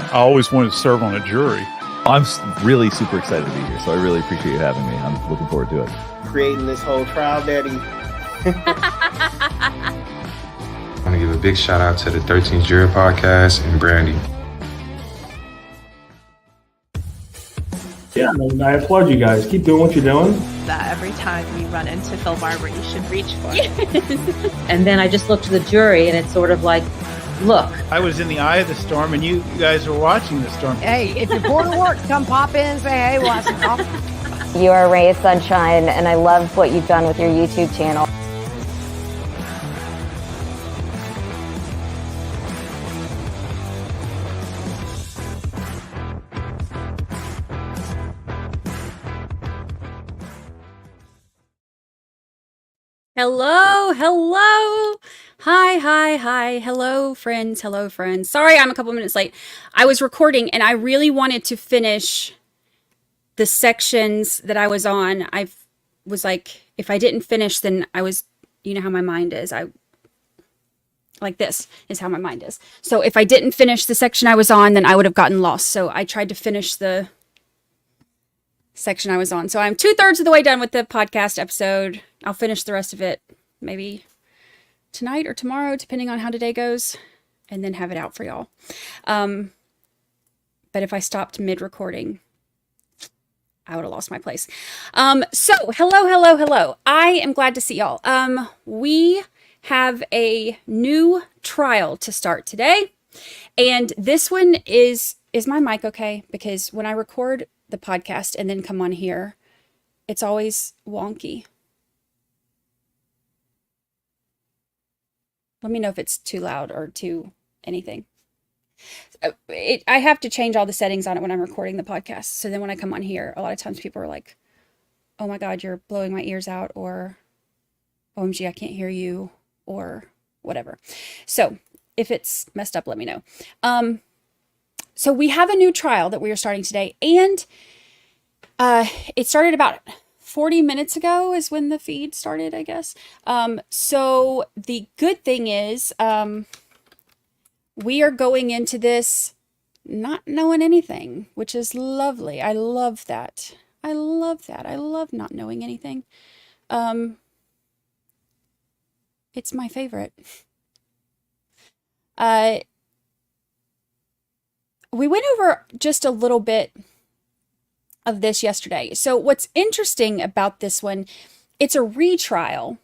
I always wanted to serve on a jury. I'm really super excited to be here, so I really appreciate you having me. I'm looking forward to it. Creating this whole trial, Daddy. I want to give a big shout out to the 13th Jury Podcast and Brandi. Yeah, I applaud you guys. Keep doing what you're doing. That every time you run into Phil Barber, you should reach for it. And then I just looked to the jury, and it's sort of like, look. I was in the eye of the storm, and you guys were watching the storm. Hey, if you're bored of work, come pop in and say, hey, want some coffee? You are a ray of sunshine, and I love what you've done with your YouTube channel. Hello. Hi. Hello, friends. Sorry, I'm a couple minutes late. I was recording and I really wanted to finish the sections that I was on. I was like, if I didn't finish, then I was, you know how my mind is. Like this is how my mind is. So if I didn't finish the section I was on, then I would have gotten lost. So I tried to finish the section I was on. So I'm 2/3 of the way done with the podcast episode. I'll finish the rest of it maybe tonight or tomorrow, depending on how today goes, and then have it out for y'all. But if I stopped mid-recording, I would have lost my place. So hello. I am glad to see y'all. We have a new trial to start today. And this one is my mic okay? Because when I record the podcast and then come on here, it's always wonky. Let me know if it's too loud or too anything. I have to change all the settings on it when I'm recording the podcast. So then when I come on here, a lot of times people are like, oh my God, you're blowing my ears out, or OMG, I can't hear you, or whatever. So if it's messed up, let me know. So we have a new trial that we are starting today, and it started about 40 minutes ago is when the feed started, I guess. So the good thing is we are going into this not knowing anything, which is lovely. I love that. I love not knowing anything. It's my favorite. We went over just a little bit of this yesterday. So what's interesting about this one, it's a retrial.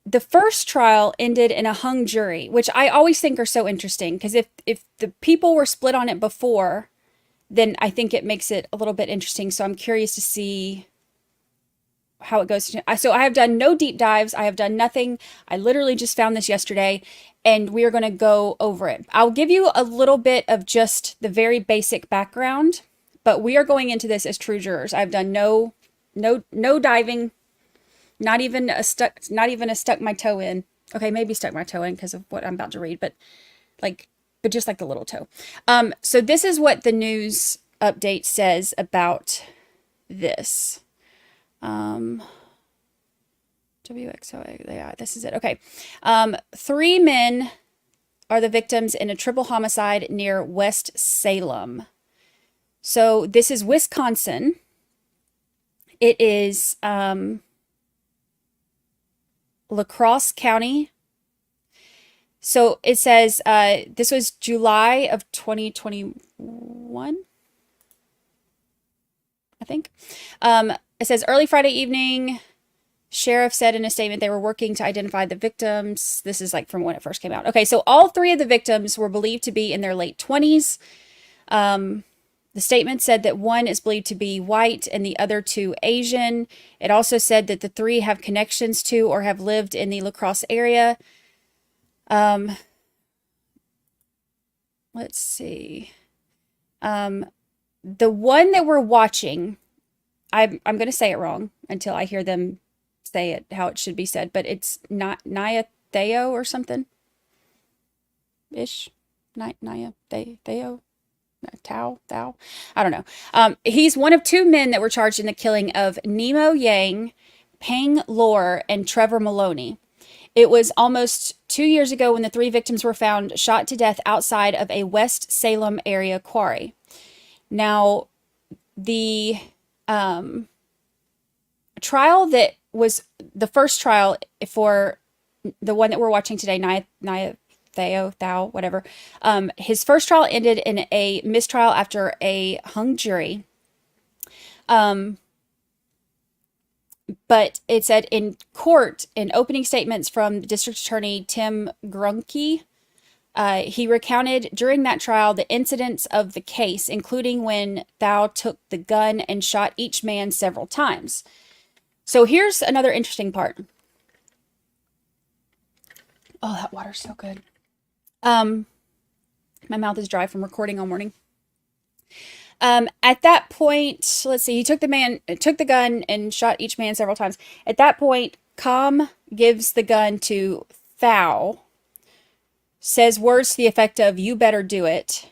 The first trial ended in a hung jury, which I always think are so interesting, because if the people were split on it before, then I think it makes it a little bit interesting. So I'm curious to see how it goes. So I have done no deep dives. I have done nothing. I literally just found this yesterday, and we are going to go over it. I'll give you a little bit of just the very basic background, but we are going into this as true jurors. I've done no diving, not even a stuck my toe in. Okay, maybe stuck my toe in because of what I'm about to read, but just like the little toe. So this is what the news update says about this. WXOA, yeah, this is it. Okay. 3 men are the victims in a triple homicide near West Salem. So this is Wisconsin. It is La Crosse County. So it says this was July of 2021, I think. It says early Friday evening, sheriff said in a statement they were working to identify the victims. This is like from when it first came out. Okay, so all 3 of the victims were believed to be in their late 20s. The statement said that 1 is believed to be white and the other 2 Asian. It also said that the 3 have connections to or have lived in the La Crosse area. Let's see. The one that we're watching, I'm going to say it wrong until I hear them say it how it should be said, but it's not Nya Thao or something ish. Nya Thao. Thao. I don't know. He's one of 2 men that were charged in the killing of Nemo Yang, Peng Lor, and Trevor Maloney. It was almost 2 years ago when the 3 victims were found shot to death outside of a West Salem area quarry. Now, the trial that was the first trial for the one that we're watching today, Nya Thao, whatever. His first trial ended in a mistrial after a hung jury. But it said in court, in opening statements from District Attorney Tim Grunke, he recounted during that trial the incidents of the case, including when Thao took the gun and shot each man several times. So here's another interesting part. Oh, that water's so good. My mouth is dry from recording all morning. At that point, let's see, he took the gun and shot each man several times. At that point, Kham gives the gun to Thao, says words to the effect of, "You better do it."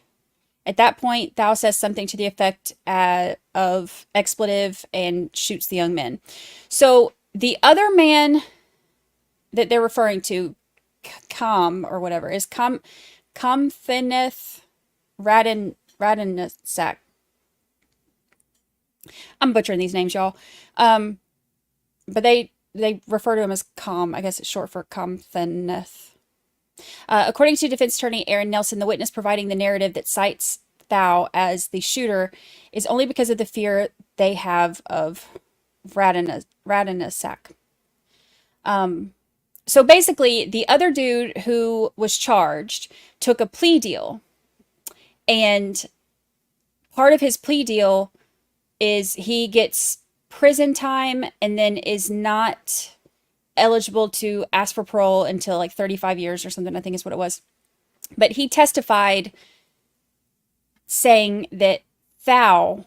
At that point, Thao says something to the effect of expletive and shoots the young men. So the other man that they're referring to, Kham or whatever, is Khamthaneth Rattanasack. I'm butchering these names, y'all. But they refer to him as Kham. I guess it's short for Khamthaneth. According to defense attorney Aaron Nelson, the witness providing the narrative that cites Thao as the shooter is only because of the fear they have of Rattanasack. So basically, the other dude who was charged took a plea deal. And part of his plea deal is he gets prison time and then is not eligible to ask for parole until like 35 years or something, I think is what it was. But he testified saying that Thao,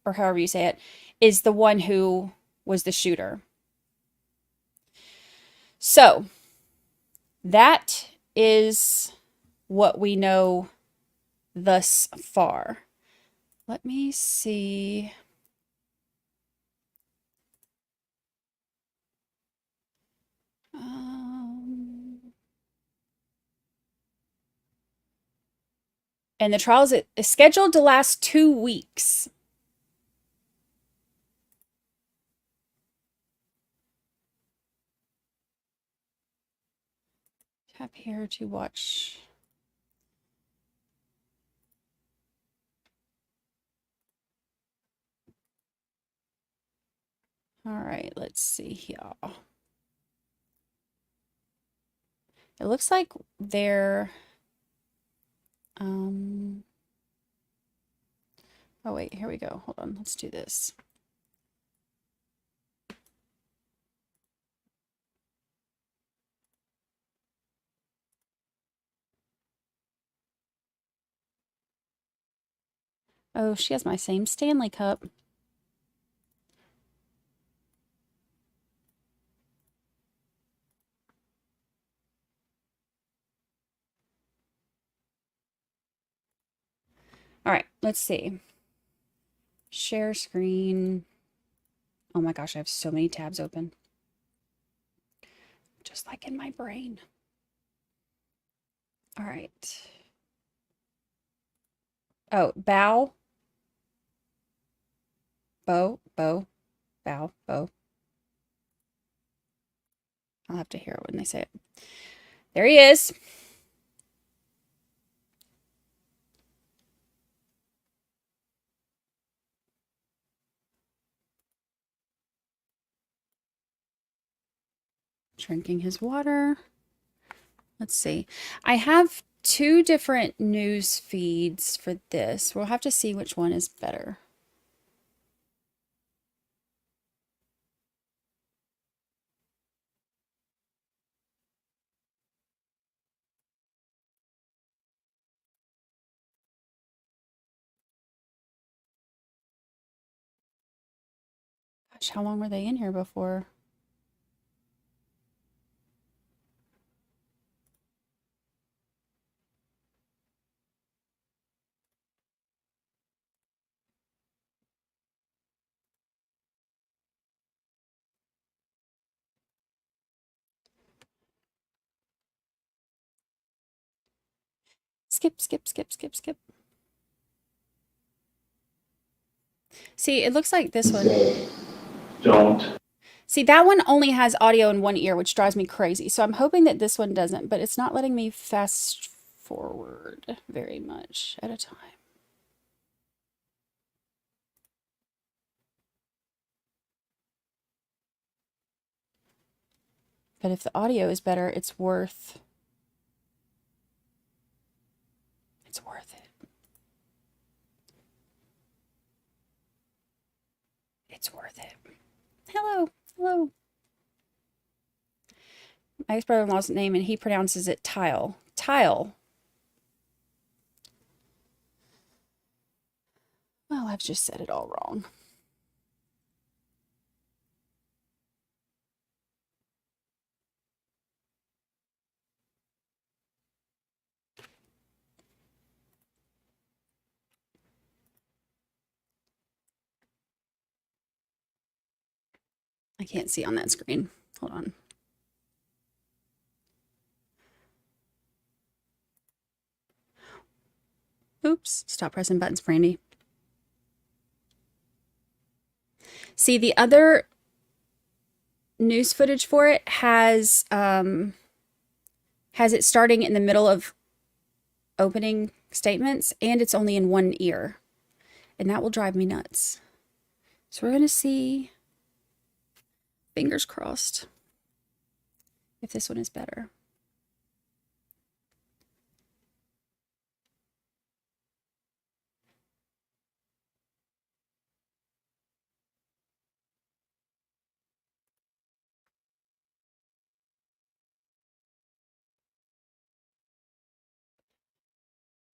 or however you say it, is the one who was the shooter. So that is what we know thus far. Let me see. And the trial is scheduled to last 2 weeks. Tap here to watch. All right, let's see here. It looks like they're oh wait, here we go. Hold on, let's do this. Oh, she has my same Stanley cup. All right, let's see. Share screen. Oh my gosh, I have so many tabs open. Just like in my brain. All right. Oh, bow. Bow. Bow. I'll have to hear it when they say it. There he is. Drinking his water. Let's see. I have 2 different news feeds for this. We'll have to see which one is better. Gosh, how long were they in here before? Skip, skip, skip, skip, skip. See, it looks like this one. Don't. See, that one only has audio in one ear, which drives me crazy. So I'm hoping that this one doesn't, but it's not letting me fast forward very much at a time. But if the audio is better, it's worth it. It's worth it. Hello. Hello. My ex-brother-in-law's name, and he pronounces it Tile. Tile. Well, I've just said it all wrong. I can't see on that screen. Hold on. Oops. Stop pressing buttons, Brandi. See, the other news footage for it has it starting in the middle of opening statements, and it's only in one ear. And that will drive me nuts. So we're going to see, fingers crossed, if this one is better.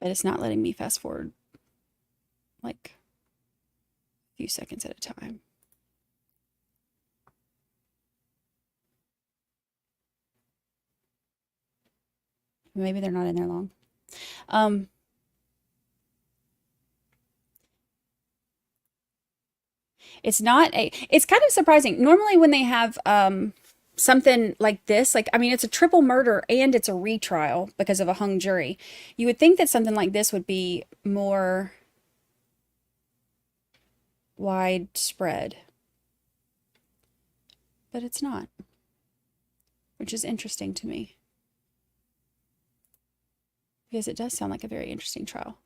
But it's not letting me fast forward like a few seconds at a time. Maybe they're not in there long. It's kind of surprising. Normally when they have something like this, like, I mean, it's a triple murder and it's a retrial because of a hung jury. You would think that something like this would be more widespread, but it's not, which is interesting to me because it does sound like a very interesting trial.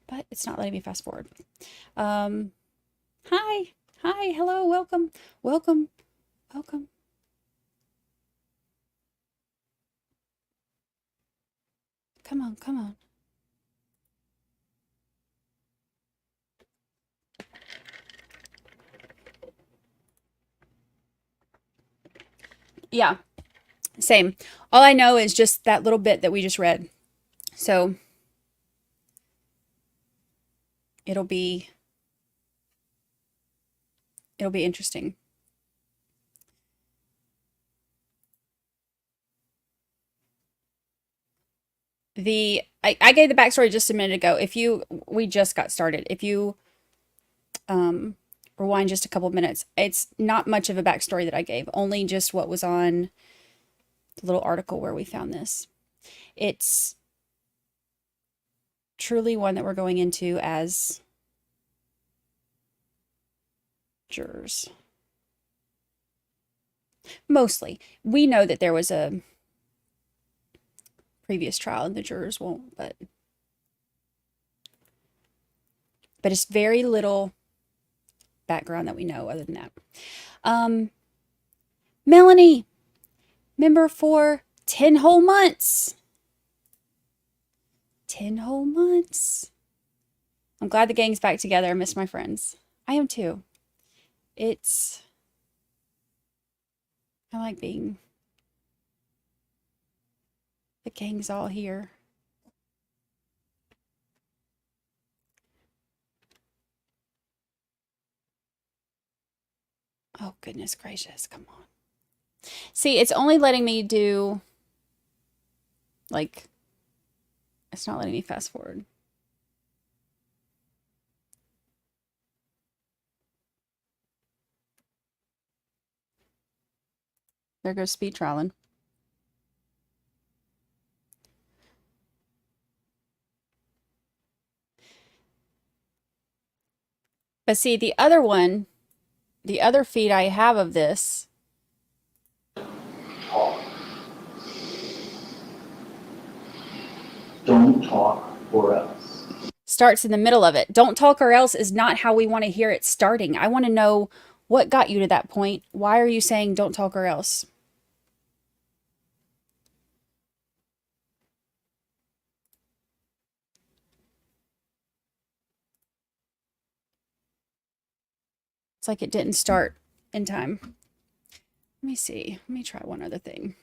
But it's not letting me fast forward. Hi, hello, welcome. Come on. Yeah, same. All I know is just that little bit that we just read. So it'll be interesting. I gave the backstory just a minute ago. We just got started. If you rewind just a couple minutes, it's not much of a backstory that I gave, only just what was on the little article where we found this. It's truly one that we're going into as jurors. Mostly. We know that there was a previous trial and the jurors won't, but it's very little background that we know other than that. Melanie, member for 10 whole months. 10 whole months. I'm glad the gang's back together. I miss my friends. I am too. I like being, the gang's all here. Oh, goodness gracious. Come on. See, it's only letting me do, like, it's not letting me fast forward. There goes speed trialing. But see, the other one, the other feed I have of this, Talk. Don't talk or else. starts in the middle of it. Don't talk or else is not how we want to hear it starting. I want to know what got you to that point. Why are you saying don't talk or else? It's like it didn't start in time. Let me see. Let me try one other thing.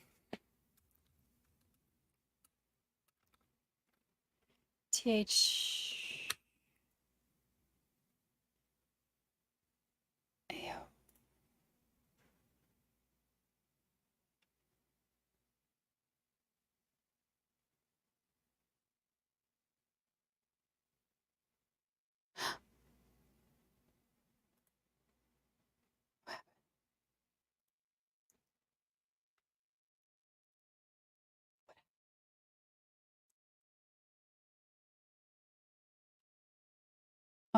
TH.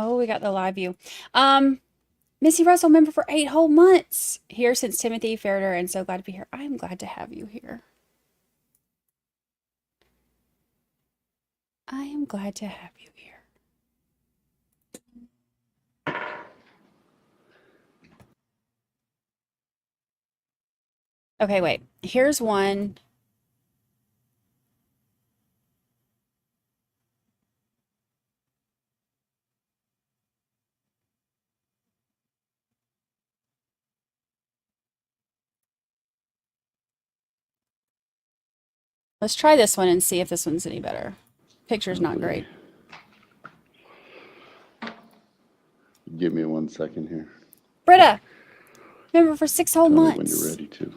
Oh, we got the live view. Missy Russell, member for 8 whole months. Here since Timothy Ferreter, and so glad to be here. I am glad to have you here. I am glad to have you here. Okay, wait. Here's one. Let's try this one and see if this one's any better. Picture's not great. Give me 1 second here. Britta, member for 6 whole Tell me months. when you're ready to.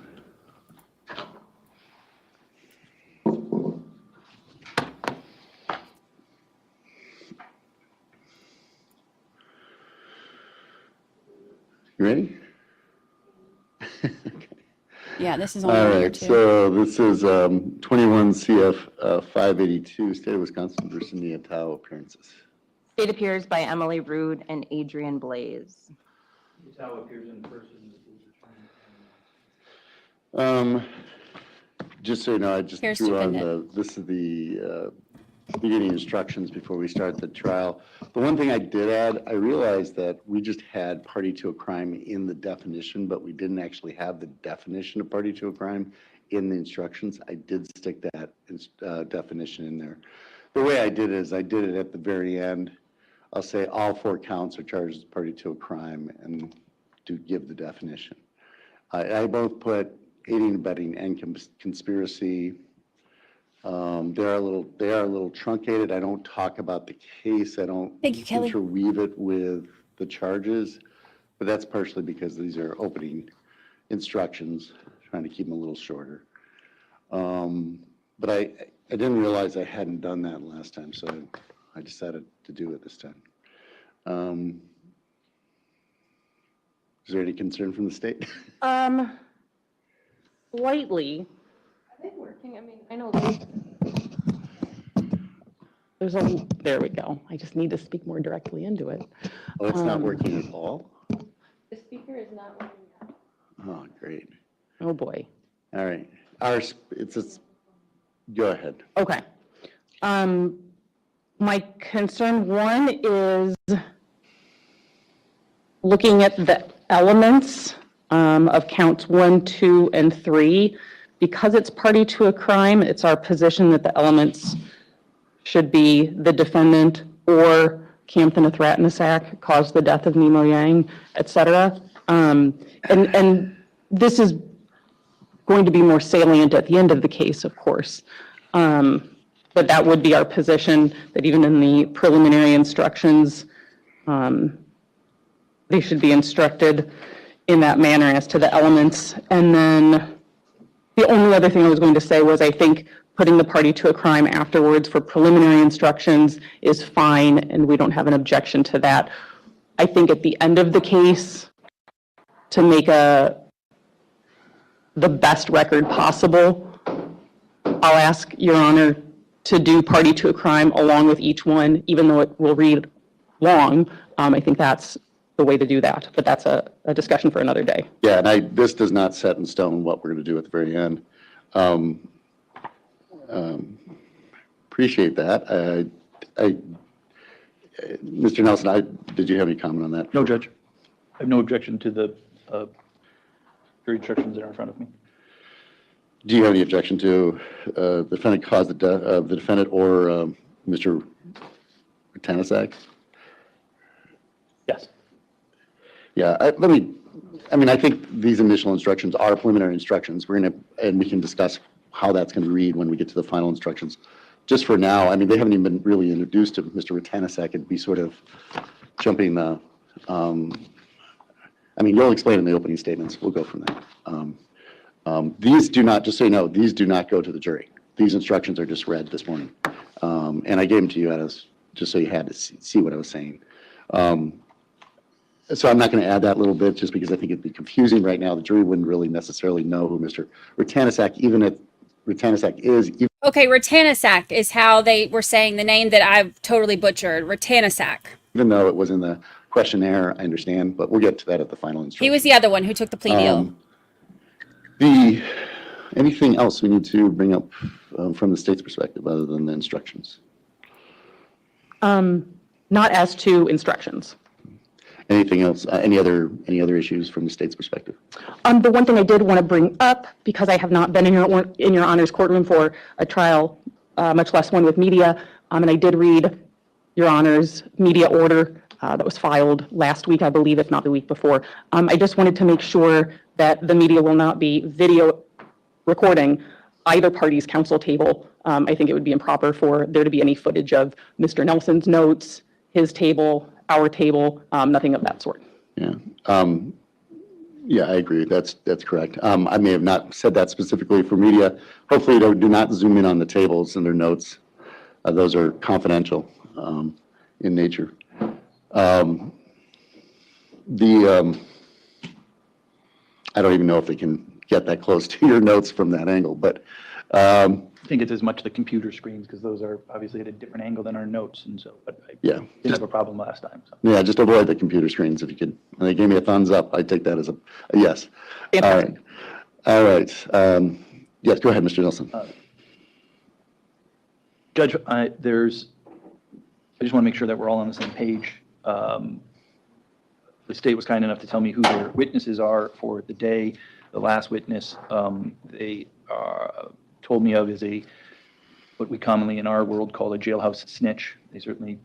You ready? Yeah, this is only All one or right, two. so this is 21 CF 582, State of Wisconsin versus Nya Thao appearances. State appears by Emily Rude and Adrian Blaze. Thao appears in person. Just so you know, I just Here's threw on defendant. this is the beginning instructions before we start the trial. The one thing I did add, I realized that we just had party to a crime in the definition, but we didn't actually have the definition of party to a crime in the instructions. I did stick that definition in there. The way I did it is I did it at the very end. I'll say all 4 counts are charged as party to a crime and to give the definition. I both put aiding, abetting, and conspiracy. They are a little truncated. I don't talk about the case. I don't Thank you, Kelly. interweave it with the charges, but that's partially because these are opening instructions, trying to keep them a little shorter. But I didn't realize I hadn't done that last time, so I decided to do it this time. Is there any concern from the state? Slightly. Are they working? I mean, I know there's a, there we go. I just need to speak more directly into it. Oh, it's not working at all? The speaker is not working now. Oh, great. Oh, boy. All right. Go ahead. Okay. My concern one is looking at the elements of counts 1, 2, and 3. Because it's party to a crime, it's our position that the elements should be the defendant or Khamthaneth Rattanasack caused the death of Nemo Yang, et cetera. And this is going to be more salient at the end of the case, of course. But that would be our position, that even in the preliminary instructions, they should be instructed in that manner as to the elements. And then the only other thing I was going to say was I think putting the party to a crime afterwards for preliminary instructions is fine, and we don't have an objection to that. I think at the end of the case, to make the best record possible, I'll ask Your Honor to do party to a crime along with each one, even though it will read long. I think that's the way to do that, but that's a discussion for another day. Yeah, and this does not set in stone what we're going to do at the very end. Appreciate that. Mr. Nelson, did you have any comment on that? No, Judge. I have no objection to the jury instructions that are in front of me. Do you have any objection to the defendant cause the death of the defendant or Mr. Rattanasack? Yes. Yeah, I think these initial instructions are preliminary instructions. And we can discuss how that's going to read when we get to the final instructions. Just for now, I mean, they haven't even been really introduced to Mr. Rattanasack. It'd be sort of jumping the, you'll explain in the opening statements. We'll go from there. These do not, just so you know, these do not go to the jury. These instructions are just read this morning. And I gave them to you just so you had to see what I was saying. So I'm not going to add that little bit just because I think it'd be confusing right now. The jury wouldn't really necessarily know who Mr. Rattanasack, even if Rattanasack is. Okay, Rattanasack is how they were saying the name that I've totally butchered. Rattanasack. Even though it was in the questionnaire, I understand, but we'll get to that at the final instruction. He was the other one who took the plea deal. Anything else we need to bring up from the state's perspective other than the instructions? Not as to instructions. Anything else? Any other issues from the state's perspective? The one thing I did want to bring up, because I have not been in your Honor's courtroom for a trial, much less one with media, and I did read Your Honor's media order that was filed last week, I believe, if not the week before. I just wanted to make sure that the media will not be video recording either party's counsel table. I think it would be improper for there to be any footage of Mr. Nelson's notes, his table, our table, nothing of that sort. Yeah. Yeah, I agree. That's correct. I may have not said that specifically for media. Hopefully, do not zoom in on the tables and their notes. Those are confidential in nature. I don't even know if they can get that close to your notes from that angle, but I think it's as much the computer screens because those are obviously at a different angle than our notes, and so. But I didn't have a problem last time. So. Yeah, just avoid the computer screens if you could. And they gave me a thumbs up. I take that as a yes. Fantastic. All right. Yes, go ahead, Mr. Nelson. Judge, I just want to make sure that we're all on the same page. The state was kind enough to tell me who their witnesses are for the day. The last witness they told me of is what we commonly in our world call a jailhouse snitch. They certainly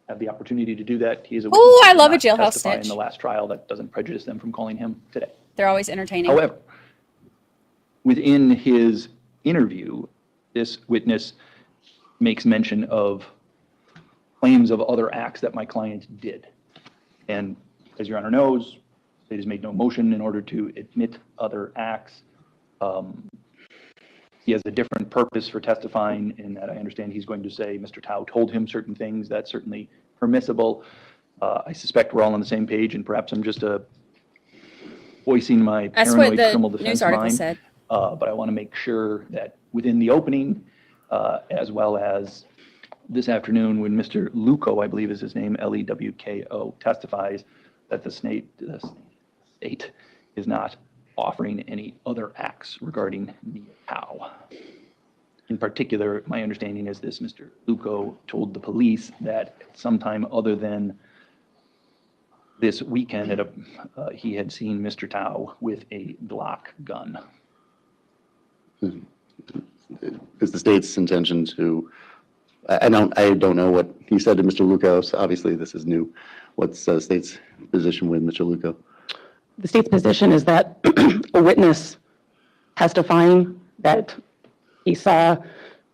have the opportunity to do that. He is a witness. Oh, I love a jailhouse snitch. In the last trial, that doesn't prejudice them from calling him today. They're always entertaining. However, within his interview, this witness makes mention of claims of other acts that my client did. And as Your Honor knows, it has made no motion in order to admit other acts. He has a different purpose for testifying in that I understand he's going to say Mr. Thao told him certain things. That's certainly permissible. I suspect we're all on the same page, and perhaps I'm just voicing my paranoid criminal defense mind. Said. But I want to make sure that within the opening, as well as this afternoon when Mr. Luco, I believe is his name, Lewko, testifies that the state is not offering any other acts regarding Nya Thao. In particular, my understanding is this: Mr. Luco told the police that sometime other than this weekend he had seen Mr. Thao with a Glock gun. Is the state's intention to? I don't know what he said to Mr. Luco. So obviously, this is new. What's the state's position with Mr. Luco? The state's position is that a witness testifying that he saw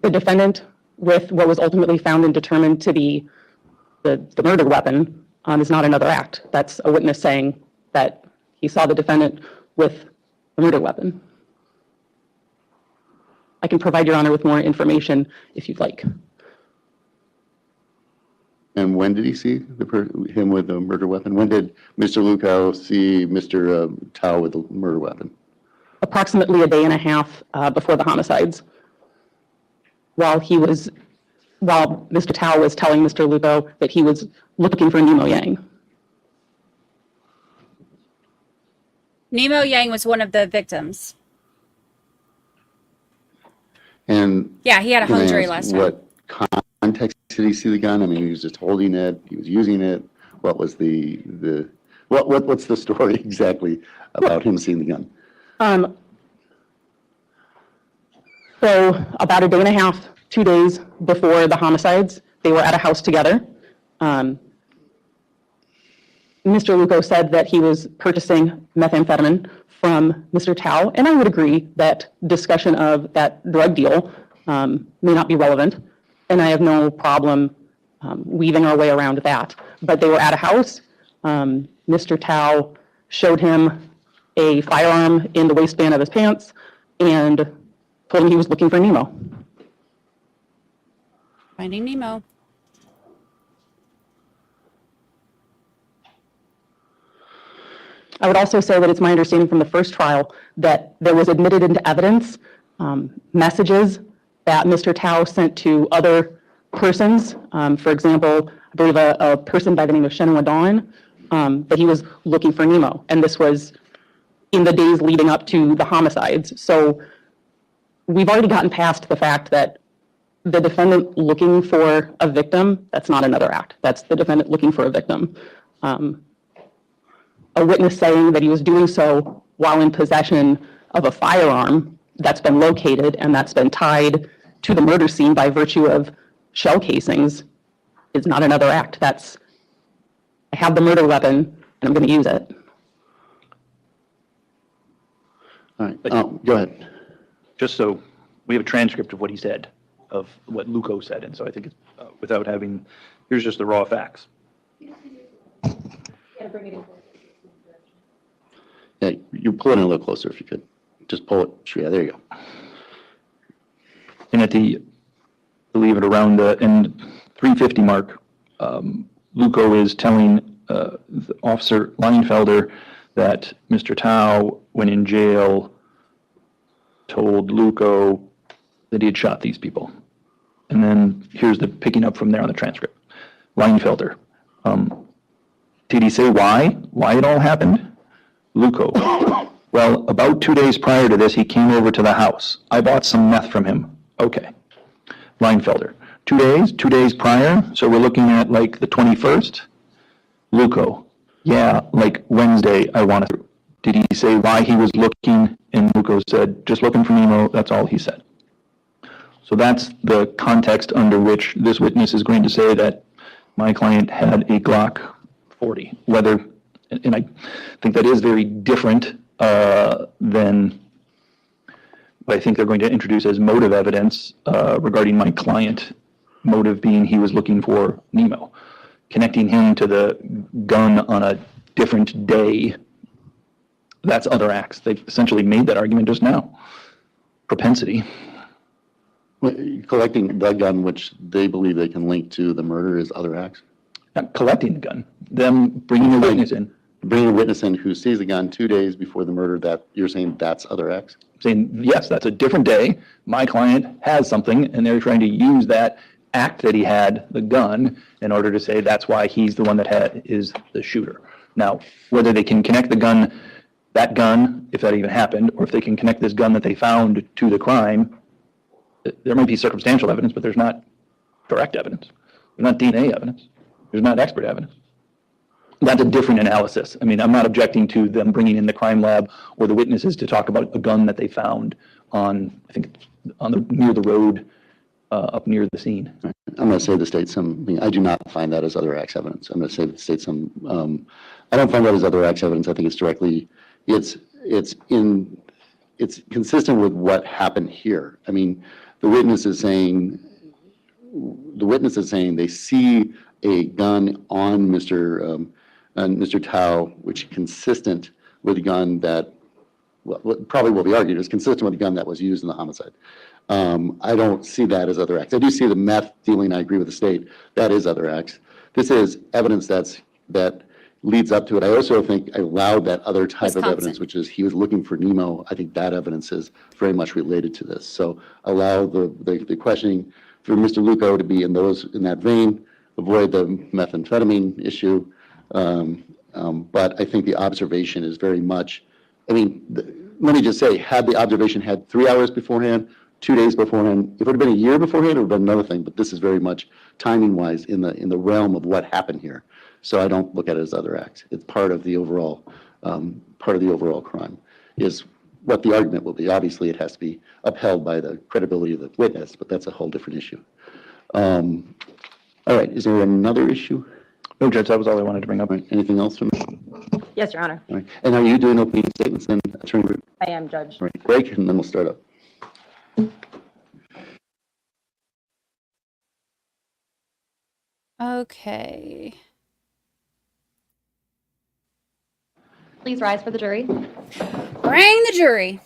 the defendant with what was ultimately found and determined to be the murder weapon is not another act. That's a witness saying that he saw the defendant with a murder weapon. I can provide Your Honor with more information if you'd like. And when did he see him with a murder weapon? When did Mr. Luco see Mr. Thao with a murder weapon? Approximately a day and a half before the homicides, while Mr. Thao was telling Mr. Luco that he was looking for Nemo Yang. Nemo Yang was one of the victims. And Yeah, he had a hung jury last time. what context did he see the gun? I mean, he was just holding it, he was using it. What was what's the story exactly about him seeing the gun? So about a day and a half, 2 days before the homicides, they were at a house together. Mr. Luco said that he was purchasing methamphetamine from Mr. Thao, and I would agree that discussion of that drug deal may not be relevant, and I have no problem weaving our way around that. But they were at a house. Mr. Thao showed him a firearm in the waistband of his pants and told him he was looking for Nemo. Finding Nemo. I would also say that it's my understanding from the first trial that there was admitted into evidence messages that Mr. Thao sent to other persons. For example, I believe a person by the name of Shenhua Dawn, that he was looking for Nemo. And this was in the days leading up to the homicides. So we've already gotten past the fact that the defendant looking for a victim, that's not another act. That's the defendant looking for a victim. A witness saying that he was doing so while in possession of a firearm that's been located and that's been tied to the murder scene by virtue of shell casings is not another act. That's, I have the murder weapon and I'm going to use it. All right, go ahead. Just so we have a transcript of what he said, of what Luco said, and so I think it's without having, here's just the raw facts. Yeah, you pull it in a little closer if you could. Just pull it. Yeah, there you go. And at the, I believe it around the 350 mark, Luco is telling Officer Leinfelder that Mr. Thao, when in jail, told Luco that he had shot these people. And then here's the picking up from there on the transcript. Leinfelder, did he say why it all happened? Luco, well, about 2 days prior to this, he came over to the house. I bought some meth from him. Okay. Leinfelder, 2 days? 2 days prior? So we're looking at like the 21st? Luco, yeah, like Wednesday, I want to. Did he say why he was looking? And Luco said, just looking for Nemo, that's all he said. So that's the context under which this witness is going to say that my client had a Glock 40, whether, and I think that is very different than what I think they're going to introduce as motive evidence regarding my client, motive being he was looking for Nemo. Connecting him to the gun on a different day, that's other acts. They've essentially made that argument just now. Propensity. Well, collecting the gun, which they believe they can link to the murder, is other acts? Not collecting the gun, them bringing a witness in. Bringing a witness in who sees the gun 2 days before the murder, that you're saying that's other acts? Saying, yes, that's a different day. My client has something, and they're trying to use that act that he had, the gun, in order to say that's why he's the one that is the shooter. Now, whether they can connect the gun, that gun, if that even happened, or if they can connect this gun that they found to the crime, there might be circumstantial evidence, but there's not direct evidence. There's not DNA evidence. There's not expert evidence. That's a different analysis. I mean, I'm not objecting to them bringing in the crime lab or the witnesses to talk about a gun that they found on, I think, near the road, up near the scene. I'm going to say the state I do not find that as other acts evidence. I'm going to say the state I don't find that as other acts evidence. I think it's directly, it's consistent with what happened here. I mean, the witness is saying they see a gun on Mr. Thao, which is consistent with a gun that, well, probably will be argued is consistent with the gun that was used in the homicide. I don't see that as other acts. I do see the meth dealing. I agree with the state. That is other acts. This is evidence that leads up to it. I also think I allowed that other type of evidence, which is he was looking for Nemo. I think that evidence is very much related to this. So allow the questioning for Mr. Luco to be in that vein, avoid the methamphetamine issue. But I think the observation is very much, let me just say, had the observation had 3 hours beforehand, 2 days beforehand, if it would have been a year beforehand, it would have been another thing. But this is very much timing-wise in the realm of what happened here. So I don't look at it as other acts. It's part of the overall crime. Is what the argument will be. Obviously, it has to be upheld by the credibility of the witness, but that's a whole different issue. All right. Is there another issue? No, Judge. That was all I wanted to bring up. Right. Anything else from? Yes, Your Honor. All right. And are you doing opening statements then, Attorney Root? I am, Judge. All right. Break, and then we'll start up. Okay. Please rise for the jury. Bring the jury.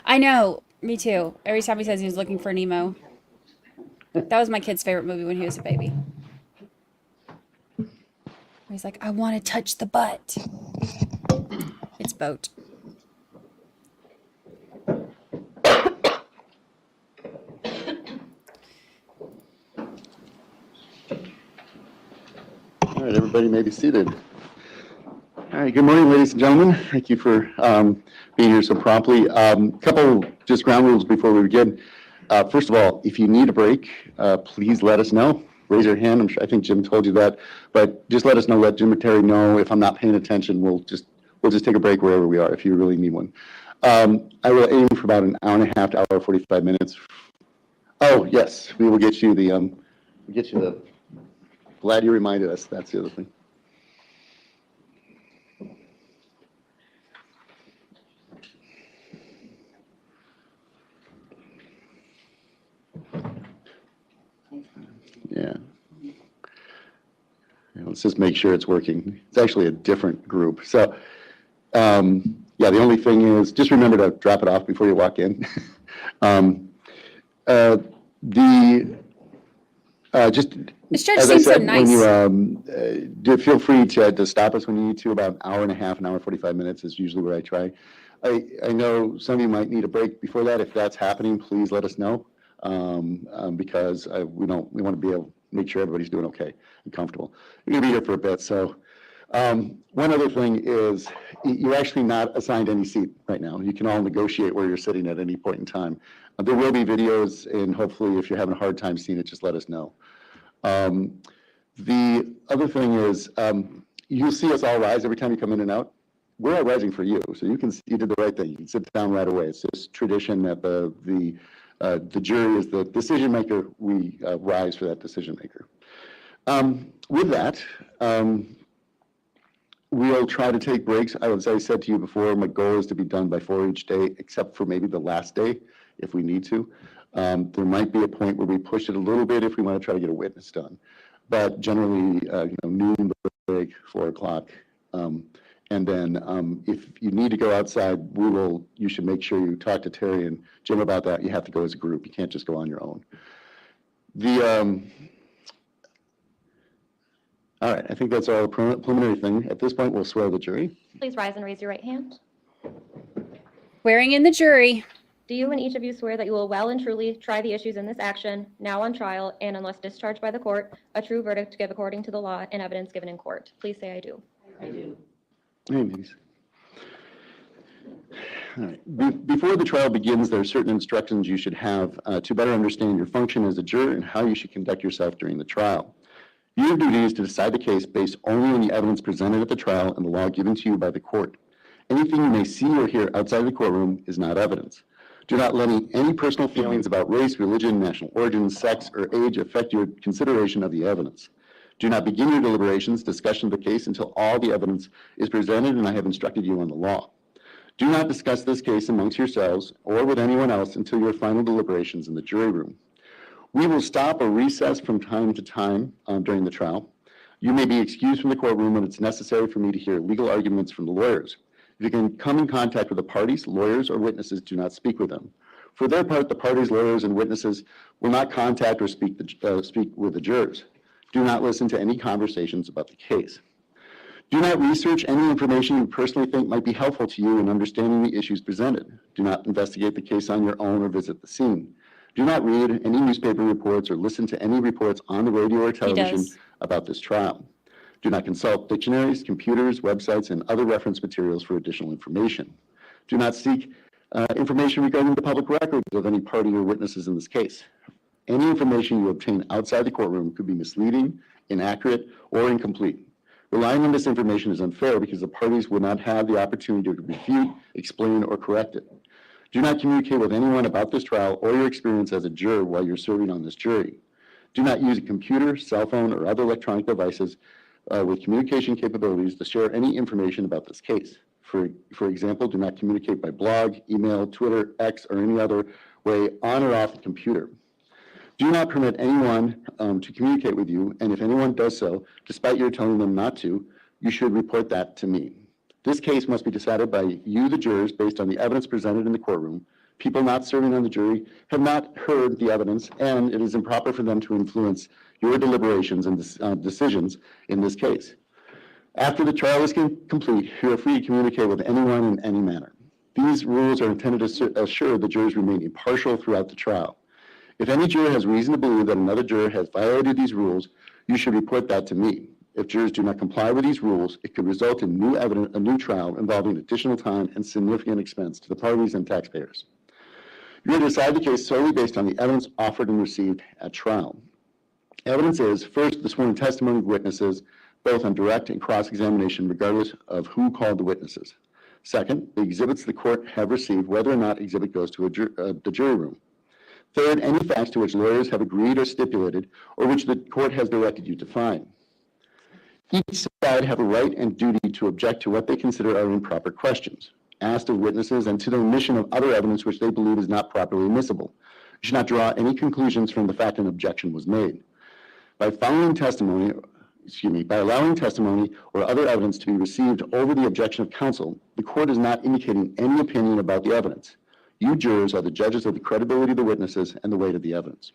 I know, me too. Every time he says he was looking for Nemo. That was my kid's favorite movie when he was a baby. He's like, I want to touch the butt. It's Boat. All right, everybody may be seated. All right, good morning, ladies and gentlemen. Thank you for being here so promptly. Couple just ground rules before we begin. First of all, if you need a break, please let us know. Raise your hand. I think Jim told you that, but just let us know. Let Jim or Terry know. If I'm not paying attention, we'll just take a break wherever we are if you really need one. I will aim for about an hour and a half to hour 45 minutes. Oh yes, we will get you the Glad you reminded us. That's the other thing. Yeah. Let's just make sure it's working. It's actually a different group. So, yeah, the only thing is just remember to drop it off before you walk in. This judge seems so nice. When you feel free to stop us when you need to. About an hour and a half, an hour 45 minutes is usually where I try. I know some of you might need a break before that. If that's happening, please let us know, because we want to be able to make sure everybody's doing okay and comfortable. We're gonna be here for a bit. So one other thing is you're actually not assigned any seat right now. You can all negotiate where you're sitting at any point in time. There will be videos, and hopefully if you're having a hard time seeing it, just let us know. The other thing is you'll see us all rise every time you come in and out. We're all rising for you, so you did the right thing. You can sit down right away. It's just tradition that the jury is the decision maker. We rise for that decision maker. With that, we'll try to take breaks. As I said to you before, my goal is to be done by 4 each day, except for maybe the last day if we need to. There might be a point where we push it a little bit if we want to try to get a witness done. But generally, noon break, 4 o'clock. And then if you need to go outside, you should make sure you talk to Terry and Jim about that. You have to go as a group. You can't just go on your own. All right, I think that's all the preliminary thing. At this point, we'll swear the jury. Please rise and raise your right hand. Swearing in the jury. Do you and each of you swear that you will well and truly try the issues in this action, now on trial, and unless discharged by the court, a true verdict to give according to the law and evidence given in court? Please say I do. I do. Hey, ladies. All right. Before the trial begins, there are certain instructions you should have to better understand your function as a juror and how you should conduct yourself during the trial. Your duty is to decide the case based only on the evidence presented at the trial and the law given to you by the court. Anything you may see or hear outside the courtroom is not evidence. Do not let any personal feelings about race, religion, national origin, sex, or age affect your consideration of the evidence. Do not begin your deliberations, discussion of the case until all the evidence is presented and I have instructed you on the law. Do not discuss this case amongst yourselves or with anyone else until your final deliberations in the jury room. We will stop or recess from time to time during the trial. You may be excused from the courtroom when it's necessary for me to hear legal arguments from the lawyers. If you can come in contact with the parties, lawyers, or witnesses, do not speak with them. For their part, the parties, lawyers, and witnesses will not contact or speak with the jurors. Do not listen to any conversations about the case. Do not research any information you personally think might be helpful to you in understanding the issues presented. Do not investigate the case on your own or visit the scene. Do not read any newspaper reports or listen to any reports on the radio or television about this trial. Do not consult dictionaries, computers, websites, and other reference materials for additional information. Do not seek information regarding the public records of any party or witnesses in this case. Any information you obtain outside the courtroom could be misleading, inaccurate, or incomplete. Relying on this information is unfair because the parties will not have the opportunity to refute, explain, or correct it. Do not communicate with anyone about this trial or your experience as a juror while you're serving on this jury. Do not use a computer, cell phone, or other electronic devices with communication capabilities to share any information about this case. For example, do not communicate by blog, email, Twitter, X, or any other way on or off the computer. Do not permit anyone to communicate with you, and if anyone does so, despite your telling them not to, you should report that to me. This case must be decided by you, the jurors, based on the evidence presented in the courtroom. People not serving on the jury have not heard the evidence, and it is improper for them to influence your deliberations and decisions in this case. After the trial is complete, you are free to communicate with anyone in any manner. These rules are intended to assure the jurors remain impartial throughout the trial. If any juror has reason to believe that another juror has violated these rules, you should report that to me. If jurors do not comply with these rules, it could result in a new trial involving additional time and significant expense to the parties and taxpayers. You are to decide the case solely based on the evidence offered and received at trial. Evidence is, first, the sworn testimony of witnesses, both on direct and cross-examination, regardless of who called the witnesses. Second, the exhibits the court have received, whether or not exhibit goes to the jury room. Third, any facts to which lawyers have agreed or stipulated, or which the court has directed you to find. Each side have a right and duty to object to what they consider are improper questions asked of witnesses and to the omission of other evidence which they believe is not properly admissible. You should not draw any conclusions from the fact an objection was made. By allowing testimony or other evidence to be received over the objection of counsel, the court is not indicating any opinion about the evidence. You jurors are the judges of the credibility of the witnesses and the weight of the evidence.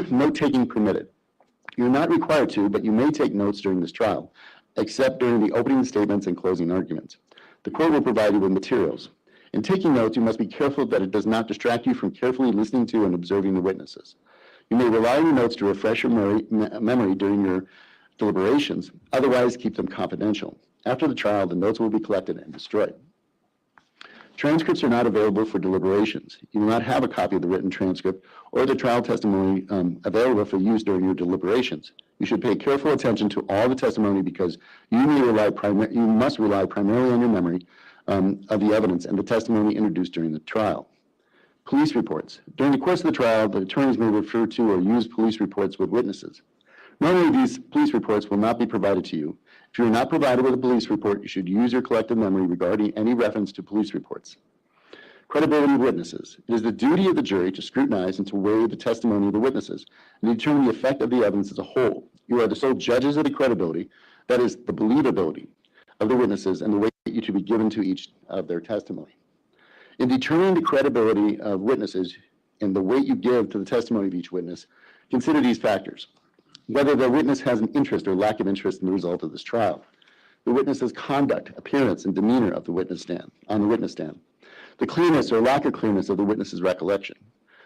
Note taking permitted. You're not required to, but you may take notes during this trial, except during the opening statements and closing arguments. The court will provide you with materials. In taking notes, you must be careful that it does not distract you from carefully listening to and observing the witnesses. You may rely on your notes to refresh your memory during your deliberations. Otherwise, keep them confidential. After the trial, the notes will be collected and destroyed. Transcripts are not available for deliberations. You will not have a copy of the written transcript or the trial testimony available for use during your deliberations. You should pay careful attention to all the testimony because you must rely primarily on your memory of the evidence and the testimony introduced during the trial. Police reports. During the course of the trial, the attorneys may refer to or use police reports with witnesses. Normally, these police reports will not be provided to you. If you are not provided with a police report, you should use your collective memory regarding any reference to police reports. Credibility of witnesses. It is the duty of the jury to scrutinize and to weigh the testimony of the witnesses and determine the effect of the evidence as a whole. You are the sole judges of the credibility, that is, the believability of the witnesses and the weight you to be given to each of their testimony. In determining the credibility of witnesses and the weight you give to the testimony of each witness, consider these factors. Whether the witness has an interest or lack of interest in the result of this trial, the witness's conduct, appearance, and demeanor of the witness stand, the clearness or lack of clearness of the witness's recollection,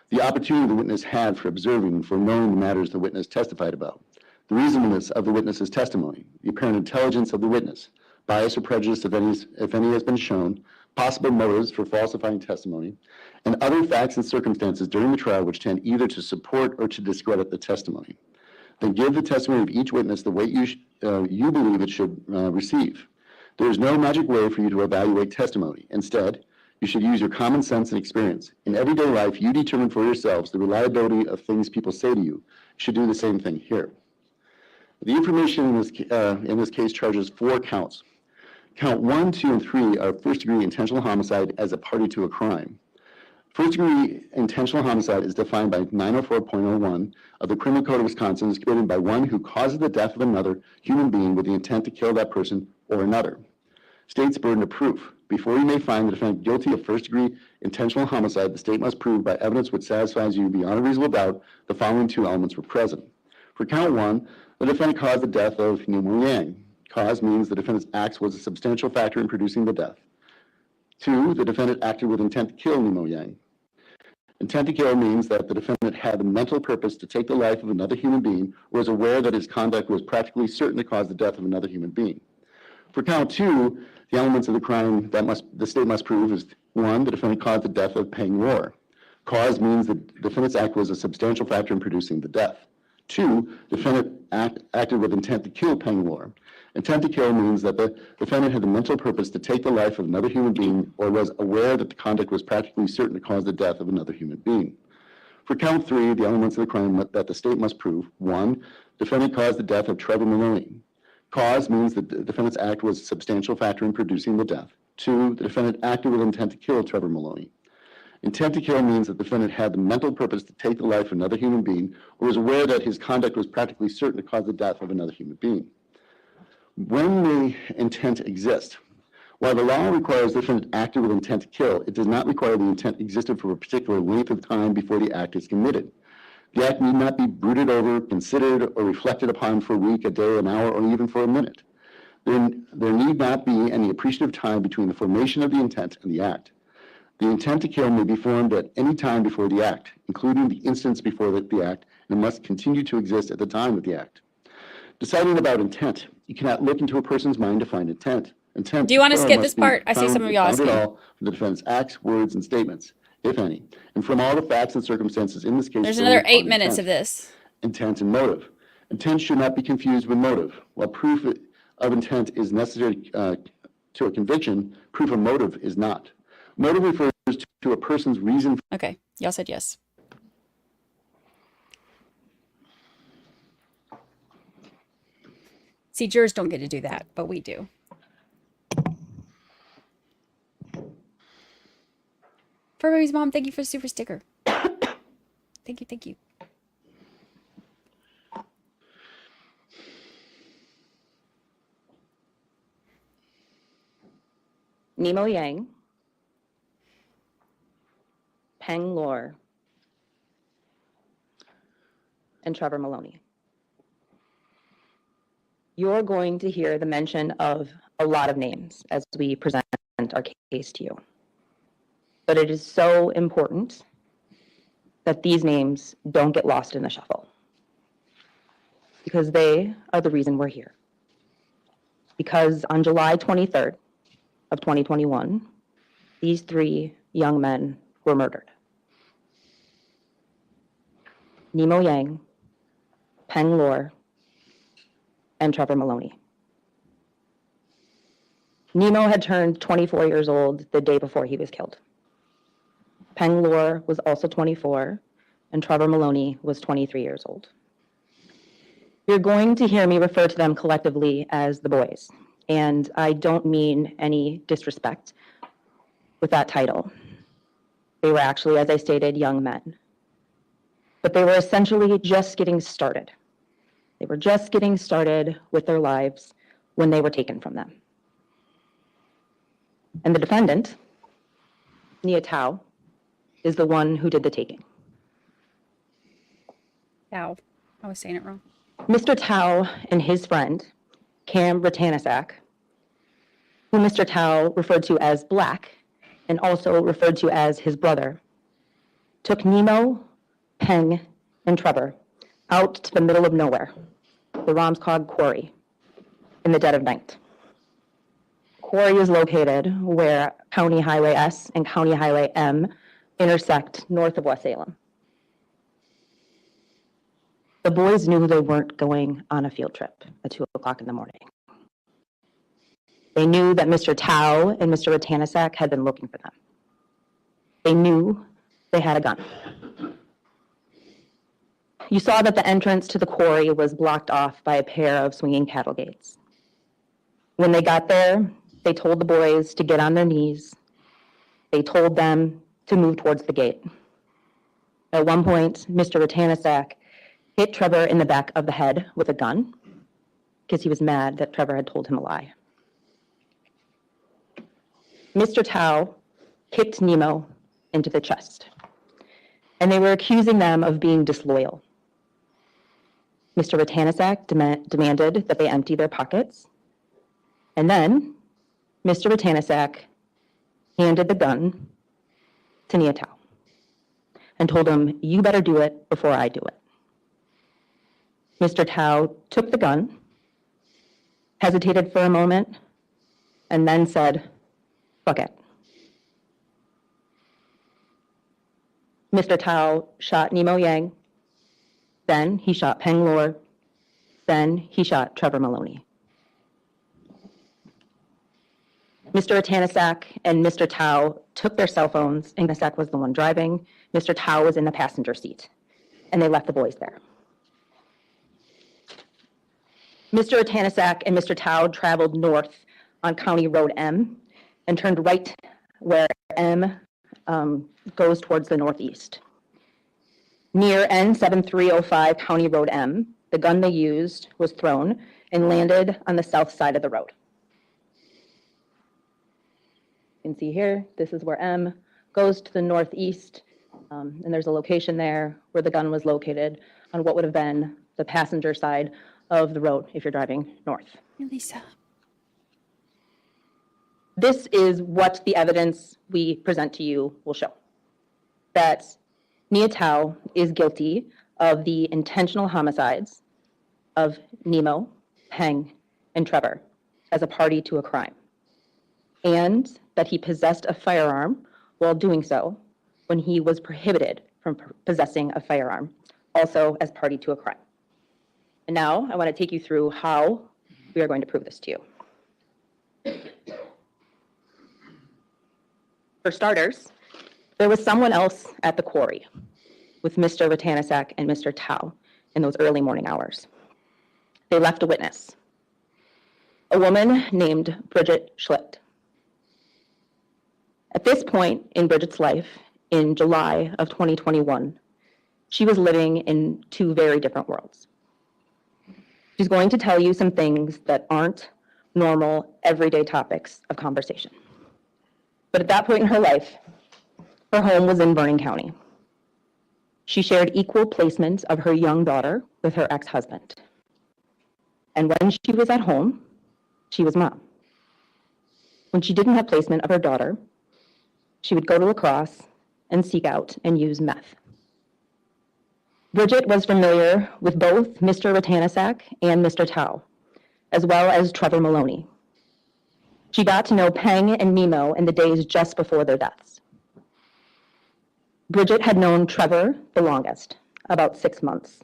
the opportunity the witness had for observing and for knowing the matters the witness testified about, the reasonableness of the witness's testimony, the apparent intelligence of the witness, bias or prejudice if any has been shown, possible motives for falsifying testimony, and other facts and circumstances during the trial which tend either to support or to discredit the testimony. Then give the testimony of each witness the weight you believe it should receive. There is no magic way for you to evaluate testimony. Instead, you should use your common sense and experience. In everyday life, you determine for yourselves the reliability of things people say to you. You should do the same thing here. The information in this case charges 4 counts. Count 1, 2, and 3 are first-degree intentional homicide as a party to a crime. First-degree intentional homicide is defined by 904.01 of the Criminal Code of Wisconsin as committed by one who causes the death of another human being with the intent to kill that person or another. State's burden of proof. Before you may find the defendant guilty of first-degree intentional homicide, the state must prove by evidence which satisfies you beyond a reasonable doubt the following two elements were present. For count one, the defendant caused the death of Nemo Yang. Cause means the defendant's acts was a substantial factor in producing the death. Two, the defendant acted with intent to kill Nemo Yang. Intent to kill means that the defendant had the mental purpose to take the life of another human being or was aware that his conduct was practically certain to cause the death of another human being. For count two, the elements of the crime that the state must prove is one, the defendant caused the death of Peng Lor. Cause means the defendant's act was a substantial factor in producing the death. Two, defendant acted with intent to kill Peng Lor. Intent to kill means that the defendant had the mental purpose to take the life of another human being or was aware that the conduct was practically certain to cause the death of another human being. For count three, the elements of the crime that the state must prove, one, defendant caused the death of Trevor Maloney. Cause means that the defendant's act was a substantial factor in producing the death. Two, the defendant acted with intent to kill Trevor Maloney. Intent to kill means that the defendant had the mental purpose to take the life of another human being or was aware that his conduct was practically certain to cause the death of another human being. When the intent exists, while the law requires the defendant acted with intent to kill, it does not require the intent existed for a particular length of time before the act is committed. The act need not be brooded over, considered, or reflected upon for a week, a day, an hour, or even for a minute. There need not be any appreciative time between the formation of the intent and the act. The intent to kill may be formed at any time before the act, including the instance before the act, and must continue to exist at the time of the act. Deciding about intent, you cannot look into a person's mind to find intent. Do you want to skip this part? I see some of y'all asking. From the defendant's acts, words, and statements, if any, and from all the facts and circumstances in this case. There's another 8 minutes of this. Intent and motive. Intent should not be confused with motive. While proof of intent is necessary to a conviction, proof of motive is not. Motive refers to a person's reason. Okay, y'all said yes. See, jurors don't get to do that, but we do. Fur Baby's mom, thank you for the super sticker. Thank you, thank you. Nemo Yang, Peng Lor, and Trevor Maloney. You're going to hear the mention of a lot of names as we present our case to you. But it is so important that these names don't get lost in the shuffle, because they are the reason we're here. Because on July 23rd of 2021, these three young men were murdered. Nemo Yang, Peng Lor, and Trevor Maloney. Nemo had turned 24 years old the day before he was killed. Peng Lor was also 24, and Trevor Maloney was 23 years old. You're going to hear me refer to them collectively as the boys, and I don't mean any disrespect with that title. They were actually, as I stated, young men. But they were essentially just getting started. They were just getting started with their lives when they were taken from them. And the defendant, Nya Thao, is the one who did the taking. Thao. I was saying it wrong. Mr. Thao and his friend, Cam Rattanasack, who Mr. Thao referred to as Black and also referred to as his brother, took Nemo, Peng, and Trevor out to the middle of nowhere, the Ramscog Quarry, in the dead of night. Quarry is located where County Highway S and County Highway M intersect north of West Salem. The boys knew they weren't going on a field trip at 2 o'clock in the morning. They knew that Mr. Thao and Mr. Rattanasack had been looking for them. They knew they had a gun. You saw that the entrance to the quarry was blocked off by a pair of swinging cattle gates. When they got there, they told the boys to get on their knees. They told them to move towards the gate. At one point, Mr. Rattanasack hit Trevor in the back of the head with a gun because he was mad that Trevor had told him a lie. Mr. Thao kicked Nemo into the chest, and they were accusing them of being disloyal. Mr. Rattanasack demanded that they empty their pockets, and then Mr. Rattanasack handed the gun to Nya Thao and told him, "You better do it before I do it." Mr. Thao took the gun, hesitated for a moment, and then said, "Fuck it." Mr. Thao shot Nemo Yang, then he shot Peng Lor, then he shot Trevor Maloney. Mr. Rattanasack and Mr. Thao took their cell phones, and Rattanasack was the one driving. Mr. Thao was in the passenger seat, and they left the boys there. Mr. Rattanasack and Mr. Thao traveled north on County Road M and turned right where M goes towards the northeast. Near N7305 County Road M, the gun they used was thrown and landed on the south side of the road. You can see here, this is where M goes to the northeast, and there's a location there where the gun was located on what would have been the passenger side of the road if you're driving north. Lisa. This is what the evidence we present to you will show. That Nya Thao is guilty of the intentional homicides of Nemo, Peng, and Trevor as a party to a crime, and that he possessed a firearm while doing so when he was prohibited from possessing a firearm, also as party to a crime. And now I want to take you through how we are going to prove this to you. For starters, there was someone else at the quarry with Mr. Rattanasack and Mr. Thao in those early morning hours. They left a witness, a woman named Bridget Schlicht. At this point in Bridget's life, in July of 2021, she was living in two very different worlds. She's going to tell you some things that aren't normal, everyday topics of conversation. But at that point in her life, her home was in Vernon County. She shared equal placement of her young daughter with her ex-husband. And when she was at home, she was mom. When she didn't have placement of her daughter, she would go to lacrosse and seek out and use meth. Bridget was familiar with both Mr. Rattanasack and Mr. Thao, as well as Trevor Maloney. She got to know Peng and Nemo in the days just before their deaths. Bridget had known Trevor the longest, about 6 months.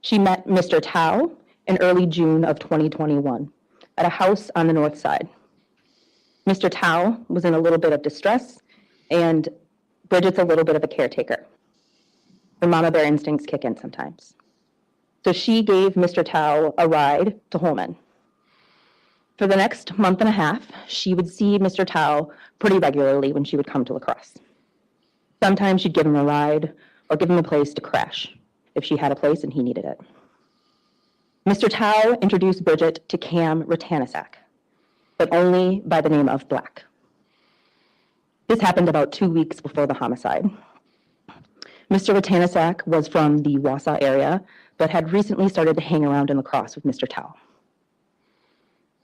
She met Mr. Thao in early June of 2021 at a house on the north side. Mr. Thao was in a little bit of distress, and Bridget's a little bit of a caretaker. Her mama bear instincts kick in sometimes. So she gave Mr. Thao a ride to Holman. For the next month and a half, she would see Mr. Thao pretty regularly when she would come to lacrosse. Sometimes she'd give him a ride or give him a place to crash if she had a place and he needed it. Mr. Thao introduced Bridget to Cam Rattanasack, but only by the name of Black. This happened about 2 weeks before the homicide. Mr. Rattanasack was from the Wausau area, but had recently started to hang around in lacrosse with Mr. Thao.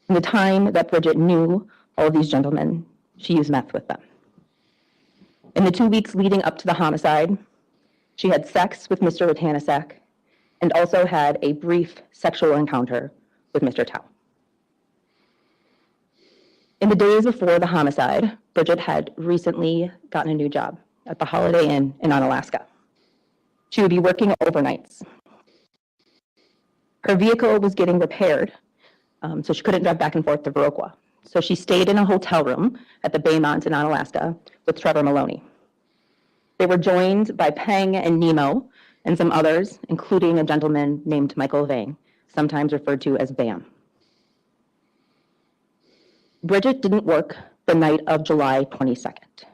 In the time that Bridget knew all of these gentlemen, she used meth with them. In the 2 weeks leading up to the homicide, she had sex with Mr. Rattanasack and also had a brief sexual encounter with Mr. Thao. In the days before the homicide, Bridget had recently gotten a new job at the Holiday Inn in Onalaska. She would be working overnights. Her vehicle was getting repaired, so she couldn't drive back and forth to Viroqua. So she stayed in a hotel room at the Baymont in Onalaska with Trevor Maloney. They were joined by Peng and Nemo and some others, including a gentleman named Michael Vang, sometimes referred to as Bam. Bridget didn't work the night of July 22nd.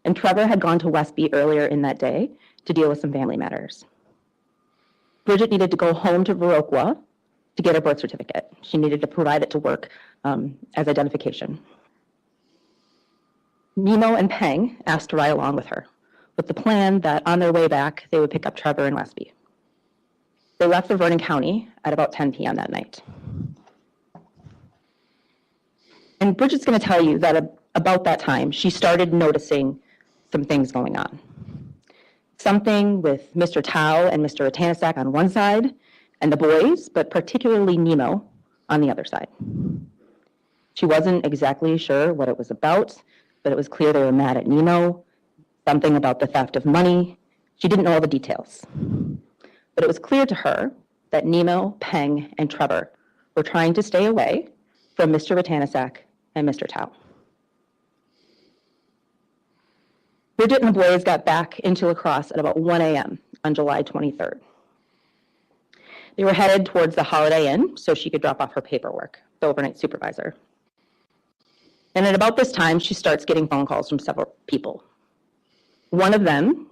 And Trevor had gone to Westby earlier in that day to deal with some family matters. Bridget needed to go home to Viroqua to get her birth certificate. She needed to provide it to work as identification. Nemo and Peng asked to ride along with her, with the plan that on their way back, they would pick up Trevor in Westby. They left for Vernon County at about 10 p.m. that night. And Bridget's going to tell you that about that time, she started noticing some things going on. Something with Mr. Thao and Mr. Rattanasack on one side, and the boys, but particularly Nemo, on the other side. She wasn't exactly sure what it was about, but it was clear they were mad at Nemo, something about the theft of money. She didn't know all the details. But it was clear to her that Nemo, Peng, and Trevor were trying to stay away from Mr. Rattanasack and Mr. Thao. Bridget and the boys got back into La Crosse at about 1 a.m. on July 23rd. They were headed towards the Holiday Inn so she could drop off her paperwork, the overnight supervisor. And at about this time, she starts getting phone calls from several people. One of them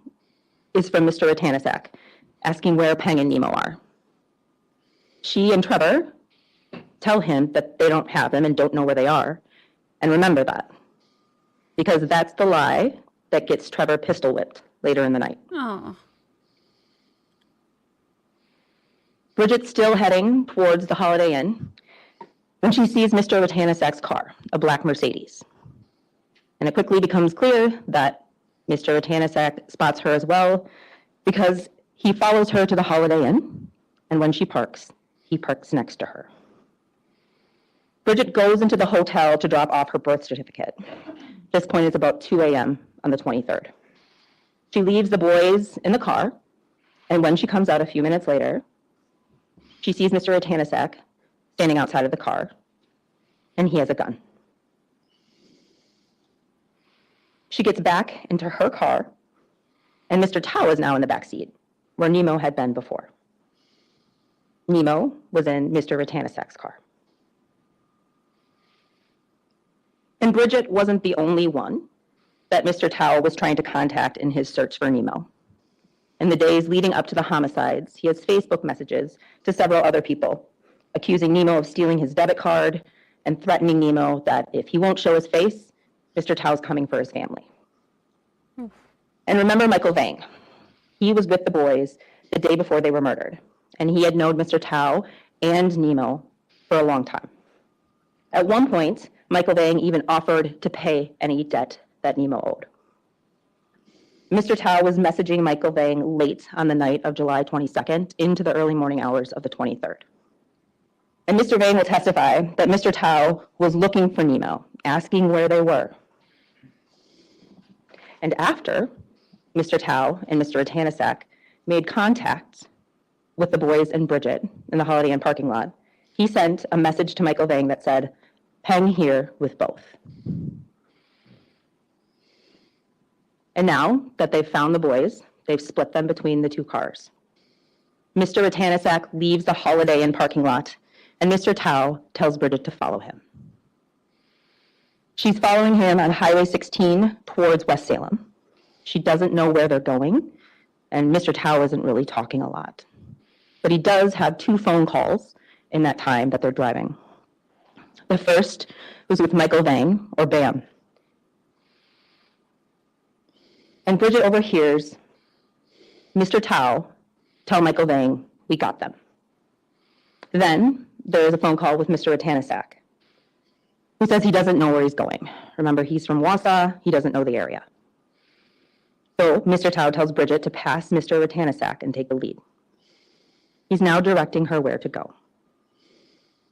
is from Mr. Rattanasack, asking where Peng and Nemo are. She and Trevor tell him that they don't have them and don't know where they are. And remember that, because that's the lie that gets Trevor pistol whipped later in the night. Oh. Bridget's still heading towards the Holiday Inn when she sees Mr. Rattanasack's car, a black Mercedes. And it quickly becomes clear that Mr. Rattanasack spots her as well, because he follows her to the Holiday Inn, and when she parks, he parks next to her. Bridget goes into the hotel to drop off her birth certificate. This point is about 2 a.m. on the 23rd. She leaves the boys in the car, and when she comes out a few minutes later, she sees Mr. Rattanasack standing outside of the car, and he has a gun. She gets back into her car, and Mr. Thao is now in the back seat, where Nemo had been before. Nemo was in Mr. Rattanasack's car. And Bridget wasn't the only one that Mr. Thao was trying to contact in his search for Nemo. In the days leading up to the homicides, he has Facebook messages to several other people, accusing Nemo of stealing his debit card and threatening Nemo that if he won't show his face, Mr. Tao's coming for his family. And remember Michael Vang. He was with the boys the day before they were murdered, and he had known Mr. Thao and Nemo for a long time. At one point, Michael Vang even offered to pay any debt that Nemo owed. Mr. Thao was messaging Michael Vang late on the night of July 22nd into the early morning hours of the 23rd. And Mr. Vang will testify that Mr. Thao was looking for Nemo, asking where they were. And after Mr. Thao and Mr. Rattanasack made contact with the boys and Bridget in the Holiday Inn parking lot, he sent a message to Michael Vang that said, "Peng here with both." And now that they've found the boys, they've split them between the two cars. Mr. Rattanasack leaves the Holiday Inn parking lot, and Mr. Thao tells Bridget to follow him. She's following him on Highway 16 towards West Salem. She doesn't know where they're going, and Mr. Thao isn't really talking a lot. But he does have 2 phone calls in that time that they're driving. The first was with Michael Vang, or Bam. And Bridget overhears Mr. Thao tell Michael Vang, "We got them." Then there is a phone call with Mr. Rattanasack, who says he doesn't know where he's going. Remember, he's from Wausau, he doesn't know the area. So Mr. Thao tells Bridget to pass Mr. Rattanasack and take the lead. He's now directing her where to go.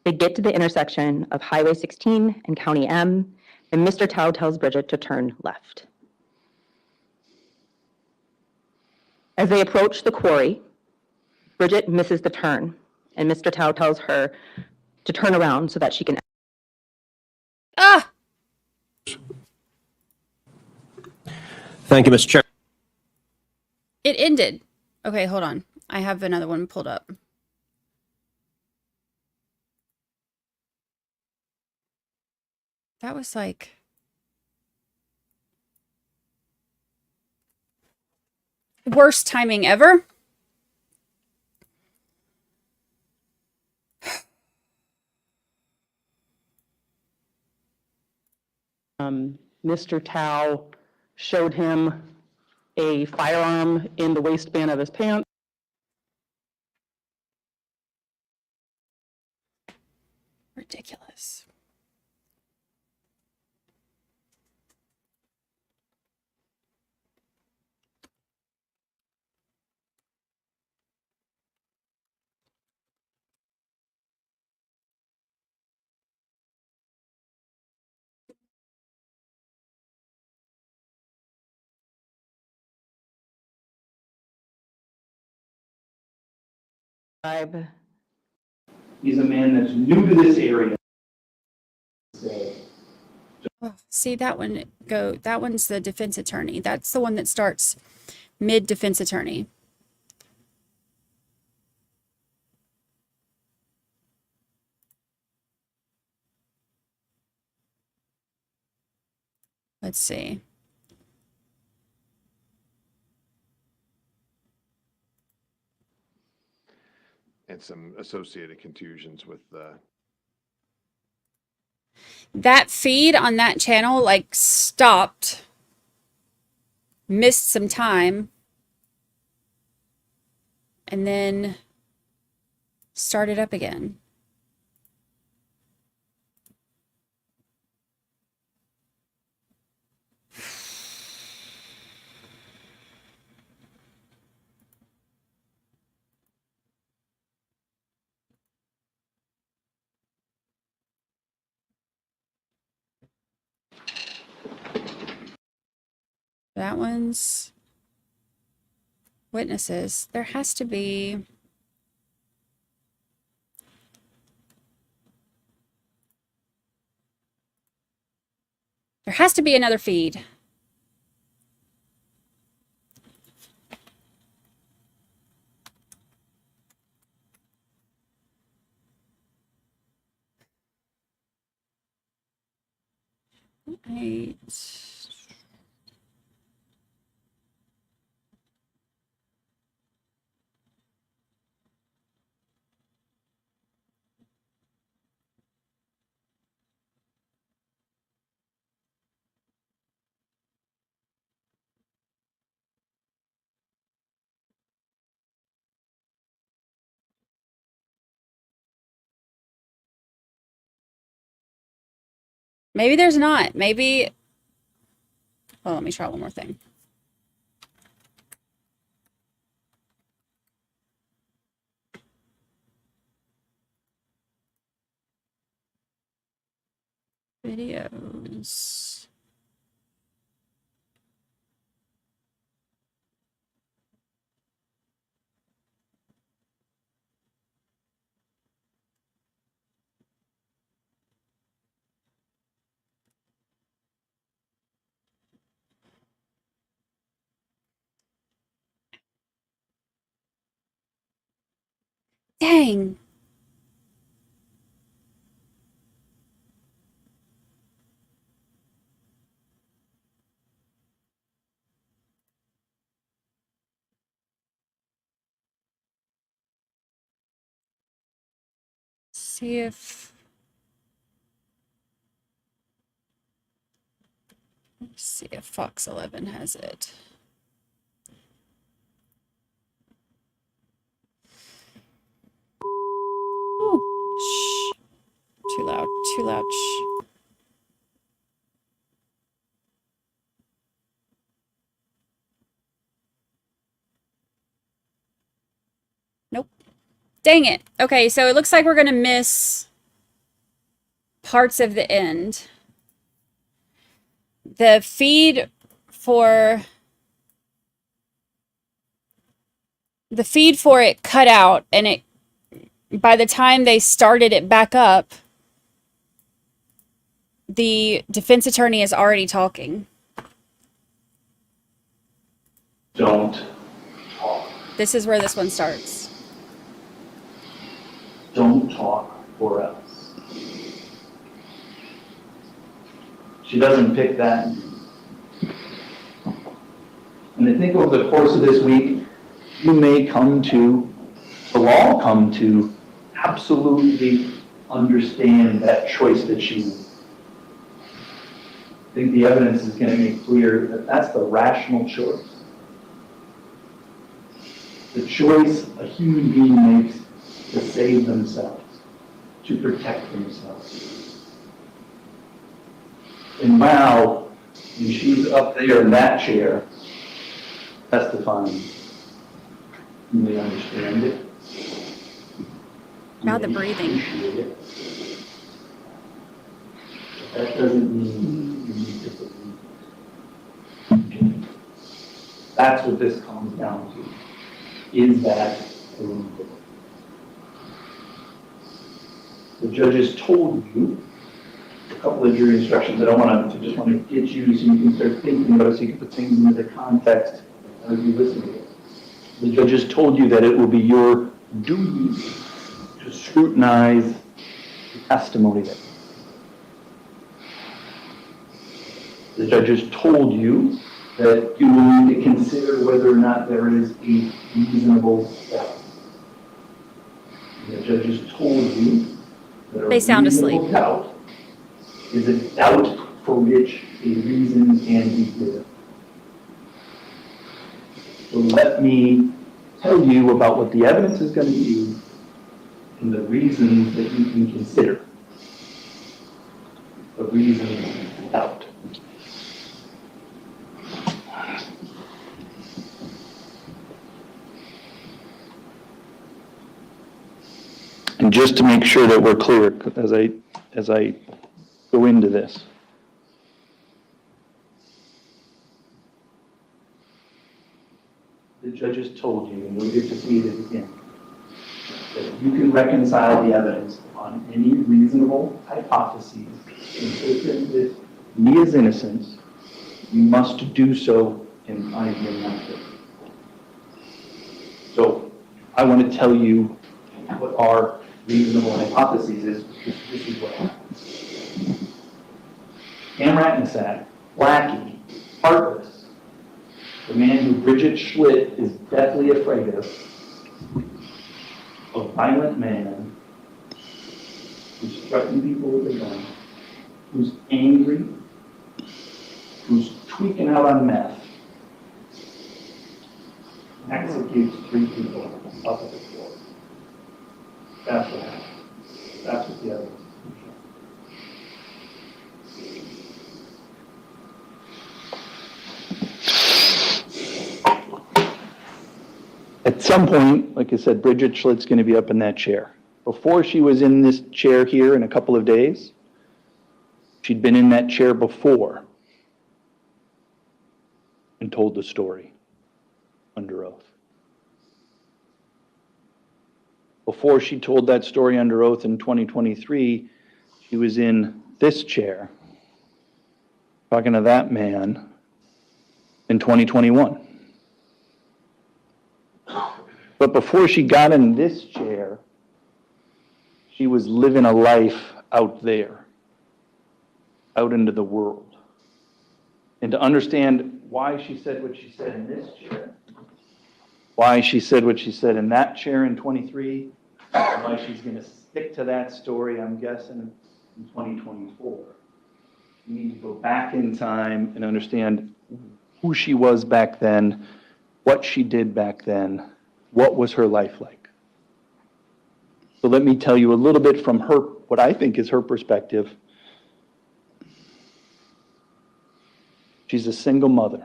They get to the intersection of Highway 16 and County M, and Mr. Thao tells Bridget to turn left. As they approach the quarry, Bridget misses the turn, and Mr. Thao tells her to turn around so that she can. Ah! Thank you, Mr. Chair. It ended. Okay, hold on. I have another one pulled up. That was like... worst timing ever. Mr. Thao showed him a firearm in the waistband of his pants. Ridiculous. He's a man that's new to this area. Oh, see that one go. That one's the defense attorney. That's the one that starts mid defense attorney. Let's see. And some associated contusions with That feed on that channel like stopped, missed some time, and then started up again. That one's witnesses. There has to be... there has to be another feed. Eight. Maybe there's not. Maybe... oh, let me try one more thing. Videos. Dang. See if... let's see if Fox 11 has it. Ooh. Shh. Too loud. Too loud. Shh. Nope. Dang it. Okay, so it looks like we're going to miss parts of the end. The feed for it cut out, and it, by the time they started it back up, the defense attorney is already talking. Don't talk. This is where this one starts. Don't talk or else. She doesn't pick that. And I think over the course of this week, you may come to, we'll all come to, absolutely understand that choice that she made. I think the evidence is going to make clear that that's the rational choice. The choice a human being makes to save themselves, to protect themselves. And now, when she's up there in that chair, testifying, you may understand it. Now the breathing. That doesn't mean you need to believe. That's what this comes down to. Is that believable? The judges told you a couple of jury instructions that I just want to get you so you can start thinking about it, so you can put things into the context as you listen to it. The judges told you that it will be your duty to scrutinize the testimony that the judges told you that you will need to consider whether or not there is a reasonable doubt. The judges told you that a They sound reasonable asleep. doubt is a doubt for which a reason can be given. So let me tell you about what the evidence is going to be and the reasons that you can consider. The reasons of doubt. And just to make sure that we're clear, as I go into this. The judges told you, and we'll get to see it again, that you can reconcile the evidence on any reasonable hypotheses consistent with Nia's innocence. You must do so in finding him not guilty. So I want to tell you what our reasonable hypothesis is, because this is what happens. Cam Rattanasack, Blackie, heartless, the man who Bridget Schlitt is deathly afraid of, a violent man who's threatening people with a gun, who's angry, who's tweaking out on meth, executes 3 people up at the floor. That's what happened. That's what the evidence is. At some point, like I said, Bridget Schlitt's going to be up in that chair. Before she was in this chair here in a couple of days, she'd been in that chair before and told the story under oath. Before she told that story under oath in 2023, she was in this chair talking to that man in 2021. But before she got in this chair, she was living a life out there, out into the world. And to understand why she said what she said in this chair, why she said what she said in that chair in 23, why she's going to stick to that story, I'm guessing, in 2024. You need to go back in time and understand who she was back then, what she did back then, what was her life like. So let me tell you a little bit from her, what I think is her perspective. She's a single mother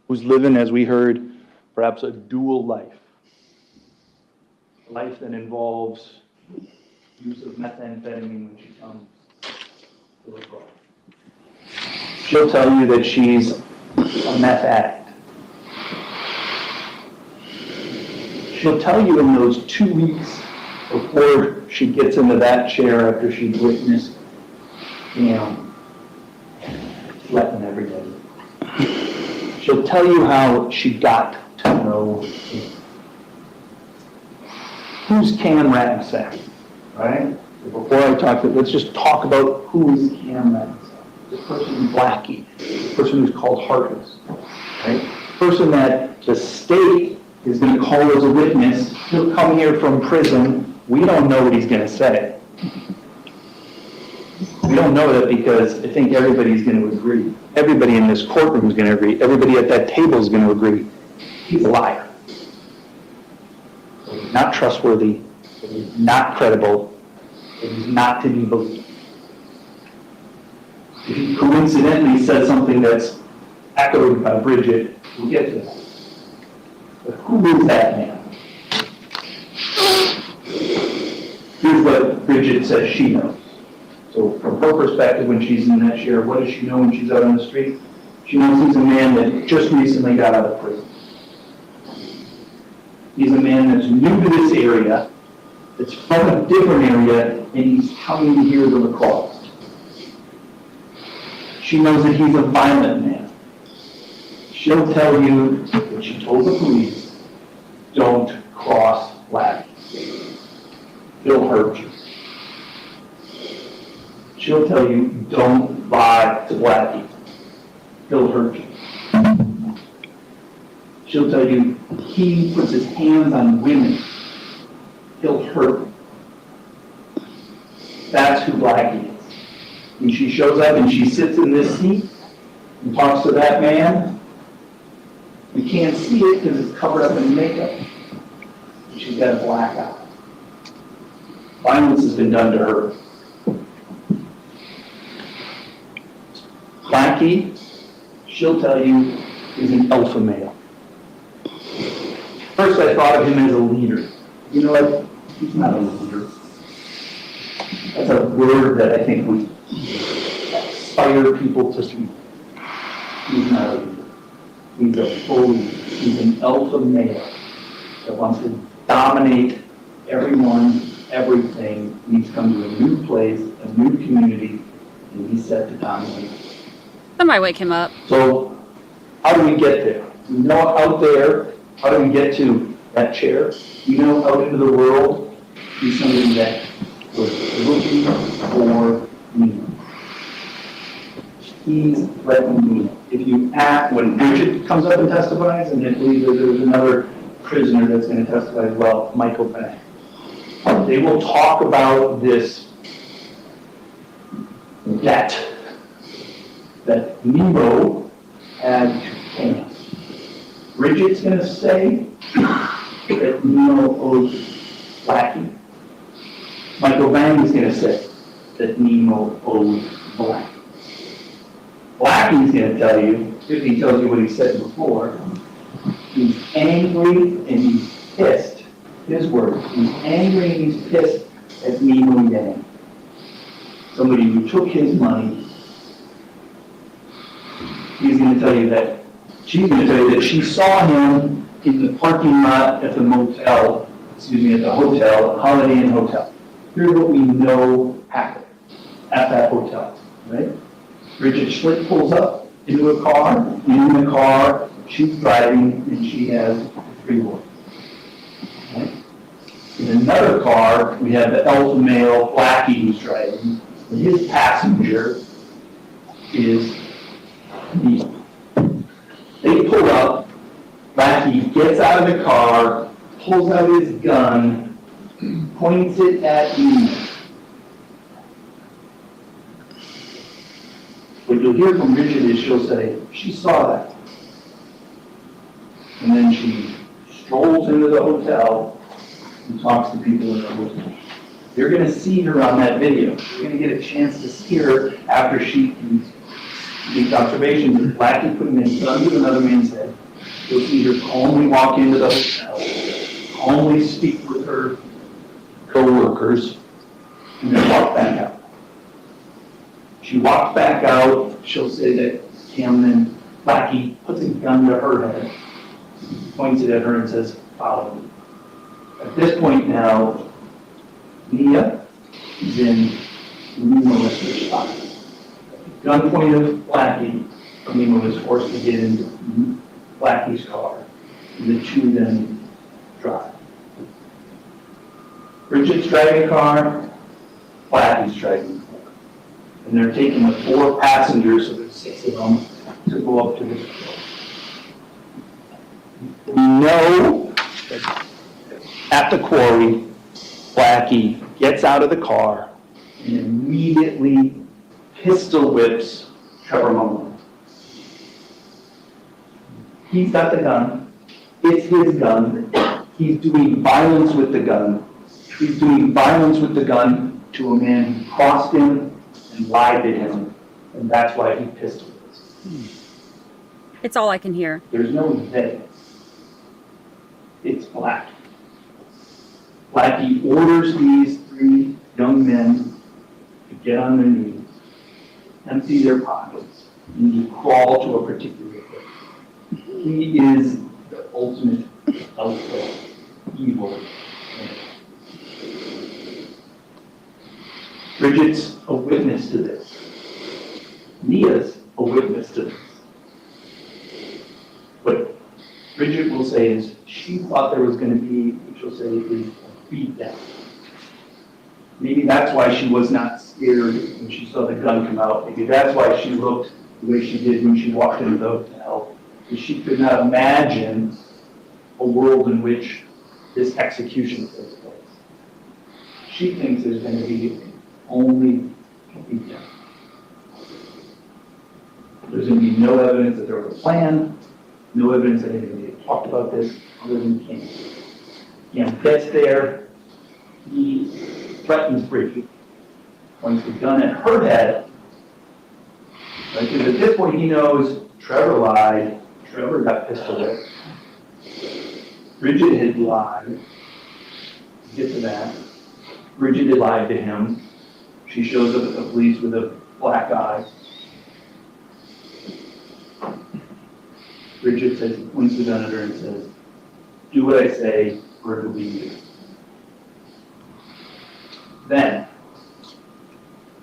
who's living, as we heard, perhaps a dual life. A life that involves use of methamphetamine when she comes to the club. She'll tell you that she's a meth addict. She'll tell you in those 2 weeks before she gets into that chair after she's witnessed, threatening everybody. She'll tell you how she got to know him. Who's Cam Rattanasack, right? So before I talk, let's just talk about who is Cam Rattanasack. the person Blackie, the person who's called Heartless, right? The person that the state is going to call as a witness. He'll come here from prison. We don't know what he's going to say. We don't know that because I think everybody's going to agree. Everybody in this courtroom is going to agree. Everybody at that table is going to agree. He's a liar. So he's not trustworthy. He's not credible. And he's not to be believed. If he coincidentally says something that's echoed by Bridget, we'll get to that. But who is that man? Here's what Bridget says she knows. So from her perspective, when she's in that chair, what does she know when she's out on the street? She knows he's a man that just recently got out of prison. He's a man that's new to this area, that's from a different area, and he's coming here to lacrosse. She knows that he's a violent man. She'll tell you that she told the police, don't cross Blackie. He'll hurt you. She'll tell you, don't lie to Blackie. He'll hurt you. She'll tell you, he puts his hands on women. He'll hurt you. That's who Blackie is. When she shows up and she sits in this seat and talks to that man, you can't see it because it's covered up in makeup. She's got a black eye. Violence has been done to her. Blackie, she'll tell you, is an alpha male. First I thought of him as a leader. You know what? He's not a leader. That's a word that I think we inspire people to see. He's not a leader. He's a full leader. He's an alpha male that wants to dominate everyone, everything. He's come to a new place, a new community, and he's set to dominate. Somebody wake him up. So how do we get there? We know out there, how do we get to that chair? We know out into the world, he's somebody that was looking for me. He's threatening me. If you act, when Bridget comes up and testifies, and I believe that there's another prisoner that's going to testify as well, Michael Bennett. They will talk about this debt that Nemo had to pay. Bridget's going to say that Nemo owes Blackie. Michael Bang is going to say that Nemo owes Blackie. Blackie's going to tell you, if he tells you what he said before, he's angry and he's pissed. His words. He's angry and he's pissed at Nemo Yang. Somebody who took his money. She's going to tell you that she saw him in the parking lot at the motel, at the hotel, Holiday Inn Hotel. Here's what we know happened at that hotel, right? Bridget Schlitt pulls up into a car. In the car, she's driving and she has a 3-wheel. Right? In another car, we have the alpha male Blackie who's driving. And his passenger is me. They pull up. Blackie gets out of the car, pulls out his gun, points it at me. What you'll hear from Bridget is she'll say, she saw that. And then she strolls into the hotel and talks to people in the hotel. You're going to see her on that video. You're going to get a chance to see her after she makes observations of Blackie putting his gun to another man's head. You'll see her calmly walk into the hotel, calmly speak with her co-workers, and then walk back out. She walks back out, she'll say that Camden, Blackie, puts a gun to her head, points it at her and says, follow me. At this point now, Nya is in Nemo's spot. Gunpoint of Blackie, Nemo is forced to get into Blackie's car. The two then drive. Bridget's driving a car, Blackie's driving a car. And they're taking the 4 passengers, so there's 6 of them, to go up to this. We know that at the quarry, Blackie gets out of the car and immediately pistol whips Trevor Maloney. He's got the gun. It's his gun. He's doing violence with the gun. He's doing violence with the gun to a man who crossed him and lied to him, and that's why he pistol whips. It's all I can hear. There's no they. It's Blackie. Blackie orders these 3 young men to get on their knees, empty their pockets, and to crawl to a particular place. He is the ultimate alpha evil man. Bridget's a witness to this. Nia's a witness to this. What Bridget will say is she thought there was going to be, which she'll say is a beatdown. Maybe that's why she was not scared when she saw the gun come out. Maybe that's why she looked the way she did when she walked into the hotel. Because she could not imagine a world in which this execution takes place. She thinks there's going to be only a beatdown. There's going to be no evidence that there was a plan, no evidence that anybody had talked about this other than Cam. Cam gets there, he threatens Bridget, points the gun at her head, because at this point he knows Trevor lied, Trevor got pistol whipped, Bridget had lied, get to that, Bridget had lied to him, she shows up at the police with a black eye. Bridget says, points the gun at her and says, do what I say or it'll be you. Then,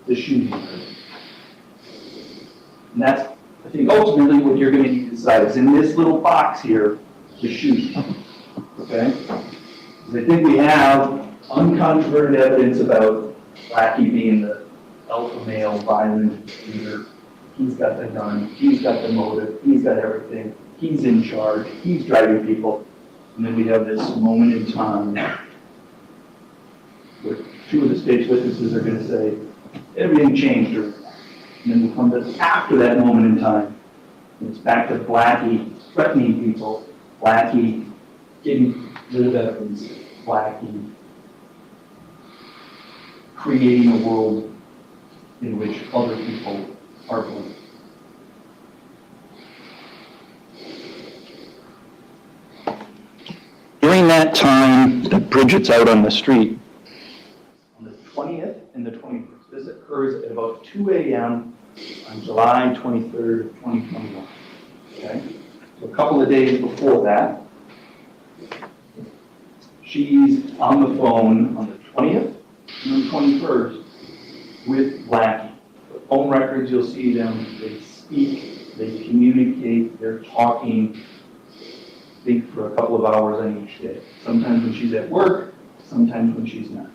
the shooting occurs. And that's, I think, ultimately what you're going to need to decide is in this little box here, the shooting. Okay? Because I think we have uncontroverted evidence about Blackie being the alpha male violent leader. He's got the gun, he's got the motive, he's got everything, he's in charge, he's driving people. And then we have this moment in time where 2 of the state's witnesses are going to say, everything changed during that. And then we'll come to after that moment in time. And it's back to Blackie threatening people, Blackie getting rid of evidence, Blackie creating a world in which other people are blamed. During that time that Bridget's out on the street, on the 20th and the 21st, this occurs at about 2 a.m. on July 23rd, 2021. Okay? So a couple of days before that, she's on the phone on the 20th and the 21st with Blackie. The phone records, you'll see them, they speak, they communicate, they're talking, speak for a couple of hours on each day. Sometimes when she's at work, sometimes when she's not.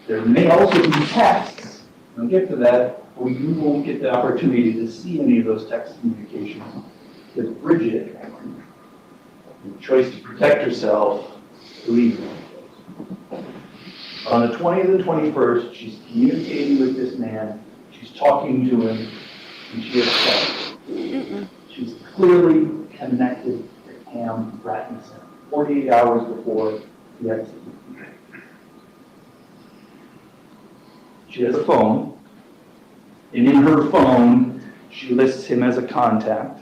There may also be texts, I'll get to that, or you won't get the opportunity to see any of those text communications. Because Bridget, the choice to protect herself, believes in it. On the 20th and 21st, she's communicating with this man, she's talking to him, and she has text. She's clearly connected to Cam Rattanasack 48 hours before the execution. She has a phone, and in her phone, she lists him as a contact.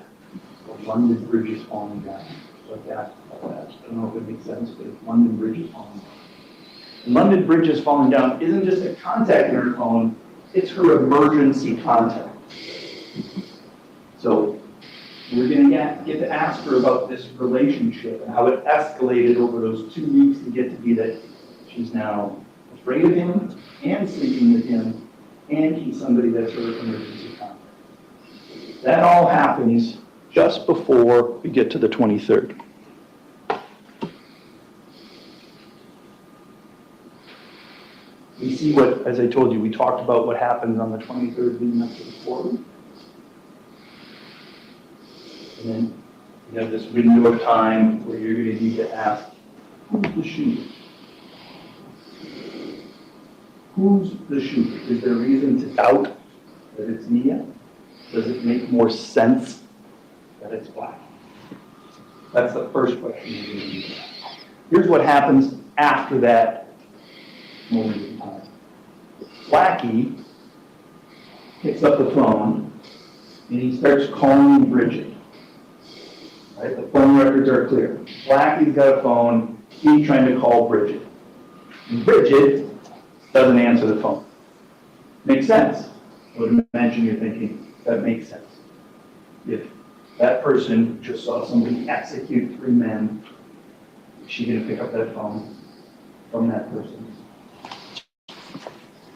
The London Bridge is falling down. Like that. I don't know if it makes sense, but London Bridge is falling down. London Bridge is falling down isn't just a contact in her phone, it's her emergency contact. So we're going to get to ask her about this relationship and how it escalated over those 2 weeks to get to be that she's now afraid of him and sleeping with him, and he's somebody that's her emergency contact. That all happens just before we get to the 23rd. We see see what, as I told you, we talked about what happens on the 23rd leading up to the courtroom. And then you have this window of time where you're going to need to ask, who's the shooter? Who's the shooter? Is there reason to doubt that it's Nya? Does it make more sense that it's Black? That's the first question you're going to need to ask. Here's what happens after that moment in time. Blackie picks up the phone and he starts calling Bridget. Right? The phone records are clear. Blackie's got a phone, he's trying to call Bridget. And Bridget doesn't answer the phone. Makes sense. I would imagine you're thinking, that makes sense. If that person just saw somebody execute 3 men, is she going to pick up that phone from that person?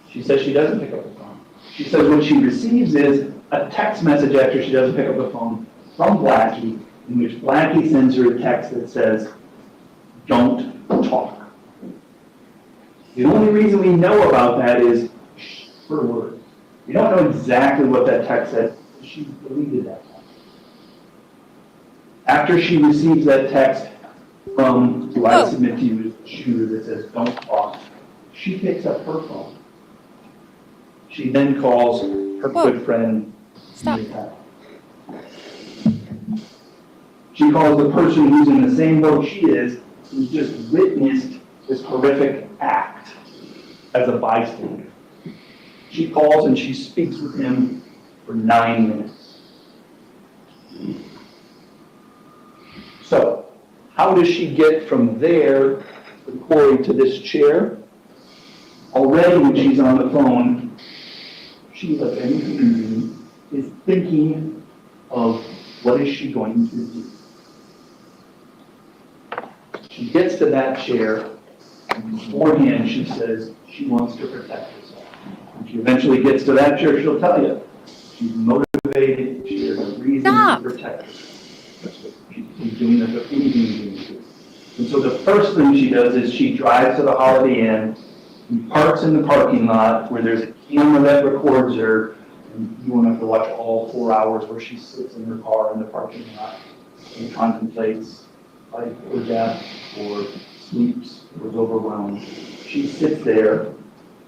She says she doesn't pick up the phone. She says what she receives is a text message after she doesn't pick up the phone from Blackie, in which Blackie sends her a text that says, don't talk. The only reason we know about that is her word. We don't know exactly what that text said. She deleted that text. After she receives that text from, who I submit to you as the shooter that says, don't talk, she picks up her phone. She then calls her good friend, Nya Thao. She calls the person who's in the same boat she is, who's just witnessed this horrific act as a bystander. She calls and she speaks with him for 9 minutes. So, how does she get from there, the quarry, to this chair? Already when she's on the phone, she, like any human being, is thinking of what is she going to do. She gets to that chair, and beforehand she says she wants to protect herself. When she eventually gets to that chair, she'll tell you. She's motivated, she has a reason to protect herself. That's what she's doing, that's what any human being does. And so the first thing she does is she drives to the Holiday Inn and parks in the parking lot where there's a camera that records her, and you won't have to watch all 4 hours where she sits in her car in the parking lot and contemplates life or death or sleeps or is overwhelmed. She sits there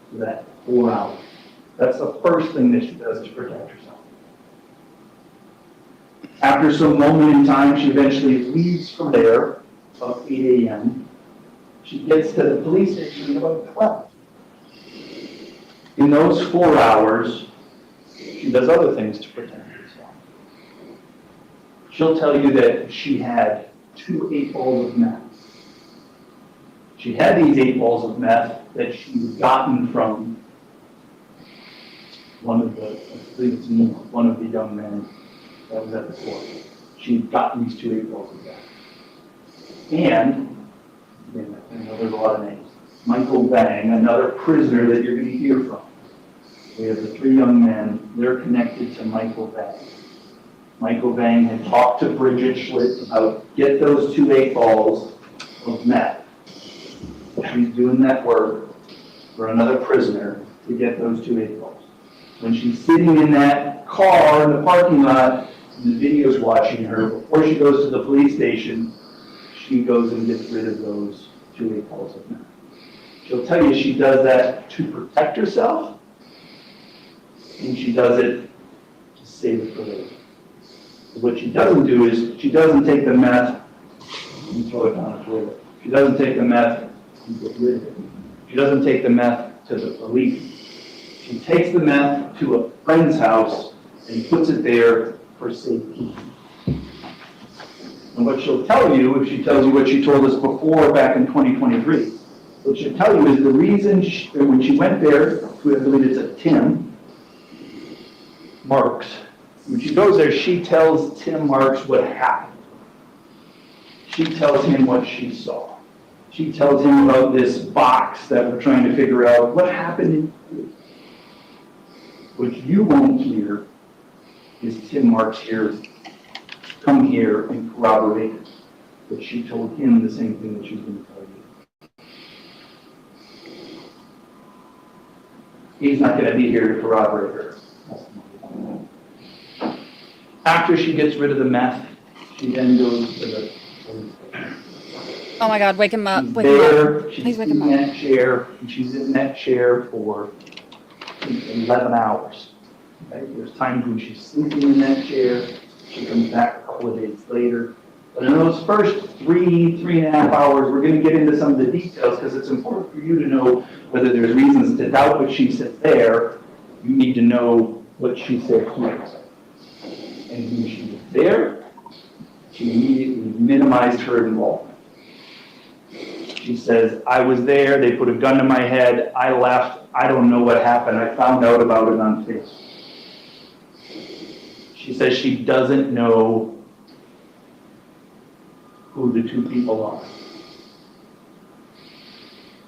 for that 4 hours. That's the first thing that she does to protect herself. After some moment in time, she eventually leaves from there about 8 a.m. She gets to the police station at about 12. In those 4 hours, she does other things to protect herself. She'll tell you that she had 2 8-balls of meth. She had these 8 balls of meth that she'd gotten from one of the, I believe it's Nemo, one of the young men that was at the court. She'd gotten these 2 8-balls of meth. And, again, I know there's a lot of names, Michael Bang, another prisoner that you're going to hear from. We have the 3 young men, they're connected to Michael Bang. Michael Bang had talked to Bridget Schlitz about get those 2 8-balls of meth. She's doing that work for another prisoner to get those 2 8-balls. When she's sitting in that car in the parking lot, and the video's watching her, before she goes to the police station, she goes and gets rid of those 2 8-balls of meth. She'll tell you she does that to protect herself, and she does it to save it for later. What she doesn't do is, she doesn't take the meth and throw it down the toilet. She doesn't take the meth and get rid of it. She doesn't take the meth to the police. She takes the meth to a friend's house and puts it there for safety. And what she'll tell you, if she tells you what she told us before back in 2023, what she'll tell you is the reason when she went there, to, I believe it's a Tim Marks, when she goes there, she tells Tim Marks what happened. She tells him what she saw. She tells him about this box that we're trying to figure out what happened. What you won't hear is Tim Marks here, come here and corroborate it. But she told him the same thing that she's going to tell you. he's not going to be here to corroborate her. After she gets rid of the meth, she then goes to the police station. Oh my God, wake him up. She's Wake him there, up. she's Please wake in him up. that chair, and she's in that chair for 11 hours. Right? There's times when she's sleeping in that chair. She comes back a couple of days later. But in those first 3.5 hours, we're going to get into some of the details because it's important for you to know whether there's reasons to doubt what she said there. You need to know what she said here. And when she was there, she immediately minimized her involvement. She says, I was there, they put a gun to my head, I left, I don't know what happened, I found out about it on Facebook. She says she doesn't know who the two people are.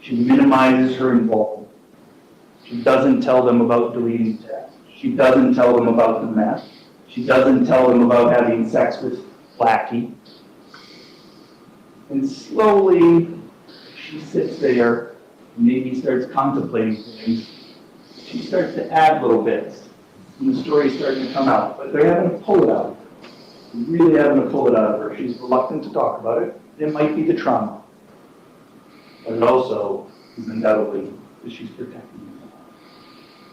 She minimizes her involvement. She doesn't tell them about deleting texts. She doesn't tell them about the mess. She doesn't tell them about having sex with Blackie. And slowly, she sits there, maybe starts contemplating things. She starts to add little bits. And the story's starting to come out, but they're having to pull it out. They're really having to pull it out of her. She's reluctant to talk about it. It might be the trauma. But it also is undoubtedly that she's protecting herself.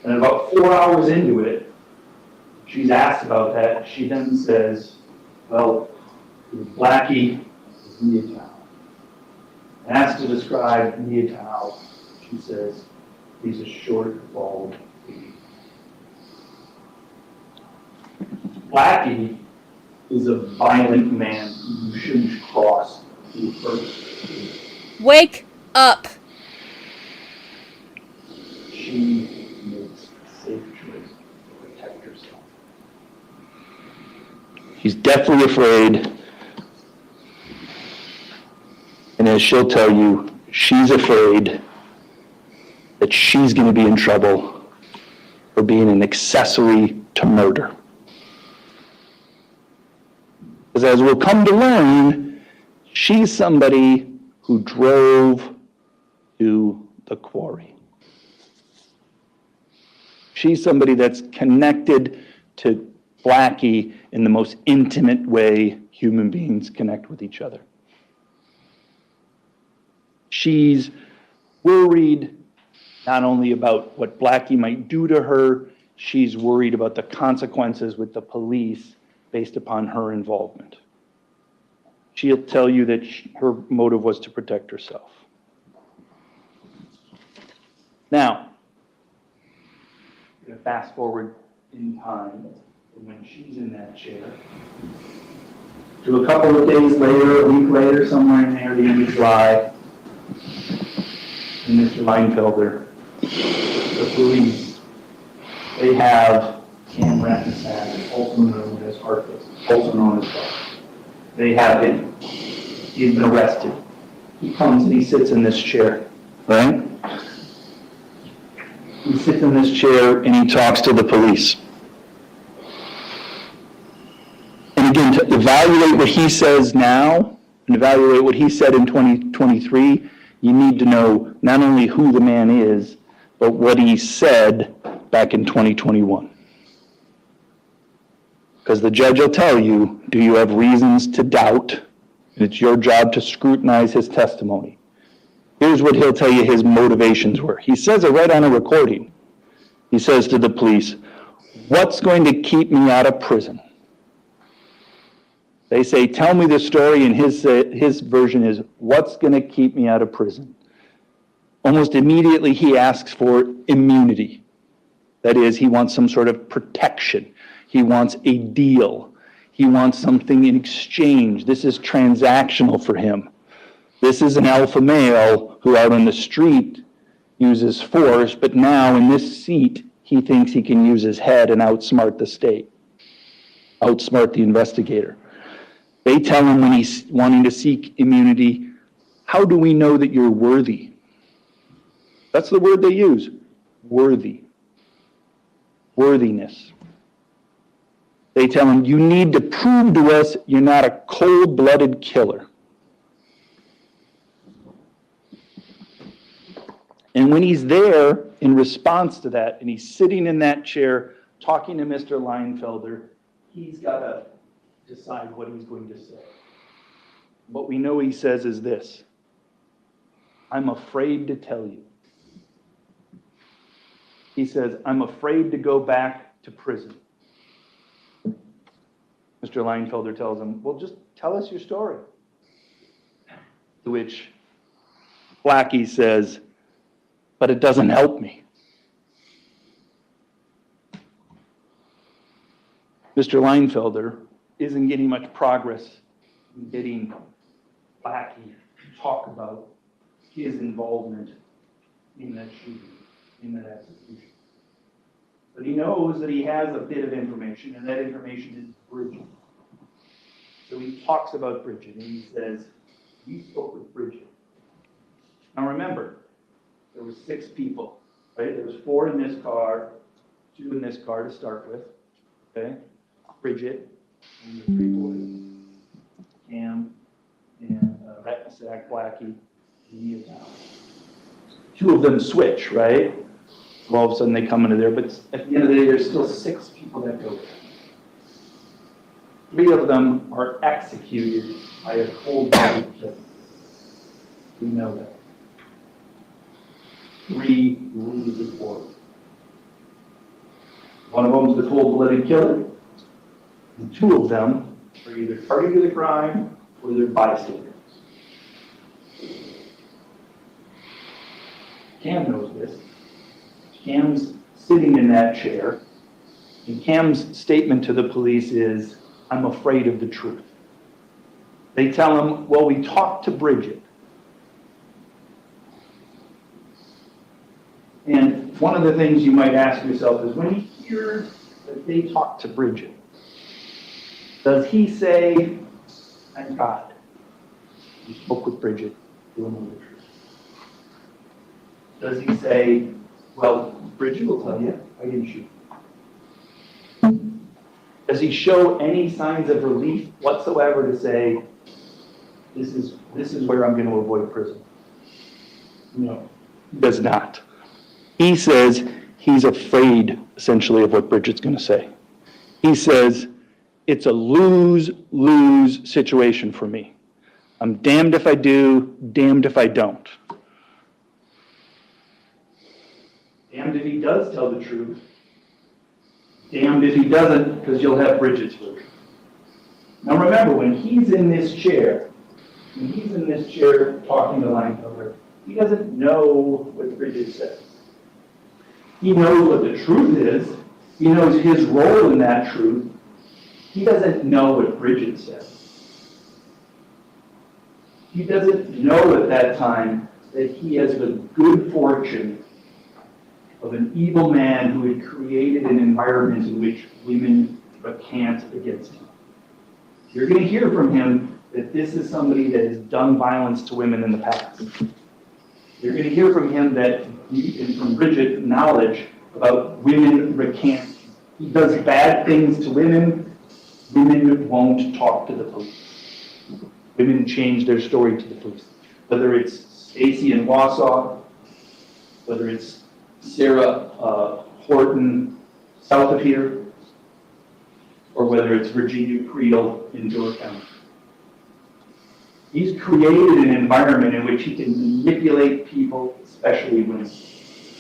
And about 4 hours into it, she's asked about that. She then says, well, it was Blackie, it was Nya Thao. Asked to describe Nya Thao, she says, he's a short, bald baby. Blackie is a violent man who shouldn't cross the first. Wake up. She makes a safe choice to protect herself. She's deathly afraid. And as she'll tell you, she's afraid that she's going to be in trouble for being an accessory to murder. Because as we'll come to learn, she's somebody who drove to the quarry. She's somebody that's connected to Blackie in the most intimate way human beings connect with each other. She's worried not only about what Blackie might do to her, she's worried about the consequences with the police based upon her involvement. She'll tell you that her motive was to protect herself. Now, I'm going to fast forward in time to when she's in that chair, to a couple of days later, a week later, somewhere in there, the end of July, and Mr. Leinfelder, the police, they have Cam Rattanasack, also known as Harkless, also known as Thao. They have him. He's been arrested. He comes and he sits in this chair, right? He sits in this chair and he talks to the police. And again, to evaluate what he says now and evaluate what he said in 2023, you need to know not only who the man is, but what he said back in 2021. Because the judge will tell you, do you have reasons to doubt? And it's your job to scrutinize his testimony. Here's what he'll tell you his motivations were. He says it right on a recording. He says to the police, what's going to keep me out of prison? They say, tell me the story, and his version is, what's going to keep me out of prison? Almost immediately he asks for immunity. That is, he wants some sort of protection. He wants a deal. He wants something in exchange. This is transactional for him. This is an alpha male who out on the street uses force, but now in this seat, he thinks he can use his head and outsmart the state, outsmart the investigator. They tell him when he's wanting to seek immunity, how do we know that you're worthy? That's the word they use, worthy. Worthiness. They tell him, you need to prove to us you're not a cold-blooded killer. And when he's there in response to that, and he's sitting in that chair talking to Mr. Leinfelder, he's got to decide what he's going to say. What we know he says is this: I'm afraid to tell you. He says, I'm afraid to go back to prison. Mr. Leinfelder tells him, well, just tell us your story. To which Blackie says, but it doesn't help me. Mr. Leinfelder isn't getting much progress in getting Blackie to talk about his involvement in that shooting, in that execution. But he knows that he has a bit of information, and that information is Bridget. So he talks about Bridget, and he says, you spoke with Bridget. Now remember, there were 6 people, right? There was 4 in this car, 2 in this car to start with, okay? Bridget and the 3 boys, Cam and Rattanasack, Blackie, and Nya Thao. 2 of them switch, right? So all of a sudden they come into there, but at the end of the day, there's still 6 people that go there. 3 of them are executed by a cold-blooded killer. We know that. 3 lose the war. One of them is the cold-blooded killer, and 2 of them are either party to the crime or they're bystanders. Cam knows this. Cam's sitting in that chair, and Cam's statement to the police is, I'm afraid of the truth. They tell him, well, we talked to Bridget. And one of the things you might ask yourself is, when he hears that they talked to Bridget, does he say, thank God, you spoke with Bridget, you'll know the truth? Does he say, well, Bridget will tell you, I didn't shoot? Does he show any signs of relief whatsoever to say, this is where I'm going to avoid prison? No, he does not. He says he's afraid, essentially, of what Bridget's going to say. He says, it's a lose-lose situation for me. I'm damned if I do, damned if I don't. Damned if he does tell the truth. Damned if he doesn't, because you'll have Bridget's version. Now remember, when he's in this chair talking to Leinfelder, he doesn't know what Bridget says. He knows what the truth is. He knows his role in that truth. He doesn't know what Bridget says. He doesn't know at that time that he has the good fortune of an evil man who had created an environment in which women recant against him. You're going to hear from him that this is somebody that has done violence to women in the past. You're going to hear from him that, and from Bridget, knowledge about women recant. He does bad things to women. Women won't talk to the police. Women change their story to the police. Whether it's Stacy in Wausau, whether it's Sarah Horton south of here, or whether it's Virginia Creel in Door County. He's created an environment in which he can manipulate people, especially women.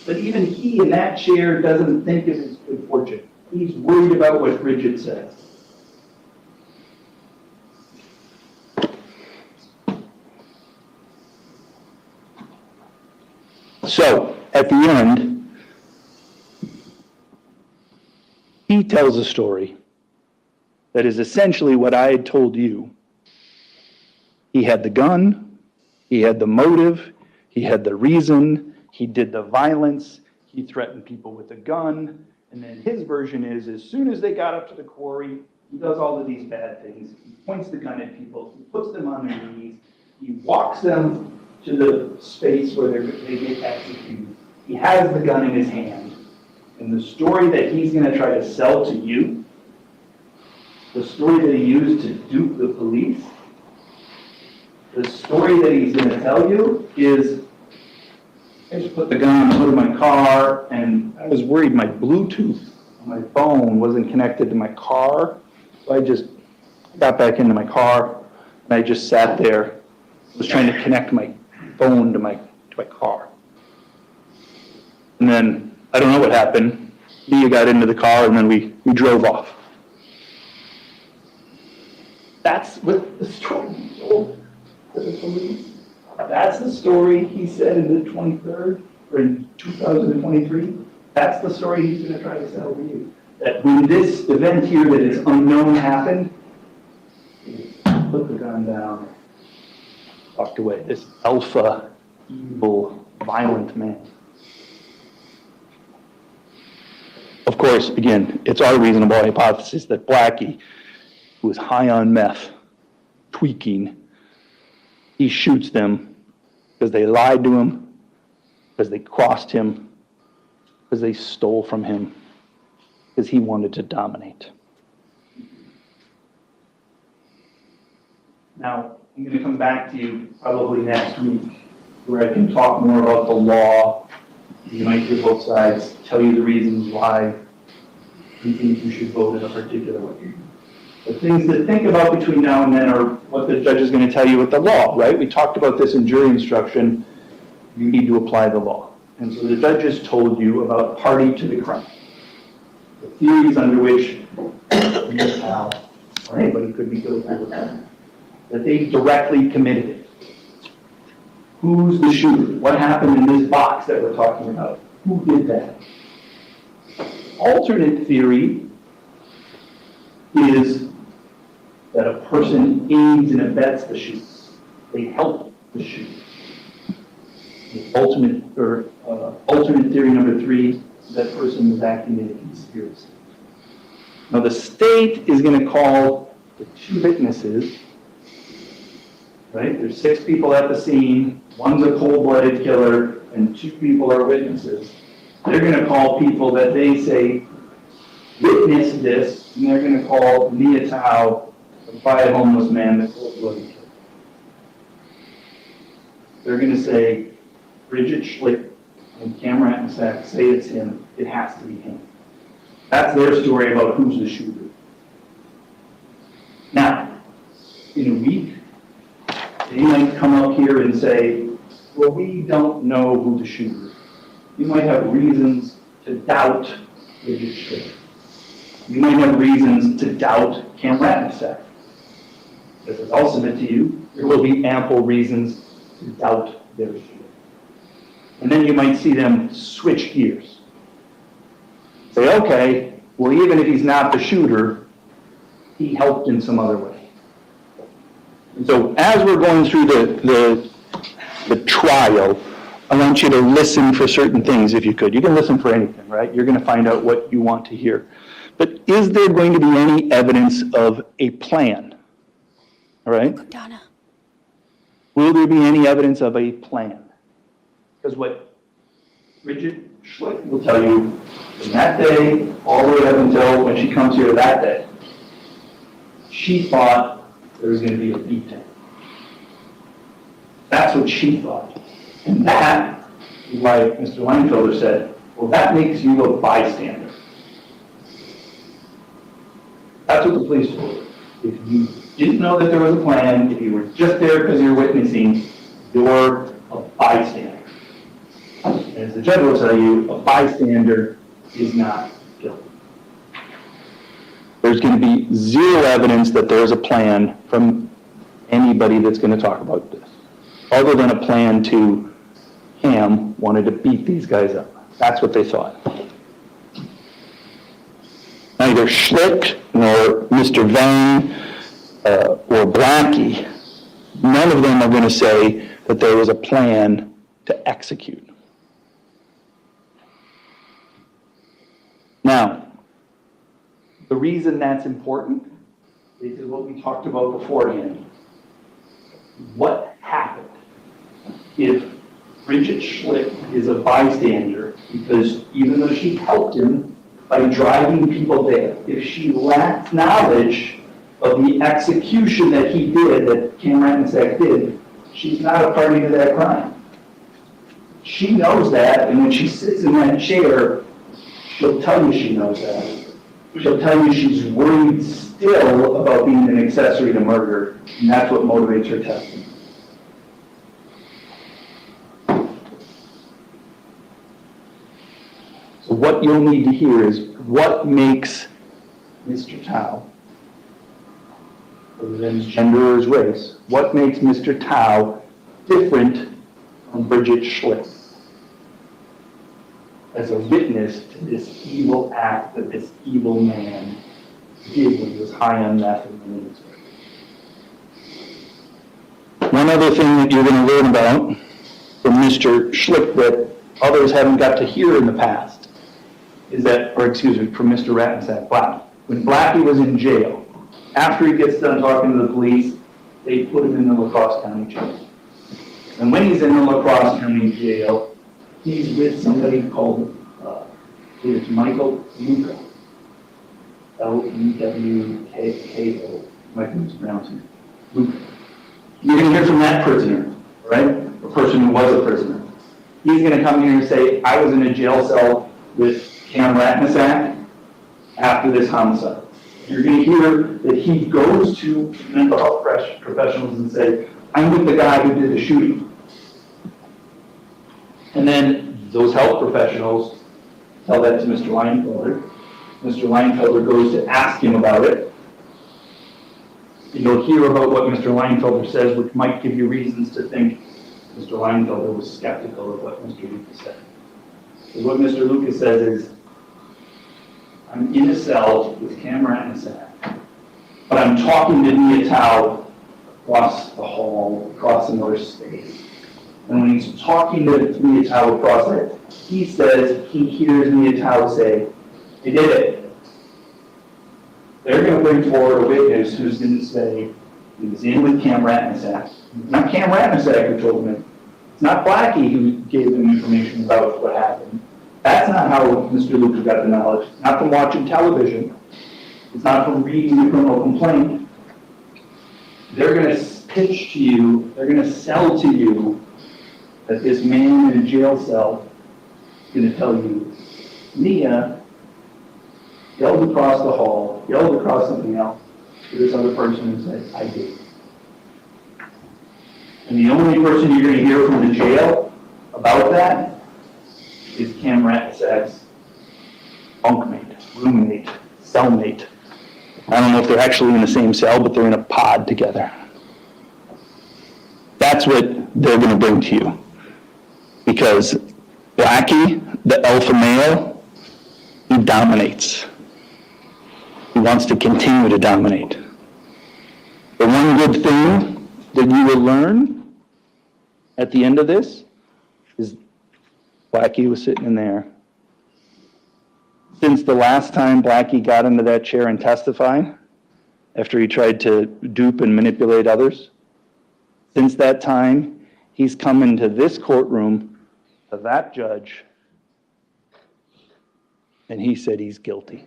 But even he in that chair doesn't think of his good fortune. He's worried about what Bridget says. So, at the end, he tells a story that is essentially what I had told you. He had the gun, he had the motive, he had the reason, he did the violence, he threatened people with a gun, and then his version is, as soon as they got up to the quarry, he does all of these bad things. He points the gun at people, he puts them on their knees, he walks them to the space where they get executed. He has the gun in his hand, and the story that he's going to try to sell to you, the story that he used to dupe the police, the story that he's going to tell you is, I just put the gun on the hood of my car, and I was worried my Bluetooth on my phone wasn't connected to my car. So I just got back into my car, and I just sat there, was trying to connect my phone to my car. And then, I don't know what happened. Nya got into the car, and then we drove off. That's what the story told to the police. That's the story he said in the 23rd, or in 2023. That's the story he's going to try to sell to you. That when this event here that is unknown happened, he put the gun down, walked away. This alpha, evil, violent man. Of course, again, it's our reasonable hypothesis that Blackie, who was high on meth, tweaking, he shoots them because they lied to him, because they crossed him, because they stole from him, because he wanted to dominate. Now, I'm going to come back to you probably next week where I can talk more about the law. You might hear both sides, tell you the reasons why you think you should vote in a particular way. The things to think about between now and then are what the judge is going to tell you with the law, right? We talked about this in jury instruction. You need to apply the law. And so the judges told you about party to the crime. The theories under which Nya Thao or anybody could be guilty of that. That they directly committed it. Who's the shooter? What happened in this box that we're talking about? Who did that? Alternate theory is that a person aids and abets the shooter. They help the shooter. The alternate theory number 3 is that person was acting in a conspiracy. Now the state is going to call the 2 witnesses, right? There's 6 people at the scene, one's a cold-blooded killer, and 2 people are witnesses. They're going to call people that they say witnessed this, and they're going to call Nya Thao, the quiet homeless man, the cold-blooded killer. They're going to say, Bridget Schlick and Cam Rattanasack say it's him, it has to be him. That's their story about who's the shooter. Now, in a week, they might come up here and say, well, we don't know who the shooter is. You might have reasons to doubt Bridget Schlick. You might have reasons to doubt Cam Rattanasack. Because I'll submit to you, there will be ample reasons to doubt their shooter. And then you might see them switch gears. Say, okay, well, even if he's not the shooter, he helped in some other way. And so as we're going through the trial, I want you to listen for certain things if you could. You can listen for anything, right? You're going to find out what you want to hear. But is there going to be any evidence of a plan? All right? Donna. Will there be any evidence of a plan? Because what Bridget Schlick will tell you from that day all the way up until when she comes here that day, she thought there was going to be a beatdown. That's what she thought. And that is why Mr. Langfelder said, well, that makes you a bystander. That's what the police told her. If you didn't know that there was a plan, if you were just there because you're witnessing, you're a bystander. And as the judge will tell you, a bystander is not guilty. There's going to be zero evidence that there's a plan from anybody that's going to talk about this, other than a plan to Cam wanted to beat these guys up. That's what they thought. Neither Schlick nor Mr. Vang or Blackie, none of them are going to say that there was a plan to execute. Now, the reason that's important is what we talked about beforehand. What happened if Bridget Schlick is a bystander because even though she helped him by driving people there, if she lacks knowledge of the execution that he did, that Cam Rattanasack did, she's not a party to that crime. She knows that, and when she sits in that chair, she'll tell you she knows that. She'll tell you she's worried still about being an accessory to murder, and that's what motivates her testimony. So what you'll need to hear is what makes Mr. Thao, other than his gender or his race, what makes Mr. Thao different from Bridget Schlick as a witness to this evil act that this evil man did when he was high on meth and Williamsburg. One other thing that you're going to learn about from Mr. Schlick that others haven't got to hear in the past is that, or excuse me, from Mr. Rattanasack, Blackie. When Blackie was in jail, after he gets done talking to the police, they put him in the La Crosse County Jail. And when he's in the La Crosse County Jail, he's with somebody called, it's Michael Luca. L-E-W-K-K-O. Might be mispronouncing it. Luca. You're going to hear from that prisoner, right? A person who was a prisoner. He's going to come here and say, I was in a jail cell with Cam Rattanasack after this homicide. You're going to hear that he goes to mental health professionals and say, I'm with the guy who did the shooting. And then those health professionals tell that to Mr. Leinfelder. Mr. Leinfelder goes to ask him about it. And you'll hear about what Mr. Leinfelder says, which might give you reasons to think Mr. Leinfelder was skeptical of what Mr. Lucas said. Because what Mr. Lucas says is, I'm in a cell with Cam Rattanasack, but I'm talking to Nya Thao across the hall, across another space. And when he's talking to Nya Thao across it, he says he hears Nya Thao say, he did it. They're going to bring forward a witness who's going to say he was in with Cam Rattanasack. It's not Cam Rattanasack who told him it. It's not Blackie who gave them information about what happened. That's not how Mr. Lucas got the knowledge. It's not from watching television. It's not from reading the criminal complaint. They're going to pitch to you, they're going to sell to you that this man in a jail cell is going to tell you, Nya yelled across the hall, yelled across something else to this other person and said, I did. And the only person you're going to hear from the jail about that is Cam Rattanasack's bunkmate, roommate, cellmate. I don't know if they're actually in the same cell, but they're in a pod together. That's what they're going to bring to you. Because Blackie, the alpha male, he dominates. He wants to continue to dominate. The one good thing that you will learn at the end of this is Blackie was sitting in there. Since the last time Blackie got into that chair and testified, after he tried to dupe and manipulate others, since that time, he's come into this courtroom to that judge, and he said he's guilty.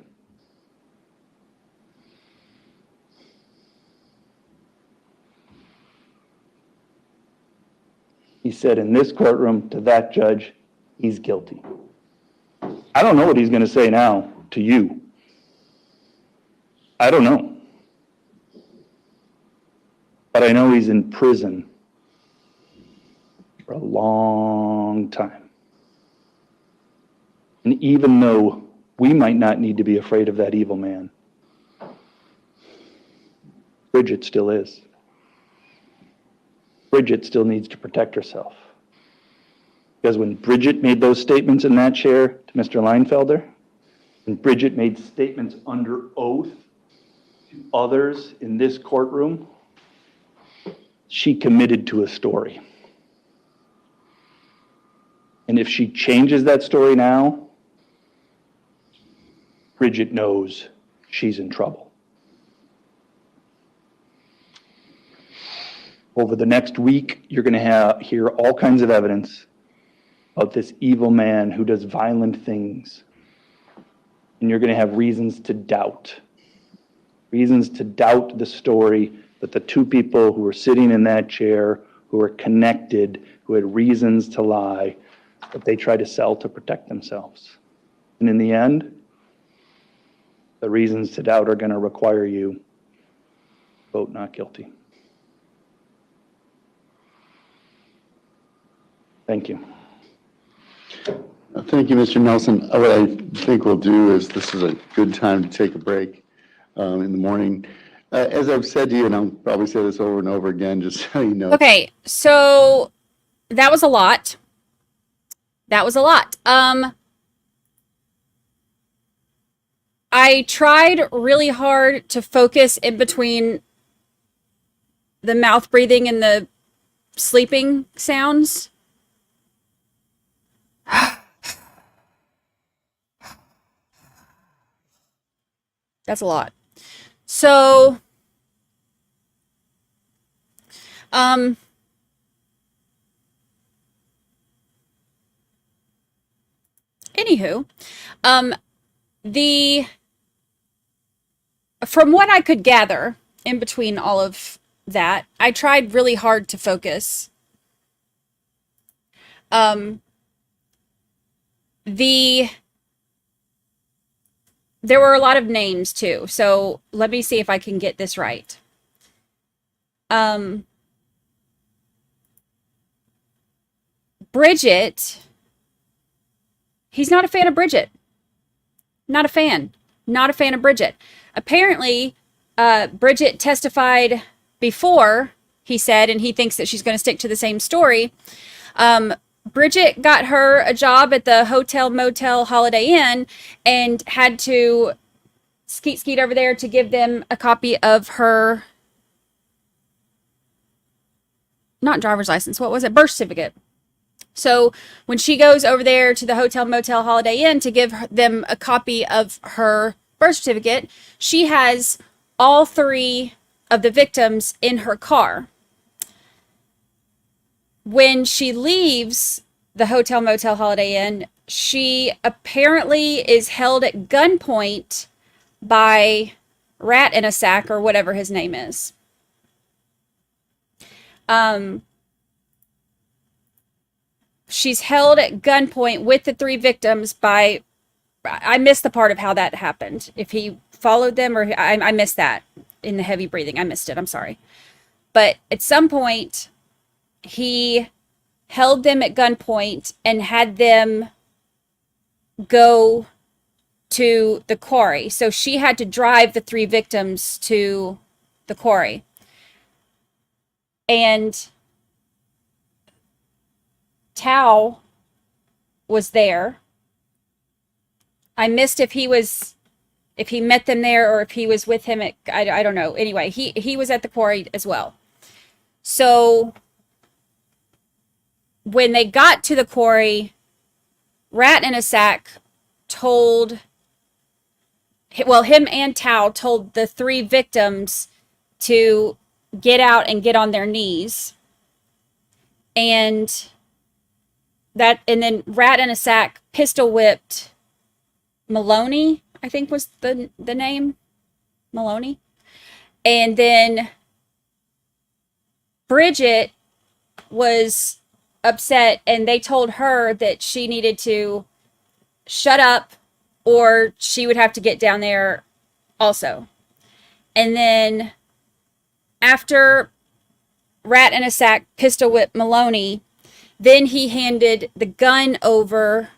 He said in this courtroom to that judge, he's guilty. I don't know what he's going to say now to you. I don't know. But I know he's in prison for a long time. And even though we might not need to be afraid of that evil man, Bridget still is. Bridget still needs to protect herself. Because when Bridget made those statements in that chair to Mr. Leinfelder, and Bridget made statements under oath to others in this courtroom, she committed to a story. And if she changes that story now, Bridget knows she's in trouble. Over the next week, you're going to hear all kinds of evidence about this evil man who does violent things. And you're going to have reasons to doubt the story that the two people who were sitting in that chair, who were connected, who had reasons to lie, that they try to sell to protect themselves. And in the end, the reasons to doubt are going to require you vote not guilty. Thank you. Thank you, Mr. Nelson. What I think we'll do is, this is a good time to take a break in the morning. As I've said to you, and I'll probably say this over and over again, just so you know. Okay, so that was a lot. That was a lot. I tried really hard to focus in between the mouth breathing and the sleeping sounds. That's a lot. So, anywho, from what I could gather in between all of that, I tried really hard to focus. There were a lot of names too, so let me see if I can get this right. Bridget, he's not a fan of Bridget. Not a fan. Not a fan of Bridget. Apparently, Bridget testified before, he said, and he thinks that she's going to stick to the same story. Bridget got her a job at the Hotel Motel Holiday Inn and had to skeet over there to give them a copy of her, not driver's license, what was it? Birth certificate. So when she goes over there to the Hotel Motel Holiday Inn to give them a copy of her birth certificate, she has all three of the victims in her car. When she leaves the Hotel Motel Holiday Inn, she apparently is held at gunpoint by Rattanasack, or whatever his name is. She's held at gunpoint with the three victims by, I missed the part of how that happened. If he followed them, or I missed that in the heavy breathing. I missed it. I'm sorry. But at some point, he held them at gunpoint and had them go to the quarry. So she had to drive the three victims to the quarry. And Thao was there. I missed if he met them there or if he was with him at, I don't know. Anyway, he was at the quarry as well. So when they got to the quarry, Rattanasack told, well, him and Thao told the three victims to get out and get on their knees. And then Rattanasack pistol whipped Maloney, I think was the name, Maloney. And then Bridget was upset, and they told her that she needed to shut up or she would have to get down there also. And then after Rattanasack pistol whipped Maloney, then he handed the gun over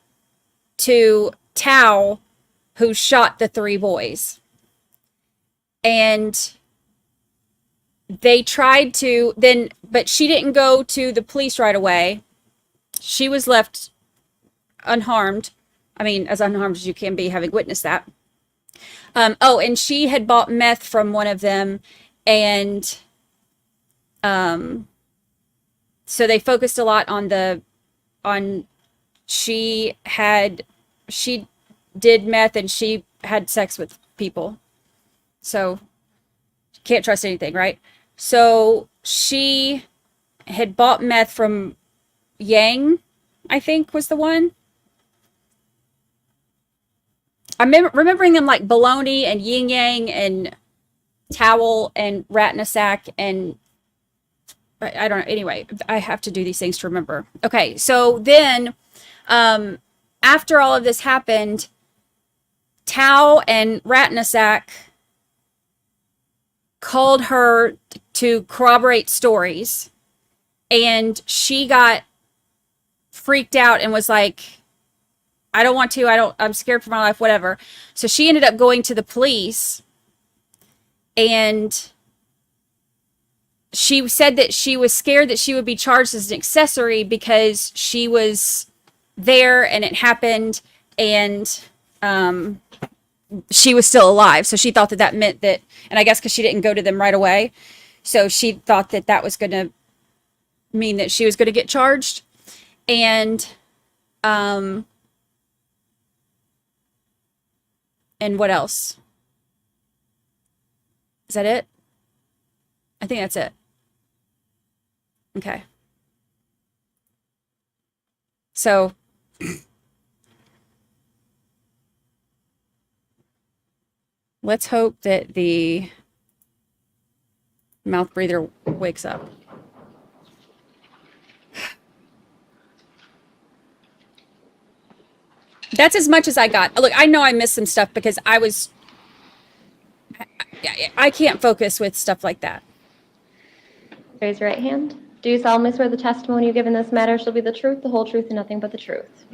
to Thao, who shot the three boys. And they tried to then, but she didn't go to the police right away. She was left unharmed. I mean, as unharmed as you can be, having witnessed that. And she had bought meth from one of them, and so they focused a lot on she did meth and she had sex with people. So can't trust anything, right? So she had bought meth from Yang, I think was the one. I'm remembering them like Baloney and Yin Yang and Towel and Rattanasack and I don't know. Anyway, I have to do these things to remember. Okay, so then After all of this happened, Thao and Rattanasack called her to corroborate stories, and she got freaked out and was like, I don't want to, I'm scared for my life, whatever. So she ended up going to the police, and she said that she was scared that she would be charged as an accessory because she was there and it happened, and she was still alive. So she thought that that meant that, and I guess because she didn't go to them right away, so she thought that that was going to mean that she was going to get charged. And what else? Is that it? I think that's it. Okay. So let's hope that the mouth breather wakes up. That's as much as I got. Look, I know I missed some stuff because I can't focus with stuff like that. Raise your right hand. Do you solemnly swear the testimony you give in this matter shall be the truth, the whole truth, and nothing but the truth?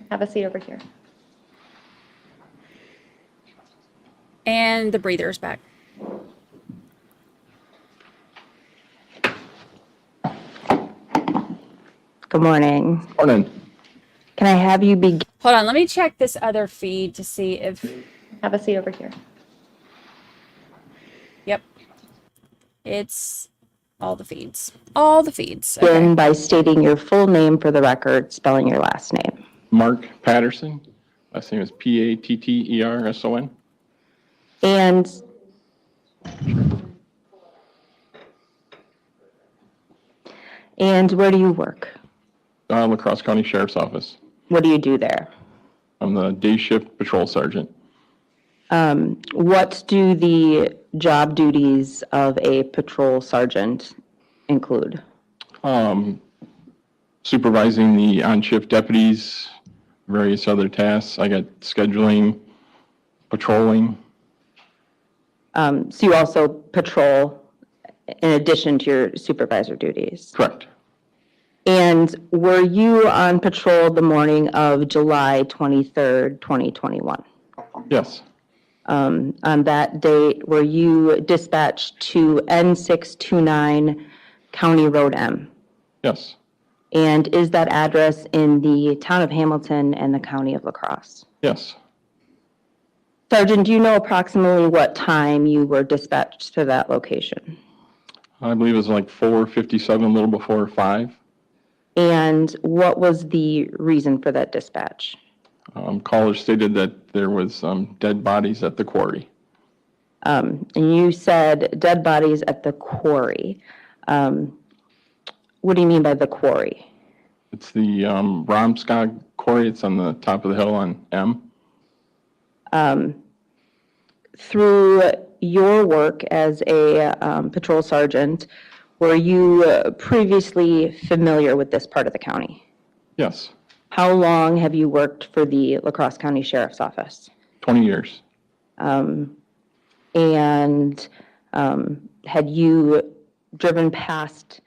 Have a seat over here. And the breather is back. Good morning. Morning. Can I have you begin? Hold on, let me check this other feed to see if... Have a seat over here. Yep. It's all the feeds. All the feeds. Begin by stating your full name for the record, spelling your last name. Mark Patterson. Last name is Patterson. And where do you work? La Crosse County Sheriff's Office. What do you do there? I'm the day shift patrol sergeant. What do the job duties of a patrol sergeant include? Supervising the on-shift deputies, various other tasks. I got scheduling, patrolling. So you also patrol in addition to your supervisor duties? Correct. And were you on patrol the morning of July 23rd, 2021? Yes. On that date, were you dispatched to N629 County Road M? Yes. And is that address in the town of Hamilton and the county of La Crosse? Yes. Sergeant, do you know approximately what time you were dispatched to that location? I believe it was like 4:57, a little before 5. And what was the reason for that dispatch? Caller stated that there was dead bodies at the quarry. And you said dead bodies at the quarry. What do you mean by the quarry? It's the Romskog quarry. It's on the top of the hill on M. Through your work as a patrol sergeant, were you previously familiar with this part of the county? Yes. How long have you worked for the La Crosse County Sheriff's Office? 20 years. And had you driven past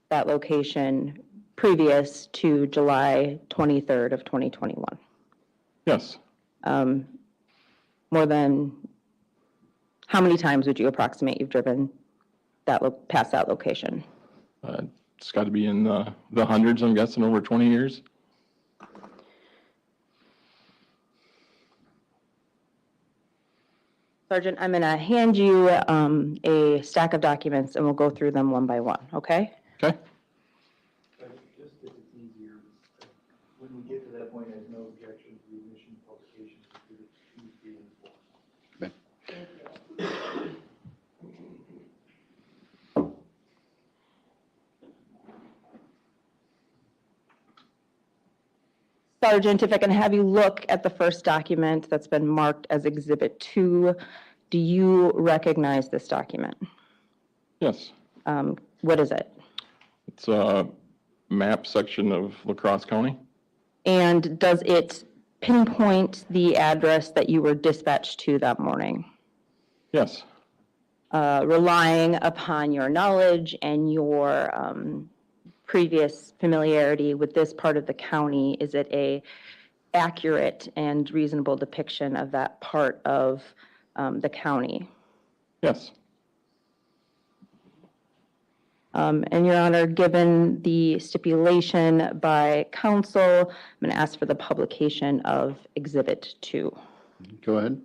that location previous to July 23rd of 2021? Yes. More than, how many times would you approximate you've driven past that location? It's got to be in the hundreds, I'm guessing, over 20 years. Sergeant, I'm going to hand you a stack of documents and we'll go through them one by one, okay? Okay. Just if it's easier, when we get to that point, I have no objection to the admission publication of Tuesday and 4. Sergeant, if I can have you look at the first document that's been marked as Exhibit 2, do you recognize this document? Yes. What is it? It's a map section of La Crosse County. And does it pinpoint the address that you were dispatched to that morning? Yes. Relying upon your knowledge and your previous familiarity with this part of the county, is it a accurate and reasonable depiction of that part of the county? Yes. And Your Honor, given the stipulation by counsel, I'm going to ask for the publication of Exhibit 2. Go ahead.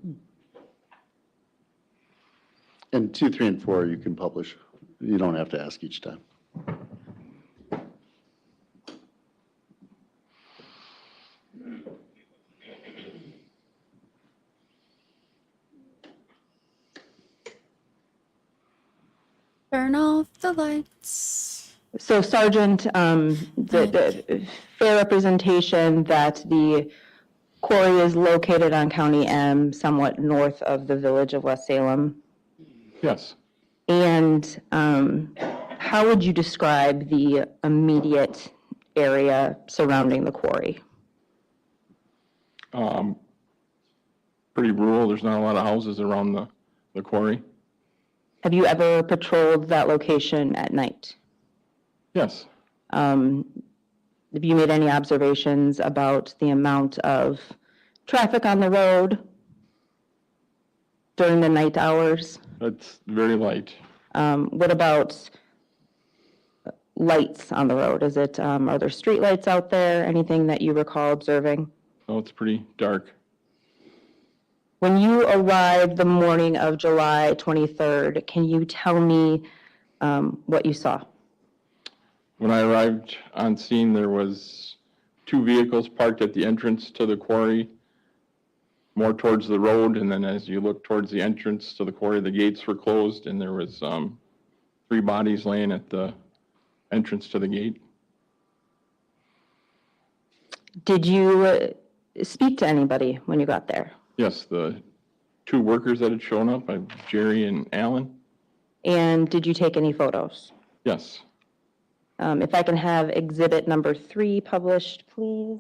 And 2, 3, and 4 you can publish. You don't have to ask each time. Turn off the lights. So Sergeant, the fair representation that the quarry is located on County M, somewhat north of the village of West Salem. Yes. And how would you describe the immediate area surrounding the quarry? Pretty rural. There's not a lot of houses around the quarry. Have you ever patrolled that location at night? Yes. Have you made any observations about the amount of traffic on the road during the night hours? It's very light. What about lights on the road? Is it, are there street lights out there? Anything that you recall observing? Oh, it's pretty dark. When you arrived the morning of July 23rd, can you tell me what you saw? When I arrived on scene, there was 2 vehicles parked at the entrance to the quarry, more towards the road, and then as you look towards the entrance to the quarry, the gates were closed, and there was 3 bodies laying at the entrance to the gate. Did you speak to anybody when you got there? Yes, the 2 workers that had shown up, Jerry and Alan. And did you take any photos? Yes. If I can have exhibit number 3 published, please.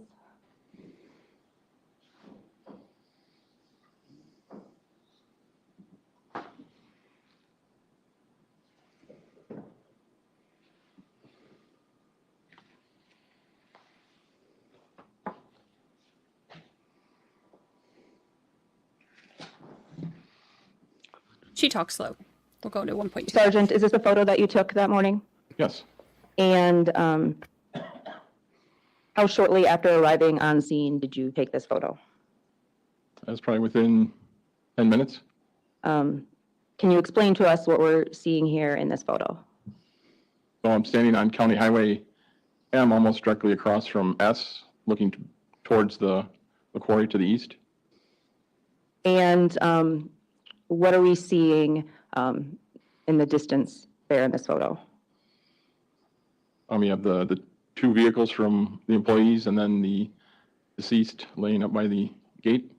She talks slow. We'll go to 1.2. Sergeant, is this a photo that you took that morning? Yes. And how shortly after arriving on scene did you take this photo? That was probably within 10 minutes. Can you explain to us what we're seeing here in this photo? So I'm standing on County Highway M, almost directly across from S, looking towards the quarry to the east. And what are we seeing in the distance there in this photo? You have the 2 vehicles from the employees and then the deceased laying up by the gate.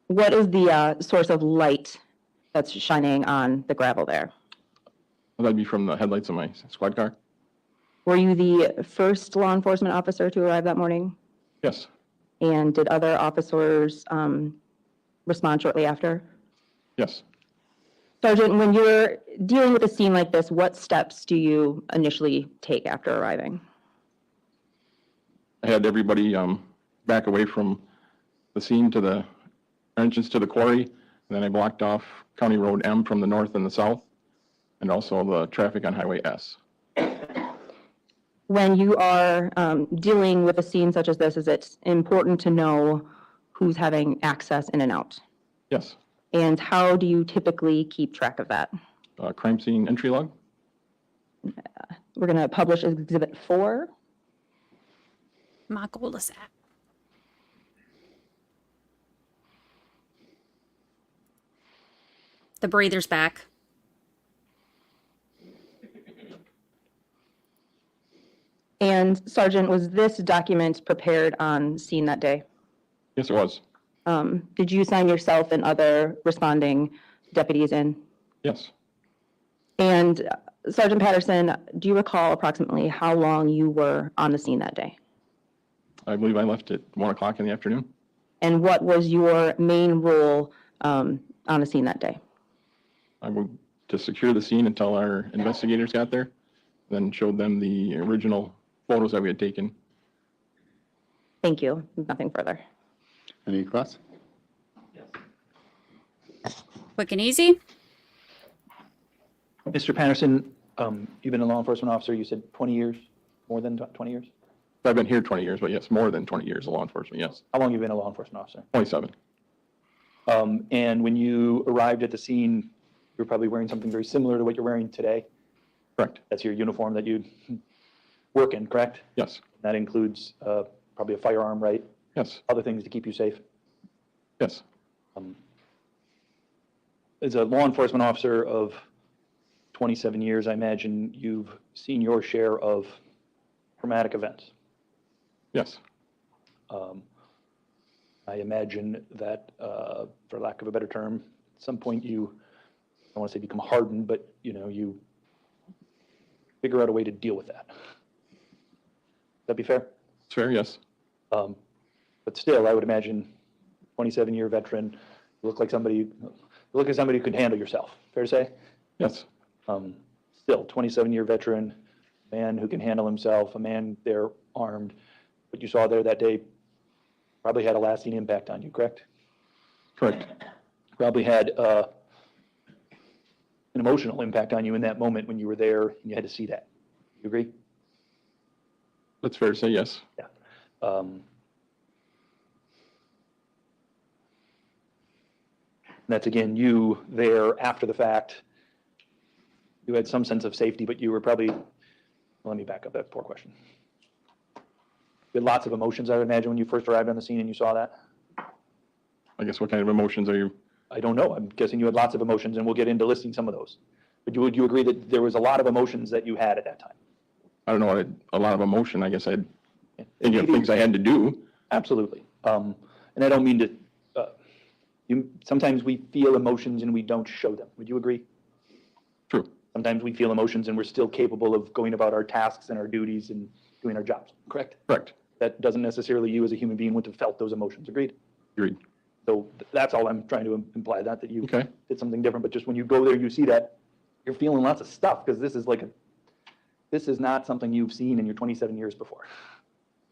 What is the source of light that's shining on the gravel there? That'd be from the headlights of my squad car. Were you the first law enforcement officer to arrive that morning? Yes. And did other officers respond shortly after? Yes. Sergeant, when you're dealing with a scene like this, what steps do you initially take after arriving? I had everybody back away from the scene to the entrance to the quarry. And then I blocked off County Road M from the north and the south, and also the traffic on Highway S. When you are dealing with a scene such as this, is it important to know who's having access in and out? Yes. And how do you typically keep track of that? Crime scene entry log. We're going to publish Exhibit 4. My goal is that. The breather's back. And Sergeant, was this document prepared on scene that day? Yes, it was. Did you sign yourself and other responding deputies in? Yes. And Sergeant Patterson, do you recall approximately how long you were on the scene that day? I believe I left at 1 o'clock in the afternoon. And what was your main role on the scene that day? I moved to secure the scene until our investigators got there, then showed them the original photos that we had taken. Thank you. Nothing further. Any cross? Quick and easy. Mr. Patterson, you've been a law enforcement officer, you said 20 years, more than 20 years? I've been here 20 years, but yes, more than 20 years of law enforcement, yes. How long have you been a law enforcement officer? 27. And when you arrived at the scene, you were probably wearing something very similar to what you're wearing today? Correct. That's your uniform that you work in, correct? Yes. That includes probably a firearm, right? Yes. Other things to keep you safe? Yes. As a law enforcement officer of 27 years, I imagine you've seen your share of traumatic events. Yes. I imagine that, for lack of a better term, at some point you, I don't want to say become hardened, but you figure out a way to deal with that. That be fair? It's fair, yes. But still, I would imagine 27-year veteran, you look like somebody who could handle yourself. Fair to say? Yes. Still, 27-year veteran, man who can handle himself, a man there armed. What you saw there that day probably had a lasting impact on you, correct? Correct. Probably had an emotional impact on you in that moment when you were there and you had to see that. You agree? That's fair to say, yes. Yeah. That's again, you there after the fact. You had some sense of safety, but you were probably, let me back up that poor question. You had lots of emotions, I would imagine, when you first arrived on the scene and you saw that? I guess what kind of emotions are you? I don't know. I'm guessing you had lots of emotions, and we'll get into listing some of those. But would you agree that there was a lot of emotions that you had at that time? I don't know, a lot of emotion. I guess I had thinking of things I had to do. Absolutely. And I don't mean to, sometimes we feel emotions and we don't show them. Would you agree? True. Sometimes we feel emotions and we're still capable of going about our tasks and our duties and doing our jobs, correct? Correct. That doesn't necessarily you as a human being would have felt those emotions, agreed? Agreed. So that's all I'm trying to imply, not that you Okay. did something different, but just when you go there, you see that you're feeling lots of stuff because this is not something you've seen in your 27 years before.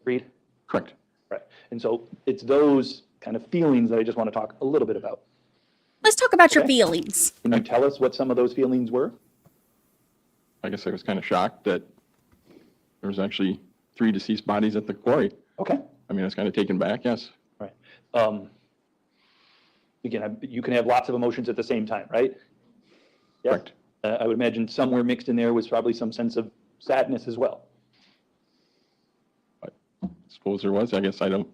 Agreed? Correct. Right. And so it's those kind of feelings that I just want to talk a little bit about. Let's talk about your Okay. feelings. Can you tell us what some of those feelings were? I guess I was kind of shocked that there was actually 3 deceased bodies at the quarry. Okay. I mean, I was kind of taken back, yes. Right. Again, you can have lots of emotions at the same time, right? Yeah. Correct. I would imagine somewhere mixed in there was probably some sense of sadness as well. I suppose there was. I guess I don't.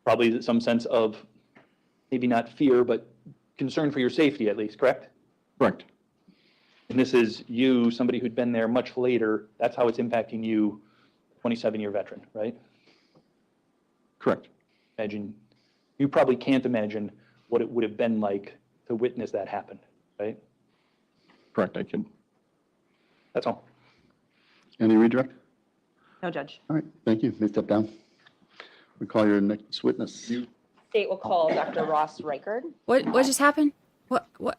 Probably some sense of maybe not fear, but concern for your safety at least, correct? Correct. And this is you, somebody who'd been there much later. That's how it's impacting you, 27-year veteran, right? Correct. Imagine, you probably can't imagine what it would have been like to witness that happen, right? Correct. I can. That's all. Any redirect? No, Judge. All right, thank you. Please step down. We call your next witness. State will call Dr. Ross Reichard. What just happened? What? What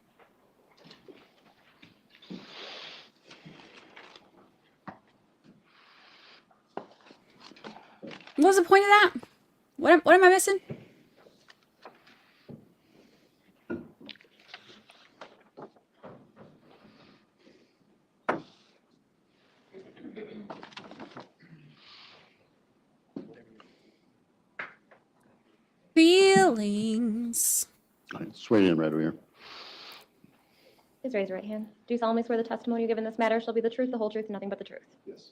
was the point of that? What am I missing? Feelings. All right, swear in right over here. Please raise your right hand. Do you solemnly swear the testimony you give in this matter shall be the truth, the whole truth, and nothing but the truth? Yes.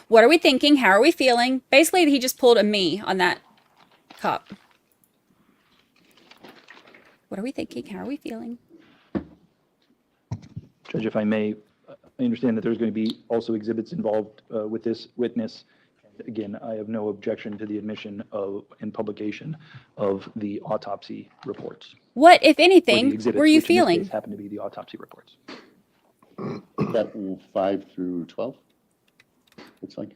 What are we thinking? How are we feeling? Basically, he just pulled a me on that cup. What are we thinking? How are we feeling? Judge, if I may, I understand that there's going to be also exhibits involved with this witness. Again, I have no objection to the admission of and publication of the autopsy reports. What, if Or the anything, exhibits, were you which in this feeling? case happen to be the autopsy reports. That 5 through 12? Looks like.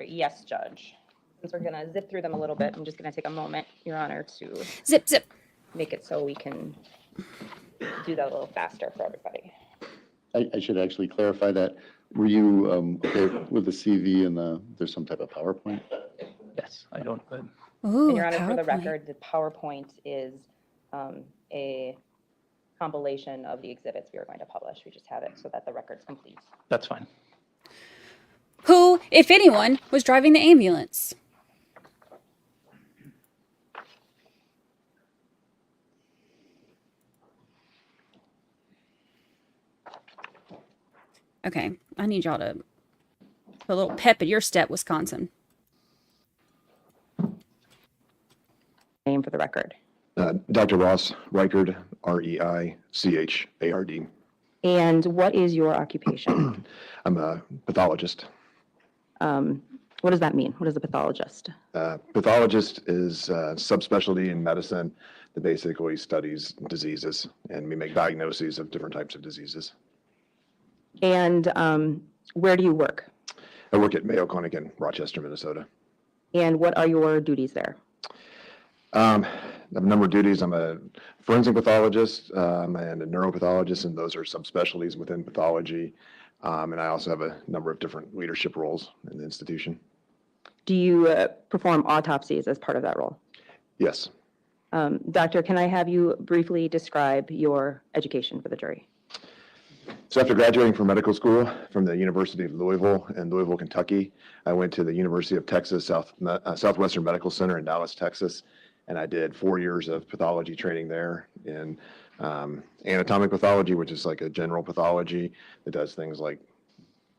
Yes, Judge. Since we're gonna zip through them a little bit, I'm just gonna take a moment, Your Honor, to Zip. make it so we can do that a little faster for everybody. I should actually clarify that. Were you okay with the CV and there's some type of PowerPoint? Yes, I don't, but Ooh, And Your Honor, for the PowerPoint. record, the PowerPoint is a compilation of the exhibits we are going to publish. We just have it so that the record's complete. that's fine. Who, if anyone, was driving the ambulance? Okay, I need y'all to put a little pep in your step, Wisconsin. Name for the record. Dr. Ross Reichard, Reichard. And what is your occupation? I'm a pathologist. What does that mean? What is a pathologist? Pathologist is a subspecialty in medicine that basically studies diseases, and we make diagnoses of different types of diseases. And where do you work? I work at Mayo Clinic in Rochester, Minnesota. And what are your duties there? I have a number of duties. I'm a forensic pathologist and a neuropathologist, and those are subspecialties within pathology. And I also have a number of different leadership roles in the institution. Do you perform autopsies as part of that role? Yes. Doctor, can I have you briefly describe your education for the jury? So after graduating from medical school from the University of Louisville in Louisville, Kentucky, I went to the University of Texas Southwestern Medical Center in Dallas, Texas, and I did 4 years of pathology training there in anatomic pathology, which is like a general pathology that does things like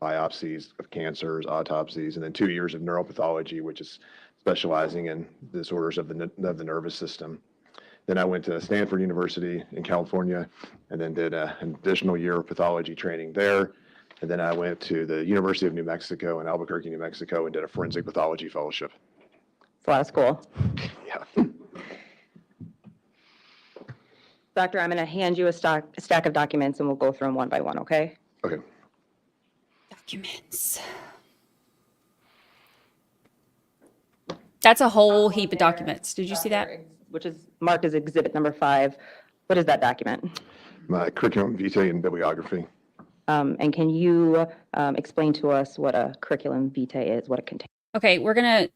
biopsies of cancers, autopsies, and then 2 years of neuropathology, which is specializing in disorders of the nervous system. Then I went to Stanford University in California and then did an additional year of pathology training there. And then I went to the University of New Mexico in Albuquerque, New Mexico, and did a forensic pathology fellowship. It's a lot of school. Yeah. Doctor, I'm going to hand you a stack of documents and we'll go through them one by one, okay? Okay. Documents. That's a whole heap of documents. Did you see that? Which is marked as exhibit number 5. What is that document? My curriculum vitae and bibliography. And can you explain to us what a curriculum vitae is, what it contains? Okay, we're gonna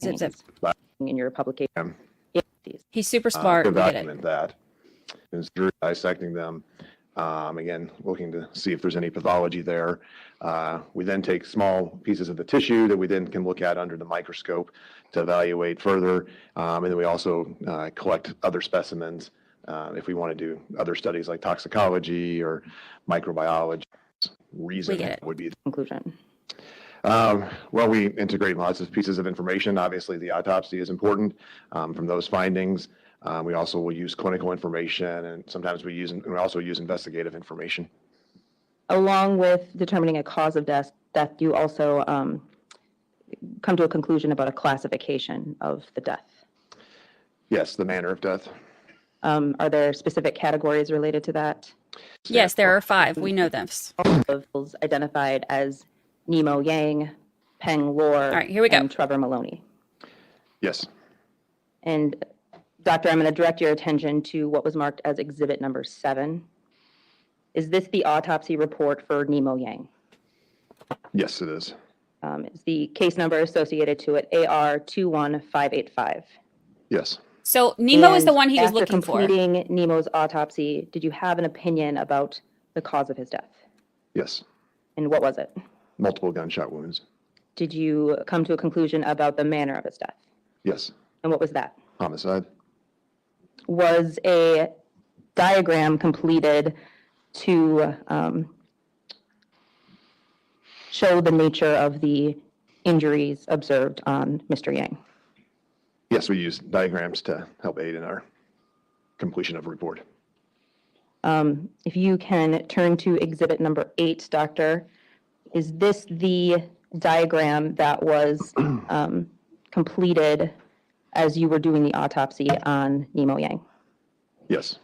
zip. In your publication. He's super smart. To We get it. document that. And through dissecting them, again, looking to see if there's any pathology there. We then take small pieces of the tissue that we then can look at under the microscope to evaluate further. And then we also collect other specimens if we want to do other studies like toxicology or microbiology. Reason would be the conclusion. Well, we integrate lots of pieces of information. Obviously, the autopsy is important. From those findings, we also will use clinical information, and sometimes we also use investigative information. Along with determining a cause of death, you also come to a conclusion about a classification of the death. Yes, the manner of death. Are there specific categories related to that? Yes, there are 5. We know this. Identified as Nemo Yang, Peng Lor, All right, here we go. and Trevor Maloney. Yes. And Doctor, I'm going to direct your attention to what was marked as exhibit number 7. Is this the autopsy report for Nemo Yang? Yes, it is. Is the case number associated to it AR 21585? Yes. So Nemo is the And one he was looking After for. completing Nemo's autopsy, did you have an opinion about the cause of his death? Yes. And what was it? Multiple gunshot wounds. Did you come to a conclusion about the manner of his death? Yes. And what was that? Homicide. Was a diagram completed to show the nature of the injuries observed on Mr. Yang? Yes, we use diagrams to help aid in our completion of a report. If you can turn to exhibit number 8, Doctor, is this the diagram that was completed as you were doing the autopsy on Nemo Yang? Yes.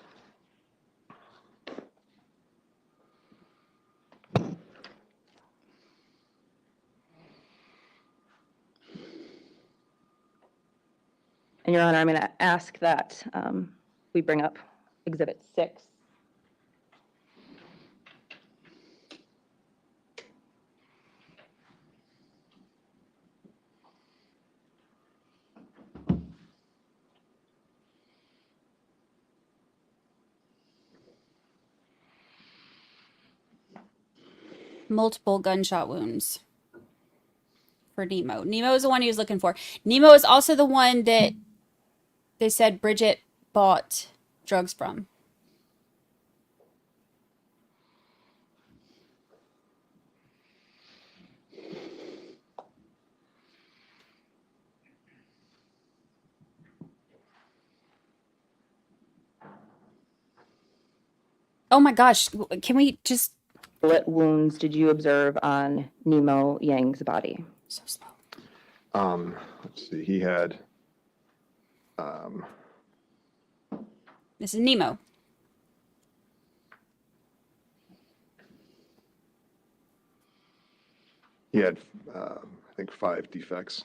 And Your Honor, I'm going to ask that we bring up Exhibit 6. Multiple gunshot wounds for Nemo. Nemo is the one he was looking for. Nemo is also the one that they said Bridget bought drugs from. Oh my gosh, can we just... What wounds did you observe on Nemo Yang's body? So slow. Let's see, he had, This is Nemo. I think 5 defects.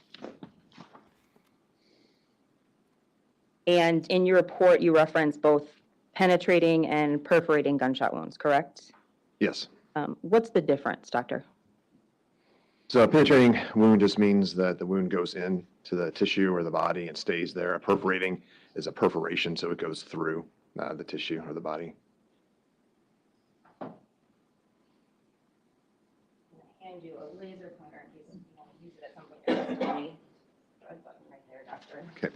And in your report, you reference both penetrating and perforating gunshot wounds, correct? Yes. What's the difference, doctor? So a penetrating wound just means that the wound goes in to the tissue or the body and stays there. A perforating is a perforation, so it goes through the tissue or the body. Hand you a laser pointer in case you want to use it at some point in your testimony. Red button right there, doctor. Okay.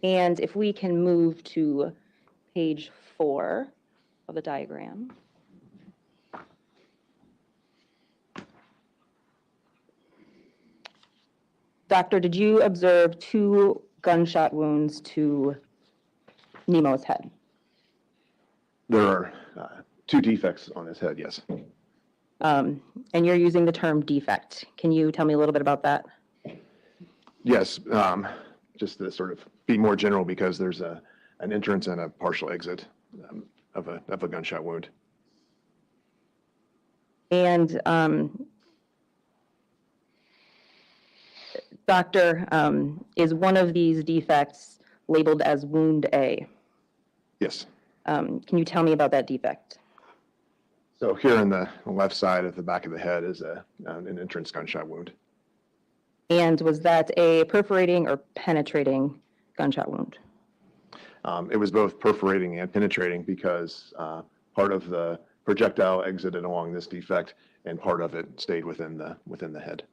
And if we can move to page 4 of the diagram. Doctor, did you observe 2 gunshot wounds to Nemo's head? There are 2 defects on his head, yes. And you're using the term defect. Can you tell me a little bit about that? Yes, just to sort of be more general, because there's an entrance and a partial exit of a gunshot wound. And doctor, is one of these defects labeled as wound A? Yes. Can you tell me about that defect? So here on the left side of the back of the head is an entrance gunshot wound. And was that a perforating or penetrating gunshot wound? It was both perforating and penetrating, because part of the projectile exited along this defect and part of it stayed within the head.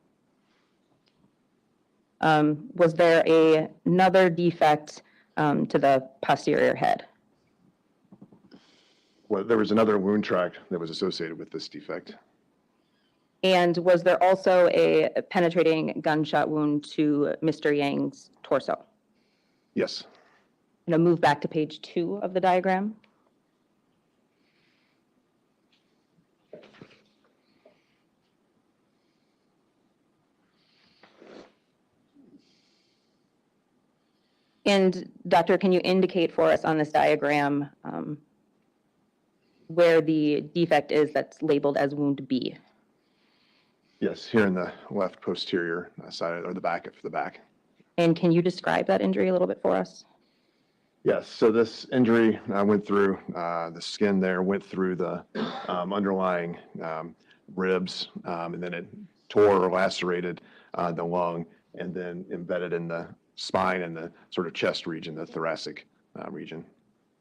Was there another defect to the posterior head? Well, there was another wound tract that was associated with this defect. And was there also a penetrating gunshot wound to Mr. Yang's torso? Yes. I'm going to move back to page 2 of the diagram. And doctor, can you indicate for us on this diagram where the defect is that's labeled as wound B? Yes, here in the left posterior side, or the back of the back. And can you describe that injury a little bit for us? Yes, so this injury went through the skin there, went through the underlying ribs, and then it tore or lacerated the lung, and then embedded in the spine and the sort of chest region, the thoracic region.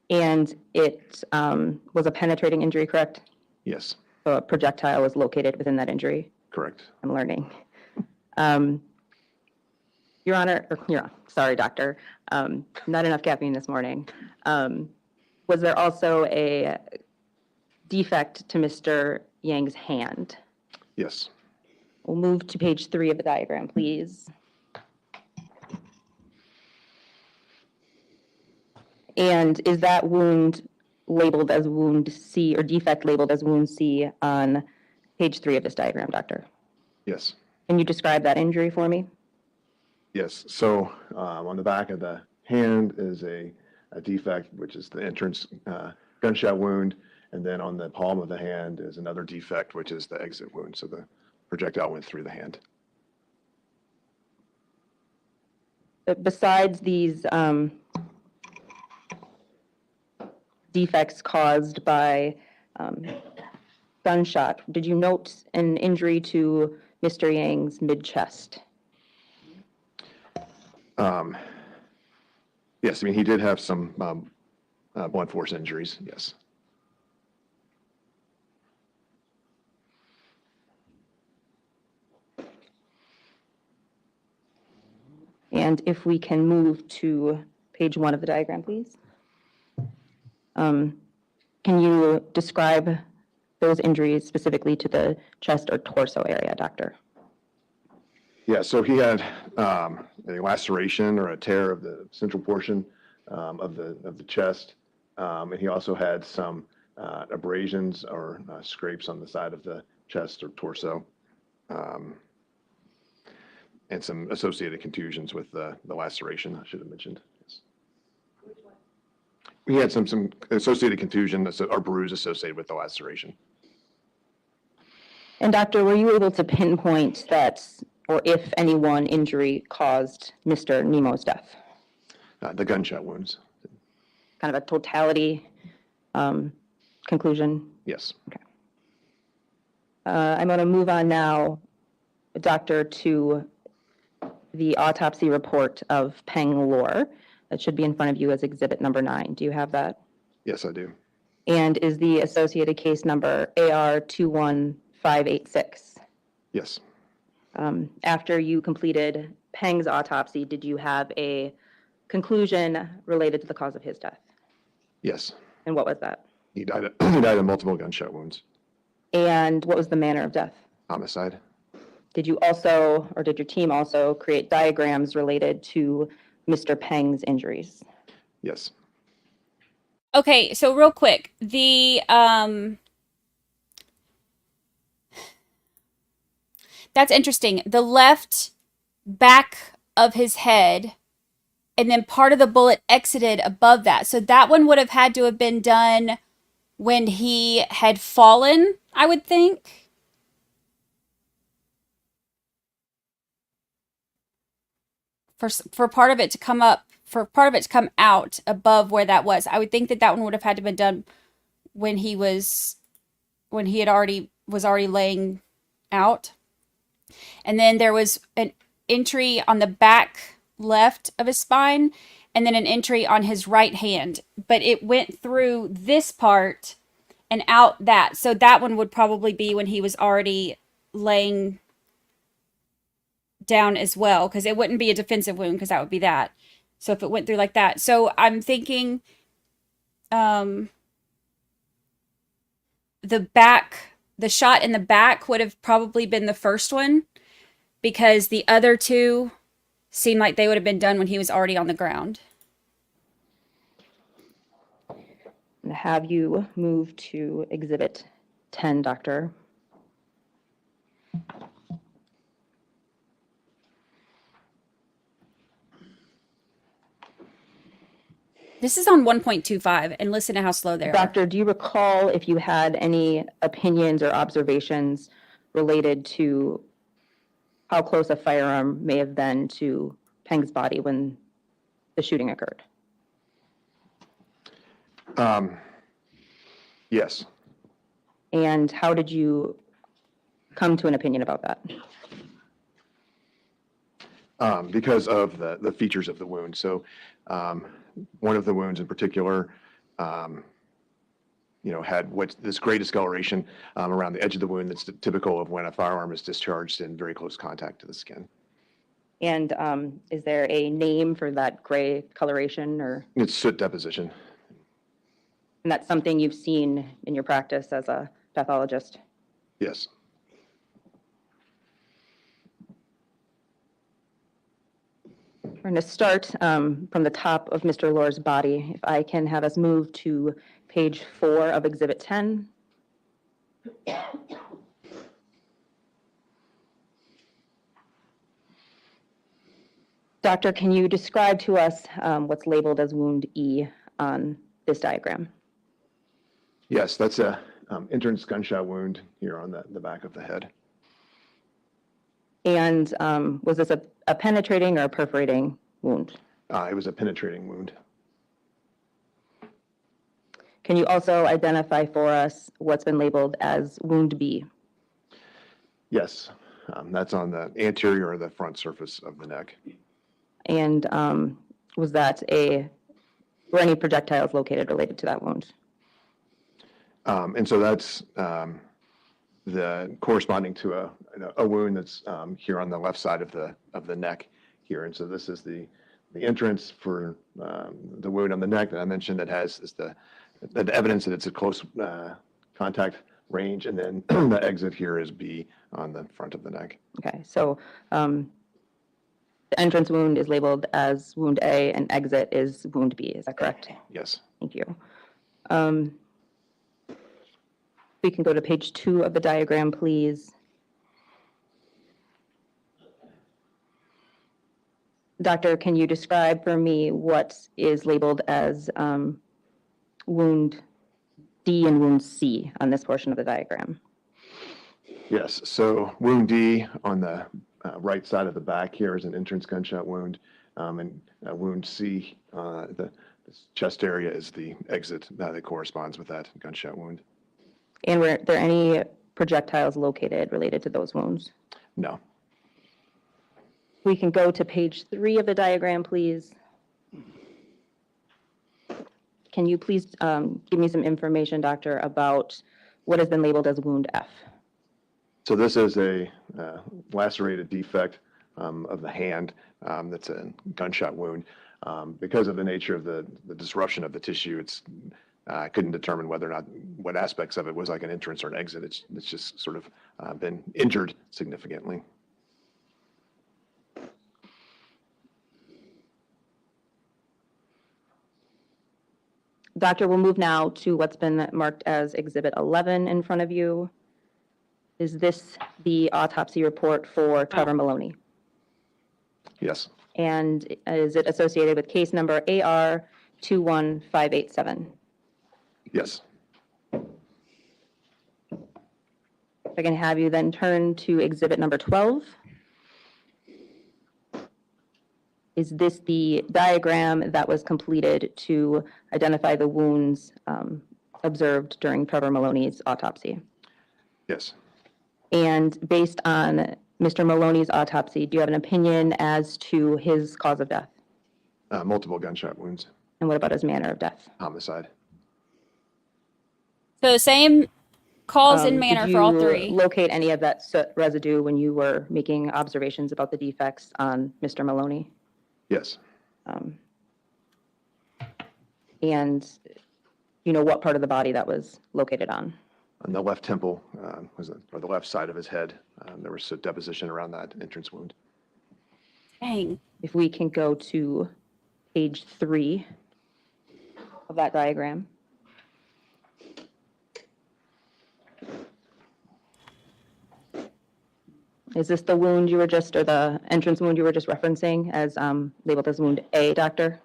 And it was a penetrating injury, correct? Yes. So a projectile was located within that injury? Correct. I'm learning. Your Honor, sorry, doctor, not enough caffeine this morning. Was there also a defect to Mr. Yang's hand? Yes. We'll move to page 3 of the diagram, please. And is that wound labeled as wound C, or defect labeled as wound C on page 3 of this diagram, doctor? Yes. Can you describe that injury for me? Yes, so on the back of the hand is a defect, which is the entrance gunshot wound, and then on the palm of the hand is another defect, which is the exit wound. So the projectile went through the hand. besides these defects caused by gunshot, did you note an injury to Mr. Yang's mid-chest? Yes, I mean, he did have some blunt force injuries, yes. And if we can move to page 1 of the diagram, please. Can you describe those injuries specifically to the chest or torso area, doctor? Yeah, so he had a laceration or a tear of the central portion of the chest, and he also had some abrasions or scrapes on the side of the chest or torso, and some associated contusions with the laceration. I should have mentioned. Yes. He had some associated contusion or bruise associated with the laceration. And doctor, were you able to pinpoint that, or if any one injury caused Mr. Nemo's death? The gunshot wounds. Kind of a totality conclusion? Yes. Okay. I'm going to move on now, doctor, to the autopsy report of Peng Lor. That should be in front of you as exhibit number 9. Do you have that? Yes, I do. And is the associated case number AR21586? Yes. After you completed Peng's autopsy, did you have a conclusion related to the cause of his death? Yes. And what was that? He died of multiple gunshot wounds. And what was the manner of death? Homicide. Did you also, or did your team also create diagrams related to Mr. Peng's injuries? Yes. Okay, so real quick, that's interesting. The left back of his head, and then part of the bullet exited above that. So that one would have had to have been done when he had fallen, I would think. For part of it to come up, for part of it to come out above where that was. I would think that one would have had to have been done when he was already laying out. And then there was an entry on the back left of his spine, and then an entry on his right hand. But it went through this part and out that. So that one would probably be when he was already laying down as well, because it wouldn't be a defensive wound, because that would be that. So if it went through like that. So I'm thinking the shot in the back would have probably been the first one, because the other two seemed like they would have been done when he was already on the ground. And have you move to exhibit 10, doctor? This is on 1.25, and listen to how slow they are. Doctor, do you recall if you had any opinions or observations related to how close a firearm may have been to Peng's body when the shooting occurred? Yes. And how did you come to an opinion about that? Because of the features of the wound. So one of the wounds in particular, had this gray discoloration around the edge of the wound that's typical of when a firearm is discharged in very close contact to the skin. And is there a name for that gray coloration, or? It's soot deposition. And that's something you've seen in your practice as a pathologist? Yes. We're going to start from the top of Mr. Lor's body. If I can have us move to page 4 of Exhibit 10. Doctor, can you describe to us what's labeled as wound E on this diagram? Yes, that's a entrance gunshot wound here on the back of the head. And was this a penetrating or a perforating wound? It was a penetrating wound. Can you also identify for us what's been labeled as wound B? Yes, that's on the anterior or the front surface of the neck. And was that were any projectiles located related to that wound? And so that's the corresponding to a wound that's here on the left side of the neck here. And so this is the entrance for the wound on the neck that I mentioned that has the evidence that it's a close contact range, and then the exit here is B on the front of the neck. Okay, so the entrance wound is labeled as wound A and exit is wound B, is that correct? Yes. Thank you. We can go to page 2 of the diagram, please. Doctor, can you describe for me what is labeled as wound D and wound C on this portion of the diagram? Yes, so wound D on the right side of the back here is an entrance gunshot wound, and wound C, the chest area is the exit that corresponds with that gunshot wound. And were there any projectiles located related to those wounds? No. We can go to page 3 of the diagram, please. Can you please give me some information, doctor, about what has been labeled as wound F? So this is a lacerated defect of the hand. That's a gunshot wound. Because of the nature of the disruption of the tissue, I couldn't determine whether or not what aspects of it was like an entrance or an exit. It's just sort of been injured significantly. Doctor, we'll move now to what's been marked as Exhibit 11 in front of you. Is this the autopsy report for Trevor Maloney? Yes. And is it associated with case number AR 21587? Yes. If I can have you then turn to exhibit number 12. Is this the diagram that was completed to identify the wounds observed during Trevor Maloney's autopsy? Yes. And based on Mr. Maloney's autopsy, do you have an opinion as to his cause of death? Multiple gunshot wounds. And what about his manner of death? Homicide. So the same cause and manner for all Did three. you locate any of that soot residue when you were making observations about the defects on Mr. Maloney? Yes. And you know what part of the body that was located on? On the left temple, or the left side of his head, there was soot deposition around that entrance wound. Dang. If we can go to page 3 of that diagram. Is this the wound you were just, or the entrance wound you were just referencing as labeled as wound A, doctor?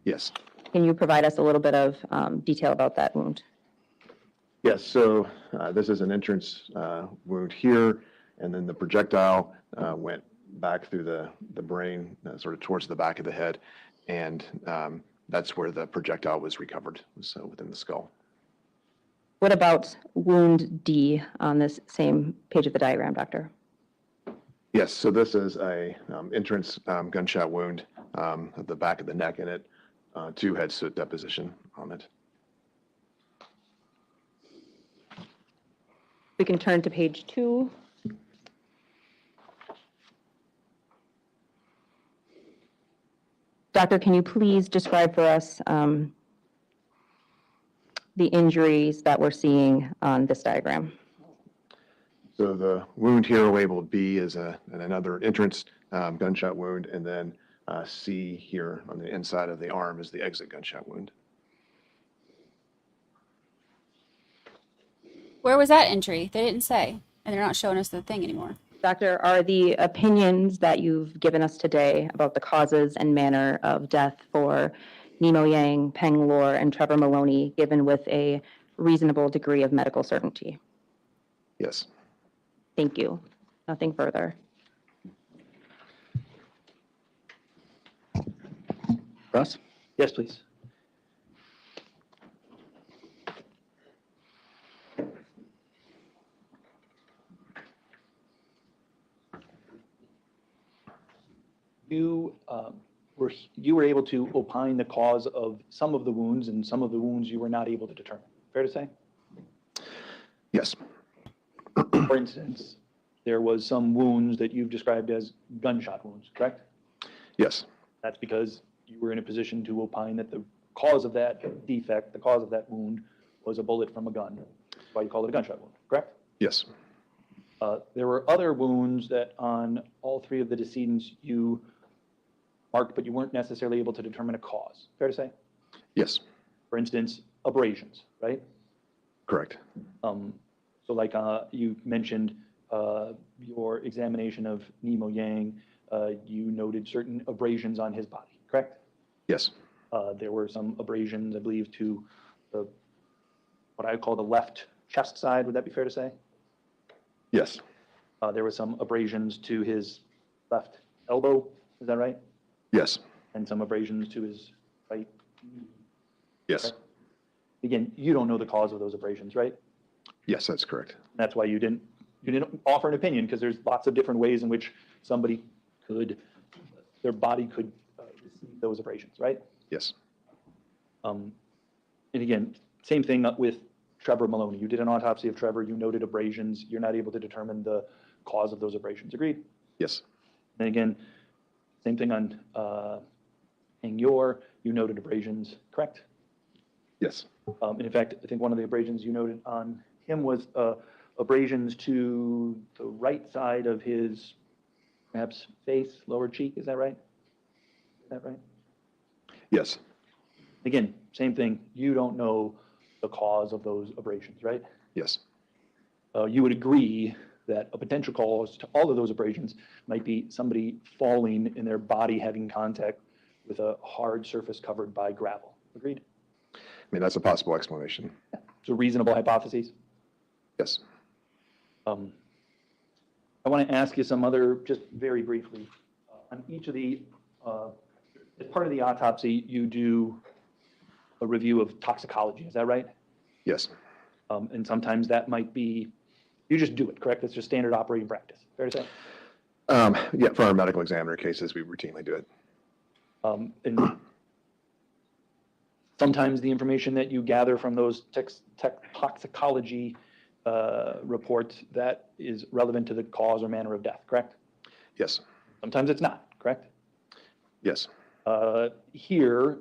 Yes. Can you provide us a little bit of detail about that wound? Yes, so this is an entrance wound here, and then the projectile went back through the brain, sort of towards the back of the head, and that's where the projectile was recovered, so within the skull. What about wound D on this same page of the diagram, doctor? Yes, so this is a entrance gunshot wound at the back of the neck, and it too had soot deposition on it. We can turn to page 2. Doctor, can you please describe for us the injuries that we're seeing on this diagram? So the wound here labeled B is another entrance gunshot wound, and then C here on the inside of the arm is the exit gunshot wound. Where was that injury? They didn't say, and they're not showing us the thing anymore. Doctor, are the opinions that you've given us today about the causes and manner of death for Nemo Yang, Peng Lor, and Trevor Maloney given with a reasonable degree of medical certainty? Yes. Thank you. Nothing further. Russ? Yes, please. You were able to opine the cause of some of the wounds, and some of the wounds you were not able to determine. Fair to say? Yes. For instance, there was some wounds that you've described as gunshot wounds, correct? Yes. That's because you were in a position to opine that the cause of that defect, the cause of that wound, was a bullet from a gun. That's why you call it a gunshot wound, correct? Yes. There were other wounds that on all three of the decedents you marked, but you weren't necessarily able to determine a cause. Fair to say? Yes. For instance, abrasions, right? Correct. So like you mentioned your examination of Nemo Yang, you noted certain abrasions on his body, correct? Yes. There were some abrasions, I believe, to the, what I call the left chest side. Would that be fair to say? Yes. There were some abrasions to his left elbow. Is that right? Yes. And some abrasions to his right knee. Yes. Correct? Again, you don't know the cause of those abrasions, right? Yes, that's correct. That's why you didn't offer an opinion, because there's lots of different ways in which somebody could, their body could receive those abrasions, right? Yes. And again, same thing with Trevor Maloney. You did an autopsy of Trevor, you noted abrasions, you're not able to determine the cause of those abrasions, agreed? Yes. And again, same thing on Peng Lor, you noted abrasions, correct? Yes. And in fact, I think one of the abrasions you noted on him was abrasions to the right side of his, perhaps face, lower cheek, is that right? Is that right? Yes. Again, same thing, you don't know the cause of those abrasions, right? Yes. You would agree that a potential cause to all of those abrasions might be somebody falling in their body having contact with a hard surface covered by gravel, agreed? I mean, that's a possible explanation. It's a reasonable hypothesis. Yes. I want to ask you some other, just very briefly, on each of the, as part of the autopsy, you do a review of toxicology, is that right? Yes. And sometimes that might be, you just do it, correct? That's just standard operating practice, fair to say? Yeah, for our medical examiner cases, we routinely do it. And sometimes the information that you gather from those toxicology reports, that is relevant to the cause or manner of death, correct? Yes. Sometimes it's not, correct? Yes. Here,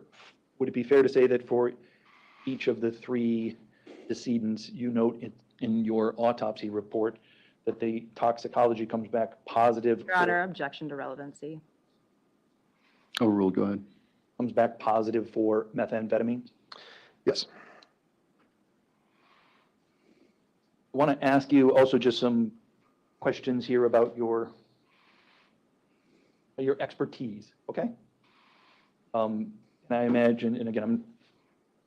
would it be fair to say that for each of the three decedents, you note in your autopsy report that the toxicology comes back positive? Your Honor, objection to relevancy. Overruled, go ahead. Comes back positive for methamphetamines? Yes. I want to ask you also just some questions here about your expertise, okay? And I imagine, and again, I'm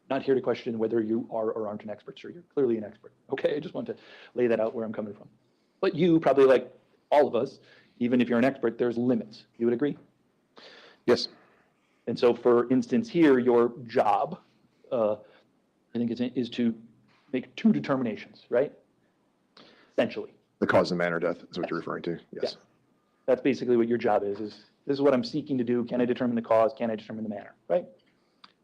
not here to question whether you are or aren't an expert, sir. You're clearly an expert, okay? I just want to lay that out where I'm coming from. But you, probably like all of us, even if you're an expert, there's limits. You would agree? Yes. And so, for instance, here, your job, I think, is to make two determinations, right? Essentially. The cause and manner of death is what you're referring to? Yes. That's basically what your job is this is what I'm seeking to do. Can I determine the cause? Can I determine the manner, right?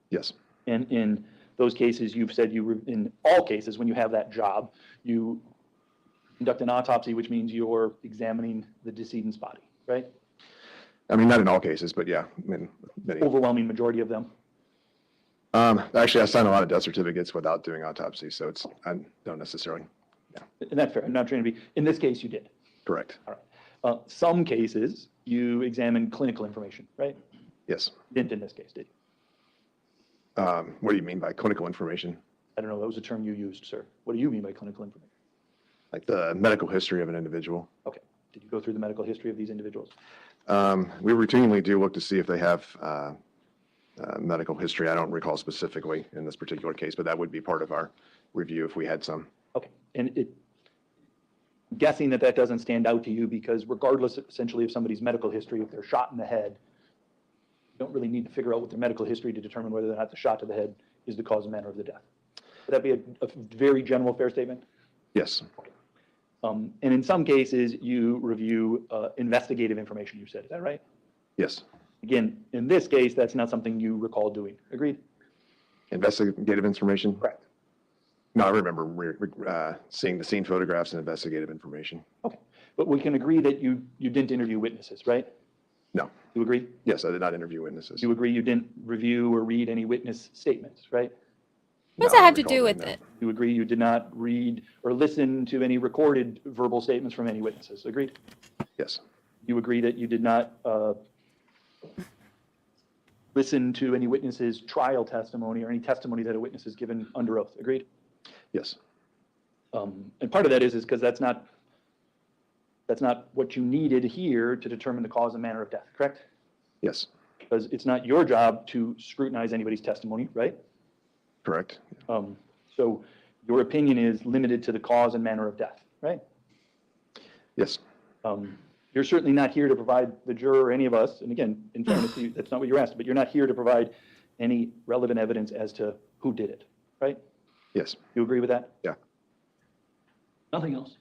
Yes. And in those cases, you've said in all cases, when you have that job, you conduct an autopsy, which means you're examining the decedent's body, right? I mean, not in all cases, but yeah, I mean, many. Overwhelming majority of them. Actually, I signed a lot of death certificates without doing autopsy, so I don't necessarily. Yeah. And that's fair. I'm not trying to be. In this case, you did. Correct. All right. Some cases, you examine clinical information, right? Yes. You didn't in this case, did you? What do you mean by clinical information? I don't know. That was a term you used, sir. What do you mean by clinical information? Like the medical history of an individual. Okay. Did you go through the medical history of these individuals? We routinely do look to see if they have medical history. I don't recall specifically in this particular case, but that would be part of our review if we had some. Okay. And guessing that doesn't stand out to you because regardless essentially of somebody's medical history, if they're shot in the head, don't really need to figure out what their medical history to determine whether or not the shot to the head is the cause and manner of the death. Would that be a very general, fair statement? Yes. And in some cases, you review investigative information, you said. Is that right? Yes. Again, in this case, that's not something you recall doing. Agreed? Investigative information? Correct. No, I remember seeing the scene photographs and investigative information. Okay. But we can agree that you didn't interview witnesses, right? No. You agree? Yes, I did not interview witnesses. You agree you didn't review or read any witness statements, right? What does that have to do with it? You agree you did not read or listen to any recorded verbal statements from any witnesses. Agreed? Yes. You agree that you did not listen to any witnesses' trial testimony or any testimony that a witness has given under oath. Agreed? Yes. And part of that is because that's not what you needed here to determine the cause and manner of death, correct? Yes. Because it's not your job to scrutinize anybody's testimony, right? Correct. So your opinion is limited to the cause and manner of death, right? Yes. You're certainly not here to provide the juror or any of us, and again, in fairness to you, that's not what you're asked, but you're not here to provide any relevant evidence as to who did it, right? Yes. You agree with that? Yeah. Nothing else.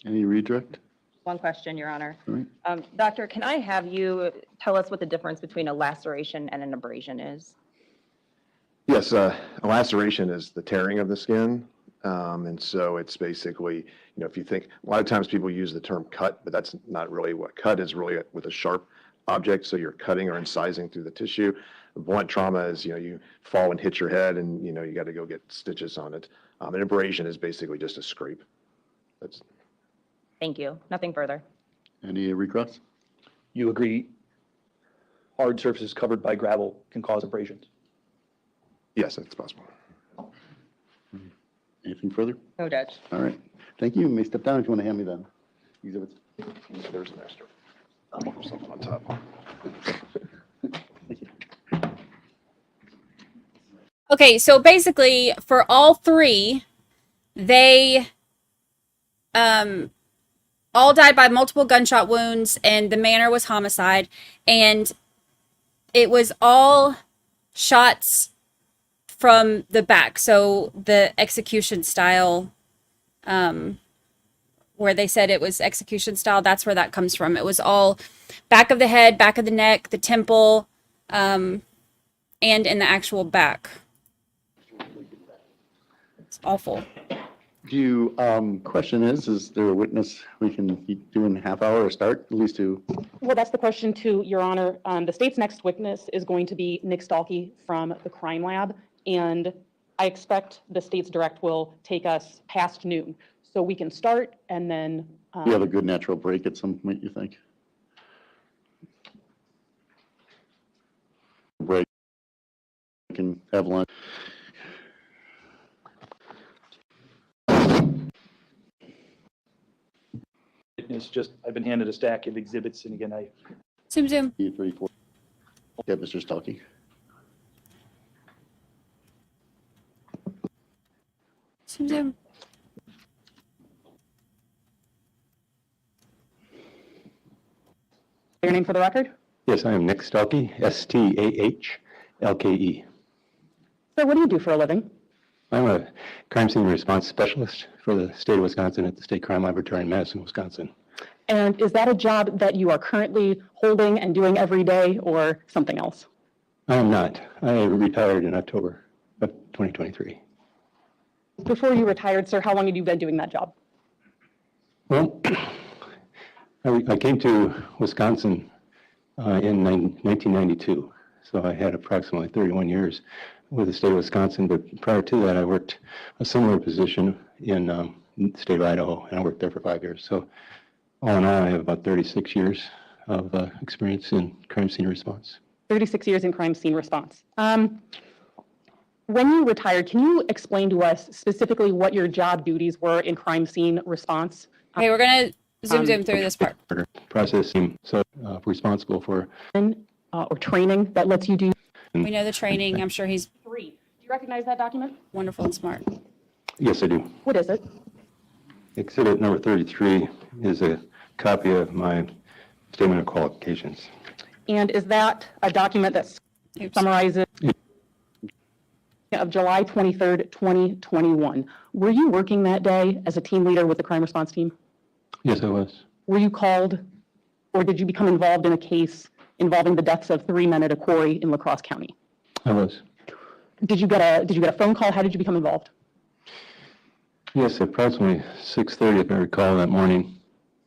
Any redirect? One question, Your Honor. All right. Doctor, can I have you tell us what the difference between a laceration and an abrasion is? Yes, a laceration is the tearing of the skin. And so it's basically, if you think, a lot of times people use the term cut, but that's not really what cut is really with a sharp object. So you're cutting or incising through the tissue. Blunt trauma is, you fall and hit your head and, you got to go get stitches on it. An abrasion is basically just a scrape. That's. Thank you. Nothing further. Any regrets? You agree hard surfaces covered by gravel can cause abrasions? Yes, that's possible. Anything further? No, Judge. All right. Thank you. You may step down if you want to hand me them exhibits. There's an extra. I'll put something on top. Okay, so basically, for all three, they all died by multiple gunshot wounds, and the manner was homicide, and it was all shots from the back. So the execution style, where they said it was execution style, that's where that comes from. It was all back of the head, back of the neck, the temple, and in the actual back. It's awful. Do you, question is there a witness we can do in a half hour or start, at least to? Well, that's the question too, Your Honor. The state's next witness is going to be Nick Stalkey from the crime lab, and I expect the state's direct will take us past noon. So we can start and then. You have a good natural break at some point, you think? Break. We can have lunch. It's just, I've been handed a stack of exhibits, and again, Zoom. 34. Yeah, Mr. Stalkey. Zoom. Your name for the record? Yes, I am Nick Stalkey, S-T-A-H-L-K-E. Sir, what do you do for a living? I'm a crime scene response specialist for the state of Wisconsin at the State Crime Laboratory in Madison, Wisconsin. And is that a job that you are currently holding and doing every day, or something else? I am not. I retired in October of 2023. Before you retired, sir, how long had you been doing that job? Well, I came to Wisconsin in 1992, so I had approximately 31 years with the state of Wisconsin, but prior to that I worked a similar position in the state of Idaho, and I worked there for 5 years. So all in all, I have about 36 years of experience in crime scene response. 36 years in crime scene response. When you retired, can you explain to us specifically what your job duties were in crime scene response? Okay, we're going to zoom through this part. Process team, so responsible for or training that lets you do. We know the training. I'm sure he's 3. Do you recognize that document? Wonderful and smart. Yes, I do. What is it? Exhibit number 33 is a copy of my statement of qualifications. And is that a document that summarizes of July 23rd, 2021? Were you working that day as a team leader with the crime response team? Yes, I was. Were you called, or did you become involved in a case involving the deaths of 3 men at a quarry in La Crosse County? I was. Did you get a phone call? How did you become involved? Yes, approximately 6:30, if I recall, that morning,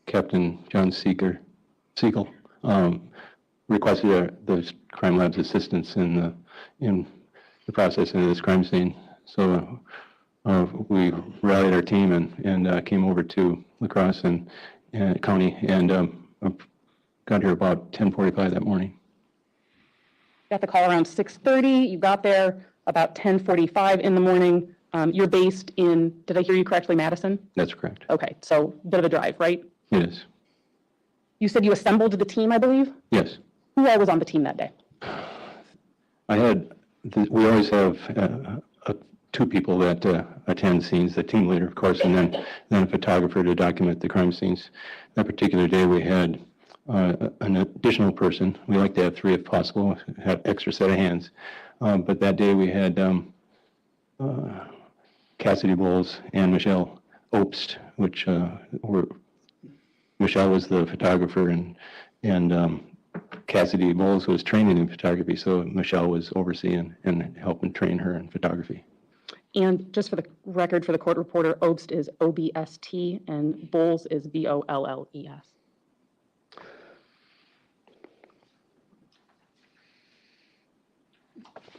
Captain John Siegel requested the crime lab's assistance in the process of this crime scene. So we rallied our team and came over to La Crosse and County and got here about 10:45 that morning. Got the call around 6:30. You got there about 10:45 in the morning. You're based in, did I hear you correctly, Madison? That's correct. Okay, so bit of a drive, right? It is. You said you assembled the team, I believe? Yes. Who all was on the team that day? We always have two people that attend scenes, the team leader, of course, and then a photographer to document the crime scenes. That particular day, we had an additional person. We like to have 3 if possible, have extra set of hands. But that day we had Cassidy Bowles and Michelle Obst, which Michelle was the photographer and Cassidy Bowles was training in photography, so Michelle was overseeing and helping train her in photography. And just for the record, for the court reporter, Obst is OBST and Bowles is BOLLES.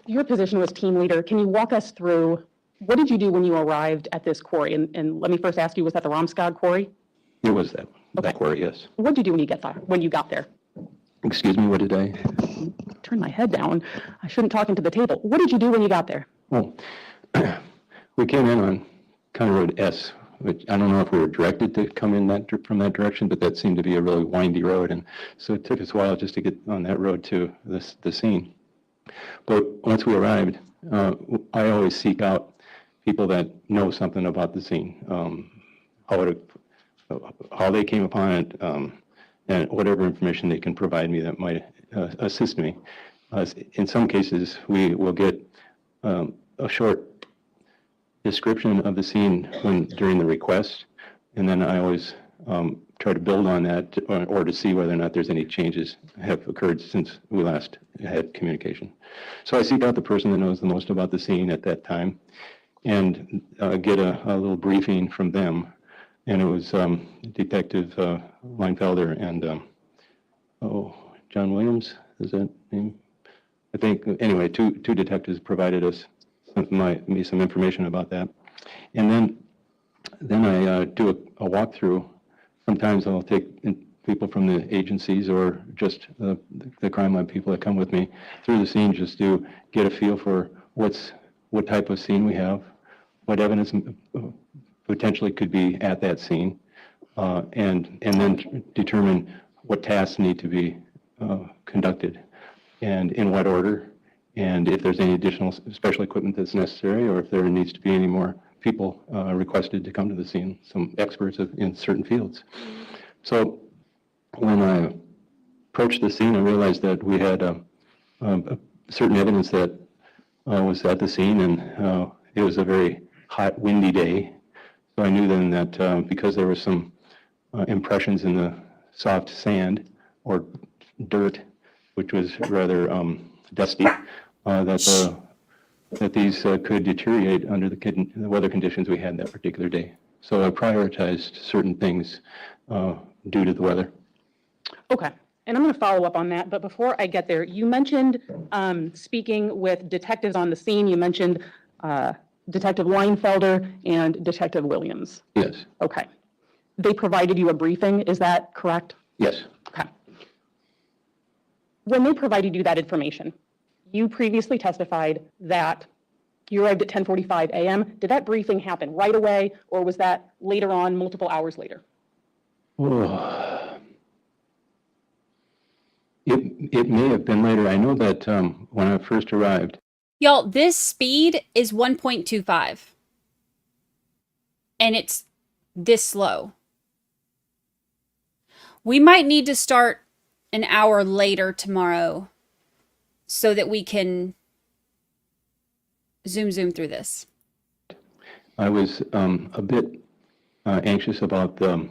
Your position was team leader. Can you walk us through, what did you do when you arrived at this quarry? And let me first ask you, was that the Romskog quarry? It was that quarry, yes. What did you do when you got there? Excuse me, what did I? Turn my head down. I shouldn't talk into the table. What did you do when you got there? Well, we came in on County Road S, which I don't know if we were directed to come in from that direction, but that seemed to be a really windy road. And so it took us a while just to get on that road to the scene. But once we arrived, I always seek out people that know something about the scene, how they came upon it, and whatever information they can provide me that might assist me. In some cases, we will get a short description of the scene during the request, and then I always try to build on that or to see whether or not there's any changes have occurred since we last had communication. So I seek out the person that knows the most about the scene at that time and get a little briefing from them. And it was Detective Leinfelder and John Williams, is that name? I think, anyway, two detectives provided us me some information about that. And then I do a walkthrough. Sometimes I'll take people from the agencies or just the crime lab people that come with me through the scene just to get a feel for what type of scene we have, what evidence potentially could be at that scene, and then determine what tasks need to be conducted and in what order, and if there's any additional special equipment that's necessary or if there needs to be any more people requested to come to the scene, some experts in certain fields. So when I approached the scene, I realized that we had a certain evidence that was at the scene, and it was a very hot, windy day. So I knew then that because there were some impressions in the soft sand or dirt, which was rather dusty, that these could deteriorate under the weather conditions we had that particular day. So I prioritized certain things due to the weather. Okay, and I'm going to follow up on that, but before I get there, you mentioned speaking with detectives on the scene. You mentioned Detective Leinfelder and Detective Williams. Yes. Okay. They provided you a briefing, is that correct? Yes. Okay. When they provided you that information, you previously testified that you arrived at 10:45 a.m. Did that briefing happen right away, or was that later on, multiple hours later? It may have been later. I know that when I first arrived. Y'all, this speed is 1.25. And it's this slow. We might need to start an hour later tomorrow so that we can zoom through this? I was a bit anxious about the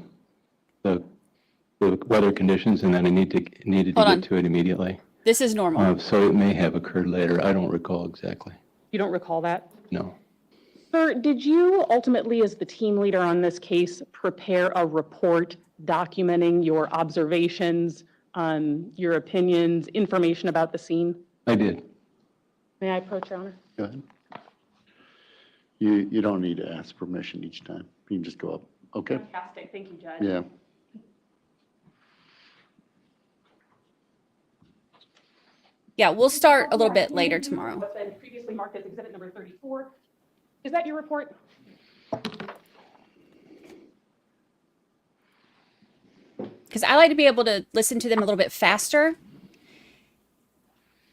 weather conditions and that I needed to Hold on. get to it immediately. This is normal. So it may have occurred later. I don't recall exactly. You don't recall that? No. Sir, did you ultimately, as the team leader on this case, prepare a report documenting your observations, your opinions, information about the scene? I did. May I approach, Your Honor? Go ahead. You don't need to ask permission each time. You can just go up. Okay? Fantastic. Thank you, Judge. Yeah. Yeah, we'll start a little bit later tomorrow. What's been previously marked as exhibit number 34. Is that your report? Because I like to be able to listen to them a little bit faster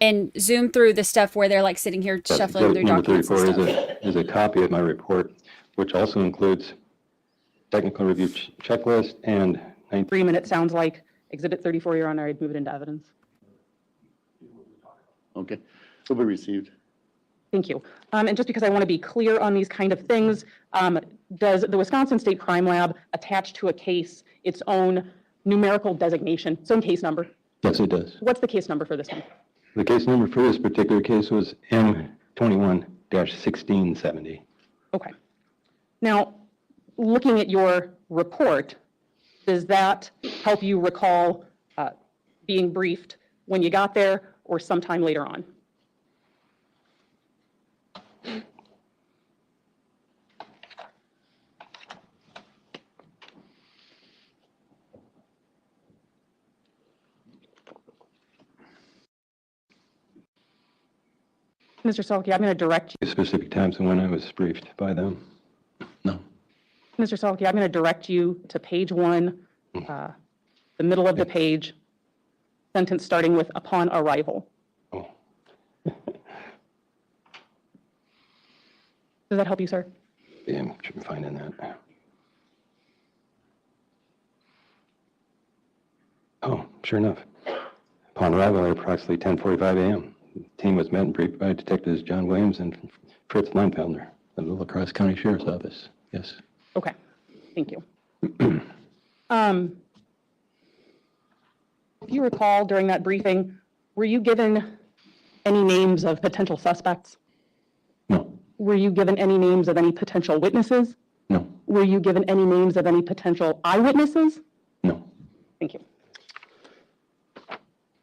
and zoom through the stuff where they're like sitting here shuffling through Number documents and 34 stuff. is a copy of my report, which also includes technical review checklist and 3 minutes sounds like exhibit 34, Your Honor. I'd move it into evidence. Okay. Will be received. Thank you. And just because I want to be clear on these kind of things, does the Wisconsin State Crime Lab attach to a case its own numerical designation, its own case number? Yes, it does. What's the case number for this one? The case number for this particular case was M21-1670. Okay. Now, looking at your report, does that help you recall being briefed when you got there or sometime later on? Mr. Salke, I'm going to direct you. Specific times and when I was briefed by them. No. Mr. Salke, I'm going to direct you to page 1, the middle of the page, sentence starting with upon arrival. Oh. Does that help you, sir? Yeah, I'm finding that. Oh, sure enough. Upon arrival at approximately 10:45 a.m., the team was met and briefed by Detectives John Williams and Fritz Leinfelder of the La Crosse County Sheriff's Office. Yes. Okay, thank you. If you recall during that briefing, were you given any names of potential suspects? No. Were you given any names of any potential witnesses? No. Were you given any names of any potential eyewitnesses? No. Thank you.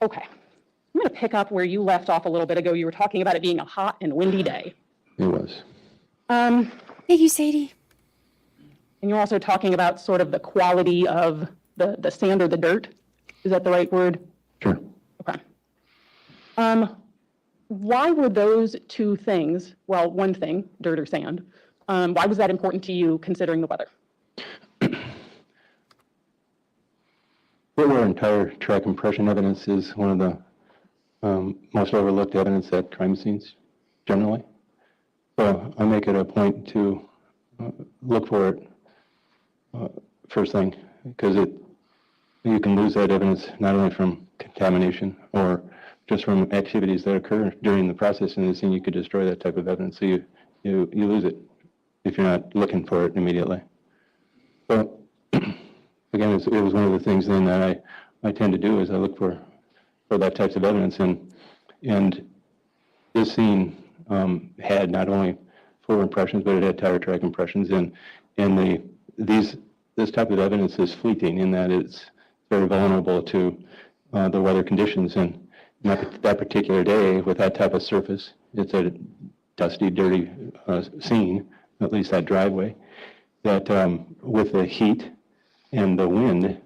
Okay. I'm going to pick up where you left off a little bit ago. You were talking about it being a hot and windy day. It was. Thank you, Sadie. And you're also talking about sort of the quality of the sand or the dirt. Is that the right word? Sure. Okay. Why were those two things, well, one thing, dirt or sand, why was that important to you considering the weather? Our entire track impression evidence is one of the most overlooked evidence at crime scenes, generally. So I make it a point to look for it first thing, because you can lose that evidence not only from contamination or just from activities that occur during the processing of the scene. You could destroy that type of evidence, so you lose it if you're not looking for it immediately. So again, it was one of the things then that I tend to do is I look for that types of evidence, and this scene had not only forward impressions, but it had tire track impressions, and this type of evidence is fleeting in that it's very vulnerable to the weather conditions, and that particular day with that type of surface, it's a dusty, dirty scene, at least that driveway, that with the heat and the wind,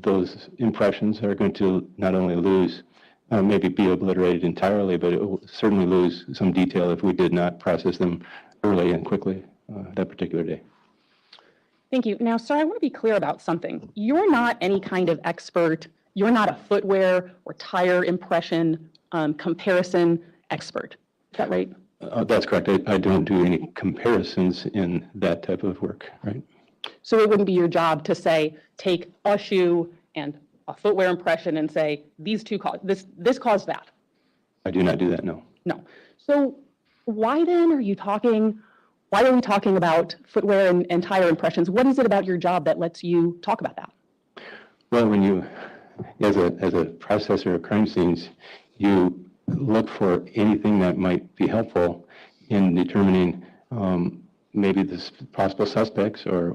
those impressions are going to not only lose, maybe be obliterated entirely, but it will certainly lose some detail if we did not process them early and quickly that particular day. Thank you. Now, sir, I want to be clear about something. You're not any kind of expert. You're not a footwear or tire impression comparison expert. Is that right? That's correct. I don't do any comparisons in that type of work, right? So it wouldn't be your job to say, take a shoe and a footwear impression and say, these two caused, this caused that? I do not do that, no. No. So why then are we talking about footwear and tire impressions? What is it about your job that lets you talk about that? Well, when you, as a processor of crime scenes, you look for anything that might be helpful in determining maybe the possible suspects or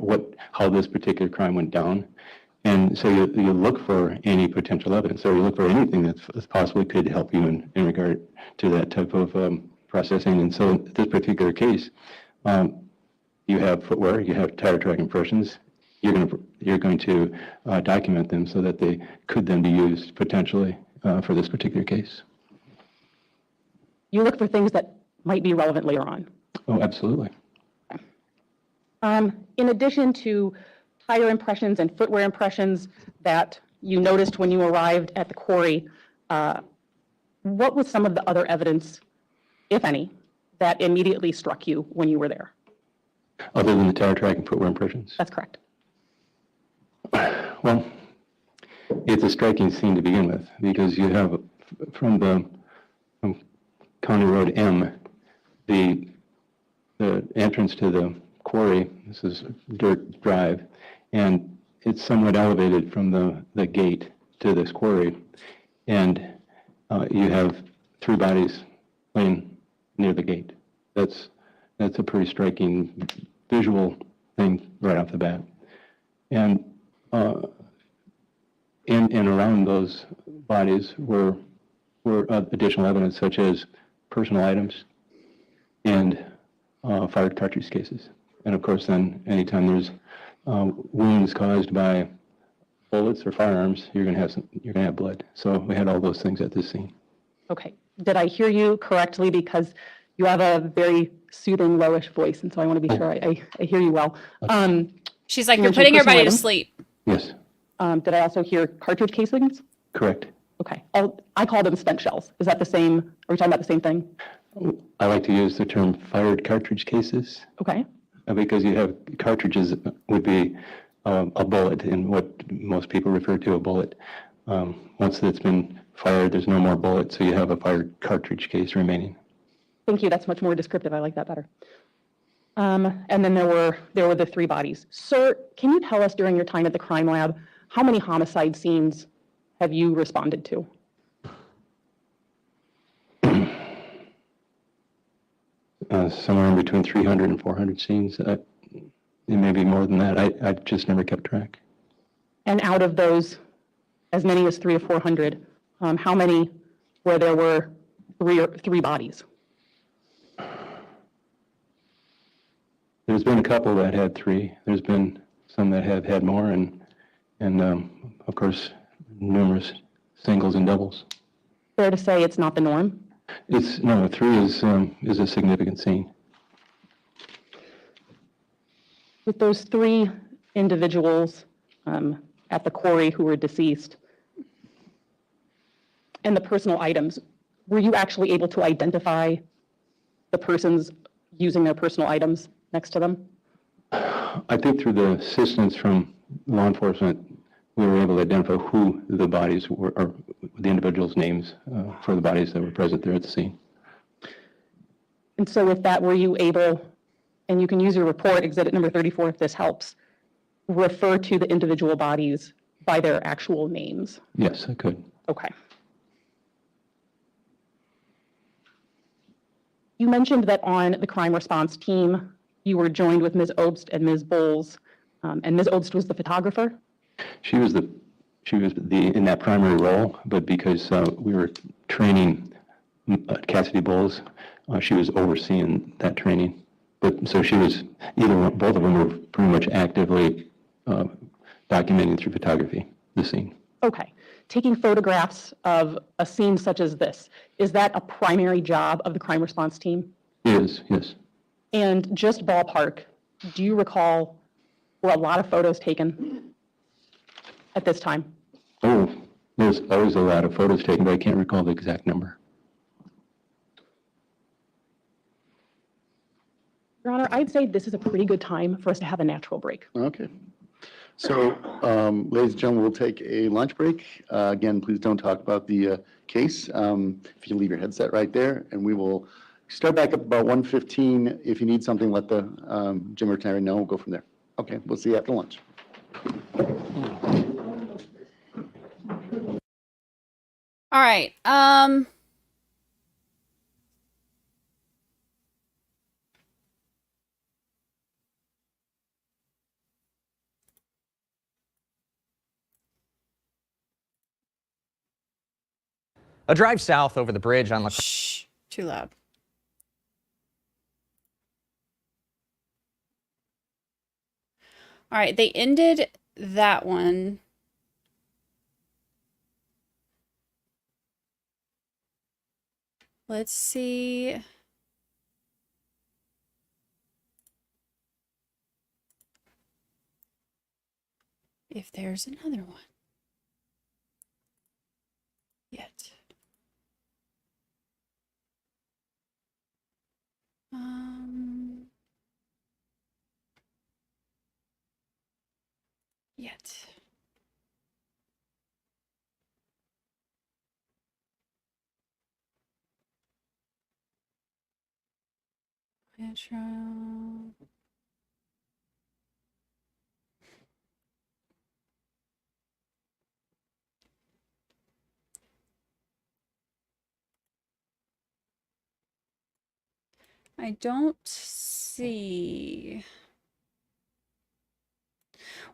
how this particular crime went down. And so you look for any potential evidence, or you look for anything that possibly could help you in regard to that type of processing. And so in this particular case, you have footwear, you have tire track impressions. You're going to document them so that they could then be used potentially for this particular case. You look for things that might be relevant later on. Oh, absolutely. In addition to tire impressions and footwear impressions that you noticed when you arrived at the quarry, what was some of the other evidence, if any, that immediately struck you when you were there? Other than the tire track and footwear impressions? That's correct. Well, it's a striking scene to begin with, because you have from County Road M, the entrance to the quarry. This is dirt drive, and it's somewhat elevated from the gate to this quarry, and you have 3 bodies laying near the gate. That's a pretty striking visual thing right off the bat. And in and around those bodies were additional evidence, such as personal items and fired cartridge cases. And of course, then anytime there's wounds caused by bullets or firearms, you're going to have blood. So we had all those things at this scene. Okay. Did I hear you correctly? Because you have a very soothing, lowish voice, and so I want to be sure I hear you well. She's like, you're putting everybody to sleep. Yes. Did I also hear cartridge casings? Correct. Okay. I call them spent shells. Is that the same? Are we talking about the same thing? I like to use the term fired cartridge cases. Okay. Because you have cartridges would be a bullet, in what most people refer to a bullet. Once it's been fired, there's no more bullet, so you have a fired cartridge case remaining. Thank you. That's much more descriptive. I like that better. And then there were the 3 bodies. Sir, can you tell us during your time at the crime lab, how many homicide scenes have you responded to? Somewhere in between 300 and 400 scenes. It may be more than that. I just never kept track. And out of those, as many as 300 or 400, how many where there were 3 bodies? There's been a couple that had 3. There's been some that have had more, and of course, numerous singles and doubles. Fair to say it's not the norm? No, 3 is a significant scene. With those 3 individuals at the quarry who were deceased and the personal items, were you actually able to identify the persons using their personal items next to them? I think through the assistance from law enforcement, we were able to identify who the bodies were, or the individuals' names for the bodies that were present there at the scene. And so with that, were you able, and you can use your report, exhibit number 34 if this helps, refer to the individual bodies by their actual names? Yes, I could. Okay. You mentioned that on the crime response team, you were joined with Ms. Obst and Ms. Bowles, and Ms. Obst was the photographer? She was in that primary role, but because we were training Cassidy Bowles, she was overseeing that training. But so she was both of them were pretty much actively documenting through photography the scene. Okay. Taking photographs of a scene such as this, is that a primary job of the crime response team? It is, yes. And just ballpark, do you recall, were a lot of photos taken at this time? Oh, there's always a lot of photos taken, but I can't recall the exact number. Your Honor, I'd say this is a pretty good time for us to have a natural break. Okay. So, ladies and gentlemen, we'll take a lunch break. Again, please don't talk about the case. If you leave your headset right there, and we will start back up about 1:15. If you need something, let the Jim or Terry know. We'll go from there. Okay, we'll see you after lunch. All right. A drive south over the bridge on Shh, too loud. All right, they ended that one. Let's see. If there's another one yet. Yet. Retrial. I don't see.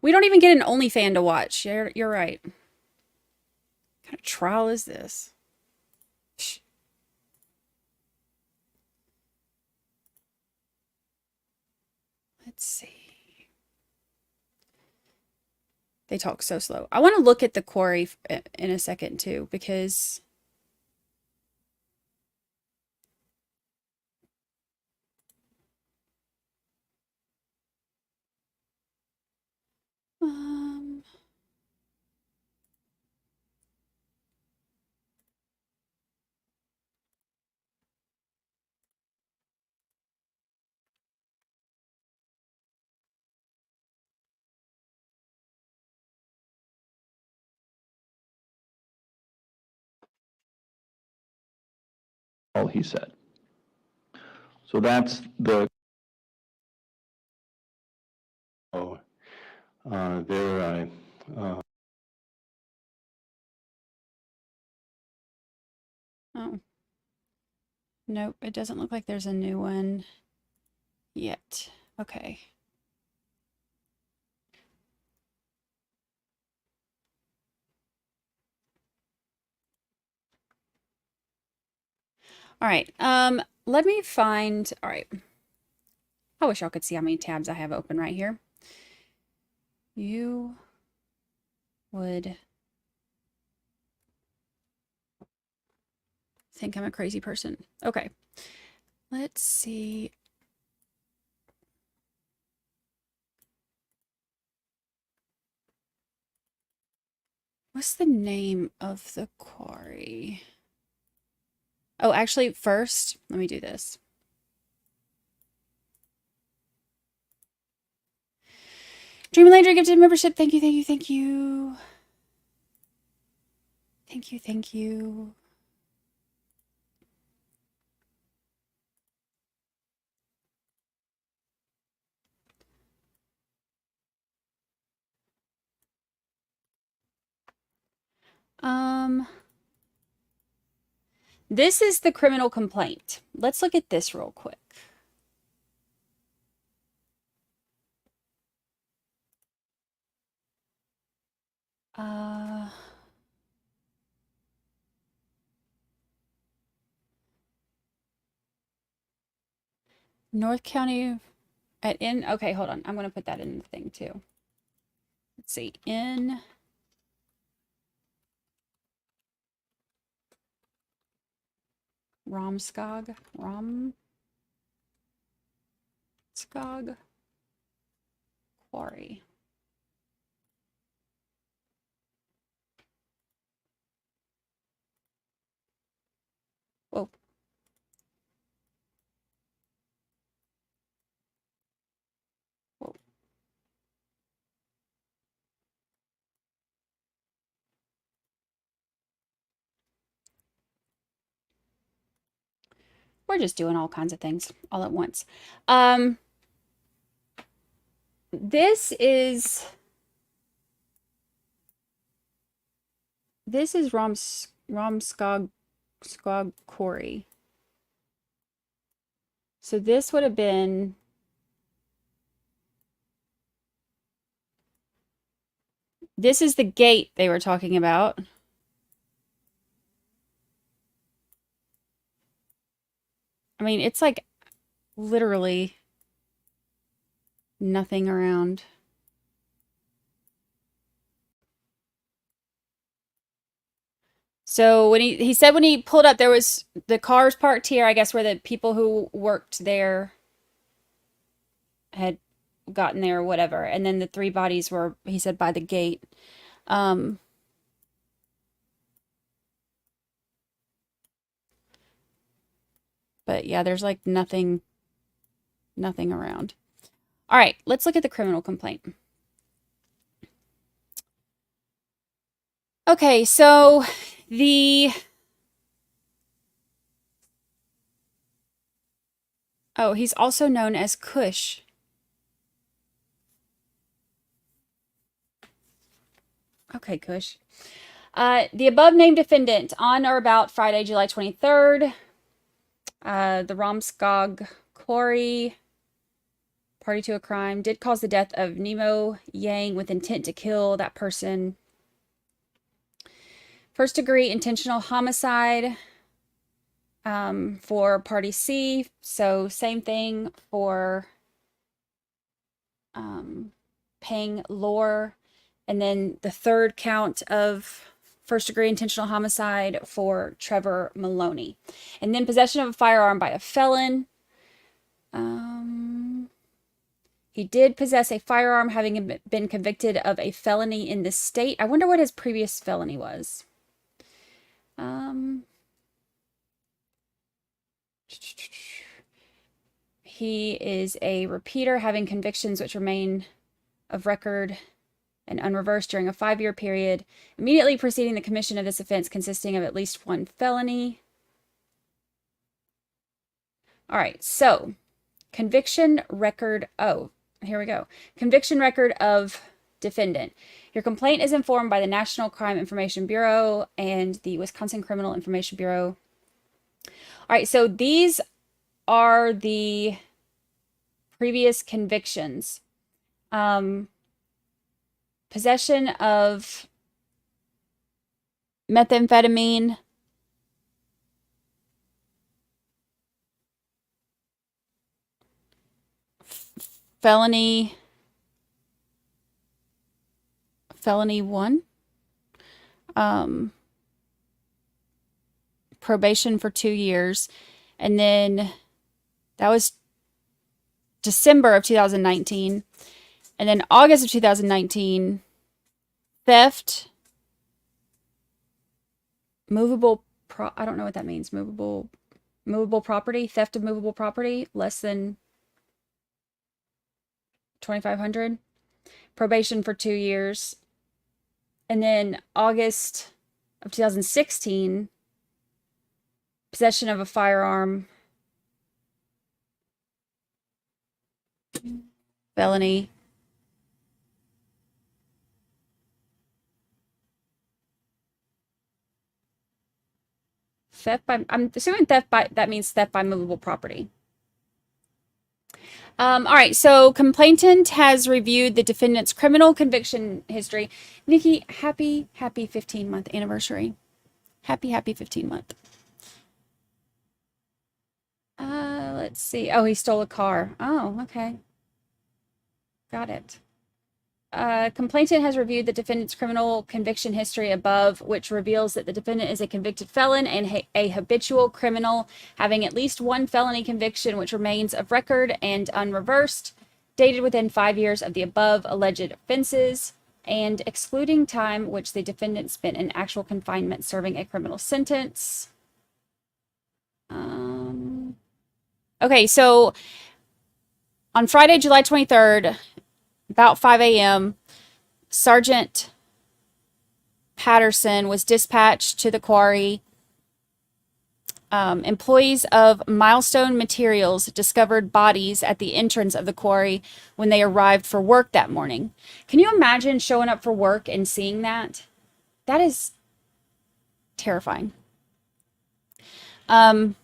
We don't even get an OnlyFan to watch. You're right. What kind of trial is this? Shh. Let's see. They talk so slow. I want to look at the quarry in a second too, because all he said. So that's the. Oh, there oh. Nope, it doesn't look like there's a new one yet. Okay. All right. Let me find. All right. I wish y'all could see how many tabs I have open right here. You would think I'm a crazy person. Okay. Let's see. What's the name of the quarry? Oh, actually, first, let me do this. Dream Landry gifted membership. Thank you, thank you, thank you. Thank you, thank you. This is the criminal complaint. Let's look at this real quick. North County okay, hold on. I'm going to put that in the thing too. Let's see. In Romskog Quarry. Whoa. Whoa. We're just doing all kinds of things all at once. This is Ramskog Quarry. So this would have been this is the gate they were talking about. I mean, it's like literally nothing around. So when he said when he pulled up, there was the cars parked here, I guess, where the people who worked there had gotten there or whatever. And then the 3 bodies were, he said, by the gate. But yeah, there's like nothing around. All right, let's look at the criminal complaint. Okay, so oh, he's also known as Kush. Okay, Kush. The above named defendant on or about Friday, July 23rd, the Ramskog Quarry, party to a crime, did cause the death of Nemo Yang with intent to kill that person. First degree intentional homicide for party C. So same thing for Peng Lor. And then the 3rd count of first degree intentional homicide for Trevor Maloney. And then possession of a firearm by a felon. He did possess a firearm, having been convicted of a felony in this state. I wonder what his previous felony was. He is a repeater, having convictions which remain of record and unreversed during a 5-year period, immediately preceding the commission of this offense, consisting of at least 1 felony. All right, so conviction record. Oh, here we go. Conviction record of defendant. Your complaint is informed by the National Crime Information Bureau and the Wisconsin Criminal Information Bureau. All right, so these are the previous convictions. Possession of methamphetamine, felony 1, probation for 2 years, and then that was December of 2019, and then August of 2019, theft, I don't know what that means, movable property, theft of movable property, less than $2,500, probation for 2 years. And then August of 2016, possession of a firearm, felony, theft by, I'm assuming theft by, that means theft by movable property. All right, so complainant has reviewed the defendant's criminal conviction history. Nikki, happy 15-month anniversary. Happy 15-month. Let's see. Oh, he stole a car. Oh, okay. Got it. Complainant has reviewed the defendant's criminal conviction history above, which reveals that the defendant is a convicted felon and a habitual criminal, having at least 1 felony conviction which remains of record and unreversed, dated within 5 years of the above alleged offenses, and excluding time which the defendant spent in actual confinement serving a criminal sentence. Okay, so on Friday, July 23rd, about 5 a.m., Sergeant Patterson was dispatched to the quarry employees of Milestone Materials discovered bodies at the entrance of the quarry when they arrived for work that morning. Can you imagine showing up for work and seeing that? That is terrifying. When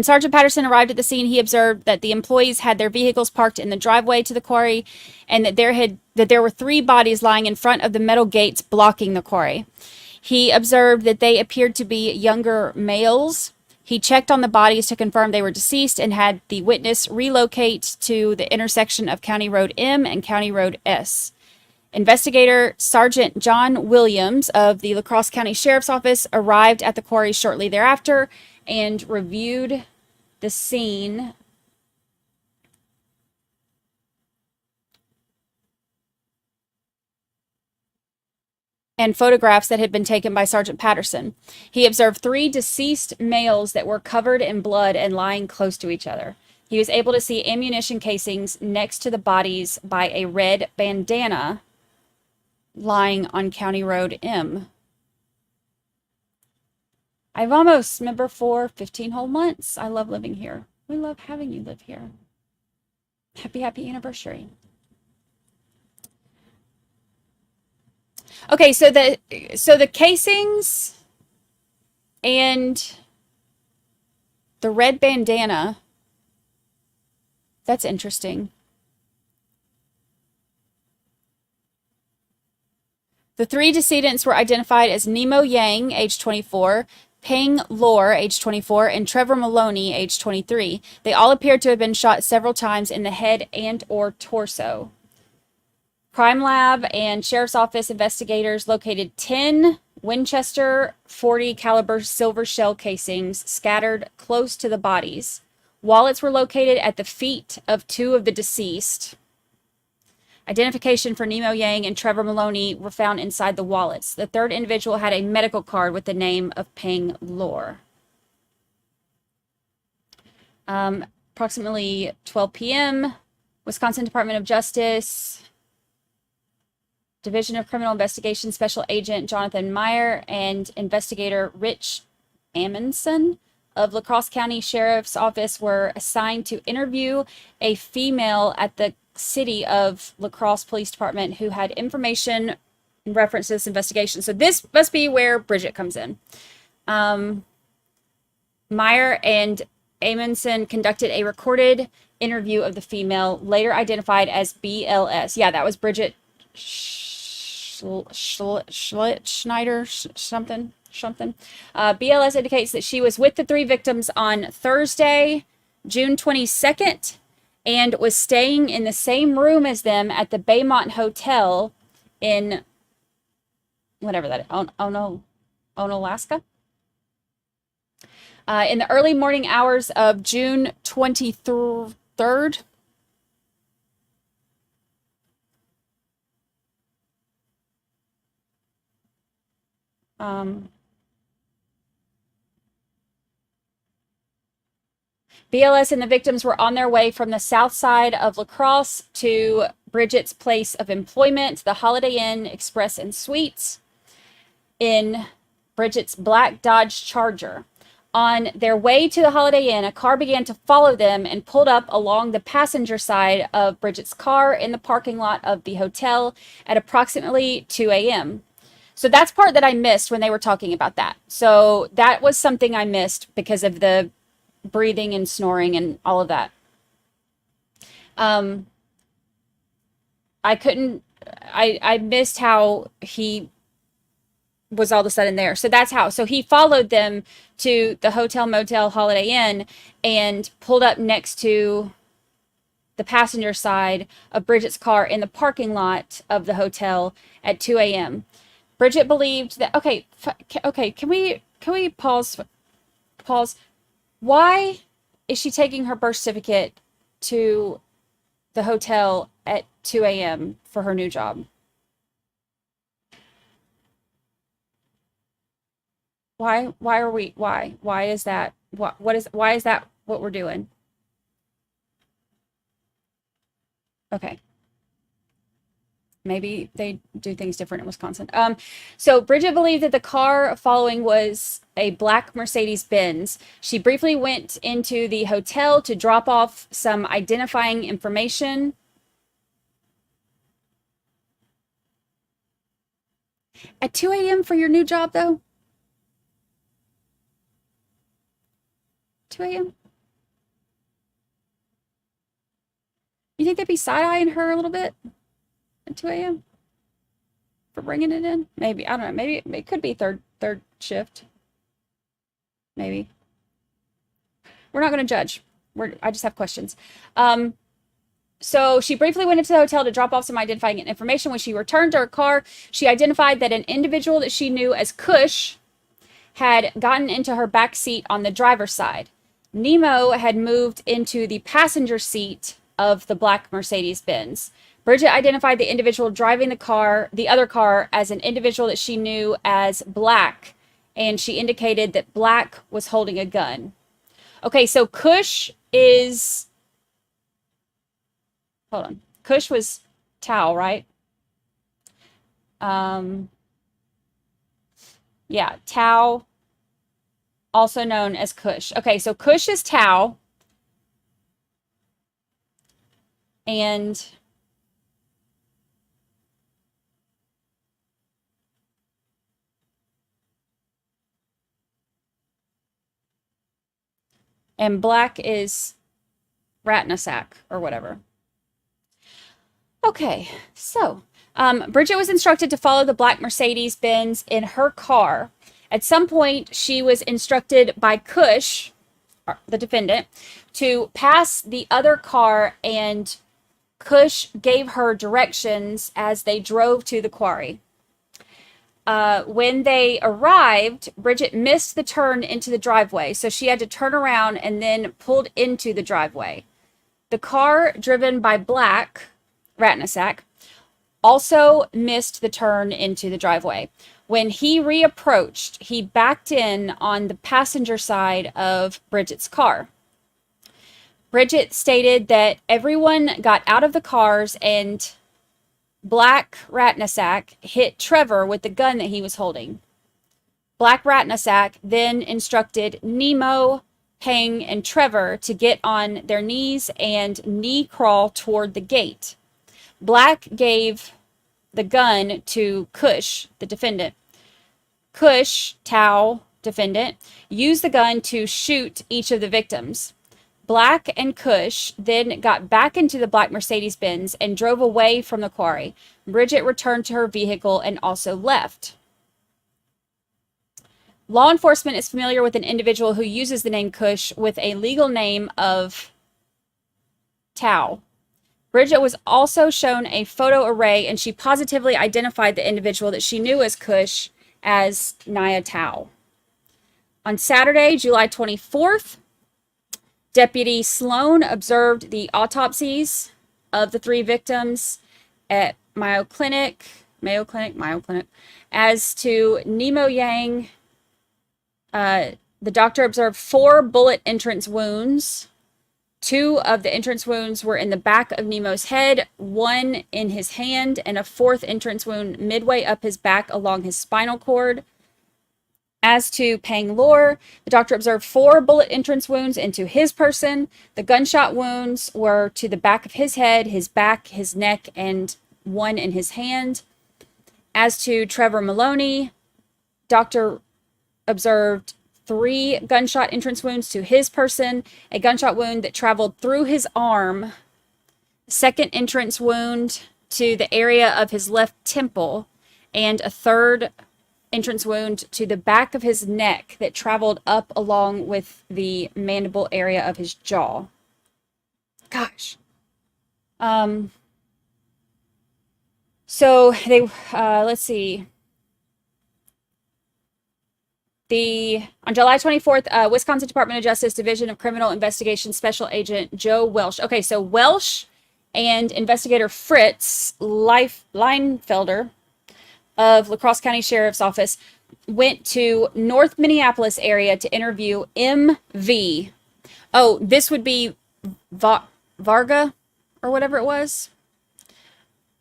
Sergeant Patterson arrived at the scene, he observed that the employees had their vehicles parked in the driveway to the quarry, and that there were 3 bodies lying in front of the metal gates blocking the quarry. He observed that they appeared to be younger males. He checked on the bodies to confirm they were deceased and had the witness relocate to the intersection of County Road M and County Road S. Investigator Sergeant John Williams of the La Crosse County Sheriff's Office arrived at the quarry shortly thereafter and reviewed the scene and photographs that had been taken by Sergeant Patterson. He observed 3 deceased males that were covered in blood and lying close to each other. He was able to see ammunition casings next to the bodies by a red bandana lying on County Road M. I've almost member for 15 whole months. I love living here. We love having you live here. Happy anniversary. Okay, so the casings and the red bandana, that's interesting. The 3 decedents were identified as Nemo Yang, age 24, Peng Lor, age 24, and Trevor Maloney, age 23. They all appeared to have been shot several times in the head and or torso. Crime Lab and Sheriff's Office investigators located 10 Winchester .40 caliber silver shell casings scattered close to the bodies. Wallets were located at the feet of 2 of the deceased. Identification for Nemo Yang and Trevor Maloney were found inside the wallets. The 3rd individual had a medical card with the name of Peng Lor. Approximately 12 p.m., Wisconsin Department of Justice, Division of Criminal Investigation Special Agent Jonathan Meyer and Investigator Rich Amundsen of La Crosse County Sheriff's Office were assigned to interview a female at the City of La Crosse Police Department who had information in reference to this investigation. So this must be where Bridget comes in. Meyer and Amundsen conducted a recorded interview of the female, later identified as BLS. Yeah, that was Bridget Schneider, something. BLS indicates that she was with the 3 victims on Thursday, June 22nd, and was staying in the same room as them at the Baymont Hotel in whatever that is, Onalaska. In the early morning hours of June 23rd, BLS and the victims were on their way from the south side of La Crosse to Bridget's place of employment, the Holiday Inn Express and Suites, in Bridget's black Dodge Charger. On their way to the Holiday Inn, a car began to follow them and pulled up along the passenger side of Bridget's car in the parking lot of the hotel at approximately 2 a.m. So that's part that I missed when they were talking about that. So that was something I missed because of the breathing and snoring and all of that. I missed how he was all of a sudden there. So that's how. So he followed them to the Hotel Motel Holiday Inn and pulled up next to the passenger side of Bridget's car in the parking lot of the hotel at 2 a.m. Bridget believed that, okay, can we pause? Why is she taking her birth certificate to the hotel at 2 a.m. for her new job? Why is that what we're doing? Okay. Maybe they do things different in Wisconsin. So Bridget believed that the car following was a black Mercedes-Benz. She briefly went into the hotel to drop off some identifying information. At 2 a.m. for your new job, though? 2 a.m.? You think they'd be side-eyeing her a little bit at 2 a.m. for bringing it in? Maybe. I don't know. Maybe it could be third shift. Maybe. We're not going to judge. I just have questions. So she briefly went into the hotel to drop off some identifying information. When she returned to her car, she identified that an individual that she knew as Cush had gotten into her back seat on the driver's side. Nemo had moved into the passenger seat of the black Mercedes-Benz. Bridget identified the individual driving the other car, as an individual that she knew as Black, and she indicated that Black was holding a gun. Okay, so Cush is... Hold on. Cush was Thao, right? Yeah, Thao, also known as Cush. Okay, so Cush is Thao. And Black is Rattanasack or whatever. Okay, so Bridget was instructed to follow the black Mercedes-Benz in her car. At some point, she was instructed by Cush, the defendant, to pass the other car, and Cush gave her directions as they drove to the quarry. When they arrived, Bridget missed the turn into the driveway, so she had to turn around and then pulled into the driveway. The car driven by Black Rattanasack also missed the turn into the driveway. When he reapproached, he backed in on the passenger side of Bridget's car. Bridget stated that everyone got out of the cars and Black Rattanasack hit Trevor with the gun that he was holding. Black Rattanasack then instructed Nemo, Peng, and Trevor to get on their knees and knee crawl toward the gate. Black gave the gun to Cush, the defendant. Cush, Thao, defendant, used the gun to shoot each of the victims. Black and Cush then got back into the black Mercedes-Benz and drove away from the quarry. Bridget returned to her vehicle and also left. Law enforcement is familiar with an individual who uses the name Cush with a legal name of Thao. Bridget was also shown a photo array, and she positively identified the individual that she knew as Cush as Nya Thao. On Saturday, July 24th, Deputy Sloan observed the autopsies of the 3 victims at Mayo Clinic. As to Nemo Yang, the doctor observed 4 bullet entrance wounds. 2 of the entrance wounds were in the back of Nemo's head, 1 in his hand, and a 4th entrance wound midway up his back along his spinal cord. As to Peng Lor, the doctor observed 4 bullet entrance wounds into his person. The gunshot wounds were to the back of his head, his back, his neck, and 1 in his hand. As to Trevor Maloney, doctor observed 3 gunshot entrance wounds to his person, a gunshot wound that traveled through his arm, 2nd entrance wound to the area of his left temple, and a 3rd entrance wound to the back of his neck that traveled up along with the mandible area of his jaw. Gosh. So they, let's see. On July 24th, Wisconsin Department of Justice Division of Criminal Investigation Special Agent Joe Welsh. Okay, so Welsh and investigator Fritz Leinfelder of La Crosse County Sheriff's Office went to North Minneapolis area to interview MV. Oh, this would be Varga or whatever it was.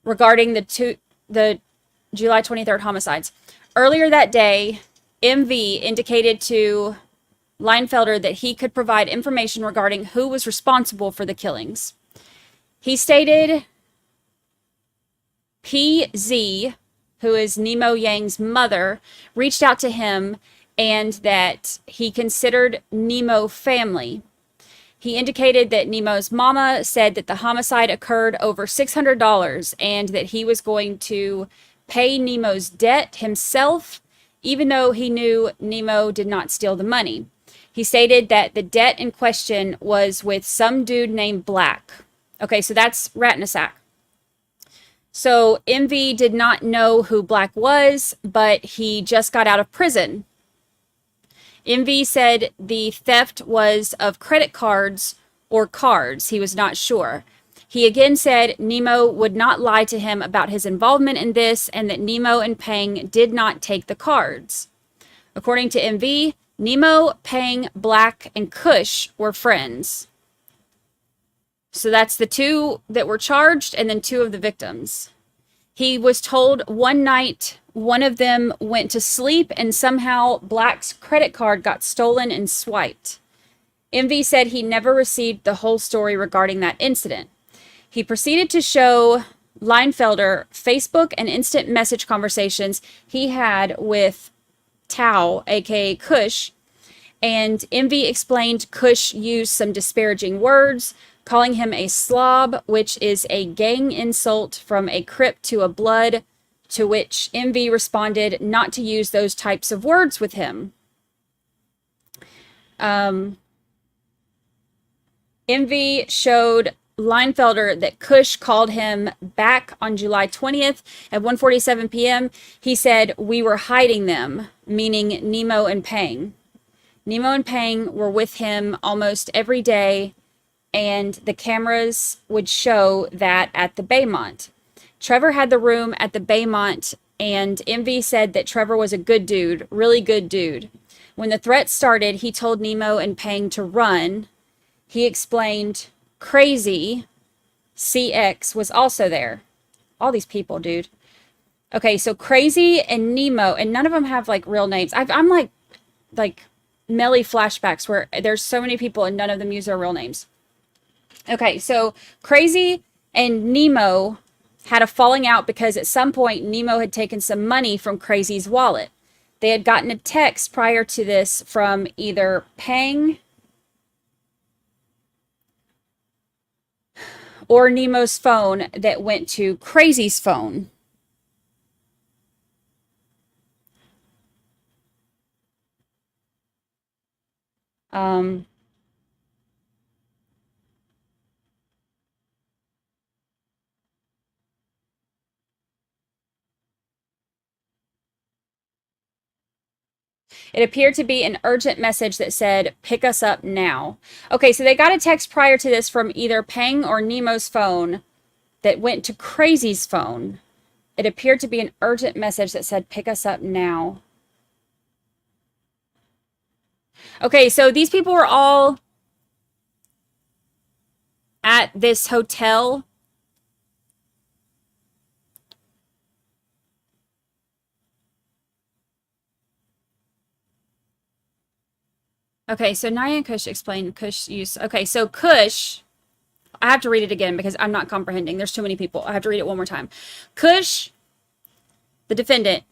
regarding the July 23rd homicides. Earlier that day, MV indicated to Leinfelder that he could provide information regarding who was responsible for the killings. He stated PZ, who is Nemo Yang's mother, reached out to him and that he considered Nemo family. He indicated that Nemo's mama said that the homicide occurred over $600 and that he was going to pay Nemo's debt himself, even though he knew Nemo did not steal the money. He stated that the debt in question was with some dude named Black. Okay, so that's Rattanasack. So MV did not know who Black was, but he just got out of prison. MV said the theft was of credit cards or cards. He was not sure. He again said Nemo would not lie to him about his involvement in this and that Nemo and Peng did not take the cards. According to MV, Nemo, Peng, Black, and Kush were friends. So that's the two that were charged and then two of the victims. He was told one night one of them went to sleep and somehow Black's credit card got stolen and swiped. MV said he never received the whole story regarding that incident. He proceeded to show Leinfelder Facebook and instant message conversations he had with Thao, aka Kush, and MV explained Kush used some disparaging words, calling him a slob, which is a gang insult from a Crip to a Blood, to which MV responded not to use those types of words with him. MV showed Leinfelder that Kush called him back on July 20th at 1:47 p.m. He said, "We were hiding them," meaning Nemo and Peng. Nemo and Peng were with him almost every day, and the cameras would show that at the Baymont. Trevor had the room at the Baymont, and MV said that Trevor was a good dude, really good dude. When the threat started, he told Nemo and Peng to run. He explained Crazy CX was also there. All these people, dude. Okay, so Crazy and Nemo, and none of them have like real names. I'm like Melly flashbacks where there's so many people and none of them use their real names. Okay, so Crazy and Nemo had a falling out because at some point Nemo had taken some money from Crazy's wallet. They had gotten a text prior to this from either Peng or Nemo's phone that went to Crazy's phone. It appeared to be an urgent message that said, "Pick us up now." Okay, so they got a text prior to this from either Peng or Nemo's phone that went to Crazy's phone. It appeared to be an urgent message that said, "Pick us up now." Okay, so these people were all at this hotel. Okay, so Nya and Kush explained Kush use. Okay, so Kush, I have to read it again because I'm not comprehending. There's too many people. I have to read it one more time. Kush, the defendant,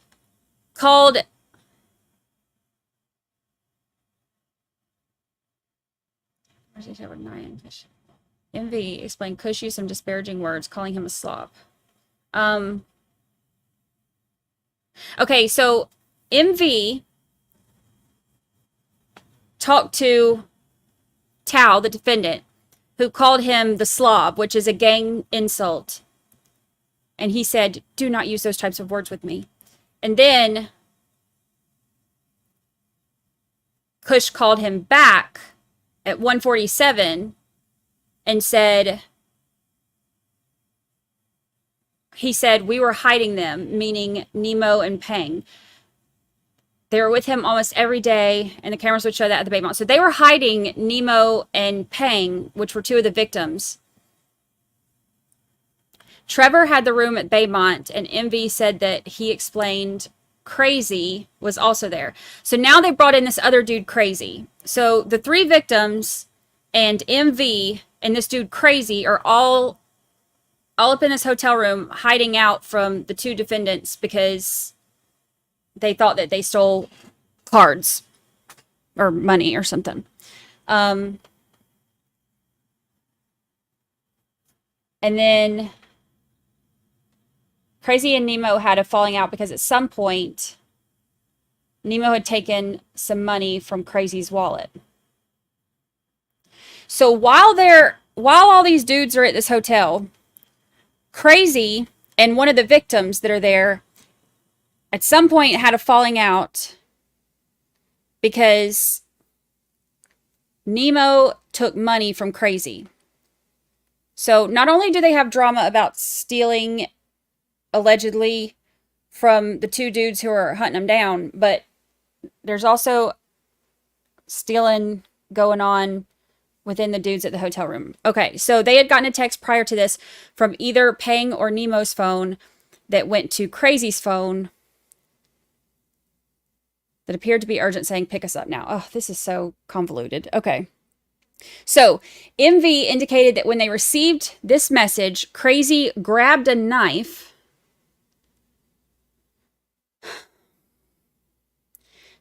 called MV explained Kush used some disparaging words, calling him a slob. Okay, so MV talked to Thao, the defendant, who called him the slob, which is a gang insult. And he said, "Do not use those types of words with me." And then Kush called him back at 1:47 and said, he said, "We were hiding them," meaning Nemo and Peng. They were with him almost every day, and the cameras would show that at the Baymont. So they were hiding Nemo and Peng, which were two of the victims. Trevor had the room at Baymont, and MV said that he explained Crazy was also there. So now they brought in this other dude, Crazy. So the 3 victims and MV and this dude, Crazy, are all up in this hotel room hiding out from the 2 defendants because they thought that they stole cards or money or something. And then Crazy and Nemo had a falling out because at some point Nemo had taken some money from Crazy's wallet. So while all these dudes are at this hotel, Crazy and one of the victims that are there at some point had a falling out because Nemo took money from Crazy. So not only do they have drama about stealing allegedly from the 2 dudes who are hunting them down, but there's also stealing going on within the dudes at the hotel room. Okay, so they had gotten a text prior to this from either Peng or Nemo's phone that went to Crazy's phone that appeared to be urgent, saying, pick us up now. Oh, this is so convoluted. Okay. So MV indicated that when they received this message, Crazy grabbed a knife.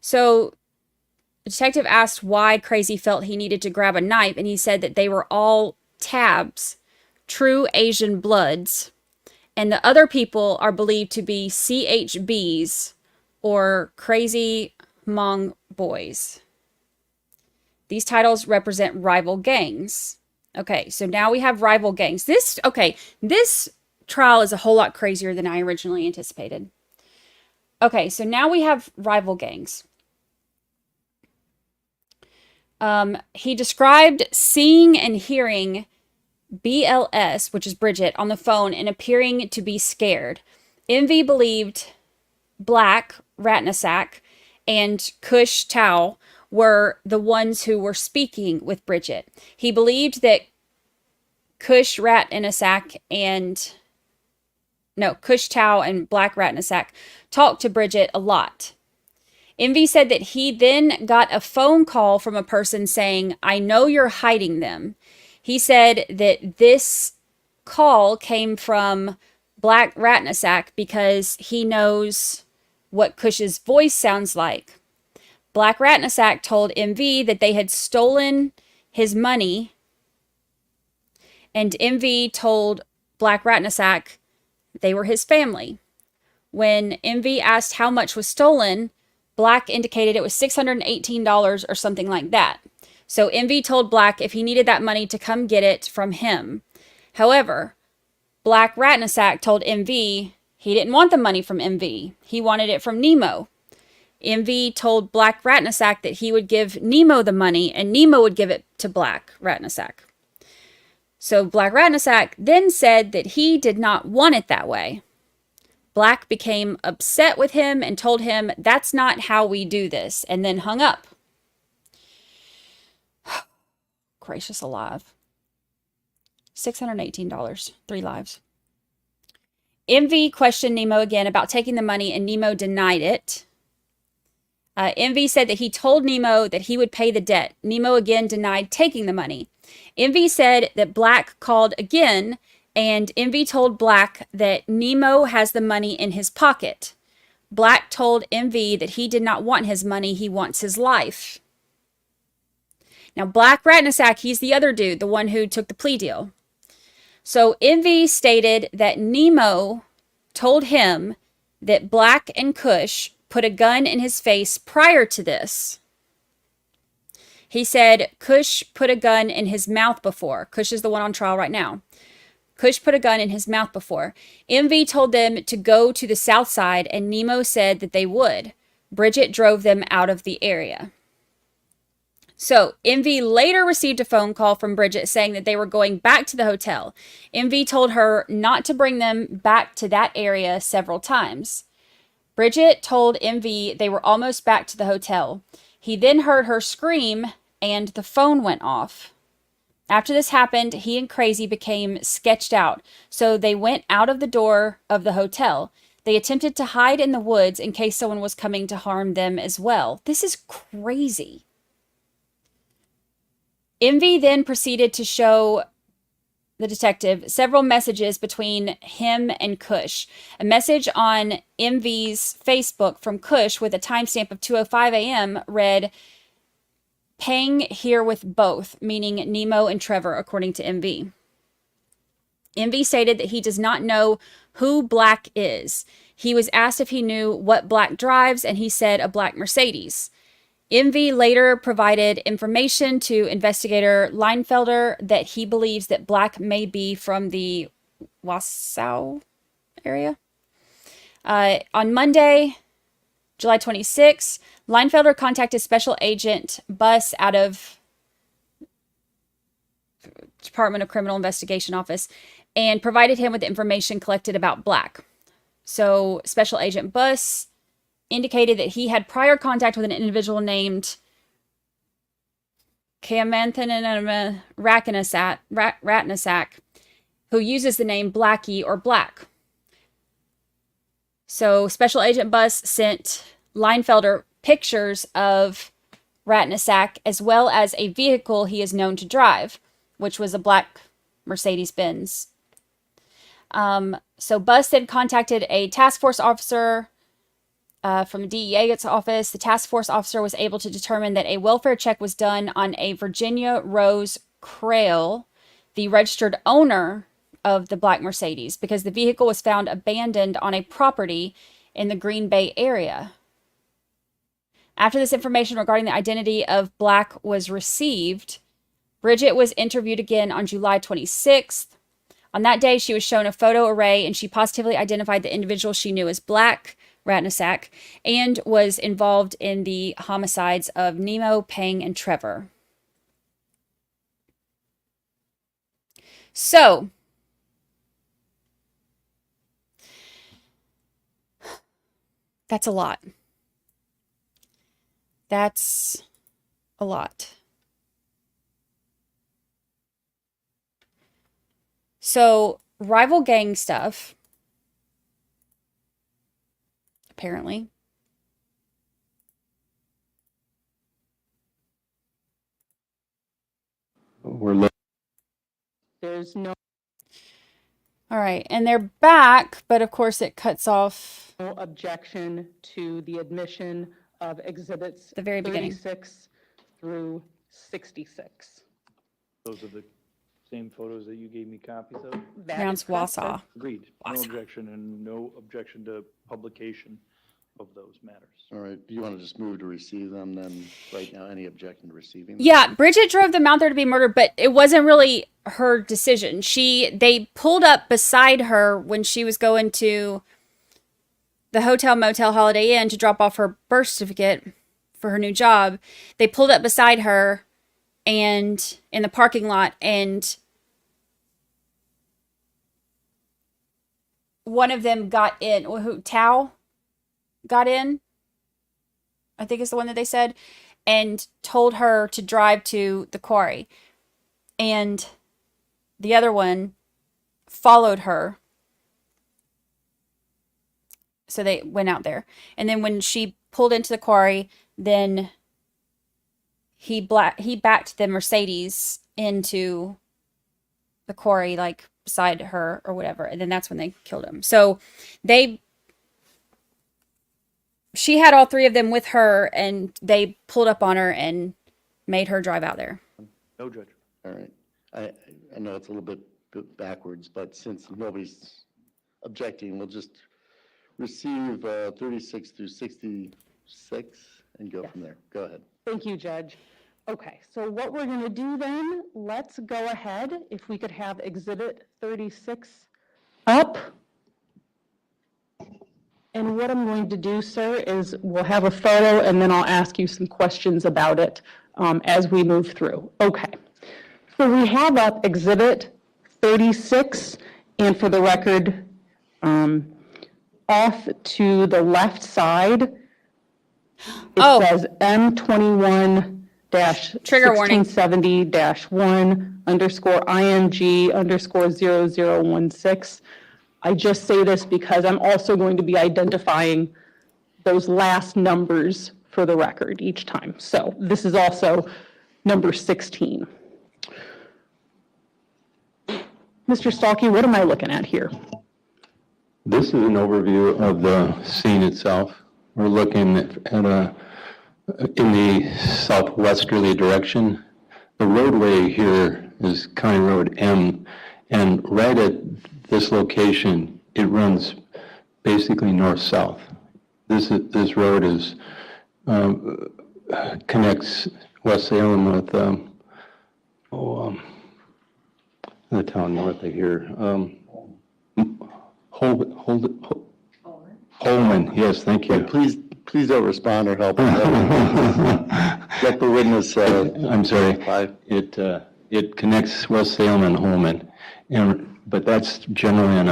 So the detective asked why Crazy felt he needed to grab a knife, and he said that they were all tabs, true Asian bloods, and the other people are believed to be CHBs, or Crazy Hmong boys. These titles represent rival gangs. Okay, so now we have rival gangs. This trial is a whole lot crazier than I originally anticipated. Okay, so now we have rival gangs. He described seeing and hearing BLS, which is Bridget, on the phone and appearing to be scared. MV believed Black Rattanasack and Kush Thao were the ones who were speaking with Bridget. He believed that Kush Thao and Black Rattanasack talked to Bridget a lot. MV said that he then got a phone call from a person saying, I know you're hiding them. He said that this call came from Black Rattanasack because he knows what Kush's voice sounds like. Black Rattanasack told MV that they had stolen his money, and MV told Black Rattanasack they were his family. When MV asked how much was stolen, Black indicated it was $618 or something like that. So MV told Black if he needed that money to come get it from him. However, Black Rattanasack told MV he didn't want the money from MV. He wanted it from Nemo. MV told Black Rattanasack that he would give Nemo the money and Nemo would give it to Black Rattanasack. So Black Rattanasack then said that he did not want it that way. Black became upset with him and told him, that's not how we do this, and then hung up. Gracious alive. $618, 3 lives. MV questioned Nemo again about taking the money, and Nemo denied it. MV said that he told Nemo that he would pay the debt. Nemo again denied taking the money. MV said that Black called again, and MV told Black that Nemo has the money in his pocket. Black told MV that he did not want his money, he wants his life. Now, Black Rattanasack, he's the other dude, the one who took the plea deal. So MV stated that Nemo told him that Black and Kush put a gun in his face prior to this. He said Kush put a gun in his mouth before. Kush is the one on trial right now. Kush put a gun in his mouth before. MV told them to go to the south side, and Nemo said that they would. Bridget drove them out of the area. So MV later received a phone call from Bridget saying that they were going back to the hotel. MV told her not to bring them back to that area several times. Bridget told MV they were almost back to the hotel. He then heard her scream and the phone went off. After this happened, he and Crazy became sketched out, so they went out of the door of the hotel. They attempted to hide in the woods in case someone was coming to harm them as well. This is crazy. Envy then proceeded to show the detective several messages between him and Kush. A message on Envy's Facebook from Kush with a timestamp of 2:05 a.m. read, "Peng here with both," meaning Nemo and Trevor, according to Envy. Envy stated that he does not know who Black is. He was asked if he knew what Black drives, and he said a black Mercedes. Envy later provided information to investigator Leinfelder that he believes that Black may be from the Wasau area. On Monday, July 26, Leinfelder contacted Special Agent Buss out of Department of Criminal Investigation Office and provided him with information collected about Black. So Special Agent Buss indicated that he had prior contact with an individual named Khamthaneth Rattanasack, who uses the name Blackie or Black. So Special Agent Buss sent Leinfelder pictures of Rattanasack as well as a vehicle he is known to drive, which was a black Mercedes-Benz. So Buss then contacted a task force officer from the DEA's office. The task force officer was able to determine that a welfare check was done on a Virginia Rose Crail, the registered owner of the black Mercedes, because the vehicle was found abandoned on a property in the Green Bay area. After this information regarding the identity of Black was received, Bridget was interviewed again on July 26th. On that day, she was shown a photo array and she positively identified the individual she knew as Black Rattanasack and was involved in the homicides of Nemo, Peng, and Trevor. So, that's a lot. That's a lot. So, rival gang stuff, apparently. There's no All right, and they're back, but of course it cuts off objection to the admission of exhibits the very beginning. 36 through 66. Those are the same photos that you gave me copies of? Pronounced Wausau. Agreed. No Wausau. objection and no objection to publication of those matters. All right, do you want to just move to receive them then right now? Any objection to receiving them? Yeah, Bridget drove them out there to be murdered, but it wasn't really her decision. They pulled up beside her when she was going to the Hotel Motel Holiday Inn to drop off her birth certificate for her new job. They pulled up beside her and in the parking lot, and one of them got in. Who? Thao got in, I think is the one that they said, and told her to drive to the quarry. And the other one followed her. So they went out there. And then when she pulled into the quarry, then he backed the Mercedes into the quarry, like beside her or whatever. And then that's when they killed him. So she had all three of them with her, and they pulled up on her and made her drive out there. No judge. All right. I know it's a little bit backwards, but since nobody's objecting, we'll just receive 36 through 66 and go from there. Go ahead. Thank you, Judge. Okay, so what we're going to do then, let's go ahead, if we could have Exhibit 36 up. And what I'm going to do, sir, is we'll have a photo and then I'll ask you some questions about it as we move through. Okay, so we have up Exhibit 36, and for the record, off to the left side, it says M21 Trigger warning. 1670-1_ING_0016. I just say this because I'm also going to be identifying those last numbers for the record each time. So this is also number 16. Mr. Stalky, what am I looking at here? This is an overview of the scene itself. We're looking at in the southwesterly direction. The roadway here is County Road M, and right at this location, it runs basically north-south. This road is connects West Salem with the town north of here. Holman, yes, thank you. Please don't respond or help. Let the witness say. I'm sorry. It connects West Salem and Holman, but that's generally in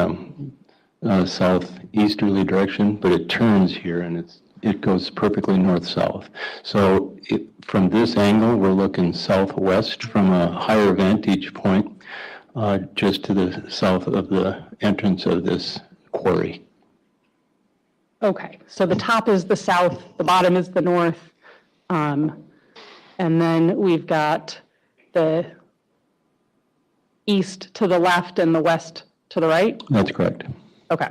a southeasterly direction. But it turns here and it goes perfectly north-south. So from this angle, we're looking southwest from a higher vantage point, just to the south of the entrance of this quarry. Okay, so the top is the south, the bottom is the north, and then we've got the east to the left and the west to the right? That's correct. Okay.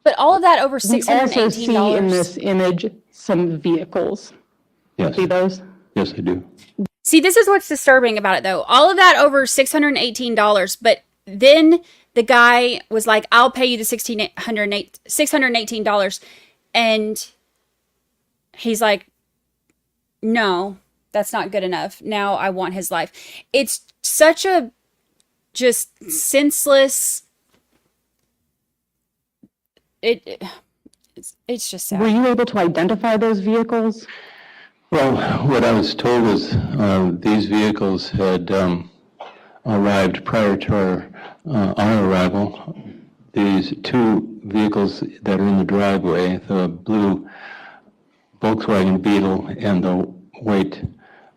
But all of that over $618. We also see in this image some vehicles. Yes. See those? Yes, I do. See, this is what's disturbing about it, though. All of that over $618, but then the guy was like, I'll pay you the $618. And he's like, no, that's not good enough. Now I want his life. It's such a just senseless. It's just sad. Were you able to identify those vehicles? Well, what I was told was these vehicles had arrived prior to our arrival. These two vehicles that are in the driveway, the blue Volkswagen Beetle and the white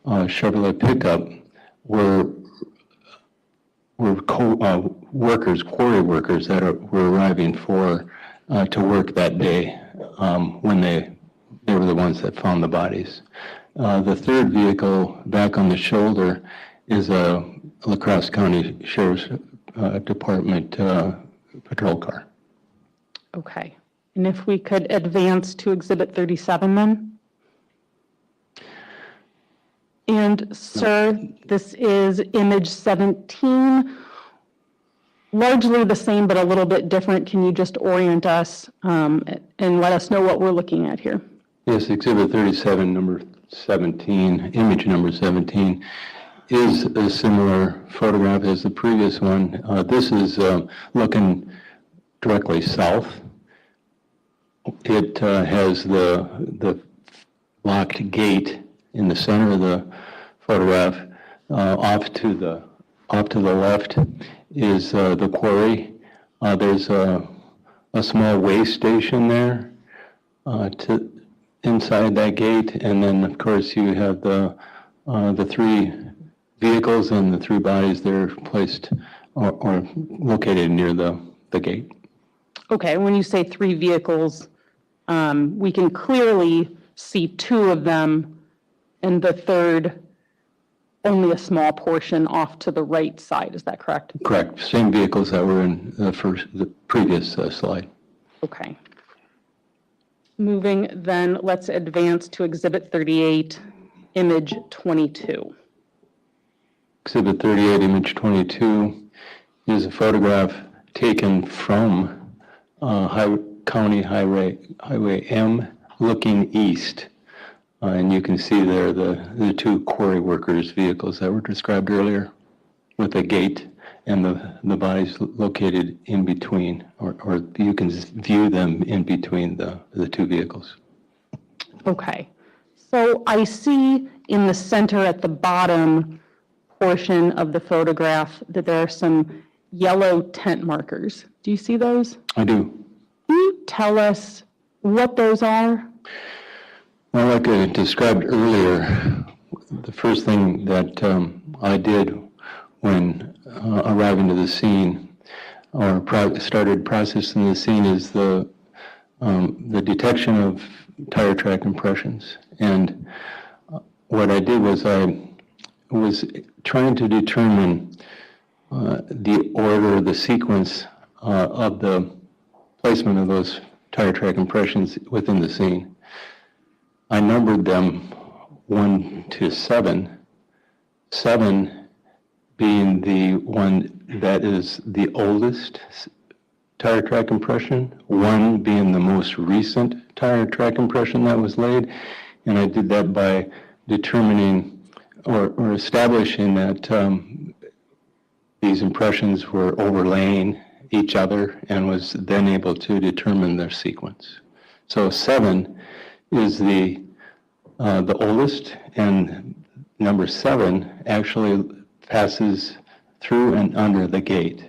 Chevrolet pickup, were quarry workers that were arriving to work that day when they were the ones that found the bodies. The third vehicle back on the shoulder is a La Crosse County Sheriff's Department patrol car. Okay. And if we could advance to Exhibit 37 then? And sir, this is image 17. Largely the same, but a little bit different. Can you just orient us and let us know what we're looking at here? Yes, Exhibit 37, number 17, image number 17, is a similar photograph as the previous one. This is looking directly south. It has the locked gate in the center of the photograph. Off to the left is the quarry. There's a small weigh station there inside that gate, and then of course you have the three vehicles and the three bodies that are placed or located near the gate. Okay, when you say three vehicles, we can clearly see two of them and the third only a small portion off to the right side. Is that correct? Correct. Same vehicles that were in the previous slide. Okay. Moving then, let's advance to Exhibit 38, image 22. Exhibit 38, image 22 is a photograph taken from County Highway M looking east. And you can see there the two quarry workers' vehicles that were described earlier with a gate and the bodies located in between, or you can view them in between the two vehicles. Okay. So I see in the center at the bottom portion of the photograph that there are some yellow tent markers. Do you see those? I do. Can you tell us what those are? Well, like I described earlier, the first thing that I did when arriving to the scene or started processing the scene is the detection of tire track impressions. And what I did was I was trying to determine the order, the sequence of the placement of those tire track impressions within the scene. I numbered them 1 to 7, 7 being the one that is the oldest tire track impression, 1 being the most recent tire track impression that was laid. And I did that by determining or establishing that these impressions were overlaying each other and was then able to determine their sequence. So 7 is the oldest, and number 7 actually passes through and under the gate.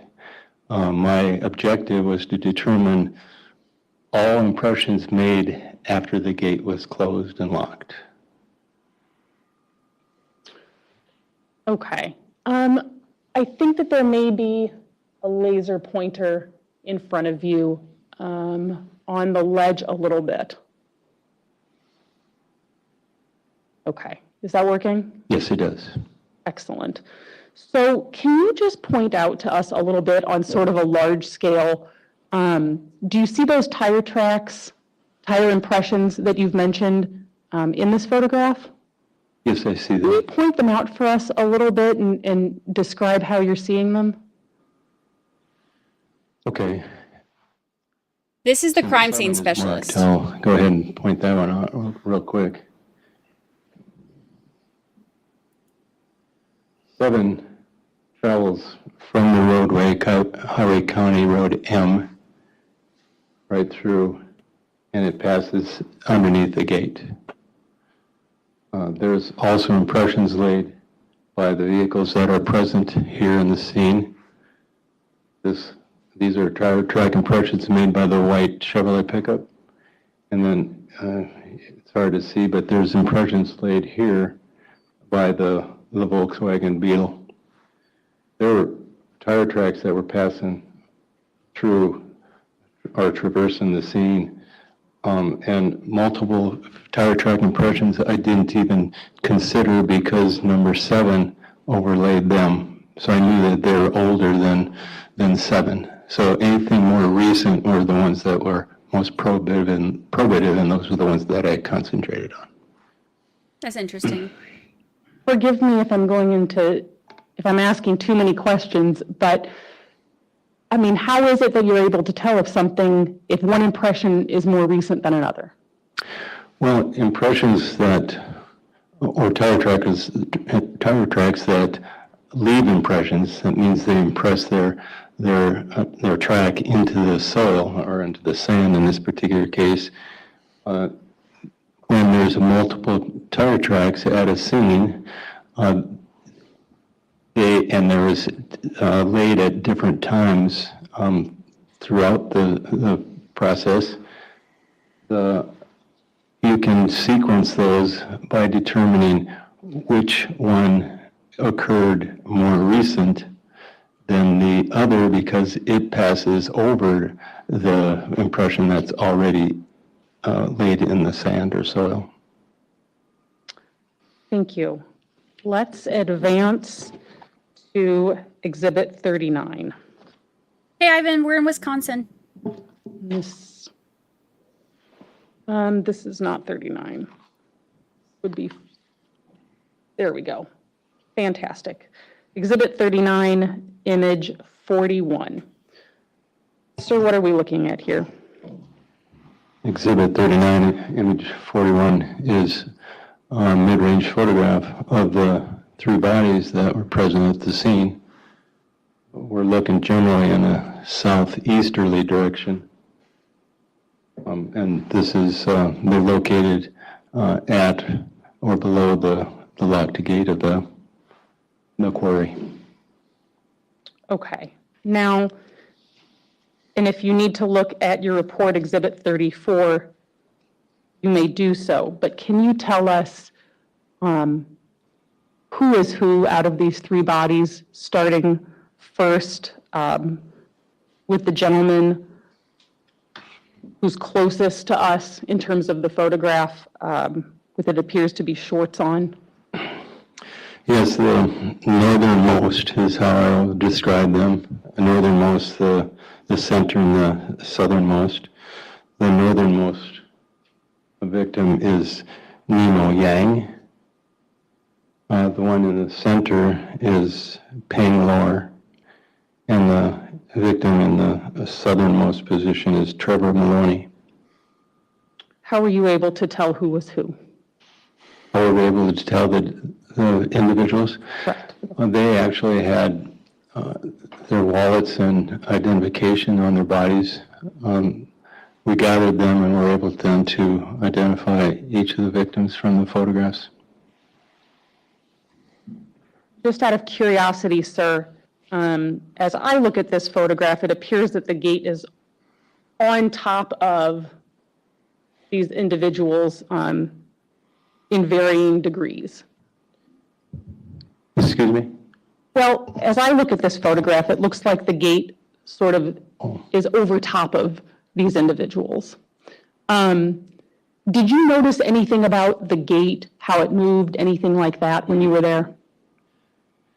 My objective was to determine all impressions made after the gate was closed and locked. Okay. I think that there may be a laser pointer in front of you on the ledge a little bit. Okay. Is that working? Yes, it does. Excellent. So can you just point out to us a little bit on sort of a large scale, do you see those tire tracks, tire impressions that you've mentioned in this photograph? Yes, I see Can you that. point them out for us a little bit and describe how you're seeing them? Okay. This is the crime scene specialist. I'll go ahead and point that one out real quick. 7 travels from the roadway, Highway County Road M, right through, and it passes underneath the gate. There's also impressions laid by the vehicles that are present here in the scene. These are tire track impressions made by the white Chevrolet pickup. And then it's hard to see, but there's impressions laid here by the Volkswagen Beetle. There were tire tracks that were passing through or traversing the scene, and multiple tire track impressions I didn't even consider because number 7 overlaid them. So I knew that they were older than 7. So anything more recent were the ones that were most probative, and those were the ones that I concentrated on. That's interesting. Forgive me if I'm asking too many questions, but I mean, how is it that you're able to tell if one impression is more recent than another? Well, impressions or tire tracks that leave impressions, that means they impress their track into the soil or into the sand in this particular case. When there's multiple tire tracks at a scene, and there was laid at different times throughout the process, you can sequence those by determining which one occurred more recent than the other because it passes over the impression that's already laid in the sand or soil. Thank you. Let's advance to Exhibit 39. Hey, Ivan, we're in Wisconsin. This is not 39. Would be, there we go. Fantastic. Exhibit 39, image 41. So what are we looking at here? Exhibit 39, image 41 is a mid-range photograph of the 3 bodies that were present at the scene. We're looking generally in a southeasterly direction. And this is, they're located at or below the locked gate of the quarry. Okay. Now, and if you need to look at your report, Exhibit 34, you may do so, but can you tell us who is who out of these three bodies, starting first with the gentleman who's closest to us in terms of the photograph, with it appears to be shorts on? Yes, the northernmost is how I will describe them. The northernmost, the center, and the southernmost. The northernmost victim is Nemo Yang. The one in the center is Peng Lor. And the victim in the southernmost position is Trevor Maloney. How were you able to tell who was who? How were we able to tell the individuals? Correct. They actually had their wallets and identification on their bodies. We gathered them and were able then to identify each of the victims from the photographs. Just out of curiosity, sir, as I look at this photograph, it appears that the gate is on top of these individuals in varying degrees. Excuse me? Well, as I look at this photograph, it looks like the gate sort of is over top of these individuals. Did you notice anything about the gate, how it moved, anything like that when you were there?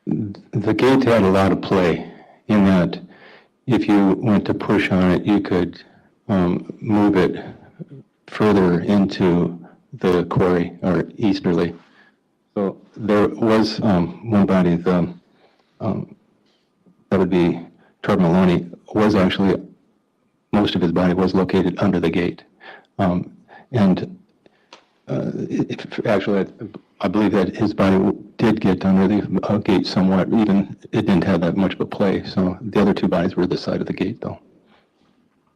The gate had a lot of play in that if you went to push on it, you could move it further into the quarry or easterly. So there was one body, that would be Trevor Maloney, was actually, most of his body was located under the gate. Actually, I believe that his body did get under the gate somewhat, even it didn't have that much of a play. So the other two bodies were this side of the gate, though.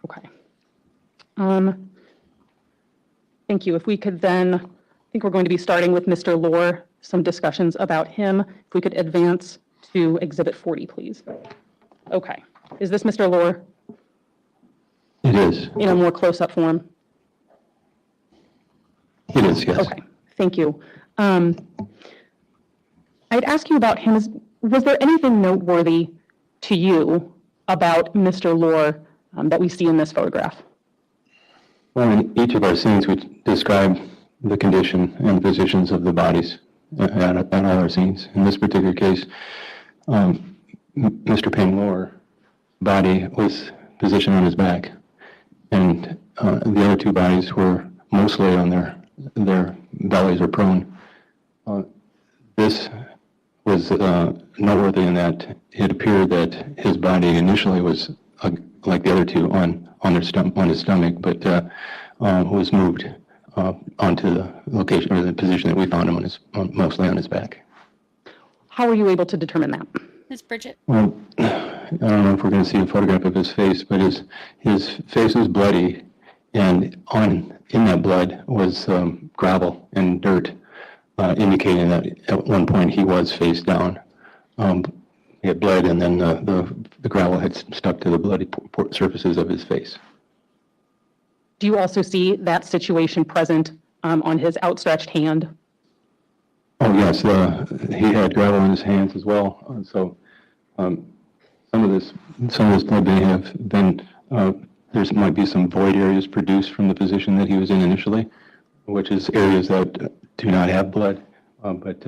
Okay. Thank you. If we could then, I think we're going to be starting with Mr. Lor, some discussions about him. If we could advance to Exhibit 40, please. Okay. Is this Mr. Lor? It is. In a more close-up form? It is, yes. Okay. Thank you. I'd ask you about him. Was there anything noteworthy to you about Mr. Lor that we see in this photograph? Well, in each of our scenes, we describe the condition and positions of the bodies at all our scenes. In this particular case, Mr. Peng Lor body was positioned on his back, and the other two bodies were mostly on their bellies or prone. This was noteworthy in that it appeared that his body initially was like the other two on his stomach, but was moved onto the location or the position that we found him mostly on his back. How were you able to determine that? Ms. Bridget? Well, I don't know if we're going to see a photograph of his face, but his face was bloody, and in that blood was gravel and dirt, indicating that at one point he was face down. He had bled, and then the gravel had stuck to the bloody surfaces of his face. Do you also see that situation present on his outstretched hand? Oh, yes. He had gravel in his hands as well. So some of this blood may have been, there might be some void areas produced from the position that he was in initially, which is areas that do not have blood. But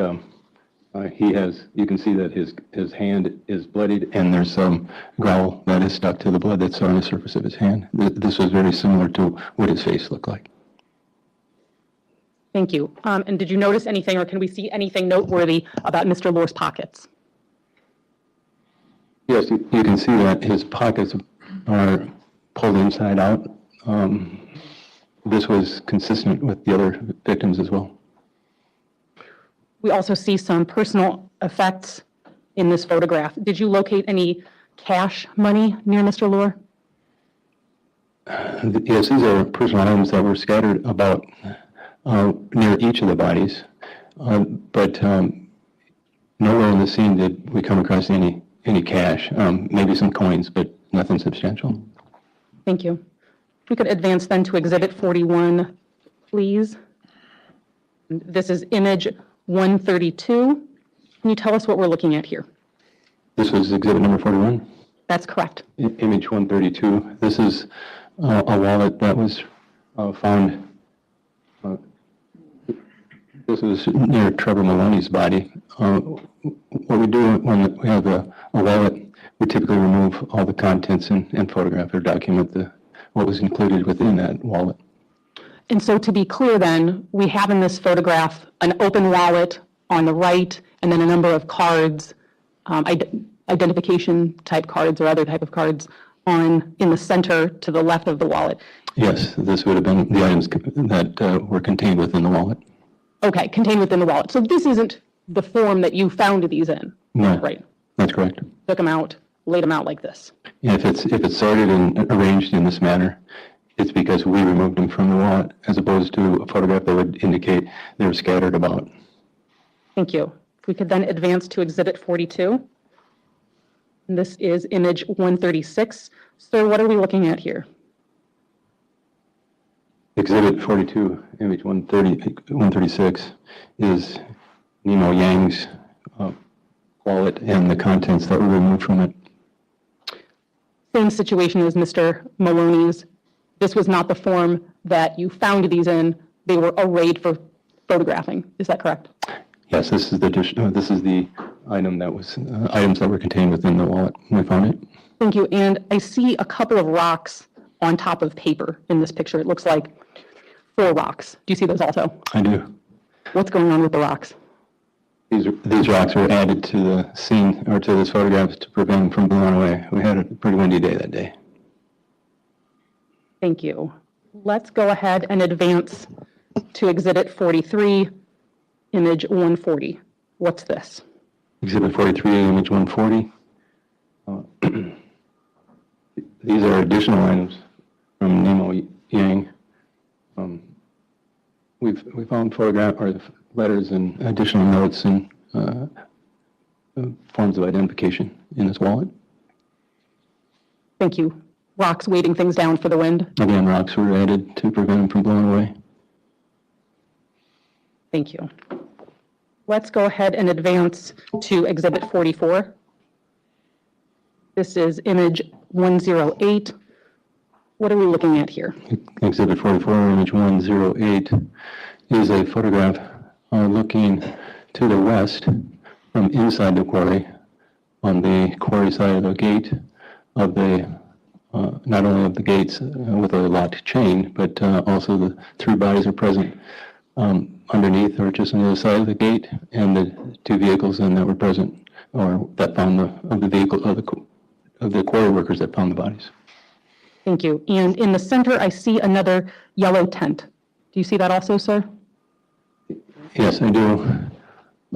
he has, you can see that his hand is bloodied, and there's some gravel that is stuck to the blood that's on the surface of his hand. This was very similar to what his face looked like. Thank you. And did you notice anything, or can we see anything noteworthy about Mr. Lor's pockets? Yes, you can see that his pockets are pulled inside out. This was consistent with the other victims as well. We also see some personal effects in this photograph. Did you locate any cash money near Mr. Lor? Yes, these are personal items that were scattered about near each of the bodies, but nowhere in the scene did we come across any cash. Maybe some coins, but nothing substantial. Thank you. We could advance then to Exhibit 41, please. This is image 132. Can you tell us what we're looking at here? This was exhibit number 41? That's correct. Image 132. This is a wallet that was found. This was near Trevor Maloney's body. What we do when we have a wallet, we typically remove all the contents and photograph or document what was included within that wallet. And so to be clear then, we have in this photograph an open wallet on the right and then a number of cards, identification type cards or other type of cards in the center to the left of the wallet. Yes, this would have been the items that were contained within the wallet. Okay, contained within the wallet. So this isn't the form that you found these in? No, right. That's correct. Took them out, laid them out like this. Yeah, if it's sorted and arranged in this manner, it's because we removed them from the wallet as opposed to a photograph that would indicate they were scattered about. Thank you. If we could then advance to exhibit 42. And this is image 136. So what are we looking at here? Exhibit 42, image 136, is Nemo Yang's wallet and the contents that were removed from it. Same situation as Mr. Maloney's. This was not the form that you found these in. They were arrayed for photographing. Is that correct? Yes, this is the item that was items that were contained within the wallet when we found it. Thank you. And I see a couple of rocks on top of paper in this picture. It looks like 4 rocks. Do you see those also? I do. What's going on with the rocks? These rocks were added to the scene or to this photograph to prevent them from blowing away. We had a pretty windy day that day. Thank you. Let's go ahead and advance to exhibit 43, image 140. What's this? Exhibit 43, image 140. These are additional items from Nemo Yang. We found letters and additional notes and forms of identification in this wallet. Thank you. Rocks weighting things down for the wind. Again, rocks were added to prevent them from blowing away. Thank you. Let's go ahead and advance to exhibit 44. This is image 108. What are we looking at here? Exhibit 44, image 108, is a photograph looking to the west from inside the quarry on the quarry side of the gate of the, not only of the gates with a locked chain, but also the 3 bodies are present underneath or just on the other side of the gate, and the 2 vehicles then that were present or that found the quarry workers that found the bodies. Thank you. And in the center, I see another yellow tent. Do you see that also, sir? Yes, I do.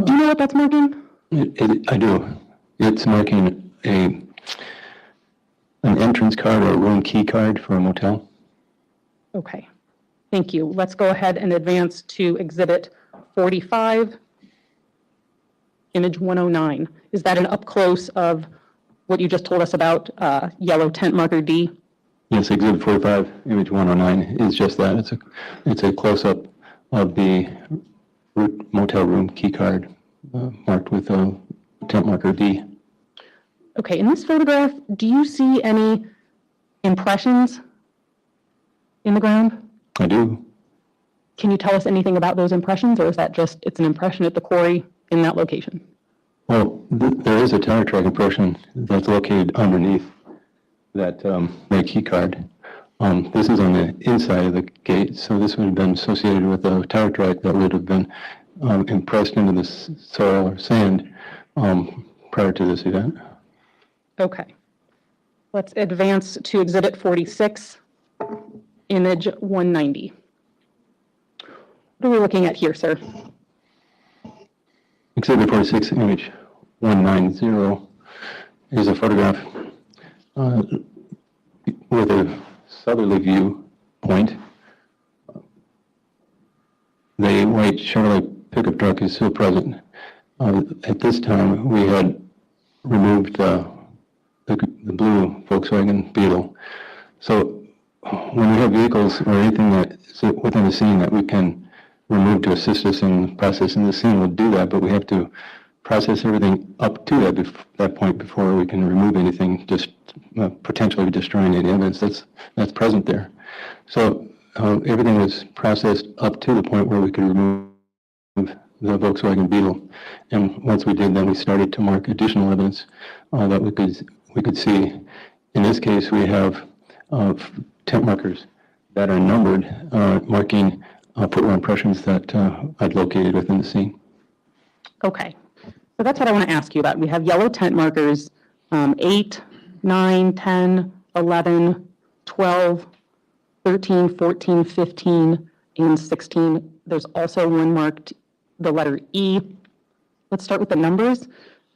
Do you know what that's marking? I do. It's marking an entrance card or a room key card for a motel. Okay. Thank you. Let's go ahead and advance to exhibit 45, image 109. Is that an up close of what you just told us about yellow tent marker D? Yes, exhibit 45, image 109 is just that. It's a close-up of the motel room key card marked with a tent marker D. Okay, in this photograph, do you see any impressions in the ground? I do. Can you tell us anything about those impressions, or is that just, it's an impression at the quarry in that location? Well, there is a tire track impression that's located underneath that key card. This is on the inside of the gate, so this would have been associated with a tire track that would have been impressed into the soil or sand prior to this event. Okay. Let's advance to exhibit 46, image 190. What are we looking at here, sir? Exhibit 46, image 190, is a photograph with a southerly view point. The white Chevrolet pickup truck is still present. At this time, we had removed the blue Volkswagen Beetle. So when we have vehicles or anything that's within the scene that we can remove to assist us in processing the scene, we'll do that, but we have to process everything up to that point before we can remove anything, just potentially destroying any evidence that's present there. So everything was processed up to the point where we could remove the Volkswagen Beetle. And once we did, then we started to mark additional evidence that we could see. In this case, we have tent markers that are numbered, marking footwear impressions that I'd located within the scene. Okay. So that's what I want to ask you about. We have yellow tent markers, 8, 9, 10, 11, 12, 13, 14, 15, and 16. There's also one marked the letter E. Let's start with the numbers.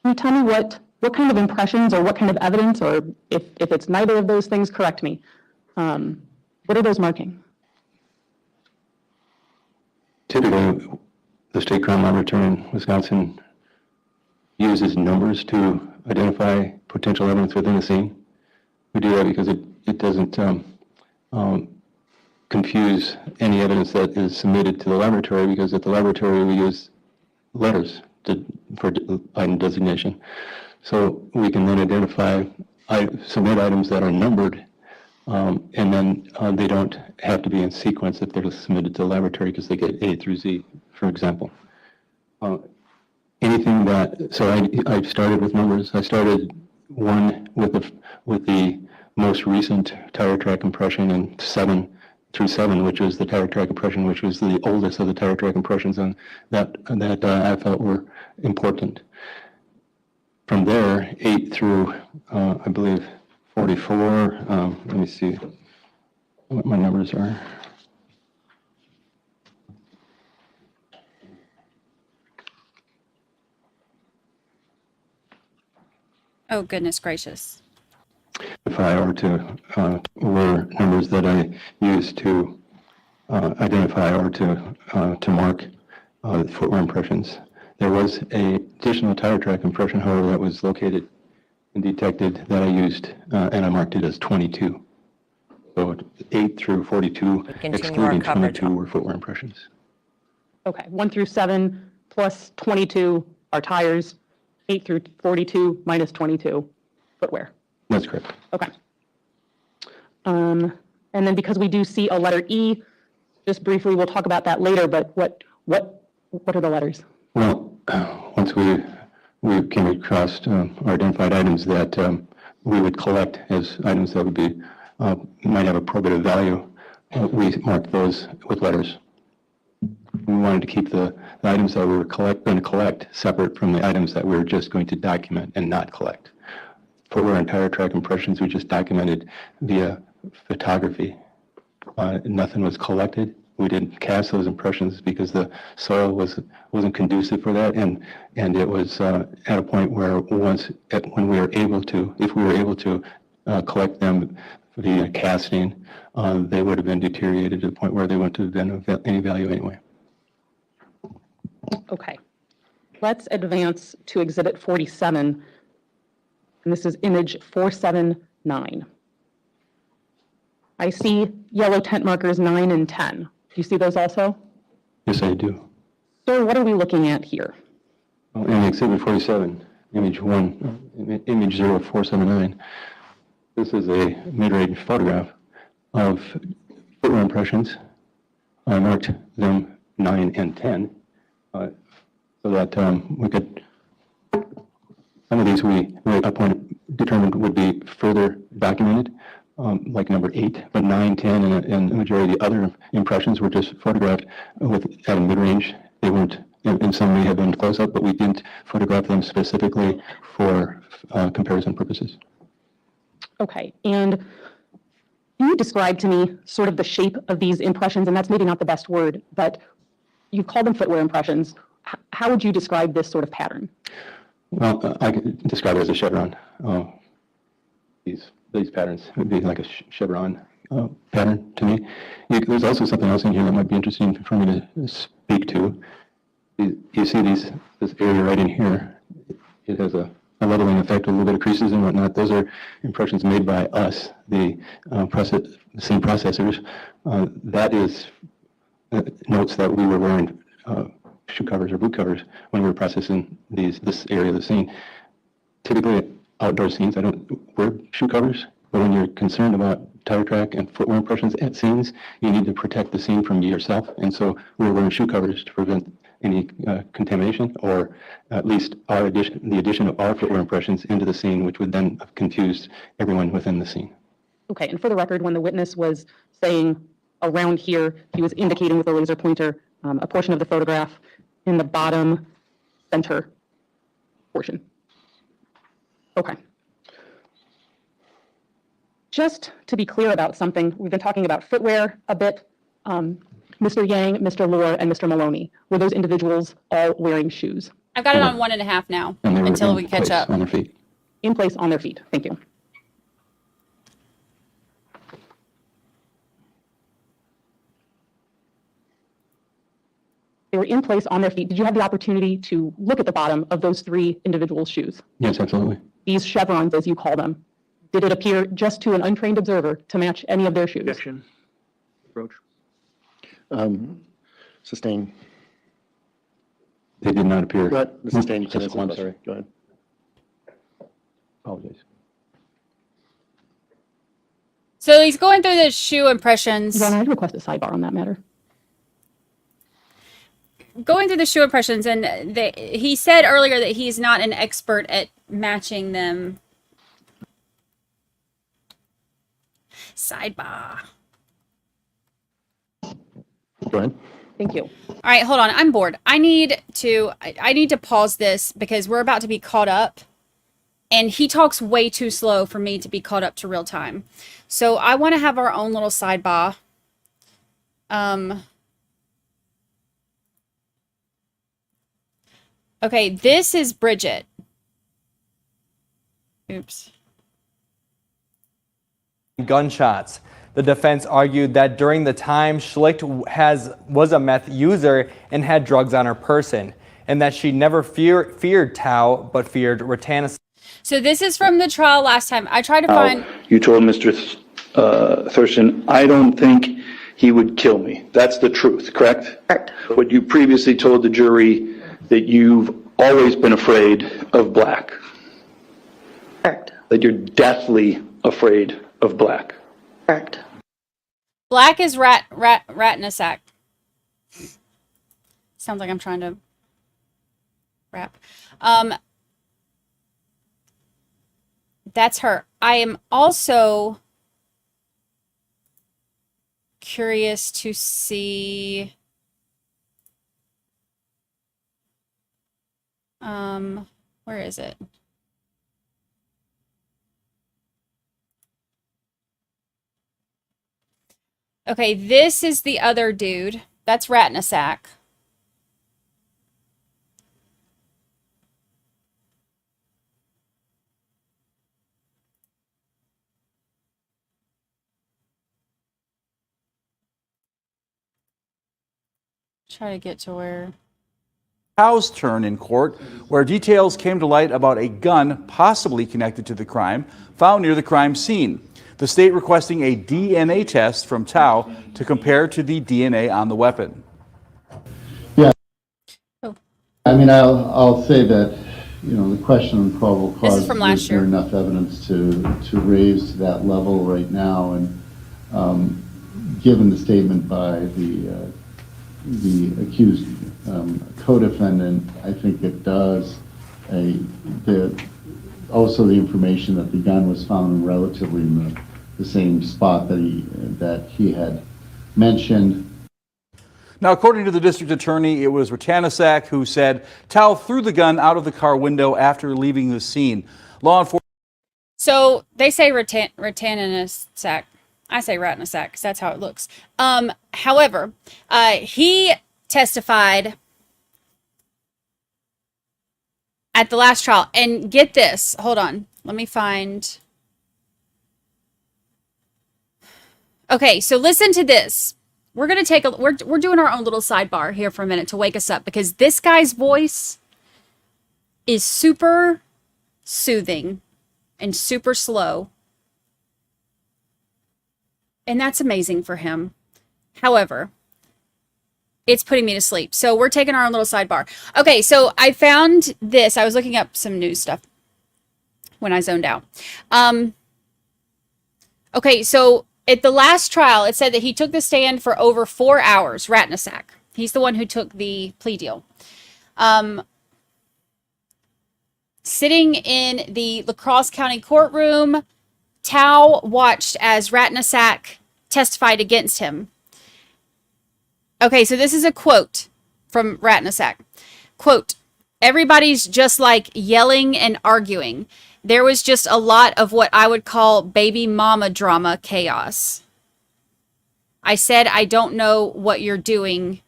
Can you tell me what kind of impressions or what kind of evidence, or if it's neither of those things, correct me. What are those marking? Typically, the State Crime Laboratory in Wisconsin uses numbers to identify potential evidence within the scene. We do that because it doesn't confuse any evidence that is submitted to the laboratory, because at the laboratory we use letters for item designation. So we can then submit items that are numbered, and then they don't have to be in sequence if they're submitted to the laboratory, because they get A through Z, for example. Anything that, so I started with numbers. I started one with the most recent tire track impression in 7 through 7, which was the tire track impression, which was the oldest of the tire track impressions, and that I felt were important. From there, 8 through, I believe, 44, let me see what my numbers are. Oh, goodness gracious. If I were to, were numbers that I used to identify or to mark footwear impressions. There was a additional tire track impression, however, that was located and detected that I used, and I marked it as 22. So 8 through 42, excluding 22, were footwear impressions. Okay, 1 through 7 plus 22 are tires, 8 through 42 minus 22 footwear. That's correct. Okay. And then because we do see a letter E, just briefly, we'll talk about that later, but what are the letters? Well, once we came across or identified items that we would collect as items that would be might have a probative value, we marked those with letters. We wanted to keep the items that we were going to collect separate from the items that we were just going to document and not collect. Footwear and tire track impressions we just documented via photography. Nothing was collected. We didn't cast those impressions because the soil wasn't conducive for that, and it was at a point where when we were able to, if we were able to collect them via casting, they would have been deteriorated to the point where they wouldn't have been of any value anyway. Okay, let's advance to Exhibit 47, and this is image 479. I see yellow tent markers 9 and 10. Do you see those also? Yes, I do. Sir, what are we looking at here? In Exhibit 47, image 0479, this is a mid-range photograph of footwear impressions. I marked them 9 and 10 so that we could, some of these we determined would be further documented, like number 8, but 9, 10, and the majority of the other impressions were just photographed at a mid-range. They weren't, in some may have been close-up, but we didn't photograph them specifically for comparison purposes. Okay, and can you describe to me sort of the shape of these impressions? And that's maybe not the best word, but you call them footwear impressions. How would you describe this sort of pattern? Well, I could describe it as a chevron. These patterns would be like a chevron pattern to me. There's also something else in here that might be interesting for me to speak to. You see this area right in here. It has a a leveling effect with a little bit of creases and whatnot. Those are impressions made by us, the scene processors. That is notes that we were wearing shoe covers or boot covers when we were processing this area of the scene. Typically, outdoor scenes, I don't wear shoe covers, but when you're concerned about tire track and footwear impressions at scenes, you need to protect the scene from yourself. And so we were wearing shoe covers to prevent any contamination, or at least the addition of our footwear impressions into the scene, which would then have confused everyone within the scene. Okay, and for the record, when the witness was saying around here, he was indicating with a laser pointer a portion of the photograph in the bottom center portion. Okay. Just to be clear about something, we've been talking about footwear a bit. Mr. Yang, Mr. Lor, and Mr. Maloney, were those individuals all wearing shoes? I've got it on 1.5 now until we catch up. On their feet. In place on their feet. Thank you. They were in place on their feet. Did you have the opportunity to look at the bottom of those 3 individuals' shoes? Yes, absolutely. These chevrons, as you call them, did it appear just to an untrained observer to match any of their shoes? Objection. Approach. Sustain. They did not appear. Go ahead. Sustain. You can answer the I'm question. sorry. Go ahead. Apologize. So he's going through the shoe impressions. Your Honor, I'd request a sidebar on that matter. Going through the shoe impressions, and he said earlier that he's not an expert at matching them. Sidebar. Go ahead. Thank you. All right, hold on. I'm bored. I need to pause this because we're about to be caught up. And he talks way too slow for me to be caught up to real time. So I want to have our own little sidebar. Okay, this is Bridget. Oops. Gunshots. The defense argued that during the time Schlicht was a meth user and had drugs on her person, and that she never feared Thao, but feared Rattanasack. So this is from the trial last time. I tried to find... You told Mr. Thurston, I don't think he would kill me. That's the truth, correct? Correct. But you previously told the jury that you've always been afraid of black. Correct. That you're deathly afraid of black. Correct. Black is Rattanasack. Sounds like I'm trying to rap. That's her. I am also curious to see where is it? Okay, this is the other dude. That's Rattanasack. Try to get to where... Thao's turn in court, where details came to light about a gun possibly connected to the crime found near the crime scene. The state requesting a DNA test from Thao to compare to the DNA on the weapon. Yeah. I mean, I'll say that, you know, the question on probable cause, this is from last year. There enough evidence to raise to that level right now, and given the statement by the accused co-defendant, I think it does. Also, the information that the gun was found relatively in the same spot that he had mentioned. Now, according to the district attorney, it was Rattanasack who said Thao threw the gun out of the car window after leaving the scene. Law enforcement. So they say Rattanasack. I say Rattanasack because that's how it looks. However, he testified at the last trial. And get this. Hold on. Let me find. Okay, so listen to this. We're going to take we're doing our own little sidebar here for a minute to wake us up, because this guy's voice is super soothing and super slow. And that's amazing for him. However, it's putting me to sleep. So we're taking our own little sidebar. Okay, so I found this. I was looking up some news stuff when I zoned out. Okay, so at the last trial, it said that he took the stand for over 4 hours, Rattanasack. He's the one who took the plea deal. Sitting in the La Crosse County courtroom, Thao watched as Rattanasack testified against him. Okay, so this is a quote from Rattanasack. Quote, "Everybody's just like yelling and arguing. There was just a lot of what I would call baby mama drama chaos. I said, I don't know what you're doing.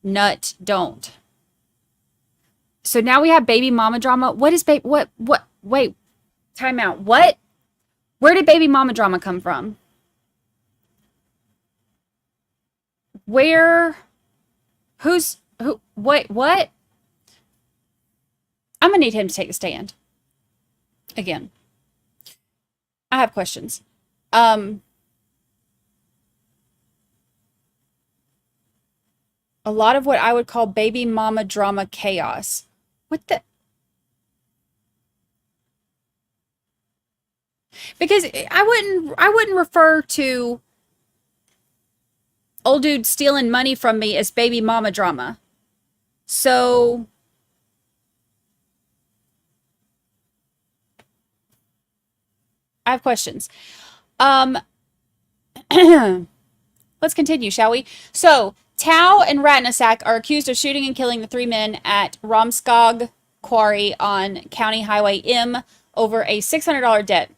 Nut, don't." So now we have baby mama drama. What is wait, time out. What? Where did baby mama drama come from? Where? Who? Wait, what? I'm gonna need him to take the stand. Again. I have questions. A lot of what I would call baby mama drama chaos. What the? Because I wouldn't refer to old dude stealing money from me as baby mama drama. So I have questions. Let's continue, shall we? So Thao and Rattanasack are accused of shooting and killing the 3 men at Romskog Quarry on County Highway M over a $600 debt.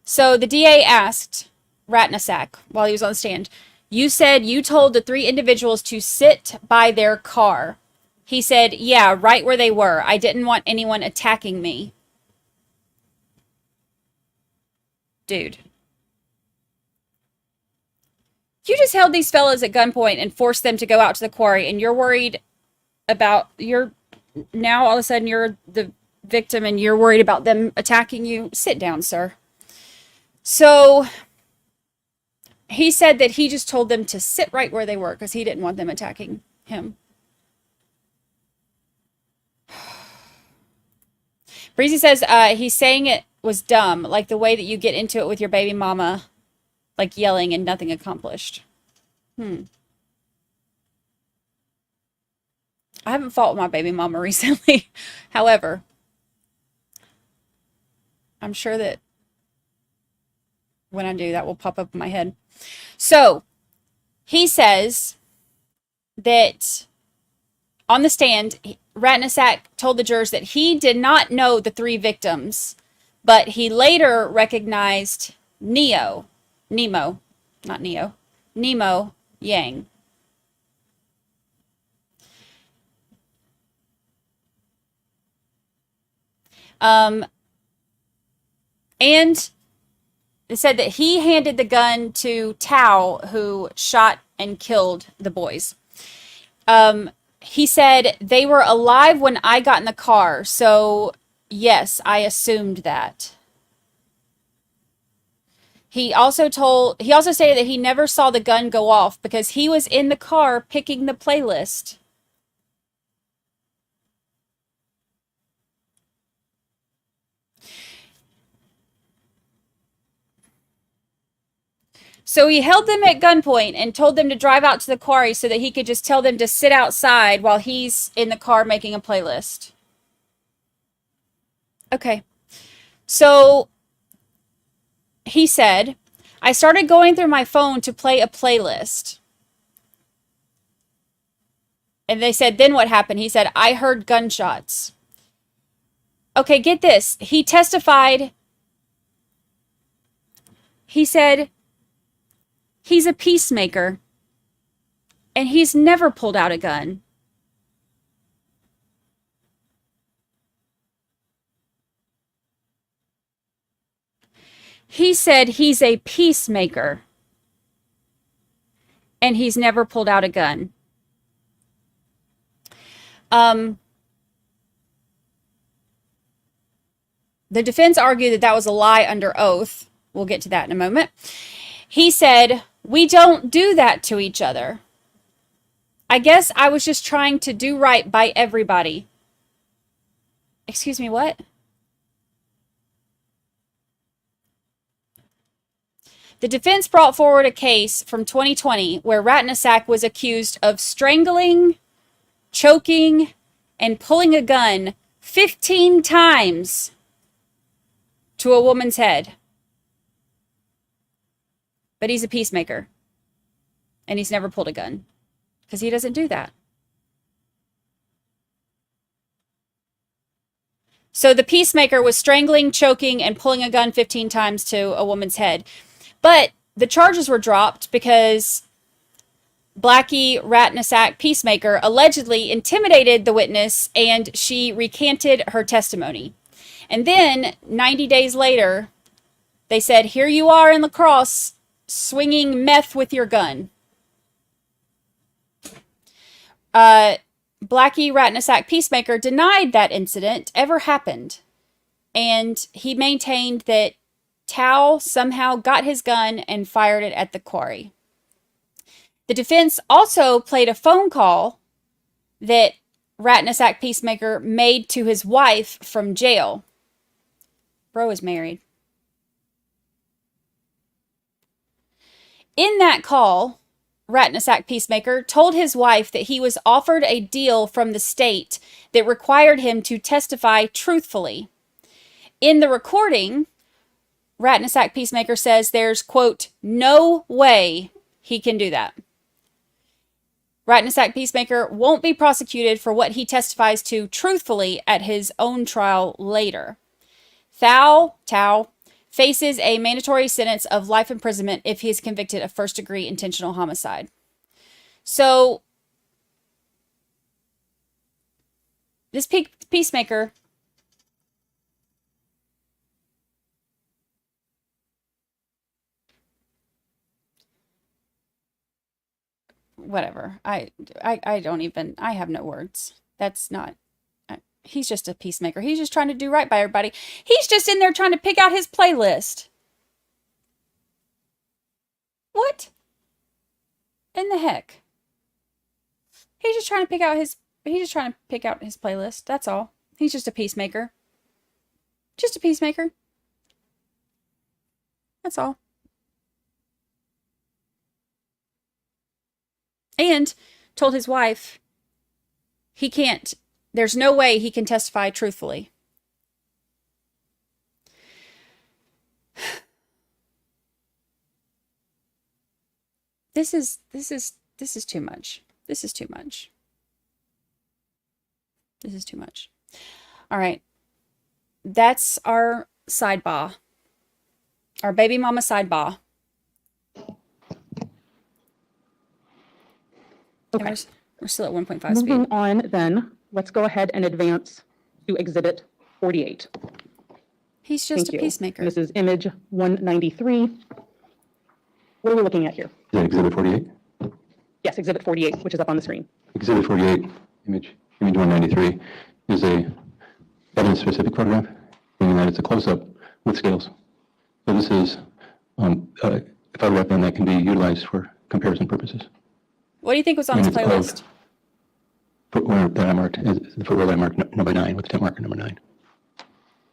So the DA asked Rattanasack while he was on the stand, "You said you told the 3 individuals to sit by their car." He said, "Yeah, right where they were. I didn't want anyone attacking me." Dude. You just held these fellas at gunpoint and forced them to go out to the quarry, and you're worried about now all of a sudden you're the victim and you're worried about them attacking you. Sit down, sir. So he said that he just told them to sit right where they were because he didn't want them attacking him. Breezy says he's saying it was dumb, like the way that you get into it with your baby mama, like yelling and nothing accomplished. I haven't fought with my baby mama recently. However, I'm sure that when I do, that will pop up in my head. So he says that on the stand, Rattanasack told the jurors that he did not know the 3 victims, but he later recognized Nemo Yang. And it said that he handed the gun to Thao, who shot and killed the boys. He said they were alive when I got in the car, so yes, I assumed that. He also stated that he never saw the gun go off because he was in the car picking the playlist. So he held them at gunpoint and told them to drive out to the quarry so that he could just tell them to sit outside while he's in the car making a playlist. Okay. So he said, I started going through my phone to play a playlist. And they said, then what happened? He said, I heard gunshots. Okay, get this. He testified. He said, he's a peacemaker, and he's never pulled out a gun. He said he's a peacemaker, and he's never pulled out a gun. The defense argued that that was a lie under oath. We'll get to that in a moment. He said, "We don't do that to each other. I guess I was just trying to do right by everybody." Excuse me, what? The defense brought forward a case from 2020 where Rattanasack was accused of strangling, choking, and pulling a gun 15 times to a woman's head. But he's a peacemaker. And he's never pulled a gun. Because he doesn't do that. So the peacemaker was strangling, choking, and pulling a gun 15 times to a woman's head. But the charges were dropped because Blackie Rattanasack, peacemaker, allegedly intimidated the witness and she recanted her testimony. And then 90 days later, they said, "Here you are in La Crosse, swinging meth with your gun." Blackie Rattanasack, peacemaker, denied that incident ever happened. And he maintained that Thao somehow got his gun and fired it at the quarry. The defense also played a phone call that Rattanasack, peacemaker, made to his wife from jail. Bro is married. In that call, Rattanasack, peacemaker, told his wife that he was offered a deal from the state that required him to testify truthfully. In the recording, Rattanasack, peacemaker, says there's, quote, "no way he can do that." Rattanasack, peacemaker, won't be prosecuted for what he testifies to truthfully at his own trial later. Thao faces a mandatory sentence of life imprisonment if he is convicted of first-degree intentional homicide. So, this peacemaker whatever. I don't even, I have no words. That's not, he's just a peacemaker. He's just trying to do right by everybody. He's just in there trying to pick out his playlist. What in the heck? He's just trying to pick out his playlist. That's all. He's just a peacemaker. Just a peacemaker. That's all. And told his wife he can't, there's no way he can testify truthfully. This is too much. This is too much. This is too much. All right. That's our sidebar. Our baby mama sidebar. Okay. We're still at 1.5 speed. Moving on then, let's go ahead and advance to Exhibit 48. He's just Thank a you. peacemaker. This is image 193. What are we looking at here? Is that Exhibit 48? Yes, Exhibit 48, which is up on the screen. Exhibit 48, image 193, is a evidence-specific photograph, meaning that it's a close-up with scales. So this is a photograph then that can be utilized for comparison purposes. What do you think was on his playlist? Footwear that I marked, is the footwear that I marked number 9, with the tip marker number 9.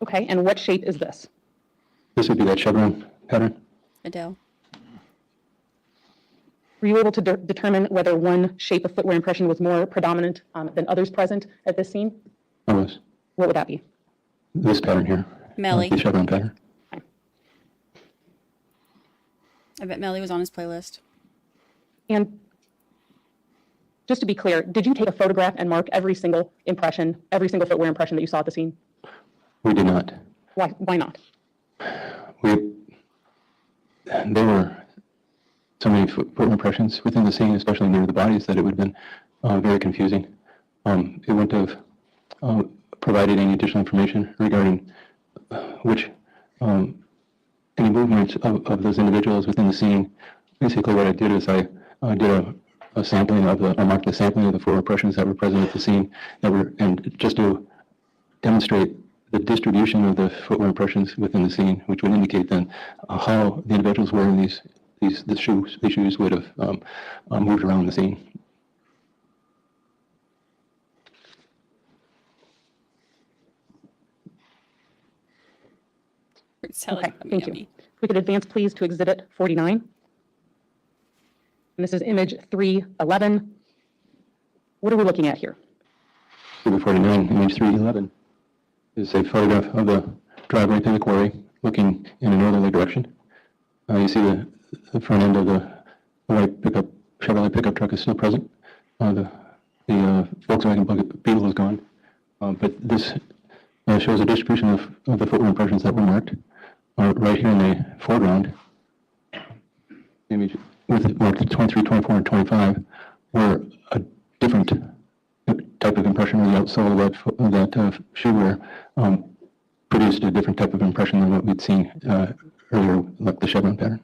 Okay, and what shape is this? This would be that chevron pattern. Adele. Were you able to determine whether one shape of footwear impression was more predominant than others present at this scene? I was. What would that be? This pattern here. Melly. The chevron pattern. I bet Melly was on his playlist. And just to be clear, did you take a photograph and mark every single impression, every single footwear impression that you saw at the scene? We did not. Why not? There were so many footwear impressions within the scene, especially near the bodies, that it would have been very confusing. It wouldn't have provided any additional information regarding which any movements of those individuals within the scene. Basically, what I did is I did a sampling of I marked the sampling of the four impressions that were present at the scene, and just to demonstrate the distribution of the footwear impressions within the scene, which would indicate then how the individuals wearing the shoes would have moved around the scene. Okay, thank you. If we could advance, please, to Exhibit 49. And this is image 311. What are we looking at here? Exhibit 49, image 311, is a photograph of the driveway to the quarry looking in a northerly direction. You see the front end of the white Chevrolet pickup truck is still present. The Volkswagen Beetle is gone. But this shows a distribution of the footwear impressions that were marked. Right here in the foreground, image with marked 23, 24, and 25, were a different type of impression on the outsole of that shoe wear produced a different type of impression than what we'd seen earlier, like the chevron pattern.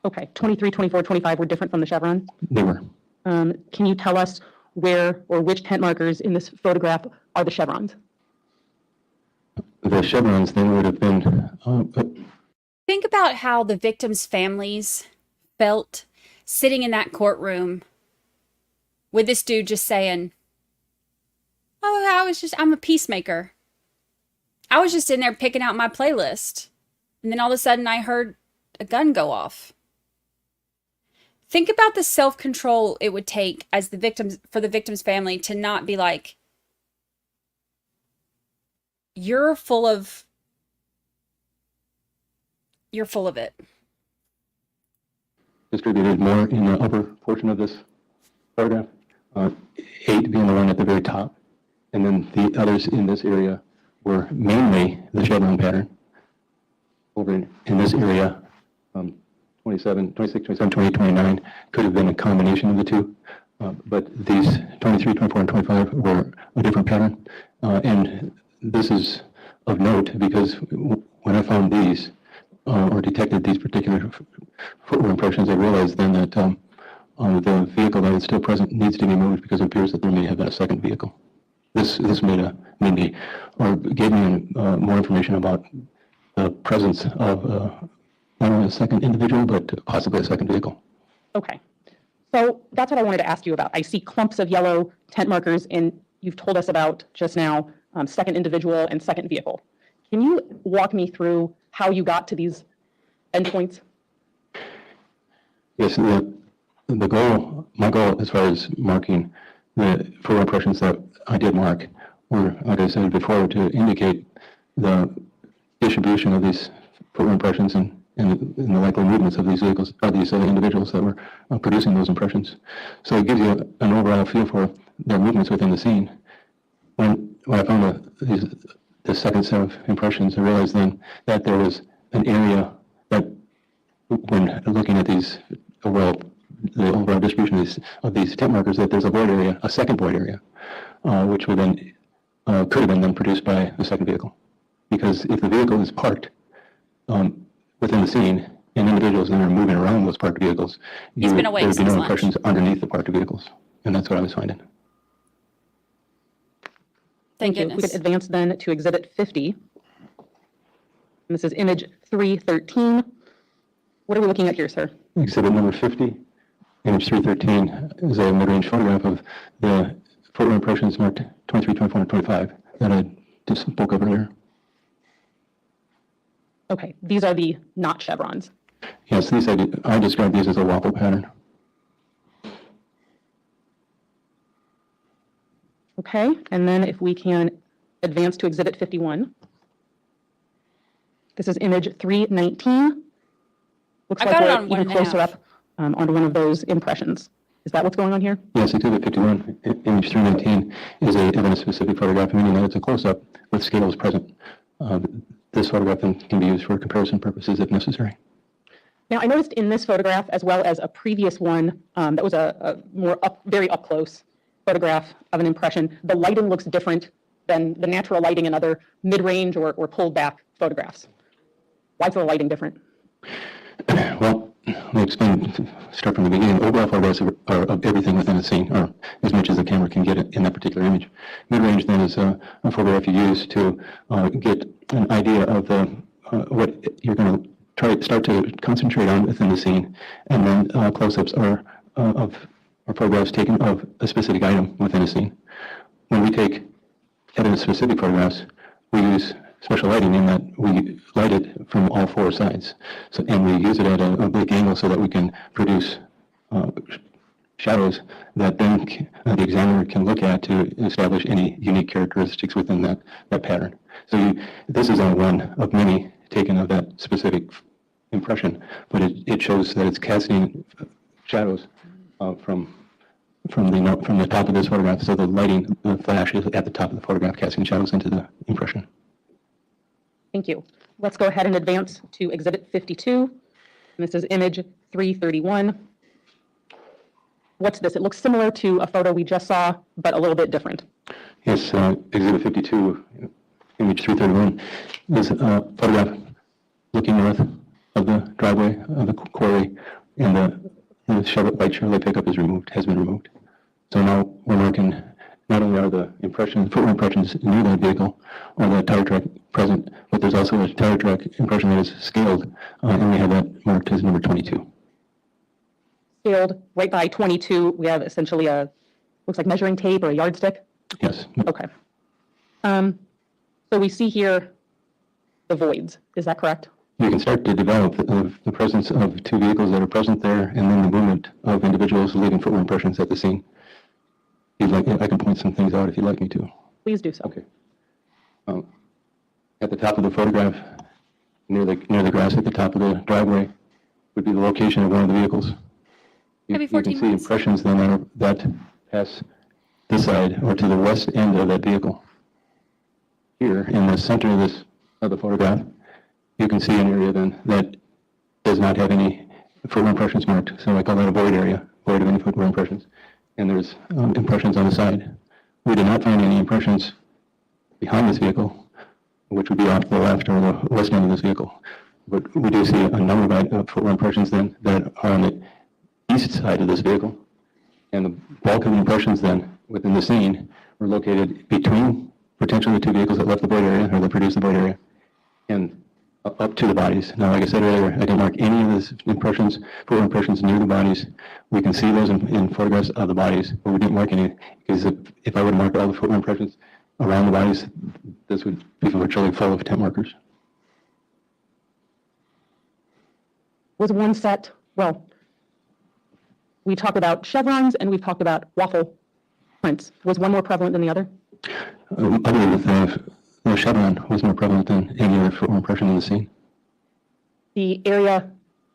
Okay, 23, 24, 25 were different from the chevron? They were. Can you tell us where or which tent markers in this photograph are the chevrons? The chevrons then would have been... Think about how the victims' families felt sitting in that courtroom with this dude just saying, oh, I'm a peacemaker. I was just in there picking out my playlist. And then all of a sudden I heard a gun go off. Think about the self-control it would take as for the victim's family to not be like, you're full of it. Distributed more in the upper portion of this photograph, 8 being the one at the very top. And then the others in this area were mainly the chevron pattern. Over in this area, 26, 27, 28, 29 could have been a combination of the two. But these 23, 24, and 25 were a different pattern. And this is of note because when I found these or detected these particular footwear impressions, I realized then that the vehicle that is still present needs to be moved because it appears that there may have been a second vehicle. This gave me more information about the presence of not only a second individual, but possibly a second vehicle. Okay. So that's what I wanted to ask you about. I see clumps of yellow tent markers, and you've told us about just now second individual and second vehicle. Can you walk me through how you got to these endpoints? Yes, my goal as far as marking the footwear impressions that I did mark were, like I said before, to indicate the distribution of these footwear impressions and the likely movements of these vehicles, of these individuals that were producing those impressions. So it gives you an overall feel for their movements within the scene. When I found the second set of impressions, I realized then that there was an area that, when looking at these the overall distribution of these tent markers, that there's a void area, a second void area, which would then could have been then produced by the second vehicle. Because if the vehicle is parked within the scene and individuals then are moving around those parked vehicles, there would be no impressions underneath the parked vehicles. And that's what I was finding. Thank you. We could advance then to Exhibit 50. And this is image 313. What are we looking at here, sir? Exhibit number 50, image 313, is a mid-range photograph of the footwear impressions marked 23, 24, and 25 that I just spoke of earlier. Okay, these are the not chevrons. Yes, I describe these as a waffle pattern. Okay, and then if we can advance to Exhibit 51. This is image 319. Looks like we're even closer up on one of those impressions. Is that what's going on here? Yes, Exhibit 51, image 319, is a evidence-specific photograph, meaning that it's a close-up with scales present. This photograph then can be used for comparison purposes if necessary. Now, I noticed in this photograph, as well as a previous one that was a more very up-close photograph of an impression, the lighting looks different than the natural lighting in other mid-range or pulled-back photographs. Why is the lighting different? Well, me explain, start from the beginning. Overall photographs are of everything within the scene, or as much as the camera can get it in that particular image. Mid-range then is a photograph you use to get an idea of the what you're going to start to concentrate on within the scene, and then close-ups are photographs taken of a specific item within a scene. When we take edit-specific photographs, we use special lighting in that we light it from all four sides. So, and we use it at an oblique angle so that we can produce shadows that then the examiner can look at to establish any unique characteristics within that pattern. So this is only one of many taken of that specific impression, but it shows that it's casting shadows from the top of this photograph. So the lighting, the flash is at the top of the photograph, casting shadows into the impression. Thank you. Let's go ahead and advance to Exhibit 52. And this is image 331. What's this? It looks similar to a photo we just saw, but a little bit different. Yes, Exhibit 52, image 331, is a photograph looking north of the driveway of the quarry, and the white Chevrolet pickup has been removed. So now we're marking not only are the footwear impressions near that vehicle or the tire track present, but there's also a tire track impression that is scaled, and we have that marked as number 22. Scaled right by 22, we have essentially looks like measuring tape or a yardstick. Yes. Okay. So we see here the voids. Is that correct? You can start to develop the presence of two vehicles that are present there, and then the movement of individuals leaving footwear impressions at the scene. If you'd like, I can point some things out if you'd like me to. Please do so. Okay. At the top of the photograph, near the grass at the top of the driveway, would be the location of one of the vehicles. You can see impressions then that pass this side or to the west end of that vehicle. Here, in the center of the photograph, you can see an area then that does not have any footwear impressions marked. So I call that a void area, void of any footwear impressions. And there's impressions on the side. We did not find any impressions behind this vehicle, which would be off the left or the west end of this vehicle. But we do see a number of footwear impressions then that are on the east side of this vehicle. And the bulk of the impressions then within the scene were located between potentially the two vehicles that left the void area or that produced the void area and up to the bodies. Now, like I said earlier, I didn't mark any of these impressions, footwear impressions near the bodies. We can see those in photographs of the bodies, but we didn't mark any, because if I would mark all the footwear impressions around the bodies, this would be virtually full of tent markers. Was one set, well, we talked about chevrons and we've talked about waffle prints. Was one more prevalent than the other? I believe the chevron was more prevalent than any other footwear impression in the scene. The area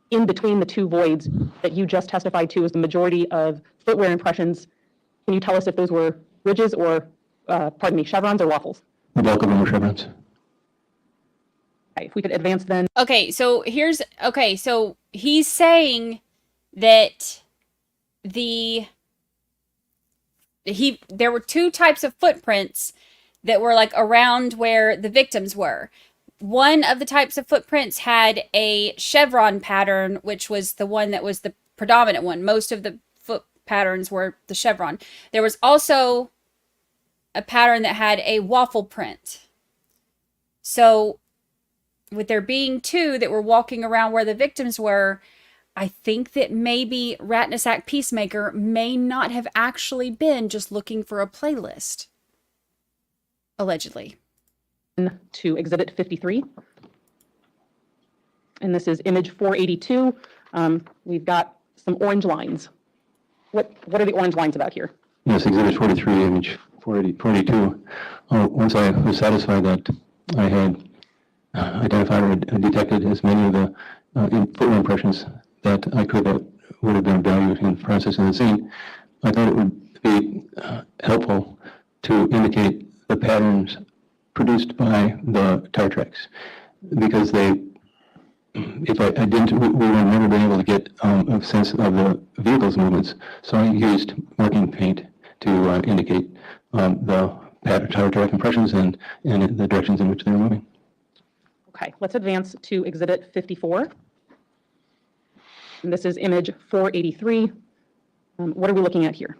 in between the two voids that you just testified to is the majority of footwear impressions. Can you tell us if those were ridges or, chevrons or waffles? The bulk of them were chevrons. Okay, if we could advance then. Okay, so he's saying that there were two types of footprints that were like around where the victims were. One of the types of footprints had a chevron pattern, which was the one that was the predominant one. Most of the foot patterns were the chevron. There was also a pattern that had a waffle print. So with there being two that were walking around where the victims were, I think that maybe Rattanasack Peacemaker may not have actually been just looking for a playlist. Allegedly. To Exhibit 53. And this is image 482. We've got some orange lines. What are the orange lines about here? Yes, Exhibit 43, image 482. Once I was satisfied that I had identified or detected as many of the footwear impressions that I could that would have been of value in processing the scene, I thought it would be helpful to indicate the patterns produced by the tire tracks, because if I didn't, we would have never been able to get a sense of the vehicle's movements. So I used marking paint to indicate the tire track impressions and the directions in which they were moving. Okay, let's advance to Exhibit 54. And this is image 483. What are we looking at here?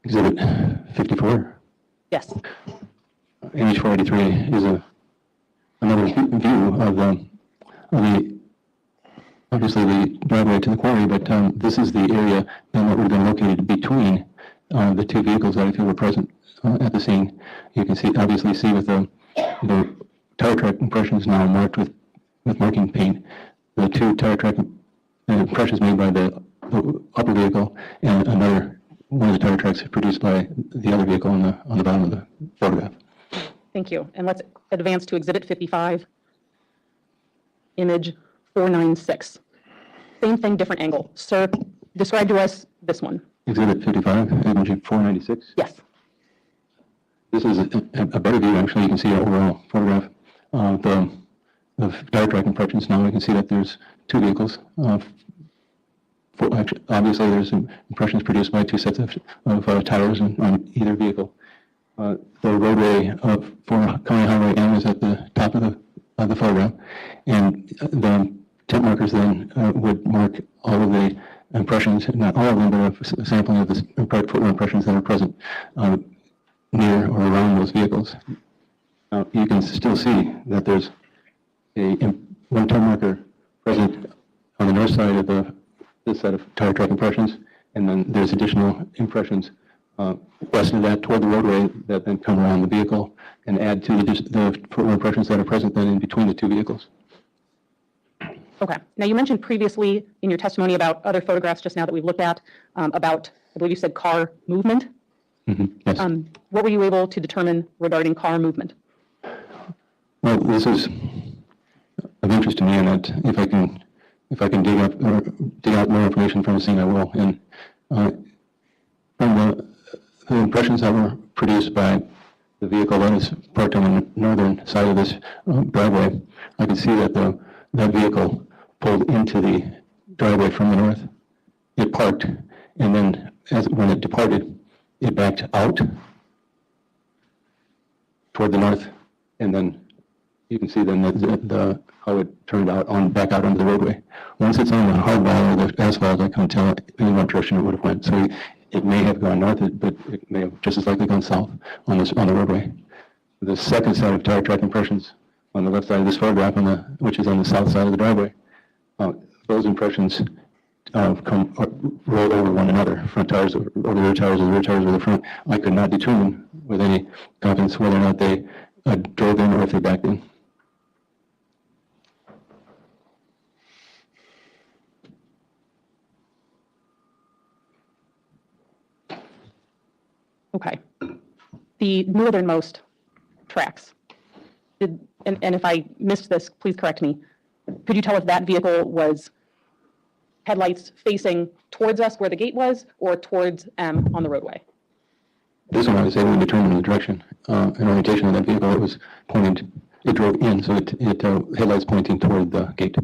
Exhibit 54. Yes. Image 483 is another view of the obviously the driveway to the quarry, but this is the area that would have been located between the two vehicles that if you were present at the scene. You can obviously see with the tire track impressions now marked with marking paint, the two tire track impressions made by the upper vehicle and one of the tire tracks produced by the other vehicle on the bottom of the photograph. Thank you. And let's advance to exhibit 55, image 496. Same thing, different angle. Sir, describe to us this one. Exhibit 55, image 496. Yes. This is a better view. Actually, you can see an overall photograph of the tire track impressions. Now we can see that there's two vehicles. Obviously, there's impressions produced by two sets of tires on either vehicle. The roadway for County Highway M is at the top of the photograph, and the tent markers then would mark all of the impressions, not all of them, but a sampling of the footwear impressions that are present near or around those vehicles. You can still see that there's one tent marker present on the north side of this set of tire track impressions, and then there's additional impressions west of that toward the roadway that then come around the vehicle and add to the footwear impressions that are present then in between the two vehicles. Okay. Now you mentioned previously in your testimony about other photographs just now that we've looked at about, I believe you said car movement. Mm-hmm. Yes. What were you able to determine regarding car movement? Well, this is of interest to me, in that if I can dig out more information from the scene, I will. And from the impressions that were produced by the vehicle that is parked on the northern side of this driveway, I can see that that vehicle pulled into the driveway from the north. It parked, and then when it departed, it backed out toward the north, and then you can see then how it turned out back out onto the roadway. Once it's on the hardball or the asphalt, I can't tell in what direction it would have went. So it may have gone north, but it may have just as likely gone south on the roadway. The second set of tire track impressions on the left side of this photograph, which is on the south side of the driveway, those impressions rolled over one another. Front tires over the rear tires, or the rear tires over the front. I could not determine with any confidence whether or not they drove in or if they backed in. Okay. The northernmost tracks. And if I missed this, please correct me. Could you tell if that vehicle was headlights facing towards us where the gate was, or towards on the roadway? This one I was able to determine the direction and orientation of that vehicle. It was pointing, it drove in, so it headlights pointing toward the gate.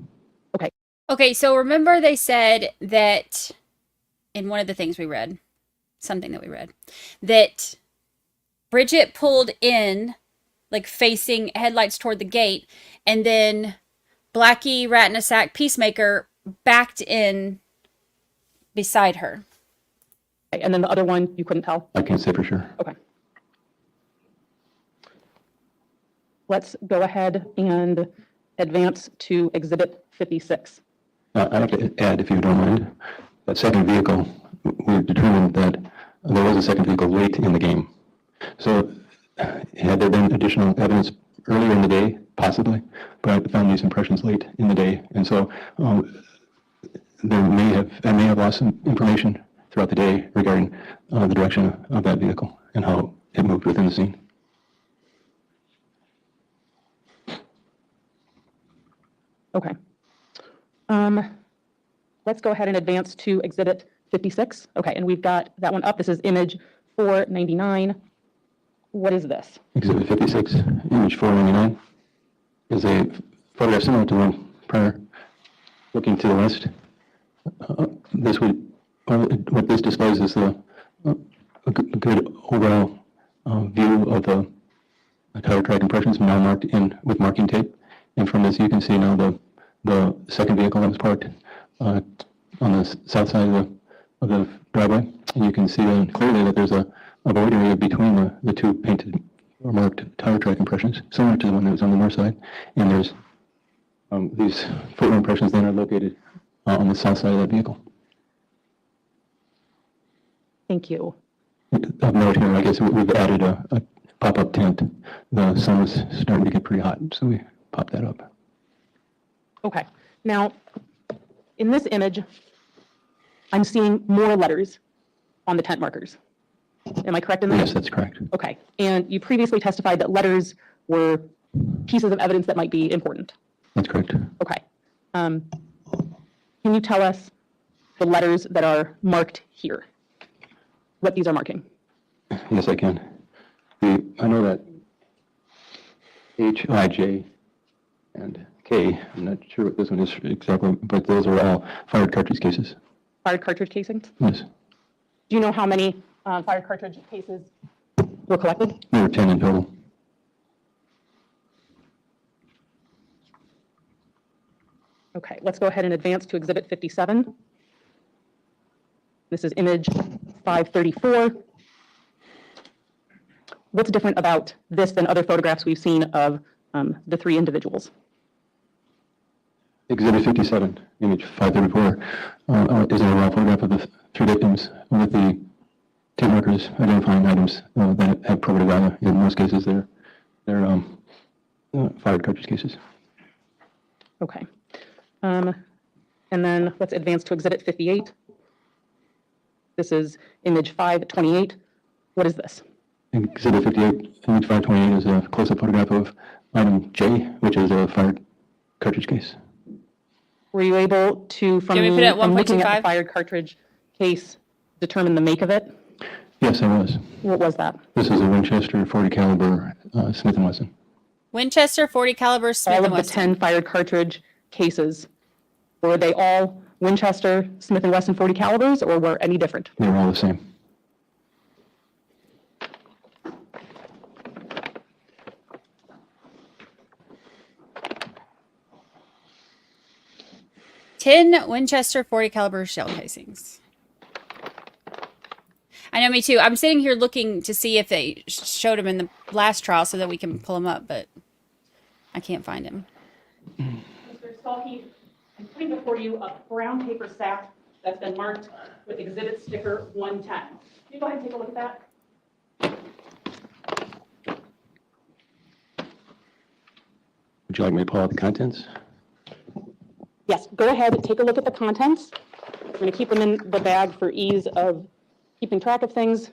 Okay. Okay, so remember they said that in one of the things we read, something that we read, that Bridget pulled in, like facing headlights toward the gate, and then Blackie Rattanasack Peacemaker backed in beside her. Okay, and then the other one, you couldn't tell? I can't say for sure. Okay. Let's go ahead and advance to Exhibit 56. I'd like to add, if you don't mind, that second vehicle, we determined that there was a second vehicle late in the game. So had there been additional evidence earlier in the day? Possibly, but I found these impressions late in the day. And so I may have lost some information throughout the day regarding the direction of that vehicle and how it moved within the scene. Okay. Let's go ahead and advance to Exhibit 56. Okay, and we've got that one up. This is image 499. What is this? Exhibit 56, image 499, is a photograph similar to one prior, looking to the west. What this displays is a good overall view of the tire track impressions now marked in with marking tape. And from this, you can see now the second vehicle that was parked on the south side of the driveway, and you can see clearly that there's a void area between the two painted or marked tire track impressions, similar to the one that was on the north side. And there's these footwear impressions then are located on the south side of that vehicle. Thank you. Of note here, I guess we've added a pop-up tent. The sun was starting to get pretty hot, so we popped that up. Okay. Now, in this image, I'm seeing more letters on the tent markers. Am I correct in that? Yes, that's correct. Okay. And you previously testified that letters were pieces of evidence that might be important. That's correct. Okay. Can you tell us the letters that are marked here? What these are marking? Yes, I can. I know that H, I, J, and K, I'm not sure what this one is exactly, but those are all fired cartridge cases. Fired cartridge casings? Yes. Do you know how many fired cartridge cases were collected? There were 10 in total. Okay, let's go ahead and advance to Exhibit 57. This is image 534. What's different about this than other photographs we've seen of the three individuals? Exhibit 57, image 534, is a raw photograph of the three victims with the tape markers identifying items that have probative value. In most cases, they're fired cartridge cases. Okay. And then let's advance to Exhibit 58. This is image 528. What is this? Exhibit 58, image 528 is a close-up photograph of item J, which is a fired cartridge case. Were you able to, from looking at the fired cartridge case, determine the make of it? Yes, I was. What was that? This is a Winchester 40 caliber Smith & Wesson. Winchester 40 caliber Smith & Wesson. All of the 10 fired cartridge cases, were they all Winchester Smith & Wesson 40 calibers, or were any different? They were all the same. Ten Winchester 40 caliber shell casings. I know, me too. I'm sitting here looking to see if they showed him in the last trial so that we can pull him up, but I can't find him. Mr. Stalkey, I'm putting before you a brown paper sack that's been marked with exhibit sticker 110. Can you go ahead and take a look at that? Would you like me to pull out the contents? Yes, go ahead and take a look at the contents. We're going to keep them in the bag for ease of keeping track of things.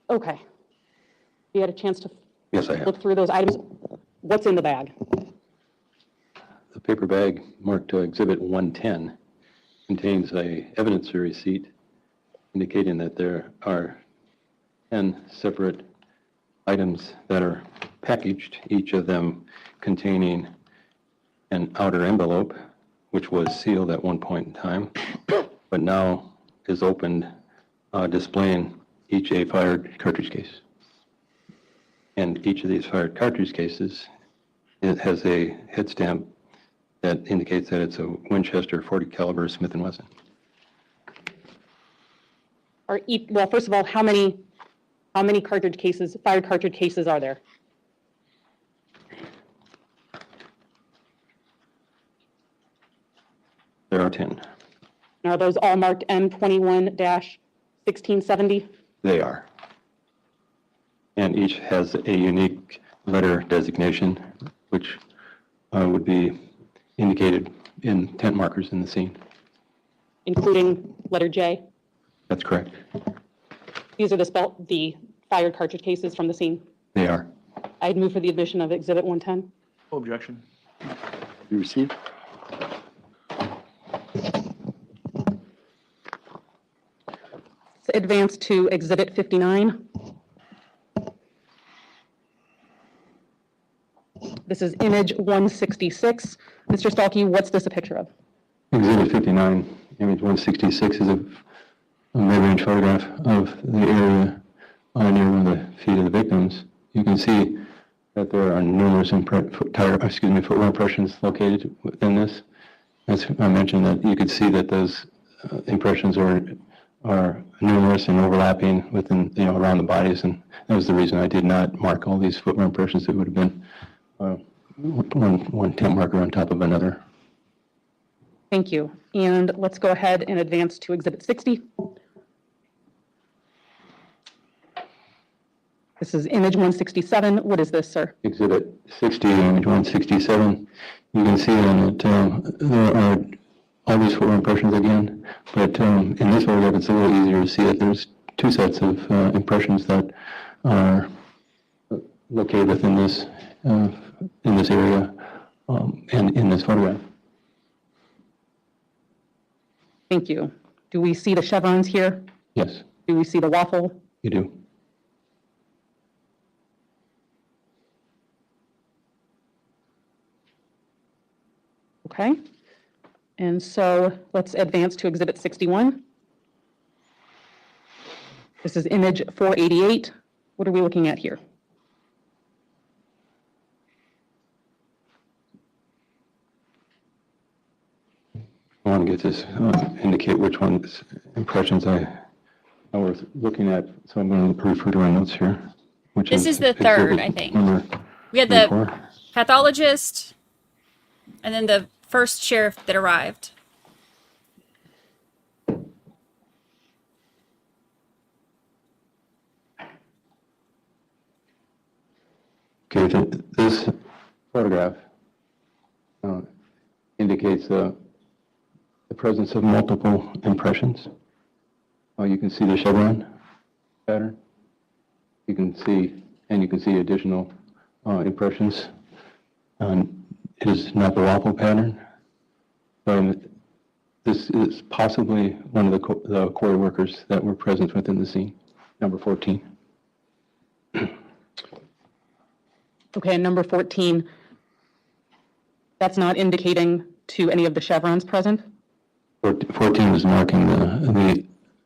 Okay. You had a chance to Yes, I have. look through those items. What's in the bag? The paper bag marked Exhibit 110 contains a evidence receipt indicating that there are 10 separate items that are packaged, each of them containing an outer envelope, which was sealed at one point in time, but now is opened, displaying each a fired cartridge case. And each of these fired cartridge cases, it has a head stamp that indicates that it's a Winchester 40 caliber Smith & Wesson. Well, first of all, how many cartridge cases, fired cartridge cases are there? There are 10. Are those all marked M21-1670? They are. And each has a unique letter designation, which would be indicated in tent markers in the scene. Including letter J? That's correct. These are the fired cartridge cases from the scene? They are. I'd move for the admission of Exhibit 110. No objection. You received? Advance to Exhibit 59. This is image 166. Mr. Stalkey, what's this a picture of? Exhibit 59, image 166 is a mid-range photograph of the area near one of the feet of the victims. You can see that there are numerous footwear impressions located within this. As I mentioned, that you could see that those impressions are numerous and overlapping within, around the bodies, and that was the reason I did not mark all these footwear impressions. It would have been one temp marker on top of another. Thank you. And let's go ahead and advance to Exhibit 60. This is image 167. What is this, sir? Exhibit 60, image 167. You can see on it there are all these footwear impressions again, but in this photograph it's a little easier to see that there's two sets of impressions that are located within this in this area and in this photograph. Thank you. Do we see the chevrons here? Yes, Do we see the waffle? you do. Okay. And so let's advance to Exhibit 61. This is image 488. What are we looking at here? I want to get this, indicate which one's impressions I was looking at, so I'm going to refer to my notes here. Which This is the third, I think. We had the pathologist and then the first sheriff that arrived. Okay, this photograph indicates the presence of multiple impressions. You can see the chevron pattern. You can see additional impressions. It is not the waffle pattern. This is possibly one of the quarry workers that were present within the scene, number 14. Okay, and number 14, that's not indicating to any of the chevrons present? 14 is marking the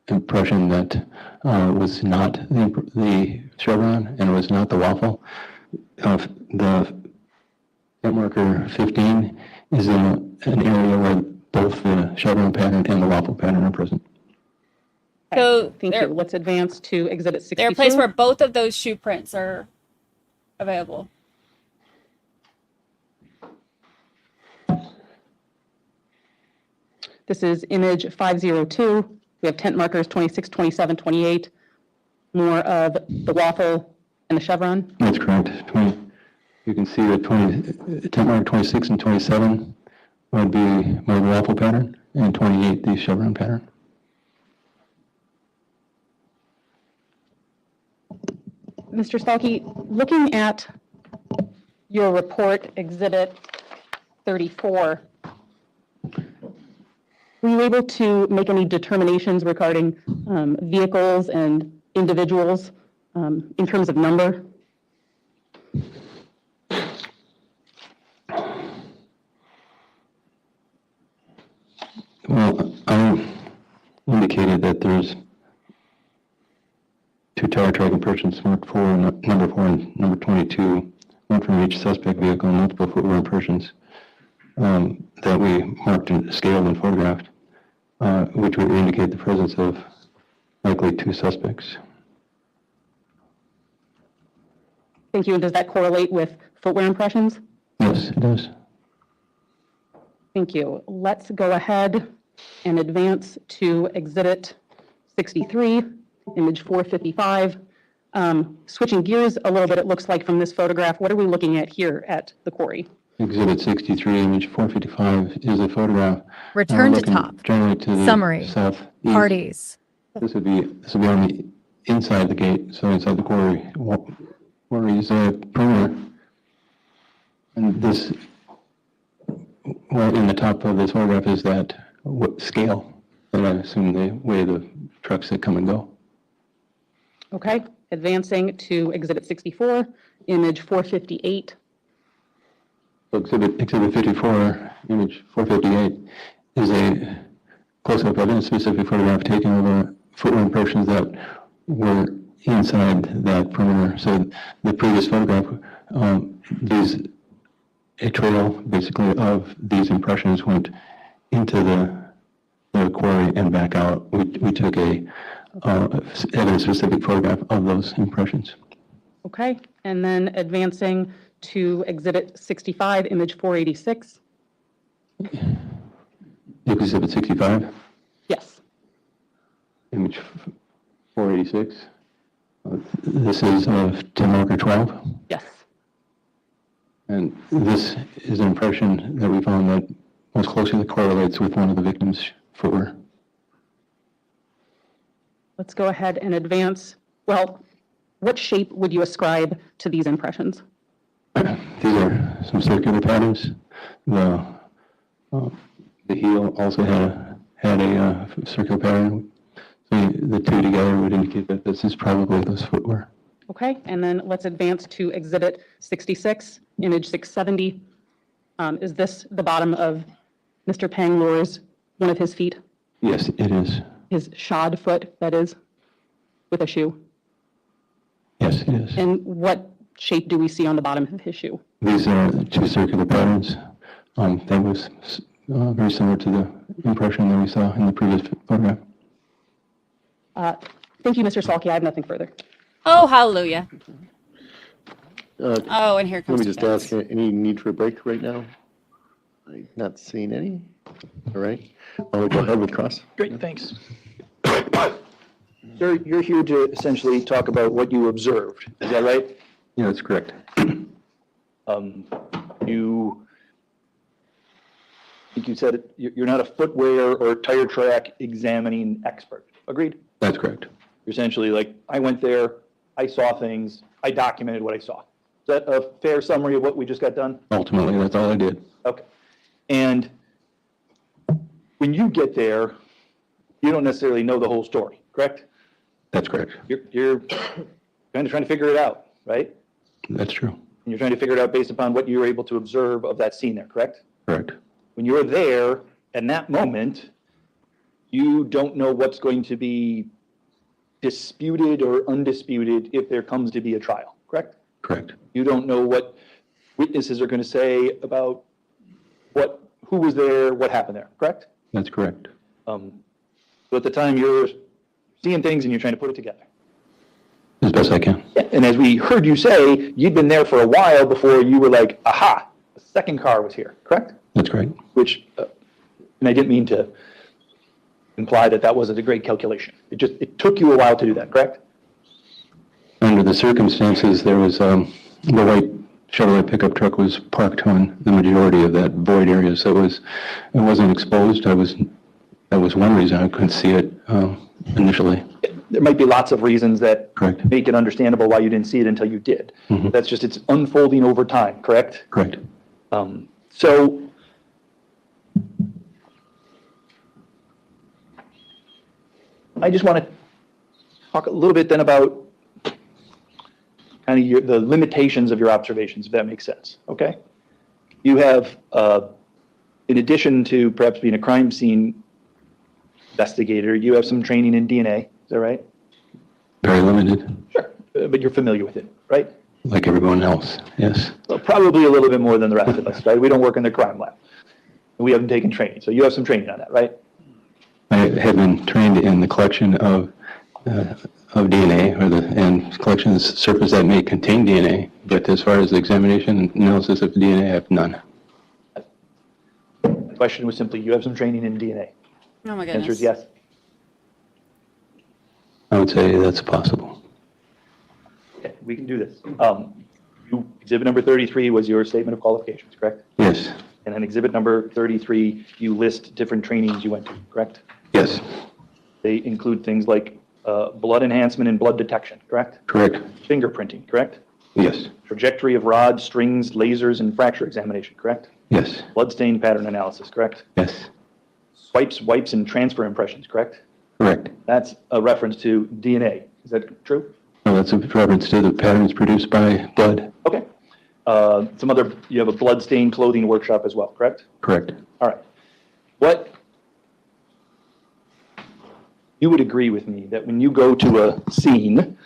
impression that was not the chevron and was not the waffle. The temp marker 15 is in an area where both the chevron pattern and the waffle pattern are present. So Thank you. Let's advance to Exhibit 62. they're a place where both of those shoe prints are available. This is image 502. We have tent markers 26, 27, 28. More of the waffle and the chevron. That's correct. You can see that tent marker 26 and 27 would be my waffle pattern, and 28 the chevron pattern. Mr. Stalkey, looking at your report, Exhibit 34, were you able to make any determinations regarding vehicles and individuals in terms of number? Well, I indicated that there's two tire track impressions marked number 4 and number 22, one from each suspect vehicle, and multiple footwear impressions that we marked and scaled and photographed, which would indicate the presence of likely two suspects. Thank you. And does that correlate with footwear impressions? Yes, it does. Thank you. Let's go ahead and advance to Exhibit 63, image 455. Switching gears a little bit, it looks like from this photograph, what are we looking at here at the quarry? Exhibit 63, image 455 is a photograph. Return to top. Generally to the Summary. southeast. Parties. This would be on the inside the gate, so inside the quarry. Quarry's perimeter. And this, well, in the top of this photograph is that scale that I assume they weigh the trucks that come and go. Okay, advancing to Exhibit 64, image 458. So exhibit 54, image 458, is a close-up evidence-specific photograph taken of the footwear impressions that were inside that perimeter. So the previous photograph, a trail basically of these impressions went into the quarry and back out. We took a evidence-specific photograph of those impressions. Okay, and then advancing to Exhibit 65, Image 486. Exhibit 65, Yes. image 486. This is of 10 marker 12. Yes. And this is an impression that we found that most closely correlates with one of the victim's footwear. Let's go ahead and advance. Well, what shape would you ascribe to these impressions? These are some circular patterns. The heel also had a circular pattern. So the two together would indicate that this is probably those footwear. Okay, and then let's advance to Exhibit 66, Image 670. Is this the bottom of Mr. Peng Lor's, one of his feet? Yes, it is. His shod foot, that is, with a shoe? Yes, it is. And what shape do we see on the bottom of his shoe? These are two circular patterns. That was very similar to the impression that we saw in the previous photograph. Thank you, Mr. Salke. I have nothing further. Oh, hallelujah. Oh, and here comes Let me just ask, any need for a break right now? I'm not seeing any. All right. I'll go ahead with cross. Great, thanks. Sir, you're here to essentially talk about what you observed. Is that right? Yeah, that's correct. I think you said it, you're not a footwear or tire track examining expert. Agreed? That's correct. You're essentially like, I went there, I saw things, I documented what I saw. Is that a fair summary of what we just got done? Ultimately, that's all I did. Okay. And when you get there, you don't necessarily know the whole story, correct? That's correct. You're kind of trying to figure it out, right? That's true. And you're trying to figure it out based upon what you were able to observe of that scene there, correct? Correct. When you're there, in that moment, you don't know what's going to be disputed or undisputed if there comes to be a trial, correct? Correct. You don't know what witnesses are going to say about who was there, what happened there, correct? That's correct. So at the time, you're seeing things and you're trying to put it together. As best I can. Yeah, and as we heard you say, you'd been there for a while before you were like, aha, the second car was here, correct? That's correct. Which, and I didn't mean to imply that that wasn't a great calculation. It took you a while to do that, correct? Under the circumstances, there was the white Chevrolet pickup truck was parked on the majority of that void area, so it wasn't exposed. That was one reason I couldn't see it initially. There might be lots of reasons that Correct. make it understandable why you didn't see it until you did. Mhm. That's just, it's unfolding over time, correct? Correct. So I just want to talk a little bit then about kind of the limitations of your observations, if that makes sense, okay? You have, in addition to perhaps being a crime scene investigator, you have some training in DNA, is that right? Very limited. Sure, but you're familiar with it, right? Like everyone else, yes. Well, probably a little bit more than the rest of us, right? We don't work in the crime lab. We haven't taken training, so you have some training on that, right? I have been trained in the collection of DNA and collections surface that may contain DNA, but as far as the examination and analysis of DNA, I have none. The question was simply, you have some training in DNA. Oh my The answer goodness. is yes. I would say that's possible. Okay, we can do this. Exhibit number 33 was your statement of qualifications, correct? Yes. And then exhibit number 33, you list different trainings you went to, correct? Yes. They include things like blood enhancement and blood detection, correct? Correct. Fingerprinting, correct? Yes. Trajectory of rods, strings, lasers, and fracture examination, correct? Yes. Bloodstain pattern analysis, correct? Yes. Swipes, wipes, and transfer impressions, correct? Correct. That's a reference to DNA. Is that true? No, that's a reference to the patterns produced by blood. Okay. You have a blood-stained clothing workshop as well, correct? Correct. All right. What you would agree with me that when you go to a scene,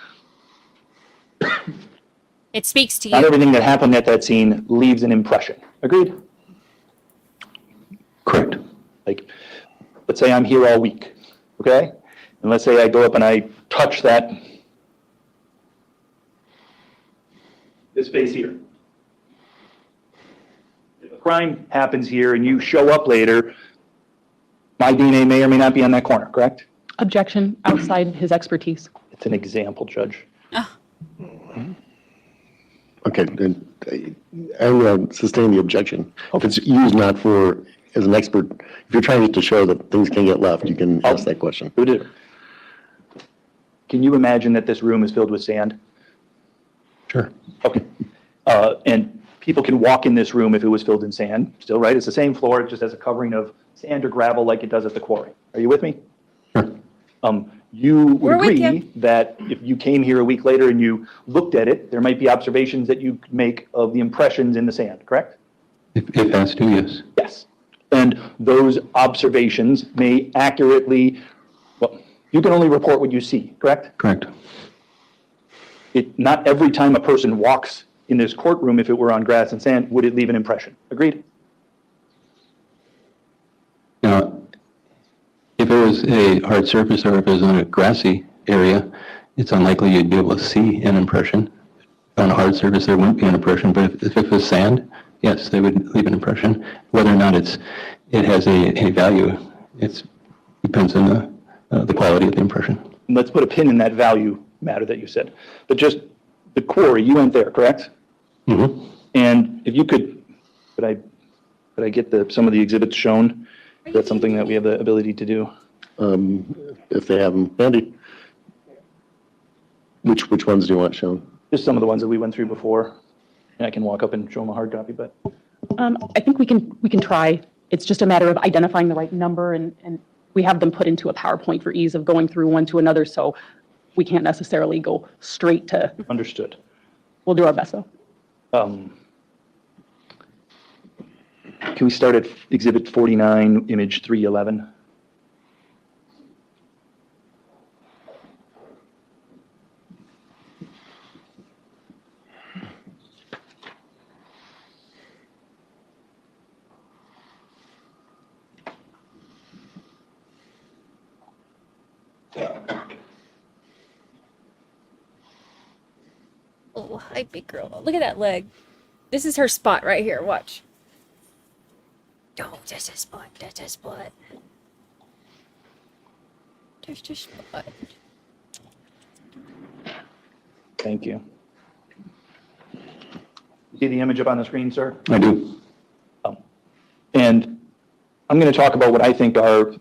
It speaks to not you. everything that happened at that scene leaves an impression. Agreed? Correct. Like, let's say I'm here all week, okay? And let's say I go up and I touch this space here. If a crime happens here and you show up later, my DNA may or may not be on that corner, correct? Objection, outside his expertise. It's an example, Judge. Okay, then I will sustain the objection. If it's used not for, as an expert, if you're trying to show that things can get left, you can ask that question. Who did? Can you imagine that this room is filled with sand? Sure. Okay. And people can walk in this room if it was filled in sand, still, right? It's the same floor, it just has a covering of sand or gravel like it does at the quarry. Are you with me? Sure. You would We're with agree that if you came here a week later and you looked at it, there might be observations that you could make of the impressions in the sand, correct? If asked to, yes. Yes. And those observations may accurately, well, you can only report what you see, correct? Correct. Not every time a person walks in this courtroom, if it were on grass and sand, would it leave an impression. Agreed? Now, if it was a hard surface or if it was on a grassy area, it's unlikely you'd be able to see an impression. On a hard surface, there wouldn't be an impression, but if it was sand, yes, they would leave an impression. Whether or not it has a value, it depends on the quality of the impression. Let's put a pin in that value matter that you said. But just the quarry, you went there, correct? Mm-hmm. And if you could I get some of the exhibits shown? Is that something that we have the ability to do? If they have them handy. Which ones do you want shown? Just some of the ones that we went through before. And I can walk up and show them a hard copy, but. I think we can try. It's just a matter of identifying the right number, and we have them put into a PowerPoint for ease of going through one to another, so we can't necessarily go straight to. Understood. We'll do our best, though. Can we start at Exhibit 49, Image 311? Oh, hi, big girl. Look at that leg. This is her spot right here. Watch. Oh, that's a spot. That's a spot. There's just spot. Thank you. See the image up on the screen, sir? I do. And I'm going to talk about what I think are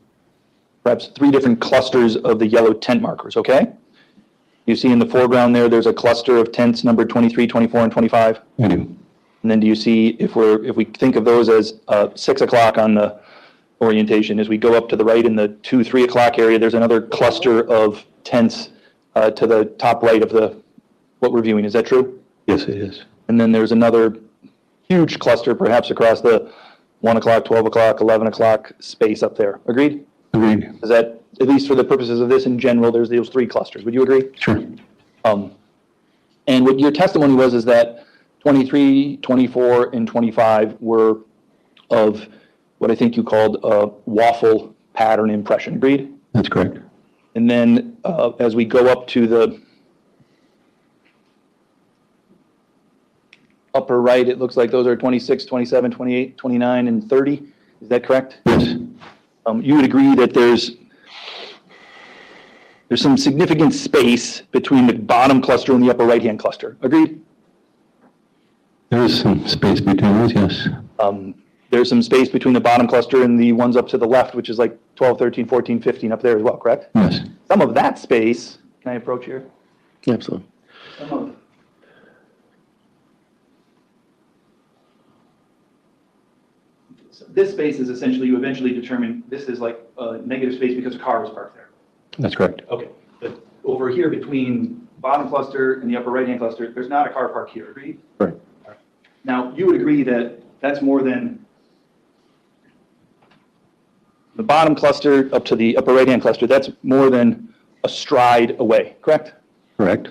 perhaps 3 different clusters of the yellow tent markers, okay? You see in the foreground there's a cluster of tents numbered 23, 24, and 25? I do. And then do you see, if we think of those as 6 o'clock on the orientation, as we go up to the right in the 2, 3 o'clock area, there's another cluster of tents to the top right of what we're viewing. Is that true? Yes, it is. And then there's another huge cluster perhaps across the 1 o'clock, 12 o'clock, 11 o'clock space up there. Agreed? Agreed. Is that, at least for the purposes of this in general, there's those 3 clusters. Would you agree? Sure. And what your testimony was is that 23, 24, and 25 were of what I think you called a waffle pattern impression. Agreed? That's correct. And then as we go up to the upper right, it looks like those are 26, 27, 28, 29, and 30. Is that correct? Yes. You would agree that there's some significant space between the bottom cluster and the upper right-hand cluster. Agreed? There is some space between those, yes. There's some space between the bottom cluster and the ones up to the left, which is like 12, 13, 14, 15 up there as well, correct? Yes. Some of that space, can I approach here? Absolutely. This space is essentially, you eventually determine this is like a negative space because a car was parked there. That's correct. Okay, but over here between bottom cluster and the upper right-hand cluster, there's not a car park here, agreed? Right. Now, you would agree that that's more than The bottom cluster up to the upper right-hand cluster, that's more than a stride away, correct? Correct.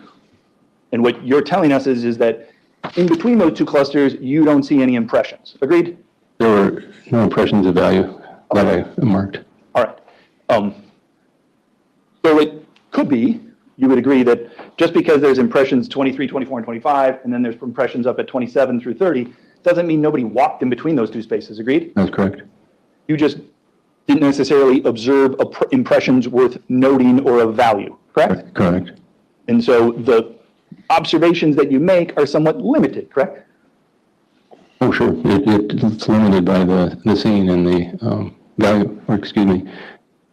And what you're telling us is that in between those two clusters, you don't see any impressions. Agreed? There were no impressions of value that I marked. All right. So it could be, you would agree that just because there's impressions 23, 24, and 25, and then there's impressions up at 27 through 30, doesn't mean nobody walked in between those two spaces. Agreed? That's correct. You just didn't necessarily observe impressions worth noting or of value, correct? Correct. And so the observations that you make are somewhat limited, correct? Oh, sure. It's limited by the scene and the value, or excuse me,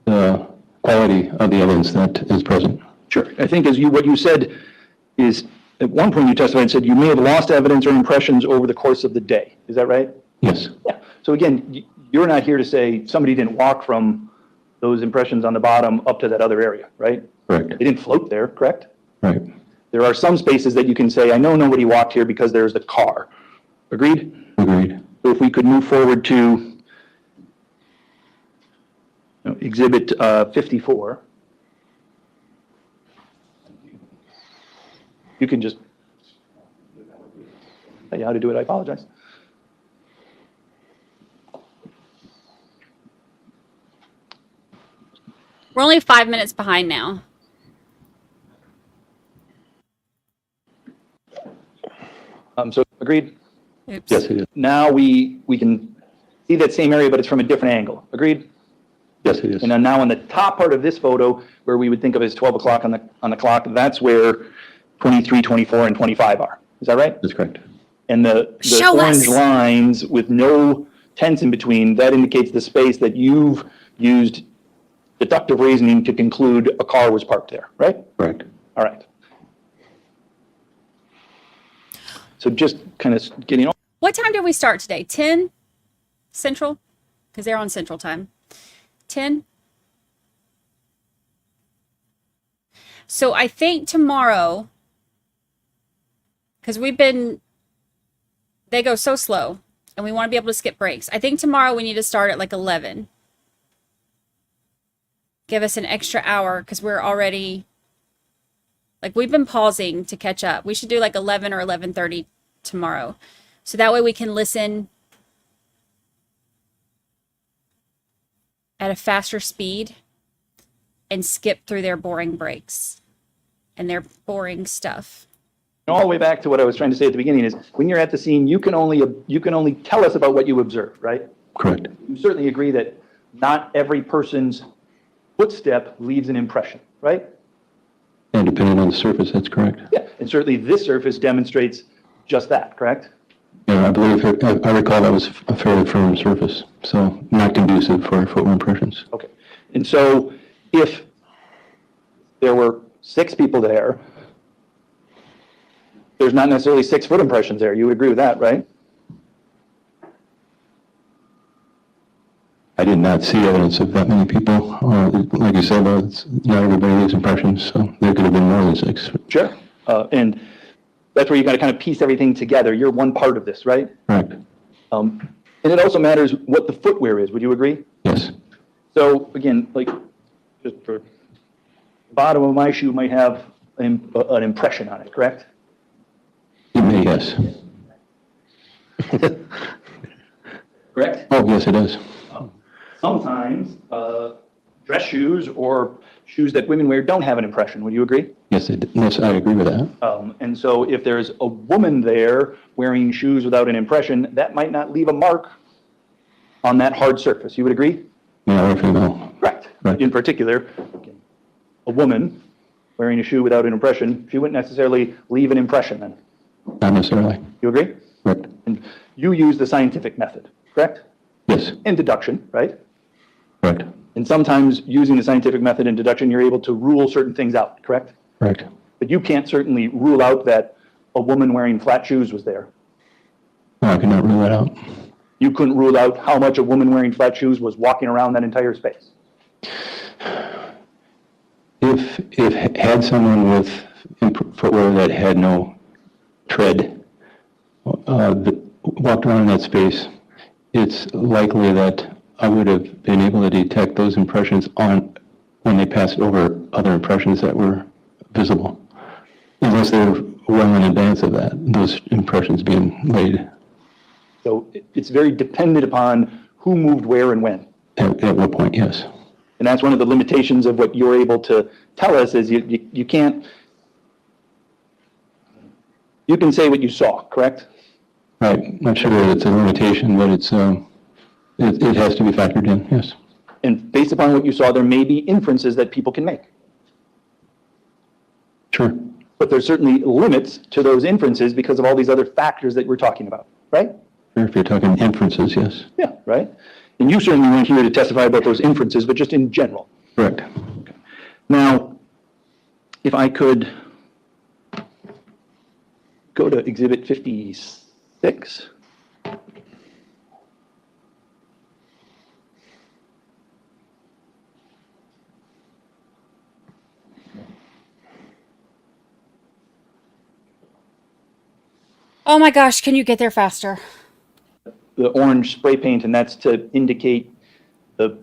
the quality of the evidence that is present. Sure. I think what you said is, at one point you testified and said you may have lost evidence or impressions over the course of the day. Is that right? Yes. Yeah. So again, you're not here to say somebody didn't walk from those impressions on the bottom up to that other area, right? Correct. They didn't float there, correct? Right. There are some spaces that you can say, I know nobody walked here because there's the car. Agreed? Agreed. So if we could move forward to Exhibit 54. You can just tell you how to do it. I apologize. We're only 5 minutes behind now. So agreed? Oops. Yes, it is. Now we can see that same area, but it's from a different angle. Agreed? Yes, it is. And then now on the top part of this photo, where we would think of as 12 o'clock on the clock, that's where 23, 24, and 25 are. Is that right? That's correct. And the orange lines with no tents in between, that indicates the space that you've used deductive reasoning to conclude a car was parked there, right? Correct. All right. So just kind of getting on. What time did we start today? 10 Central? Because they're on Central Time. 10? So I think tomorrow, because they go so slow, and we want to be able to skip breaks. I think tomorrow we need to start at like 11. Give us an extra hour, because we're already, we've been pausing to catch up. We should do like 11 or 11:30 tomorrow. So that way we can listen at a faster speed and skip through their boring breaks and their boring stuff. All the way back to what I was trying to say at the beginning is when you're at the scene, you can only tell us about what you observed, right? Correct. You certainly agree that not every person's footstep leaves an impression, right? And depending on the surface, that's correct. Yeah, and certainly this surface demonstrates just that, correct? Yeah, I believe I recall that was a fairly firm surface, so not conducive for footwear impressions. Okay. And so if there were 6 people there, there's not necessarily 6 foot impressions there. You would agree with that, right? I did not see evidence of that many people. Like you said, not everybody leaves impressions, so there could have been more than 6. Sure. And that's where you got to kind of piece everything together. You're one part of this, right? Correct. And it also matters what the footwear is. Would you agree? Yes. So again, just for the bottom of my shoe might have an impression on it, correct? It may, yes. Correct? Oh, yes, it does. Sometimes dress shoes or shoes that women wear don't have an impression. Would you agree? Yes, I agree with that. And so if there's a woman there wearing shoes without an impression, that might not leave a mark on that hard surface. You would agree? Male or female. Correct. Right. In particular, a woman wearing a shoe without an impression, she wouldn't necessarily leave an impression then. Not necessarily. You agree? Correct. And you use the scientific method, correct? Yes. And deduction, right? Correct. And sometimes using the scientific method and deduction, you're able to rule certain things out, correct? Correct. But you can't certainly rule out that a woman wearing flat shoes was there. No, I cannot rule that out. You couldn't rule out how much a woman wearing flat shoes was walking around that entire space. If had someone with footwear that had no tread walked around in that space, it's likely that I would have been able to detect those impressions on when they passed over other impressions that were visible, unless they were well in advance of that, those impressions being laid. So it's very dependent upon who moved where and when. At what point, yes. And that's one of the limitations of what you're able to tell us is you can't, you can say what you saw, correct? Right. I'm sure that it's a limitation, but it's it has to be factored in, yes. And based upon what you saw, there may be inferences that people can make. Sure. But there's certainly limits to those inferences because of all these other factors that we're talking about, right? Sure, if you're talking inferences, yes. Yeah, right? And you certainly weren't here to testify about those inferences, but just in general. Correct. Okay. Now, if I could go to Exhibit 56. Oh my gosh, can you get there faster? The orange spray paint, and that's to indicate the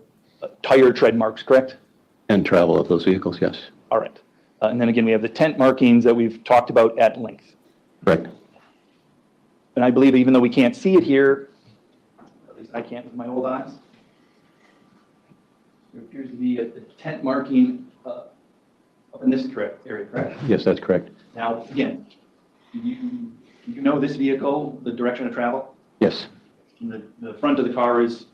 tire tread marks, correct? And travel of those vehicles, yes. All right. And then again, we have the tent markings that we've talked about at length. Correct. And I believe even though we can't see it here, at least I can't with my old eyes, there appears to be a tent marking up in this area, correct? Yes, that's correct. Now, again, you know this vehicle, the direction of travel? Yes, And the front of the car is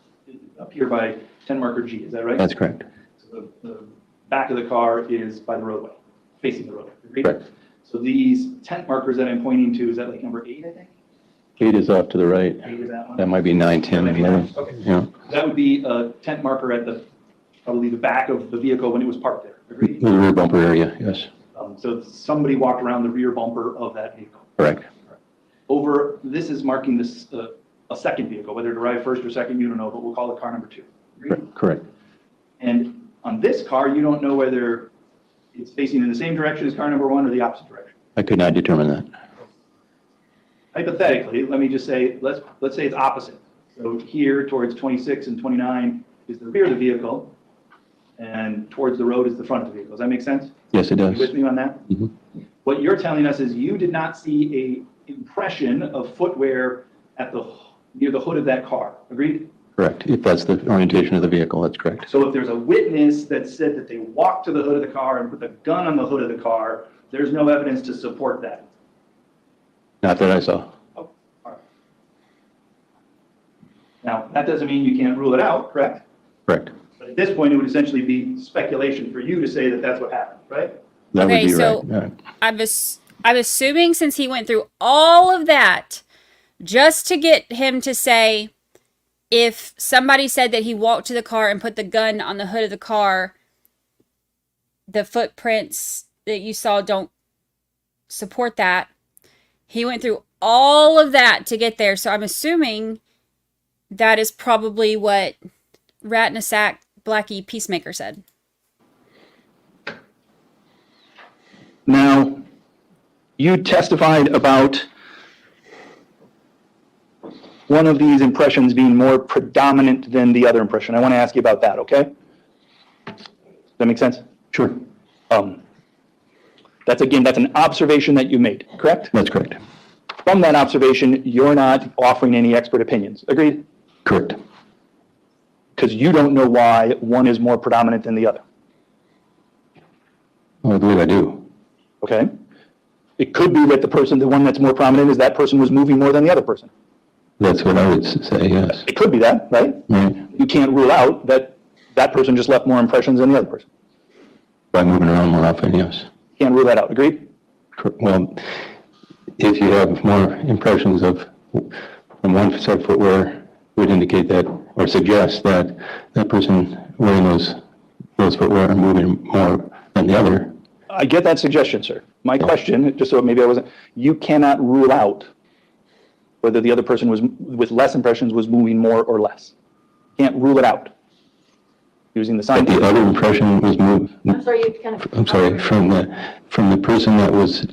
up here by tent marker G, is that right? that's correct. So the back of the car is by the roadway, facing the roadway. Agreed? Correct. So these tent markers that I'm pointing to, is that like number 8, I think? 8 is off to the right. 8 is that one? That might be 9, 10, That might be 11. 9. Okay. Yeah. That would be a tent marker at probably the back of the vehicle when it was parked there. Agreed? The rear bumper area, yes. So somebody walked around the rear bumper of that vehicle. Correct. This is marking this a second vehicle, whether it arrived first or second, you don't know, but we'll call it car number 2. Agreed? Correct. And on this car, you don't know whether it's facing in the same direction as car number 1 or the opposite direction. I could not determine that. Hypothetically, let me just say, let's say it's opposite. So here towards 26 and 29 is the rear of the vehicle, and towards the road is the front of the vehicle. Does that make sense? Yes, it does. You with me on that? Mm-hmm. What you're telling us is you did not see a impression of footwear at near the hood of that car. Agreed? Correct. If that's the orientation of the vehicle, that's correct. So if there's a witness that said that they walked to the hood of the car and put the gun on the hood of the car, there's no evidence to support that. Not that I saw. Oh, all right. Now, that doesn't mean you can't rule it out, correct? Correct. But at this point, it would essentially be speculation for you to say that that's what happened, right? That would be so right. I'm assuming since he went through all of that just to get him to say, if somebody said that he walked to the car and put the gun on the hood of the car, the footprints that you saw don't support that. He went through all of that to get there. So I'm assuming that is probably what Rattanasack Blackie Peacemaker said. Now, you testified about one of these impressions being more predominant than the other impression. I want to ask you about that, okay? Does that make sense? Sure. That's an observation that you made, correct? That's correct. From that observation, you're not offering any expert opinions. Agreed? Correct. Because you don't know why one is more predominant than the other. Well, I believe I do. Okay? It could be that the one that's more prominent is that person was moving more than the other person. That's what I would say, yes. It could be that, right? Right. You can't rule out that that person just left more impressions than the other person. By moving around more often, yes. Can't rule that out. Agreed? Well, if you have more impressions from one set of footwear, would indicate that or suggest that that person wearing those footwear are moving more than the other. I get that suggestion, sir. My question, just so maybe I wasn't, you cannot rule out whether the other person was with less impressions was moving more or less. Can't rule it out using the sign. But the other impression was moved. I'm sorry, you kind of. I'm sorry, from the person that was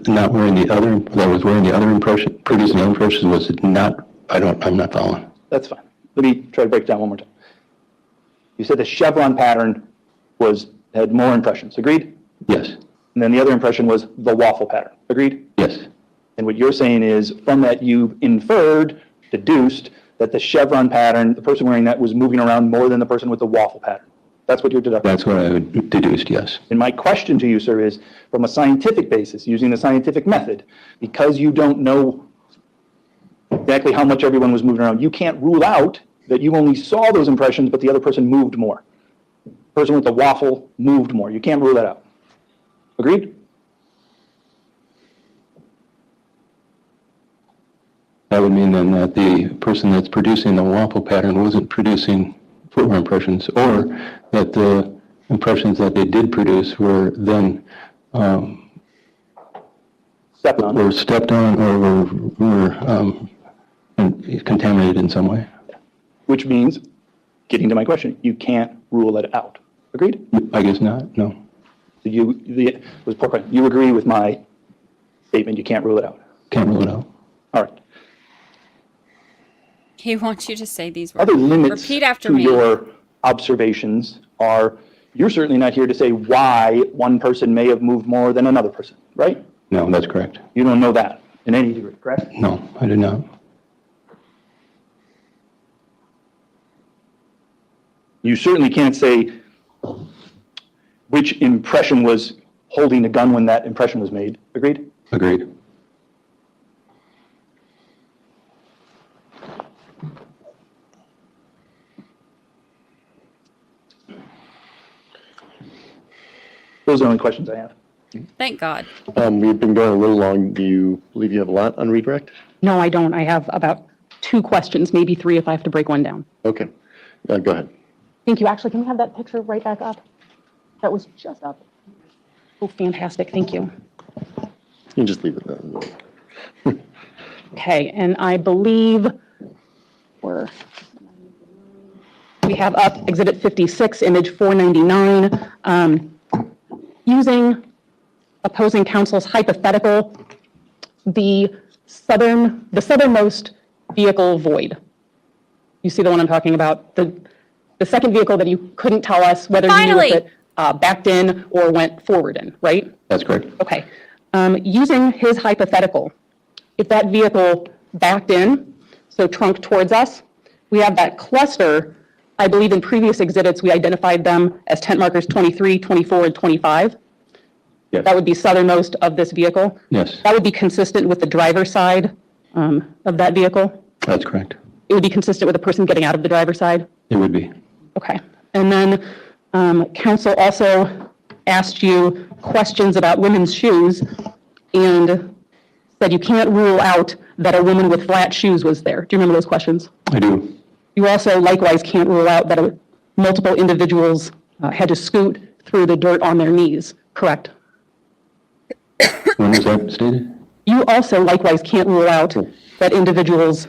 not wearing the other, that was wearing the other impression, producing the other impressions was not. I'm not following. That's fine. let me try to break it down one more time. You said the chevron pattern had more impressions. Agreed? Yes. And then the other impression was the waffle pattern. Agreed? Yes. And what you're saying is from that you deduced that the chevron pattern, the person wearing that was moving around more than the person with the waffle pattern. That's what you're deducting. That's what I deduced, yes. And my question to you, sir, is from a scientific basis, using the scientific method, because you don't know exactly how much everyone was moving around, you can't rule out that you only saw those impressions, but the other person moved more. The person with the waffle moved more. You can't rule that out. Agreed? That would mean then that the person that's producing the waffle pattern wasn't producing footwear impressions, or that the impressions that they did produce were then stepped on or were contaminated in some way. Which means, getting to my question, you can't rule it out. Agreed? I guess not, no. So you agree with my statement, you can't rule it out? Can't rule it out. All right. He wants you to say these words. Other limits Repeat after to me. your observations are, you're certainly not here to say why one person may have moved more than another person, right? No, that's correct. You don't know that in any degree, correct? No, I do not. You certainly can't say which impression was holding the gun when that impression was made. Agreed? Agreed. Those are the only questions I have. Thank God. We've been going a little long. Do you believe you have a lot on redirect? No, I don't. I have about 2 questions, maybe 3 if I have to break one down. Okay. Go ahead. Thank you. Actually, can we have that picture right back up? That was just up. Oh, fantastic. Thank you. You can just leave it there. Okay, and I believe we have up Exhibit 56, image 499, using opposing counsel's hypothetical, the southernmost vehicle void. You see the one I'm talking about? The second vehicle that you couldn't tell us whether you knew if it backed in or went forward in, right? That's correct. Okay. Using his hypothetical, if that vehicle backed in, so trunk towards us, we have that cluster. I believe in previous exhibits, we identified them as tent markers 23, 24, and 25. Yes. That would be southernmost of this vehicle. Yes. That would be consistent with the driver's side of that vehicle. That's correct. It would be consistent with the person getting out of the driver's side. It would be. Okay. And then counsel also asked you questions about women's shoes and said you can't rule out that a woman with flat shoes was there. Do you remember those questions? I do. You also likewise can't rule out that multiple individuals had to scoot through the dirt on their knees, correct? When was that stated? You also likewise can't rule out that individuals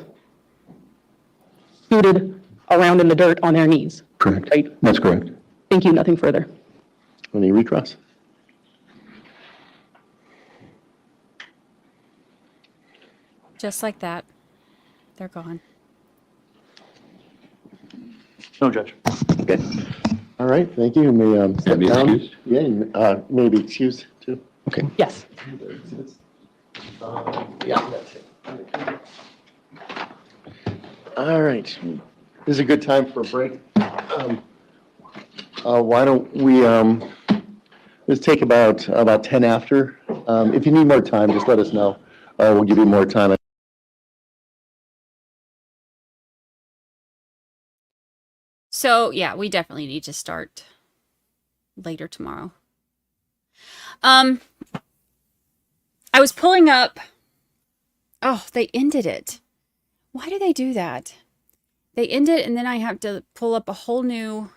scooted around in the dirt on their knees. Correct. Right? That's correct. Thank you, nothing further. Any recross? Just like that. They're gone. No, Judge. Okay. All right, thank you. You may step be down. excused? Yeah, maybe excused too. Okay. Yes. Yeah, that's it. All right. This is a good time for a break. Why don't we, let's take about 10 after. If you need more time, just let us know. We'll give you more time. So, yeah, we definitely need to start later tomorrow. I was pulling up. Oh, they ended it. Why do they do that? They end it, and then I have to pull up a whole new.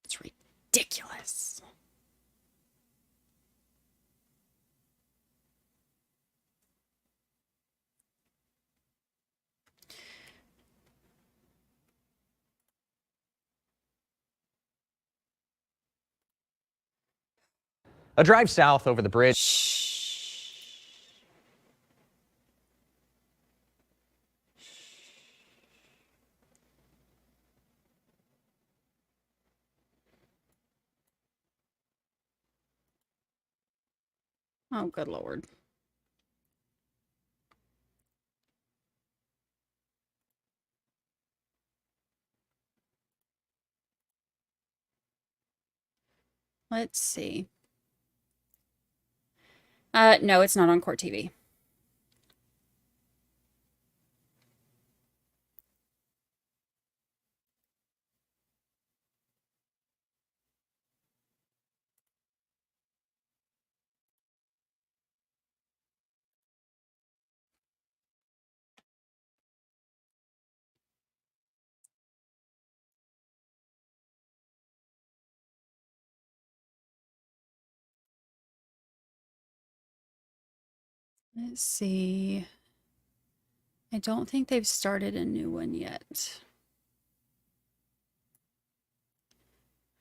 It's ridiculous. A drive south over the bridge. Oh, good Lord. Let's see. No, it's not on court TV. Let's see. I don't think they've started a new one yet.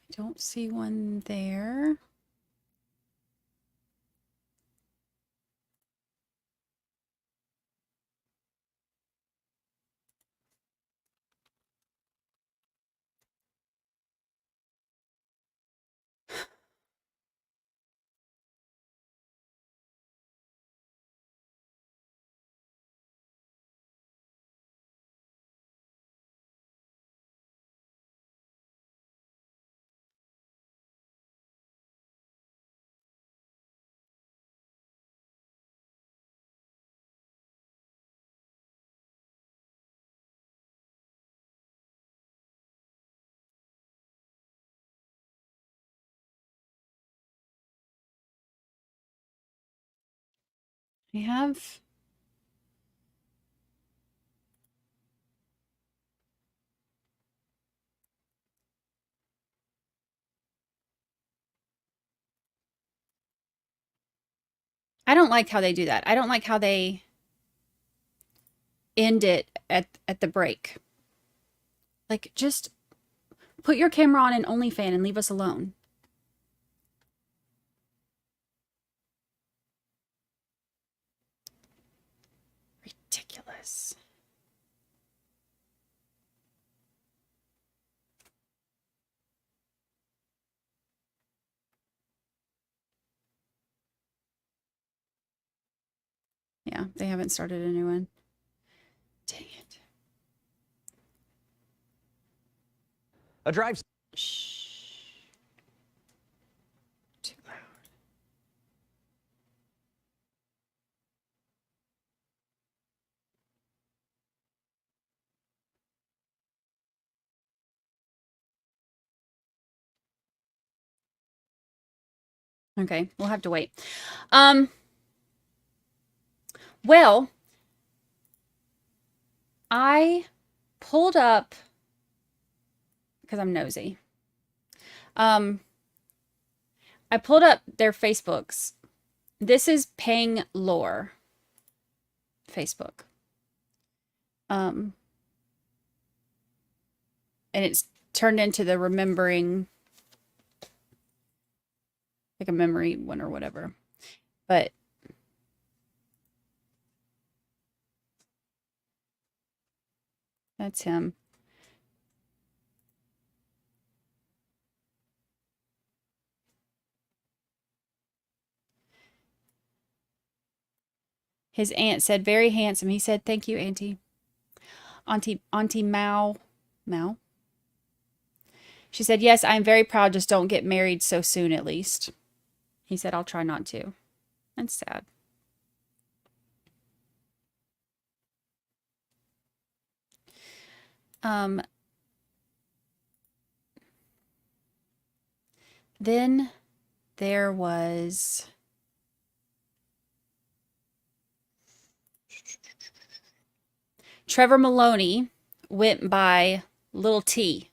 I don't see one there. We have. I don't like how they do that. I don't like how they end it at the break. Like, just put your camera on an OnlyFans and leave us alone. Ridiculous. Yeah, they haven't started a new one. Dang it. A drive. Shh. Too loud. Okay, we'll have to wait. Well, I pulled up because I'm nosy. I pulled up their Facebooks. This is Peng Lor Facebook. And it's turned into the remembering, like a memory one or whatever. But that's him. His aunt said, very handsome. He said, thank you, Auntie. Auntie Mao. Mao? She said, yes, I'm very proud. Just don't get married so soon, at least. He said, I'll try not to. That's sad. Then there was Trevor Maloney went by Little T.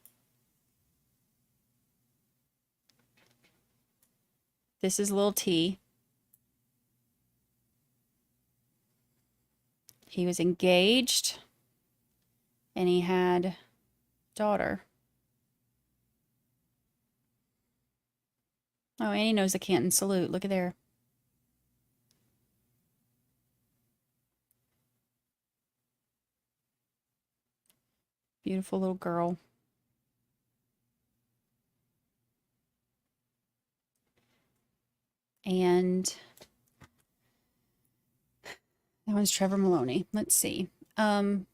This is Little T. He was engaged and he had a daughter. Oh, Annie knows the Canton salute. Look at there. Beautiful little girl. And that one's Trevor Maloney. Let's see. And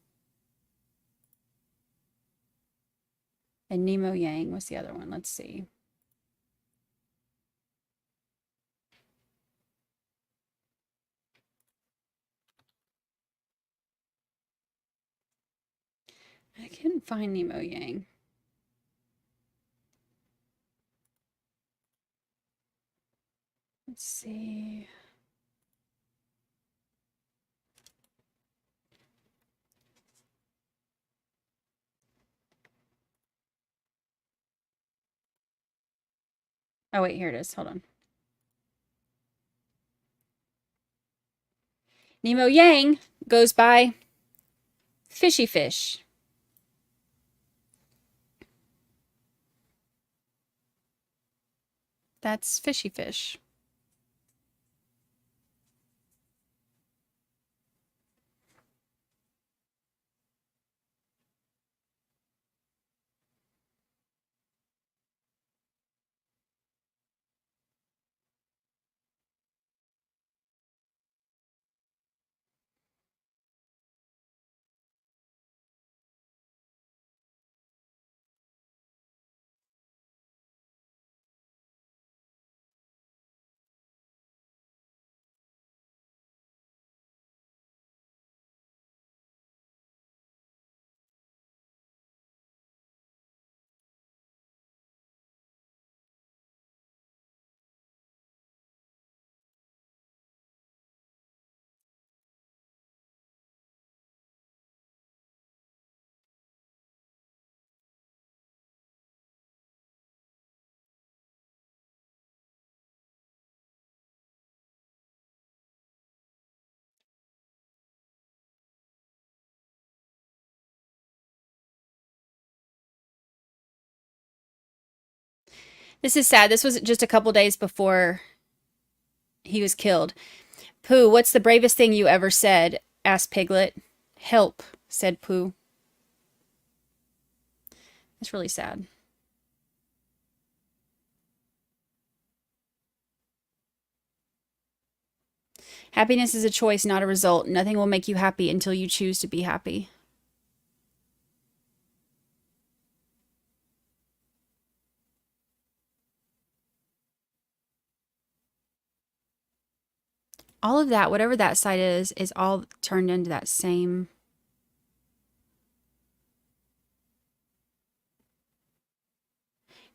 Nemo Yang was the other one. Let's see. I couldn't find Nemo Yang. Let's see. Oh, wait, here it is. Hold on. Nemo Yang goes by Fishy Fish. That's Fishy Fish. This is sad. This was just a couple days before he was killed. Pooh, what's the bravest thing you ever said? Asked Piglet. Help, said Pooh. It's really sad. Happiness is a choice, not a result. Nothing will make you happy until you choose to be happy. All of that, whatever that site is all turned into that same.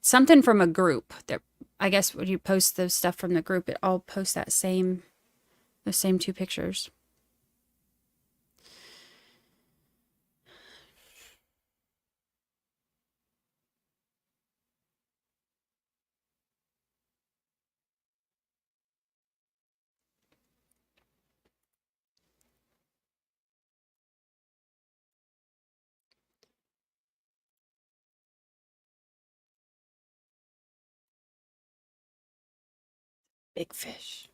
Something from a group that, I guess when you post the stuff from the group, it all posts the same two pictures. Big fish.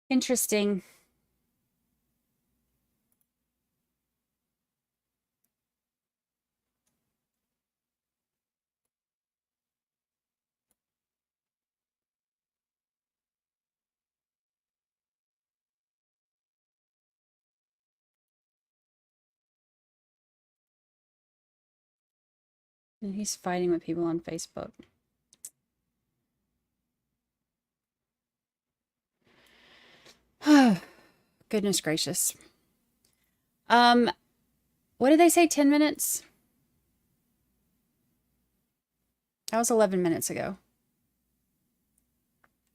Interesting. And he's fighting with people on Facebook. Goodness gracious. What did they say, 10 minutes? That was 11 minutes ago.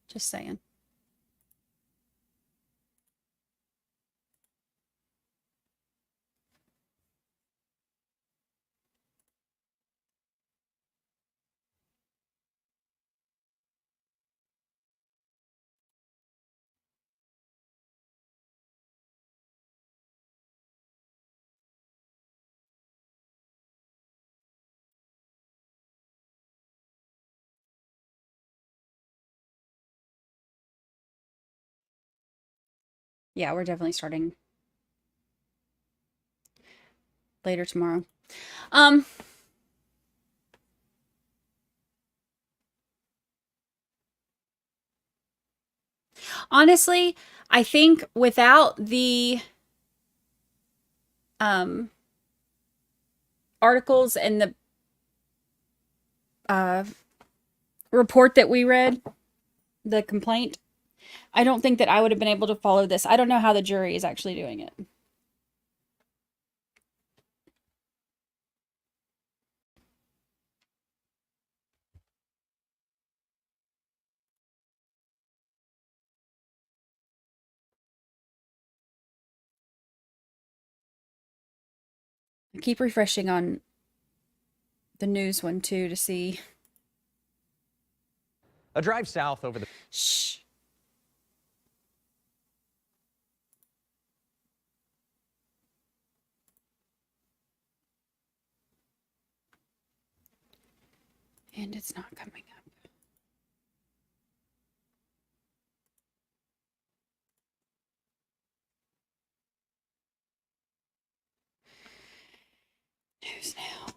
Just saying. Yeah, we're definitely starting later tomorrow. Honestly, I think without the articles and the report that we read, the complaint, I don't think that I would have been able to follow this. I don't know how the jury is actually doing it. I keep refreshing on the news one too to see. A drive south over the... Shh. And it's not coming up. News now.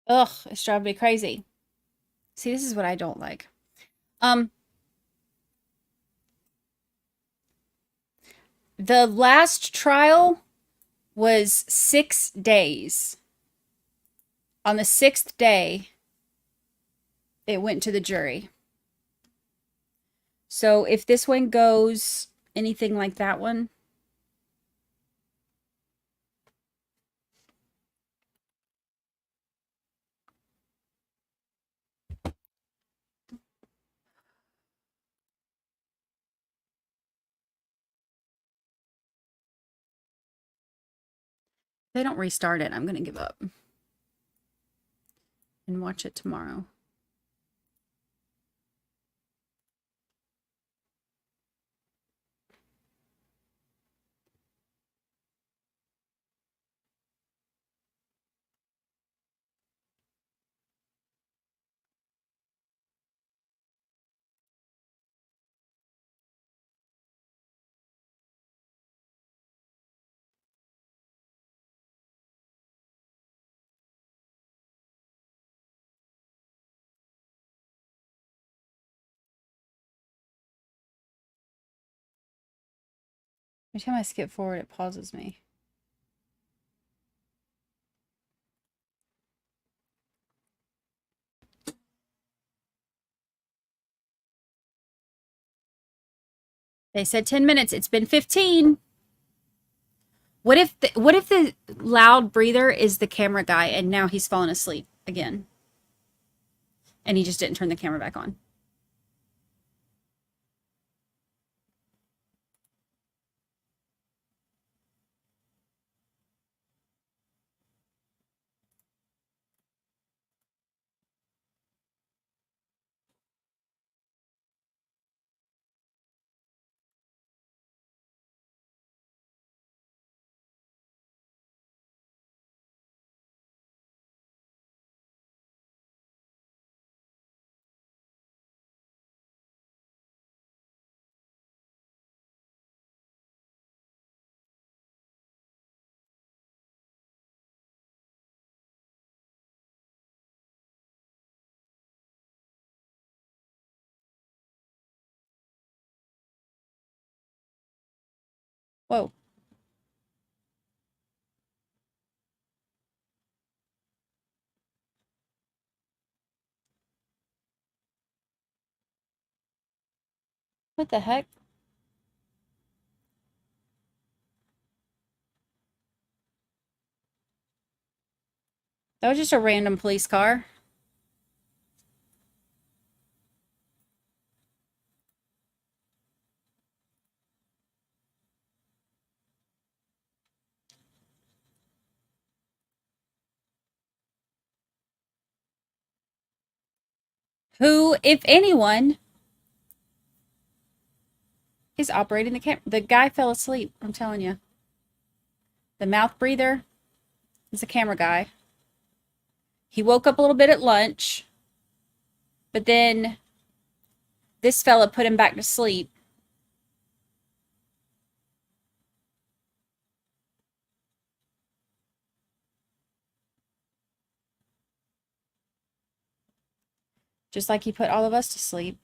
Ugh, it's driving me crazy. See, this is what I don't like. The last trial was 6 days. On the 6th day, it went to the jury. So if this one goes anything like that one, if they don't restart it, I'm going to give up and watch it tomorrow. Every time I skip forward, it pauses me. They said 10 minutes. It's been 15. What if the loud breather is the camera guy and now he's fallen asleep again? And he just didn't turn the camera back on. Whoa. What the heck? That was just a random police car. Who, if anyone, is operating the camera? The guy fell asleep, I'm telling you. The mouth breather is a camera guy. He woke up a little bit at lunch, but then this fella put him back to sleep. Just like he put all of us to sleep.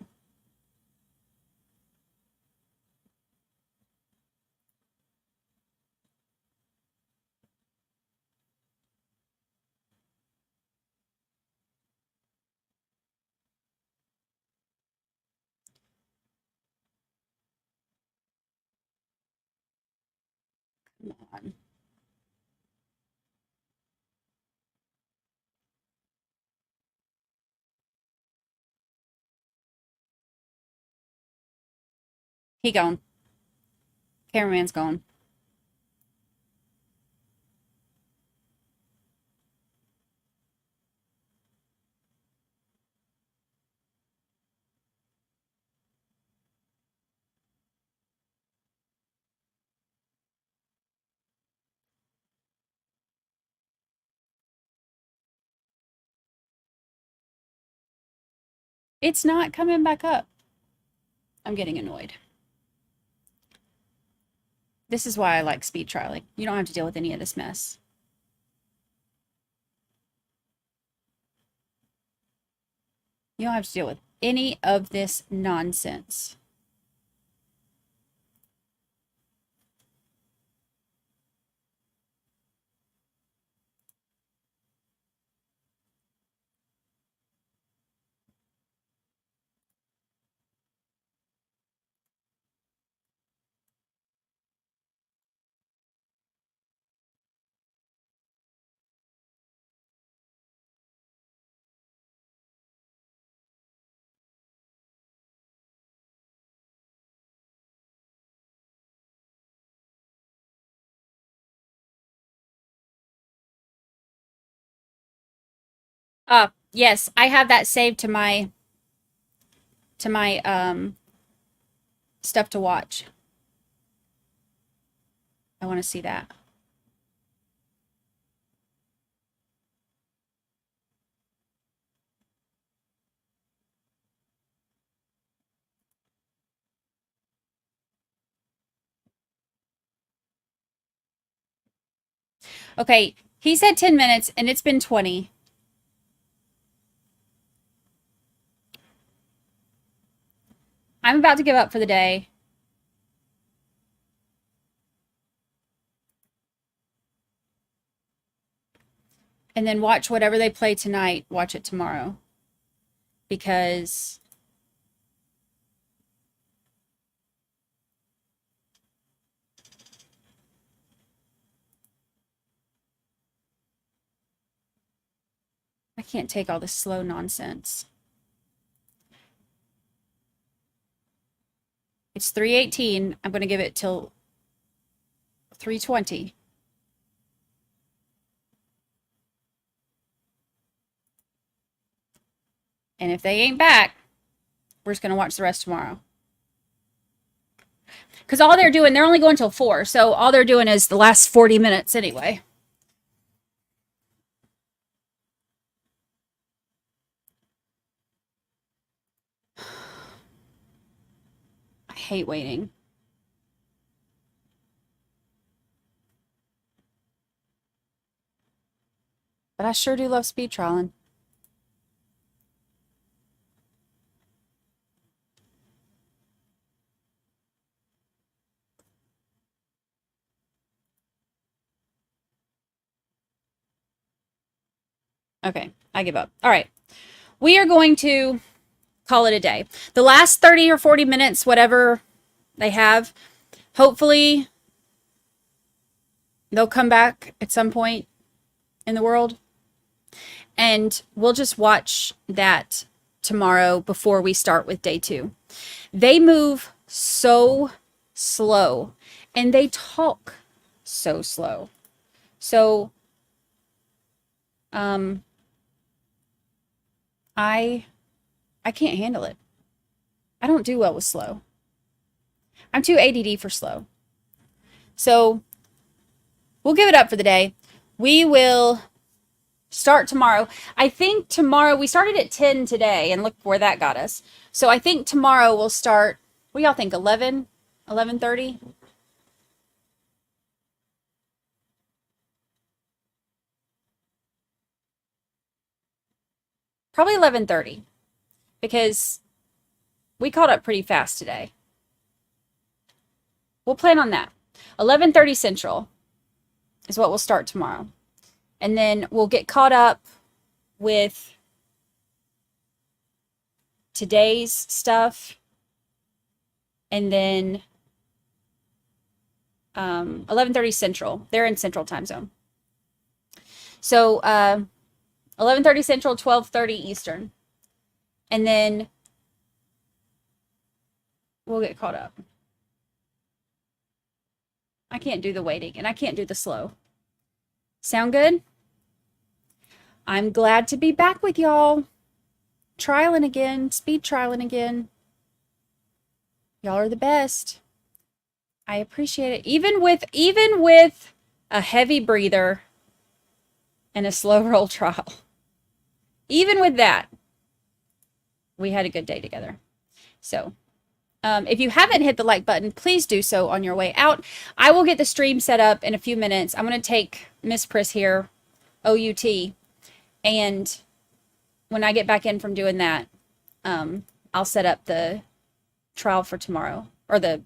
Come on. He gone. Cameraman's gone. It's not coming back up. I'm getting annoyed. This is why I like speed trialing. You don't have to deal with any of this mess. You don't have to deal with any of this nonsense. Yes, I have that saved to my stuff to watch. I want to see that. Okay, he said 10 minutes and it's been 20. I'm about to give up for the day. And then watch whatever they play tonight, watch it tomorrow. Because I can't take all this slow nonsense. It's 3:18. I'm going to give it till 3:20. And if they ain't back, we're just going to watch the rest tomorrow. Because all they're doing, they're only going till 4. So all they're doing is the last 40 minutes anyway. I hate waiting. But I sure do love speed trialing. Okay, I give up. All right. We are going to call it a day. The last 30 or 40 minutes, whatever they have, hopefully they'll come back at some point in the world. And we'll just watch that tomorrow before we start with day 2. They move so slow and they talk so slow. So, I can't handle it. I don't do well with slow. I'm too ADD for slow. So we'll give it up for the day. We will start tomorrow. I think tomorrow, we started at 10 today, and look where that got us. So I think tomorrow we'll start, what do y'all think, 11, 11:30? Probably 11:30, because we caught up pretty fast today. We'll plan on that. 11:30 Central is what we'll start tomorrow. And then we'll get caught up with today's stuff. And then 11:30 Central. They're in Central Time Zone. So 11:30 Central, 12:30 Eastern. And then we'll get caught up. I can't do the waiting, and I can't do the slow. Sound good? I'm glad to be back with y'all. Trialing again, speed trialing again. Y'all are the best. I appreciate it. Even with a heavy breather and a slow roll trial. Even with that, we had a good day together. So, if you haven't hit the like button, please do so on your way out. I will get the stream set up in a few minutes. I'm going to take Miss Pris here, OUT, and when I get back in from doing that, I'll set up the trial for tomorrow, or the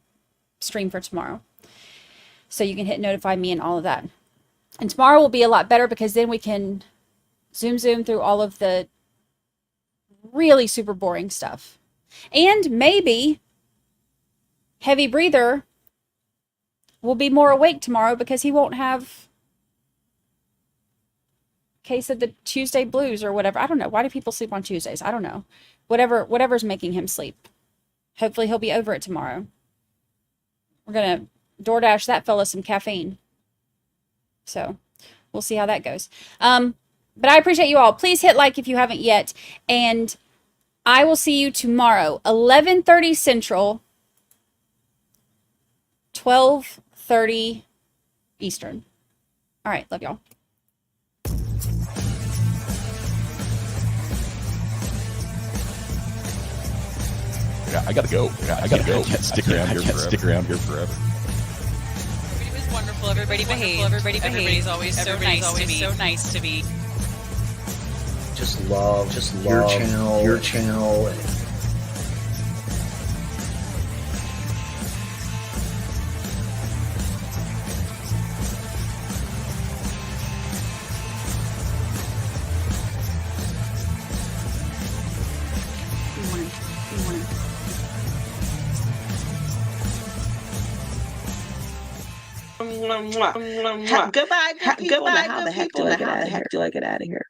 stream for tomorrow. So you can hit notify me and all of that. And tomorrow will be a lot better, because then we can zoom through all of the really super boring stuff. And maybe heavy breather will be more awake tomorrow, because he won't have a case of the Tuesday blues or whatever. I don't know. Why do people sleep on Tuesdays? I don't know. Whatever's making him sleep. Hopefully he'll be over it tomorrow. We're going to DoorDash that fella some caffeine. So we'll see how that goes. But I appreciate you all. Please hit like if you haven't yet. And I will see you tomorrow, 11:30 Central, 12:30 Eastern. All right. Love y'all. I gotta go. I can't stick around here forever. It was wonderful. Everybody behaved. Everybody's always so nice to me. Just love your channel. Goodbye, good people. How the heck do I get out of here?